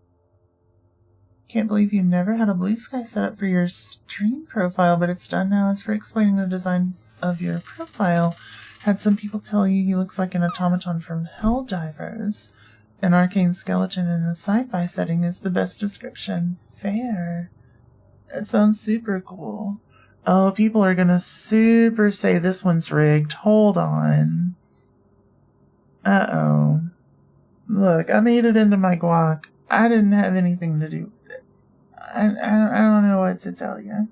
Can't believe you never had a blue sky set up for your stream profile, but it's done now. As for explaining the design of your profile, had some people tell you he looks like an automaton from Helldivers. An arcane skeleton in a sci-fi setting is the best description. Fair. That sounds super cool. Oh, people are gonna super say this one's rigged. Hold on. Uh-oh. Look, I made it into my guac. I didn't have anything to do with it. I don't know what to tell you.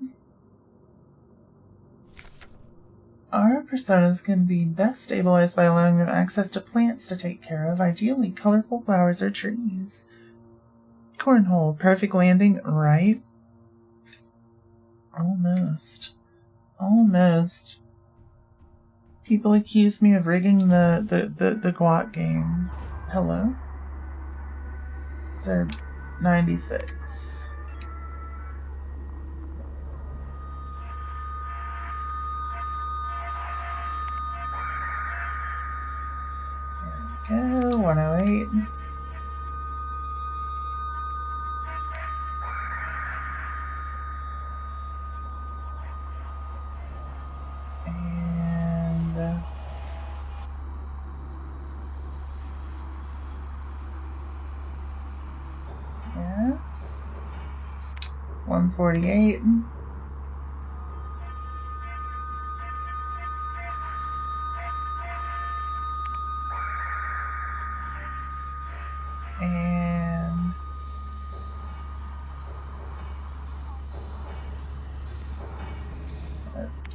Our personas can be best stabilized by allowing them access to plants to take care of, ideally colorful flowers or trees. Cornhole, perfect landing, right? Almost. Almost. People accuse me of rigging the guac game. Hello? They're 96. There we go. right? And yeah, 148. And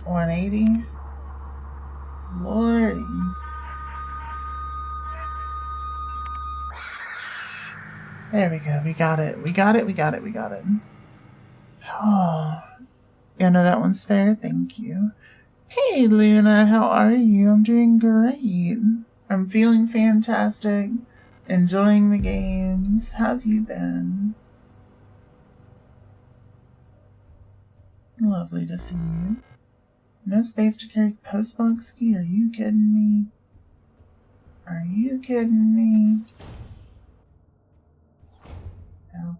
180. Lordy. There we go. We got it. We got it. We got it. We got it. Oh, yeah, no, that one's fair. Thank you. Hey, Luna, how are you? I'm doing great. I'm feeling fantastic. Enjoying the games. How have you been? Lovely to see you. No space to carry postbox key? Are you kidding me? Are you kidding me? No.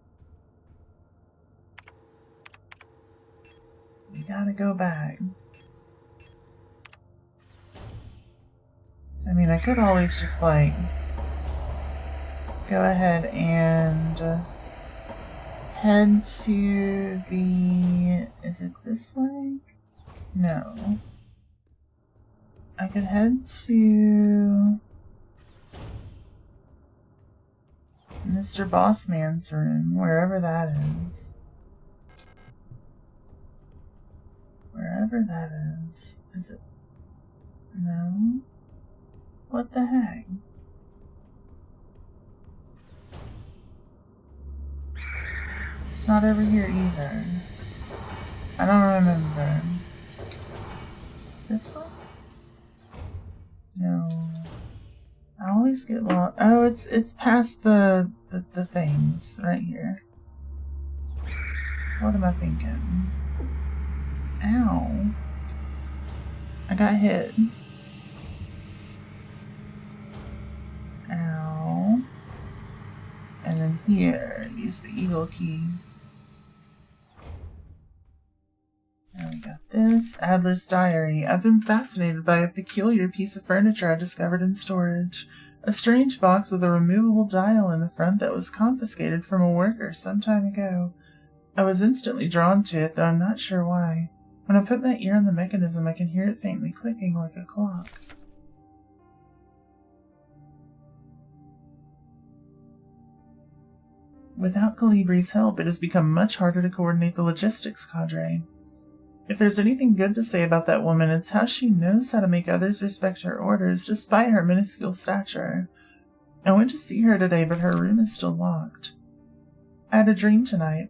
We gotta go back. I mean, I could always just, like, go ahead and head to the... Is it this way? No. I could head to Mr. Bossman's room, wherever that is. Wherever that is. Is it? No? What the heck? It's not over here either. I don't remember. This one? No. I always get lost. Oh, it's past the things right here. What am I thinking? Ow. I got hit. Ow. And then here, use the eagle key. Now we got this. Adler's Diary. I've been fascinated by a peculiar piece of furniture I discovered in storage. A strange box with a removable dial in the front that was confiscated from a worker some time ago. I was instantly drawn to it, though I'm not sure why. When I put my ear on the mechanism, I can hear it faintly clicking like a clock. Without Calibri's help, it has become much harder to coordinate the logistics cadre. If there's anything good to say about that woman, it's how she knows how to make others respect her orders, despite her minuscule stature. I went to see her today, but her room is still locked. I had a dream tonight.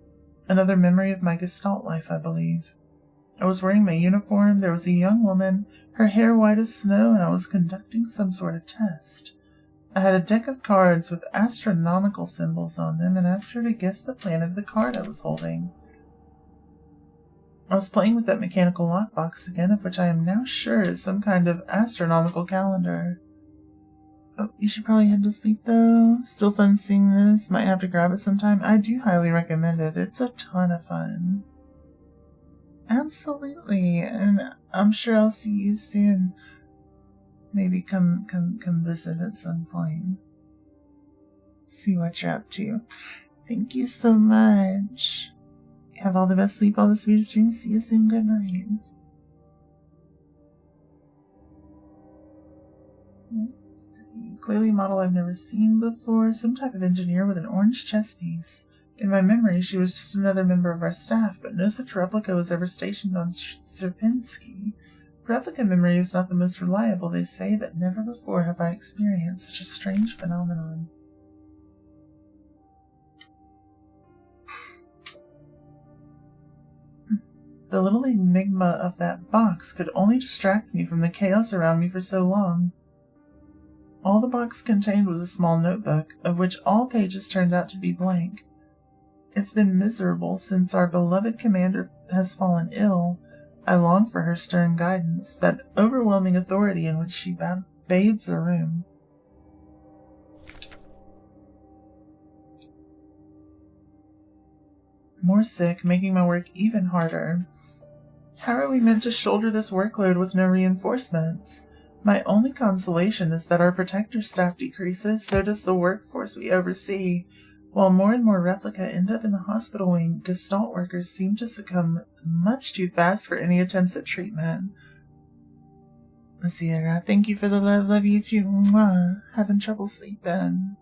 Another memory of my Gestalt life, I believe. I was wearing my uniform, there was a young woman, her hair white as snow, and I was conducting some sort of test. I had a deck of cards with astronomical symbols on them and asked her to guess the planet of the card I was holding. I was playing with that mechanical lockbox again, of which I am now sure is some kind of astronomical calendar. Oh, you should probably head to sleep, though. Still fun seeing this. Might have to grab it sometime. I do highly recommend it. It's a ton of fun. Absolutely, and I'm sure I'll see you soon. Maybe come visit at some point. See what you're up to. Thank you so much. Have all the best sleep, all the sweetest dreams. See you soon. Good night. Let's see. Clearly a model I've never seen before. Some type of engineer with an orange chess piece. In my memory, she was just another member of our staff, but no such replica was ever stationed on Sierpinski. Replica memory is not the most reliable, they say, but never before have I experienced such a strange phenomenon. The little enigma of that box could only distract me from the chaos around me for so long. All the box contained was a small notebook, of which all pages turned out to be blank. It's been miserable since our beloved commander has fallen ill. I long for her stern guidance, that overwhelming authority in which she bathes a room. More sick, making my work even harder. How are we meant to shoulder this workload with no reinforcements? My only consolation is that our protector staff decreases, so does the workforce we oversee. While more and more replica end up in the hospital wing, Gestalt workers seem to succumb much too fast for any attempts at treatment. Sierra, thank you for the love. Love you too. Mwah. Having trouble sleeping.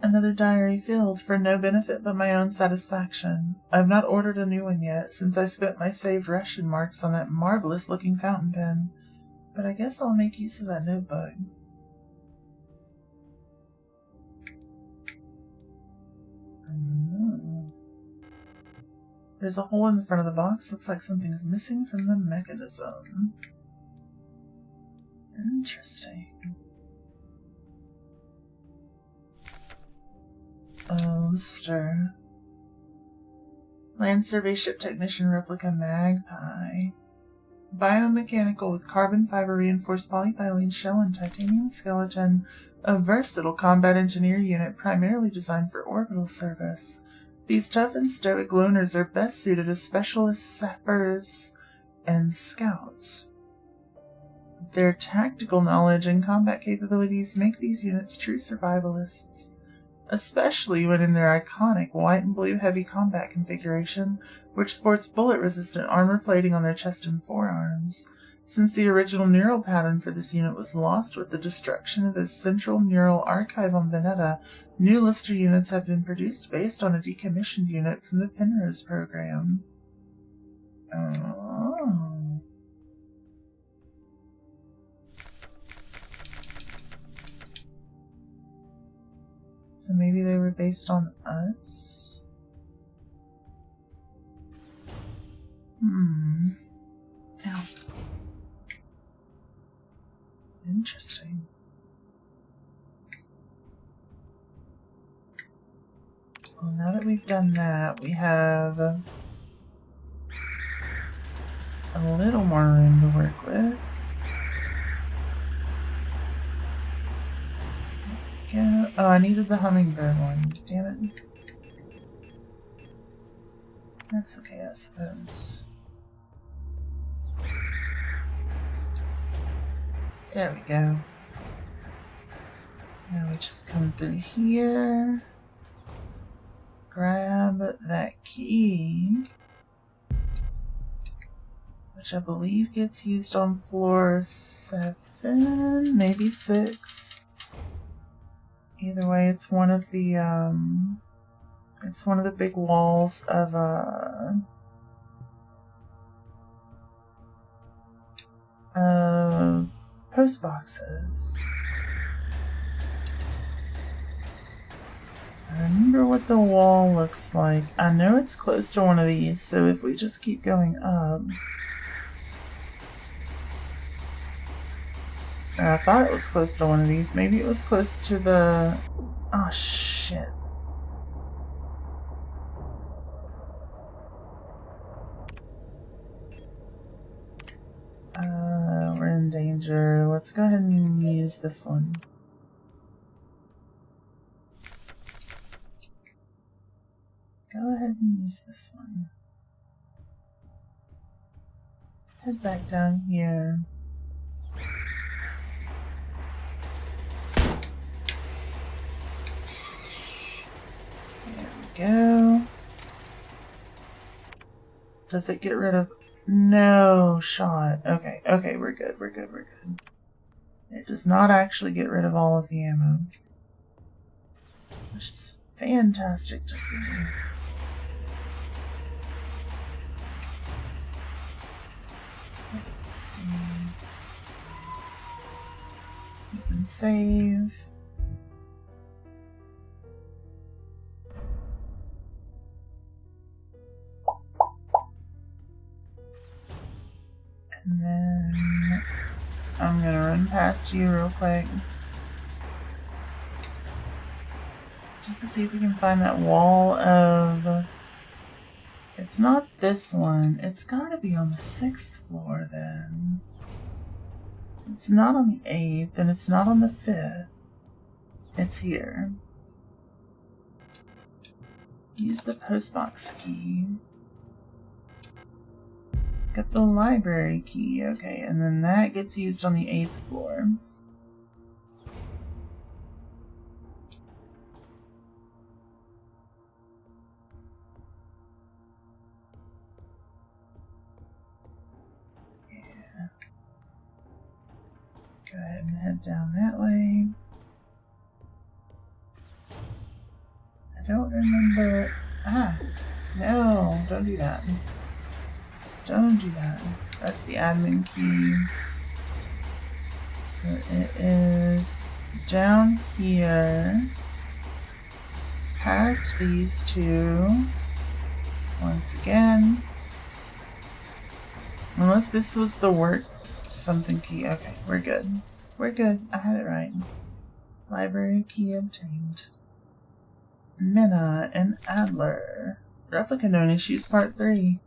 Another diary filled for no benefit but my own satisfaction. I've not ordered a new one yet, since I spent my saved ration marks on that marvelous-looking fountain pen. But I guess I'll make use of that notebook. There's a hole in the front of the box. Looks like something's missing from the mechanism. Interesting. Lister. Land Survey Ship Technician Replica Magpie. Biomechanical with carbon fiber reinforced polyethylene shell and titanium skeleton. A versatile combat engineer unit primarily designed for orbital service. These tough and stoic loners are best suited as specialist sappers and scouts. Their tactical knowledge and combat capabilities make these units true survivalists, especially when in their iconic white and blue heavy combat configuration, which sports bullet-resistant armor plating on their chest and forearms. Since the original neural pattern for this unit was lost with the destruction of the Central Neural Archive on Veneta, new Lister units have been produced based on a decommissioned unit from the Penrose program. Oh. So maybe they were based on us? Ow. Interesting. Well, now that we've done that, we have a little more room to work with. Oh, I needed the hummingbird one. Damn it. That's okay, I suppose. There we go. Now we just come through here. Grab that key, which I believe gets used on floor 7, maybe 6. Either way, it's one of the big walls of post boxes. I remember what the wall looks like. I know it's close to one of these, so if we just keep going up. I thought it was close to one of these. Maybe it was close to the... Oh, shit. We're in danger. Let's go ahead and use this one. Go ahead and use this one. Head back down here. There we go. Does it get rid of... No shot. Okay, okay, we're good, we're good, we're good. It does not actually get rid of all of the ammo, which is fantastic to see. Let's see. We can save. And then I'm gonna run past you real quick. Just to see if we can find that wall of... It's not this one. It's gotta be on the 6th floor then. It's not on the 8th and it's not on the 5th. It's here. Use the postbox key. Got the library key, okay, and then that gets used on the 8th floor. Yeah. Go ahead and head down that way. I don't remember. Ah, no, don't do that. Don't do that. That's the admin key. So it is down here, past these two, once again. Unless this was the work something key. Okay, we're good. We're good. I had it right. Library key obtained. Minna and Adler. Replica known issues part 3.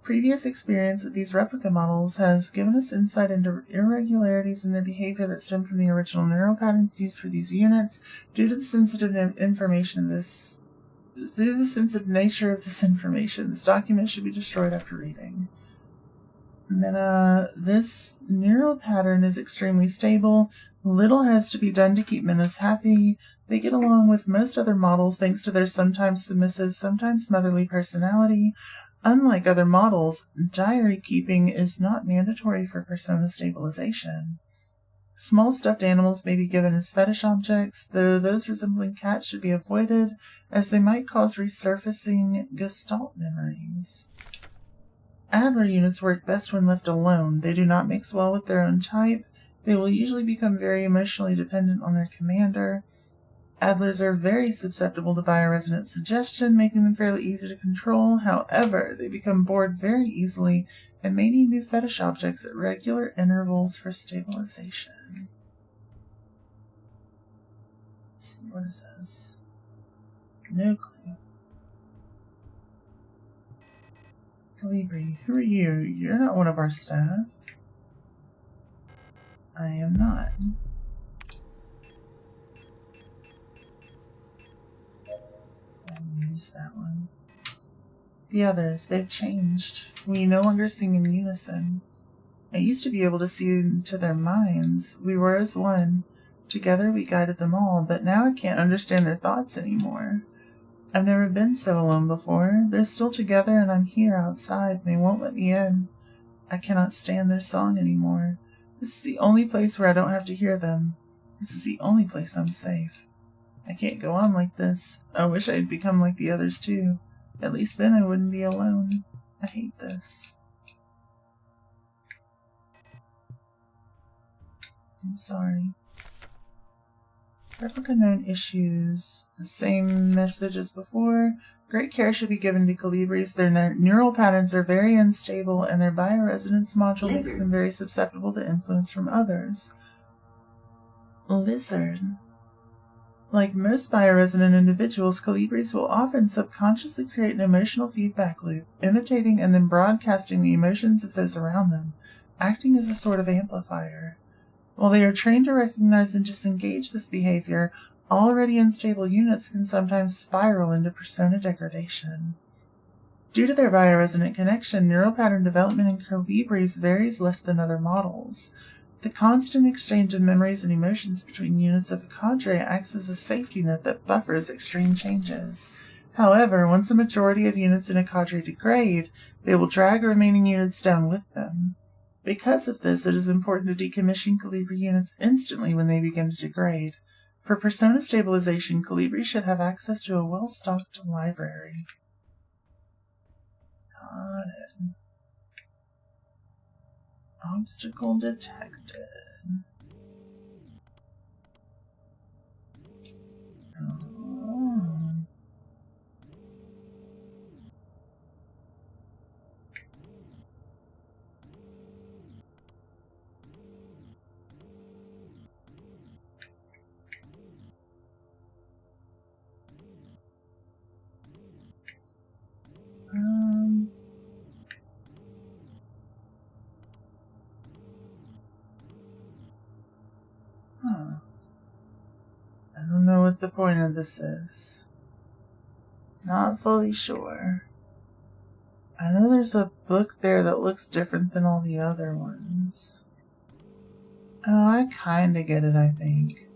Previous experience with these replica models has given us insight into irregularities in their behavior that stem from the original neural patterns used for these units. Due to the sensitive nature of this information, this document should be destroyed after reading. Minna, this neural pattern is extremely stable. Little has to be done to keep Minnas happy. They get along with most other models thanks to their sometimes submissive, sometimes motherly personality. Unlike other models, diary keeping is not mandatory for persona stabilization. Small stuffed animals may be given as fetish objects, though those resembling cats should be avoided, as they might cause resurfacing Gestalt memories. Adler units work best when left alone. They do not mix well with their own type. They will usually become very emotionally dependent on their commander. Adlers are very susceptible to bioresonant suggestion, making them fairly easy to control. However, they become bored very easily and may need new fetish objects at regular intervals for stabilization. Let's see, what is this? No clue. Calibri, who are you? You're not one of our staff. I am not. Use that one. The others, they've changed. We no longer sing in unison. I used to be able to see into their minds. We were as one. Together we guided them all, but now I can't understand their thoughts anymore. I've never been so alone before. They're still together and I'm here outside and they won't let me in. I cannot stand their song anymore. This is the only place where I don't have to hear them. This is the only place I'm safe. I can't go on like this. I wish I'd become like the others too. At least then I wouldn't be alone. I hate this. I'm sorry. Replica known issues. The same message as before. Great care should be given to Calibris. Their neural patterns are very unstable and their bioresonance module makes them very susceptible to influence from others. Lizard. Like most bioresonant individuals, Calibris will often subconsciously create an emotional feedback loop, imitating and then broadcasting the emotions of those around them, acting as a sort of amplifier. While they are trained to recognize and disengage this behavior, already unstable units can sometimes spiral into persona degradation. Due to their bioresonant connection, neural pattern development in Calibris varies less than other models. The constant exchange of memories and emotions between units of a cadre acts as a safety net that buffers extreme changes. However, once a majority of units in a cadre degrade, they will drag remaining units down with them. Because of this, it is important to decommission Calibri units instantly when they begin to degrade. For persona stabilization, Calibri should have access to a well-stocked library. Got it. Obstacle detected. Oh. I don't know what the point of this is. Not fully sure. I know there's a book there that looks different than all the other ones. Oh, I kinda get it, I think.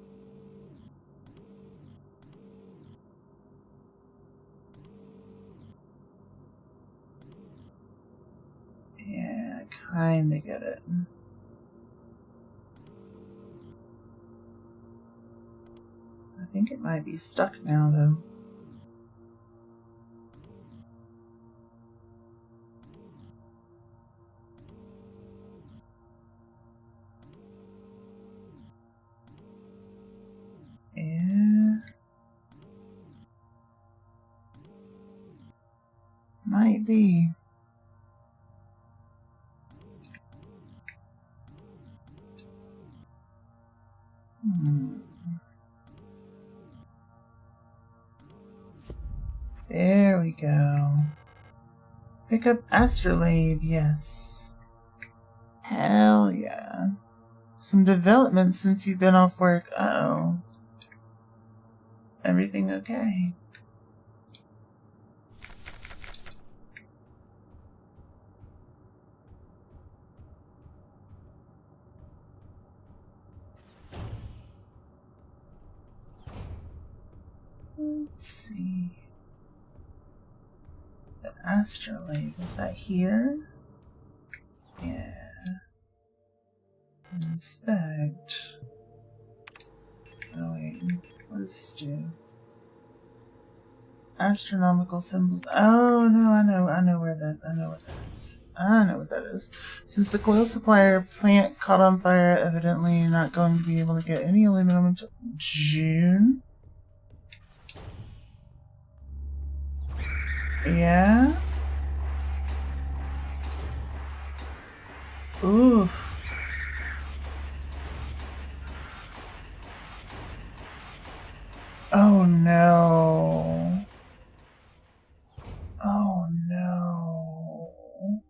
Yeah, I kinda get it. I think it might be stuck now, though. Yeah. Might be. There we go. Pick up Astrolabe, yes. Hell yeah. Some development since you've been off work. Uh-oh. Everything okay? Let's see. The Astrolabe, is that here? Yeah. Inspect. Oh wait, what does this do? Astronomical symbols. Oh no, I know what that is. I know what that is. Since the coil supplier plant caught on fire, evidently you're not going to be able to get any aluminum until June. Yeah? Ooh. Oh no. Oh no.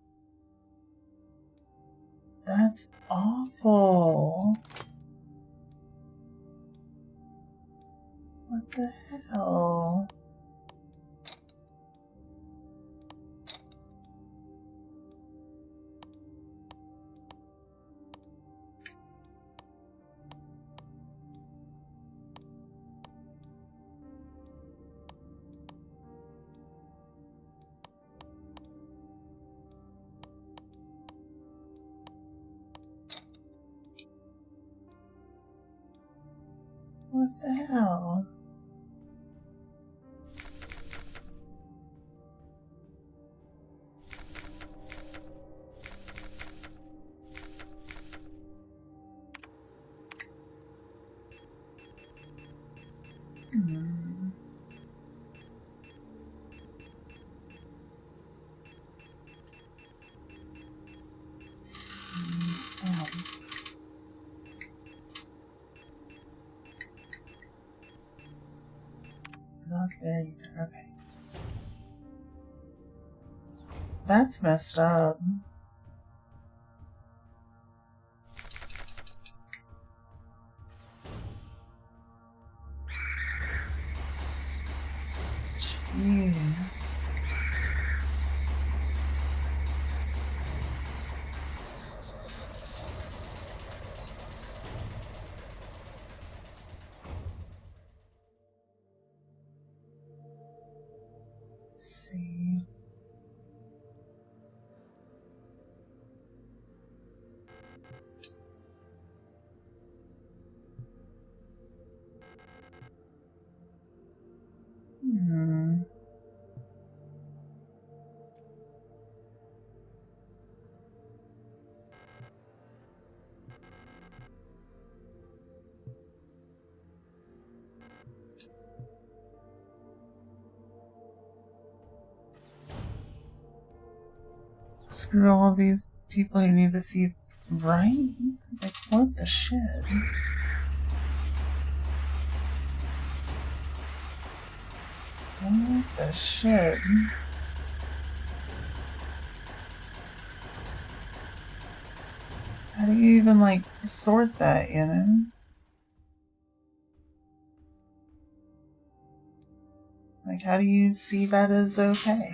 That's awful. What the hell? What the hell? Not there either. Okay. That's messed up. Jeez. Let's see. Screw all these people you need to feed, right? Like, what the shit? What the shit? How do you even, like, sort that, you know? Like, how do you see that as okay?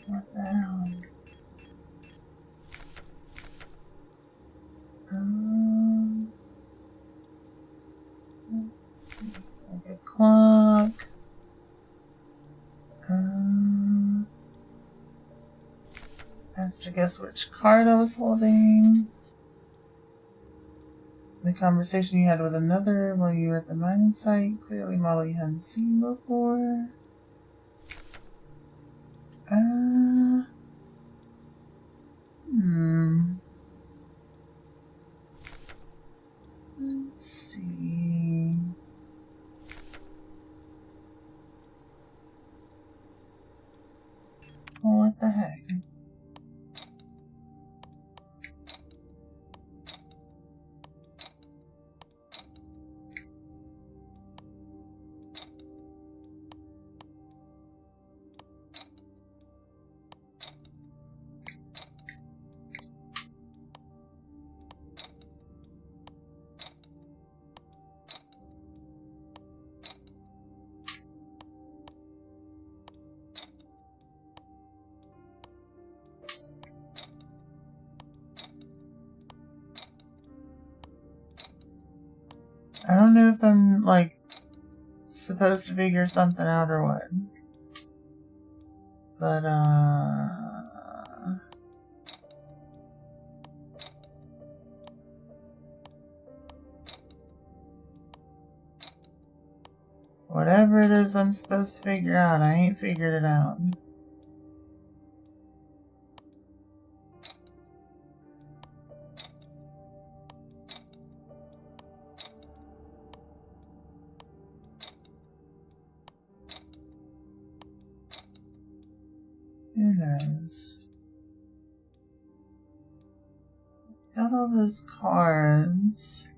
What the hell? Let's see. Like a clock. Has to guess which card I was holding. The conversation you had with another while you were at the mining site. Clearly model you hadn't seen before. Let's see. What the heck? I don't know if I'm, like, supposed to figure something out or what. But, whatever it is I'm supposed to figure out, I ain't figured it out. Who knows? Got all those cards.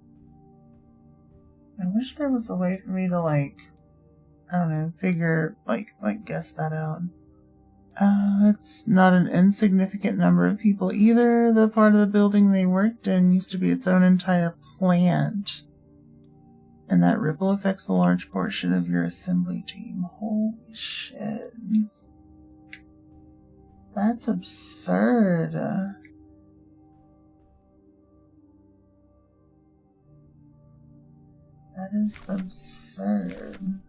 I wish there was a way for me to, like, I don't know, figure, like guess that out. It's not an insignificant number of people either. The part of the building they worked in used to be its own entire plant. And that ripple affects a large portion of your assembly team. Holy shit. That's absurd. That is absurd.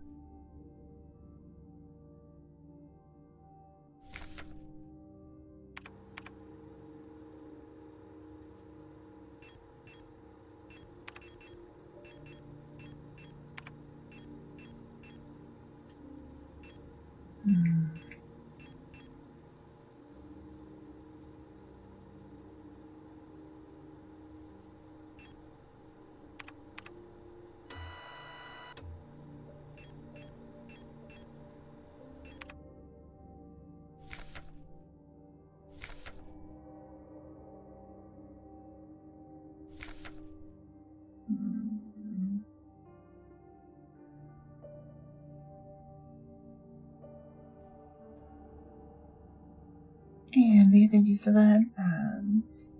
Andy, thank you for the headbands.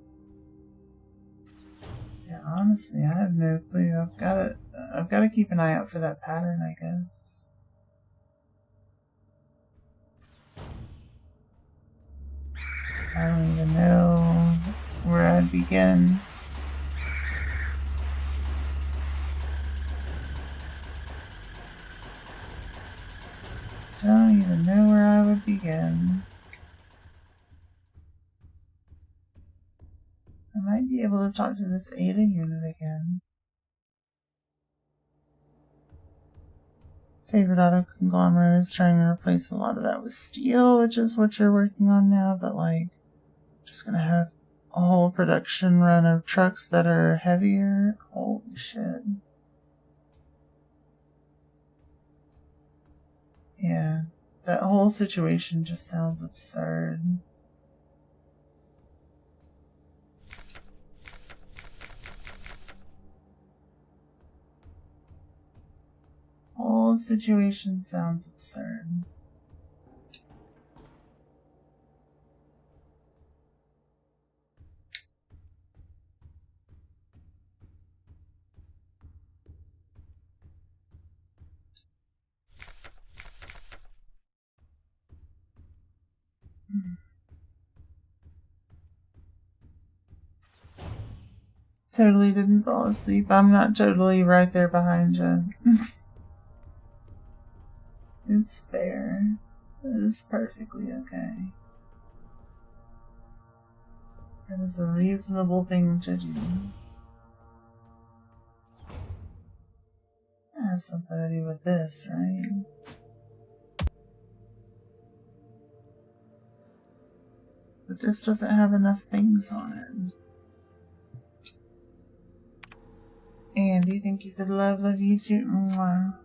Honestly, I have no clue. I've got to keep an eye out for that pattern, I guess. I don't even know where I'd begin. Don't even know where I would begin. I might be able to talk to this Ada unit again. Favorite auto conglomerate is trying to replace a lot of that with steel, which is what you're working on now, but like, just gonna have a whole production run of trucks that are heavier. Holy shit. Yeah, that whole situation just sounds absurd. Whole situation sounds absurd. Totally didn't fall asleep. I'm not totally right there behind you. It's fair. It's perfectly okay. That is a reasonable thing to do. I have something to do with this, right? But this doesn't have enough things on it. Andy, thank you for the love you too. Mwah.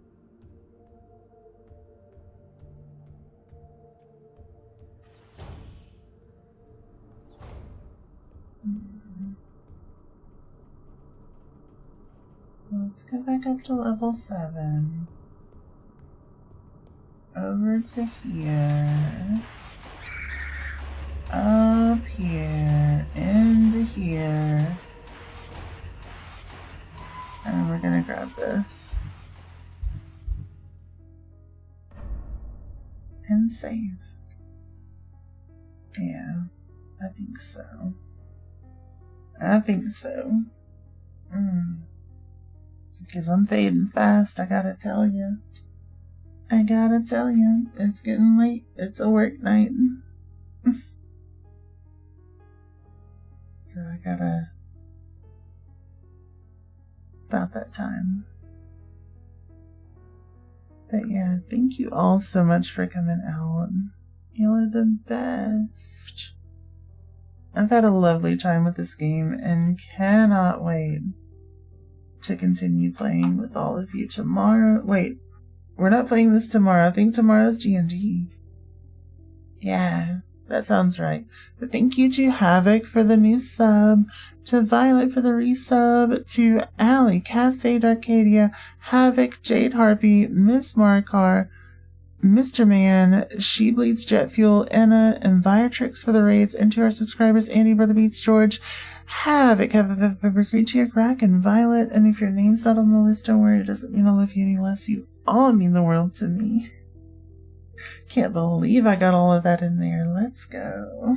Let's go back up to level 7. Over to here. Up here. Into here. And we're gonna grab this. And save. Yeah, I think so. I think so. Because I'm fading fast, I gotta tell you. I gotta tell you, it's getting late. It's a work night. So I gotta... about that time. But yeah, thank you all so much for coming out. You're the best. I've had a lovely time with this game and cannot wait to continue playing with all of you tomorrow. Wait, we're not playing this tomorrow. I think tomorrow's G&G. Yeah, that sounds right. But thank you to Havoc for the new sub, to Violet for the resub, to Allie, Cafe Arcadia, Havoc, Jade Harpy, Miss Marikar, Mr. Man, She Bleeds Jet Fuel, Anna, and Viatrix for the raids, and to our subscribers, Andy, Brother Beats, George, Havoc, Creatia, Crack, and Violet. And if your name's not on the list, don't worry, it doesn't mean I love you any less. You all mean the world to me. Can't believe I got all of that in there. Let's go.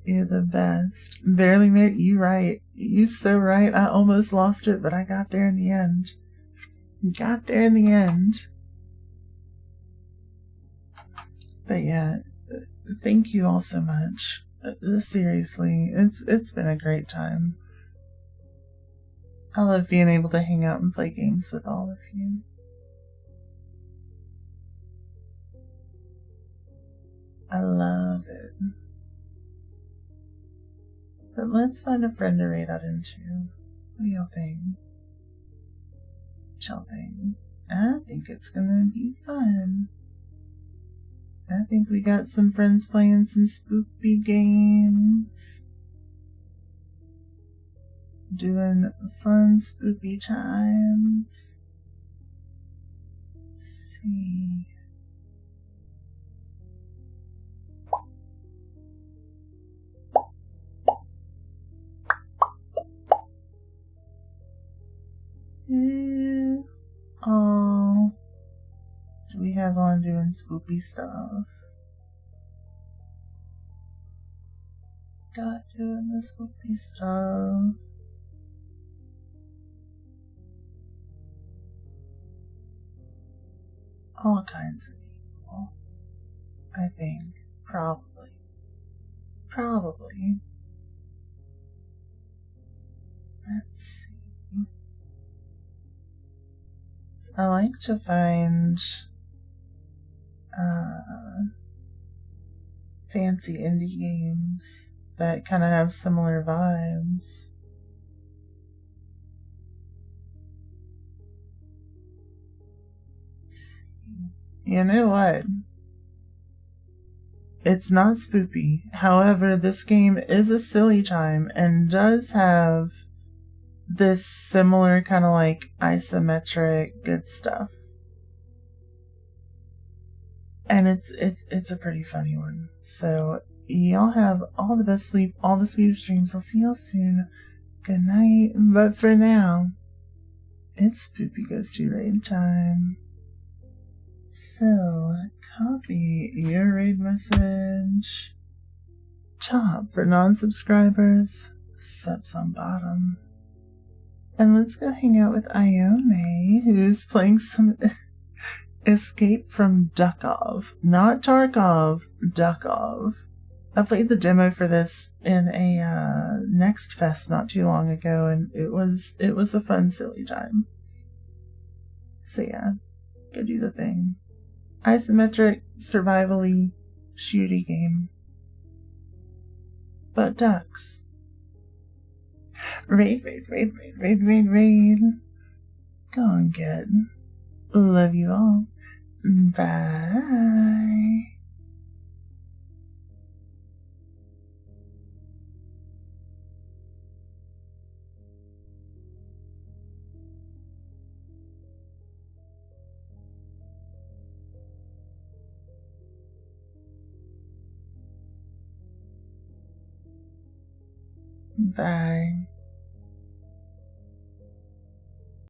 You're the best. Barely made you right. You're so right. I almost lost it, but I got there in the end. Got there in the end. But yeah, thank you all so much. Seriously, it's been a great time. I love being able to hang out and play games with all of you. I love it. But let's find a friend to raid out into. What do y'all think? What y'all think? I think it's gonna be fun. I think we got some friends playing some spooky games. Doing fun spooky times. Let's see. do we have on doing spoopy stuff? Got doing the spoopy stuff. All kinds of people. I think. Probably. Let's see. I like to find fancy indie games that kind of have similar vibes. Let's see. You know what? It's not spoopy. However, this game is a silly time and does have this similar kind of like isometric good stuff. And it's a pretty funny one. So y'all have all the best sleep, all the sweetest dreams. I'll see y'all soon. Good night. But for now, it's Spoopy Goes to Raid time. So copy your raid message. Top for non-subscribers, subs on bottom. And let's go hang out with Ione, who's playing some Escape from Duckov. Not Tarkov, Duckov. I played the demo for this in a Next Fest not too long ago, and it was a fun, silly time. So yeah, go do the thing. Isometric, survival-y, shooty game. But ducks. Raid. Go on, get. Love you all. Bye. Bye.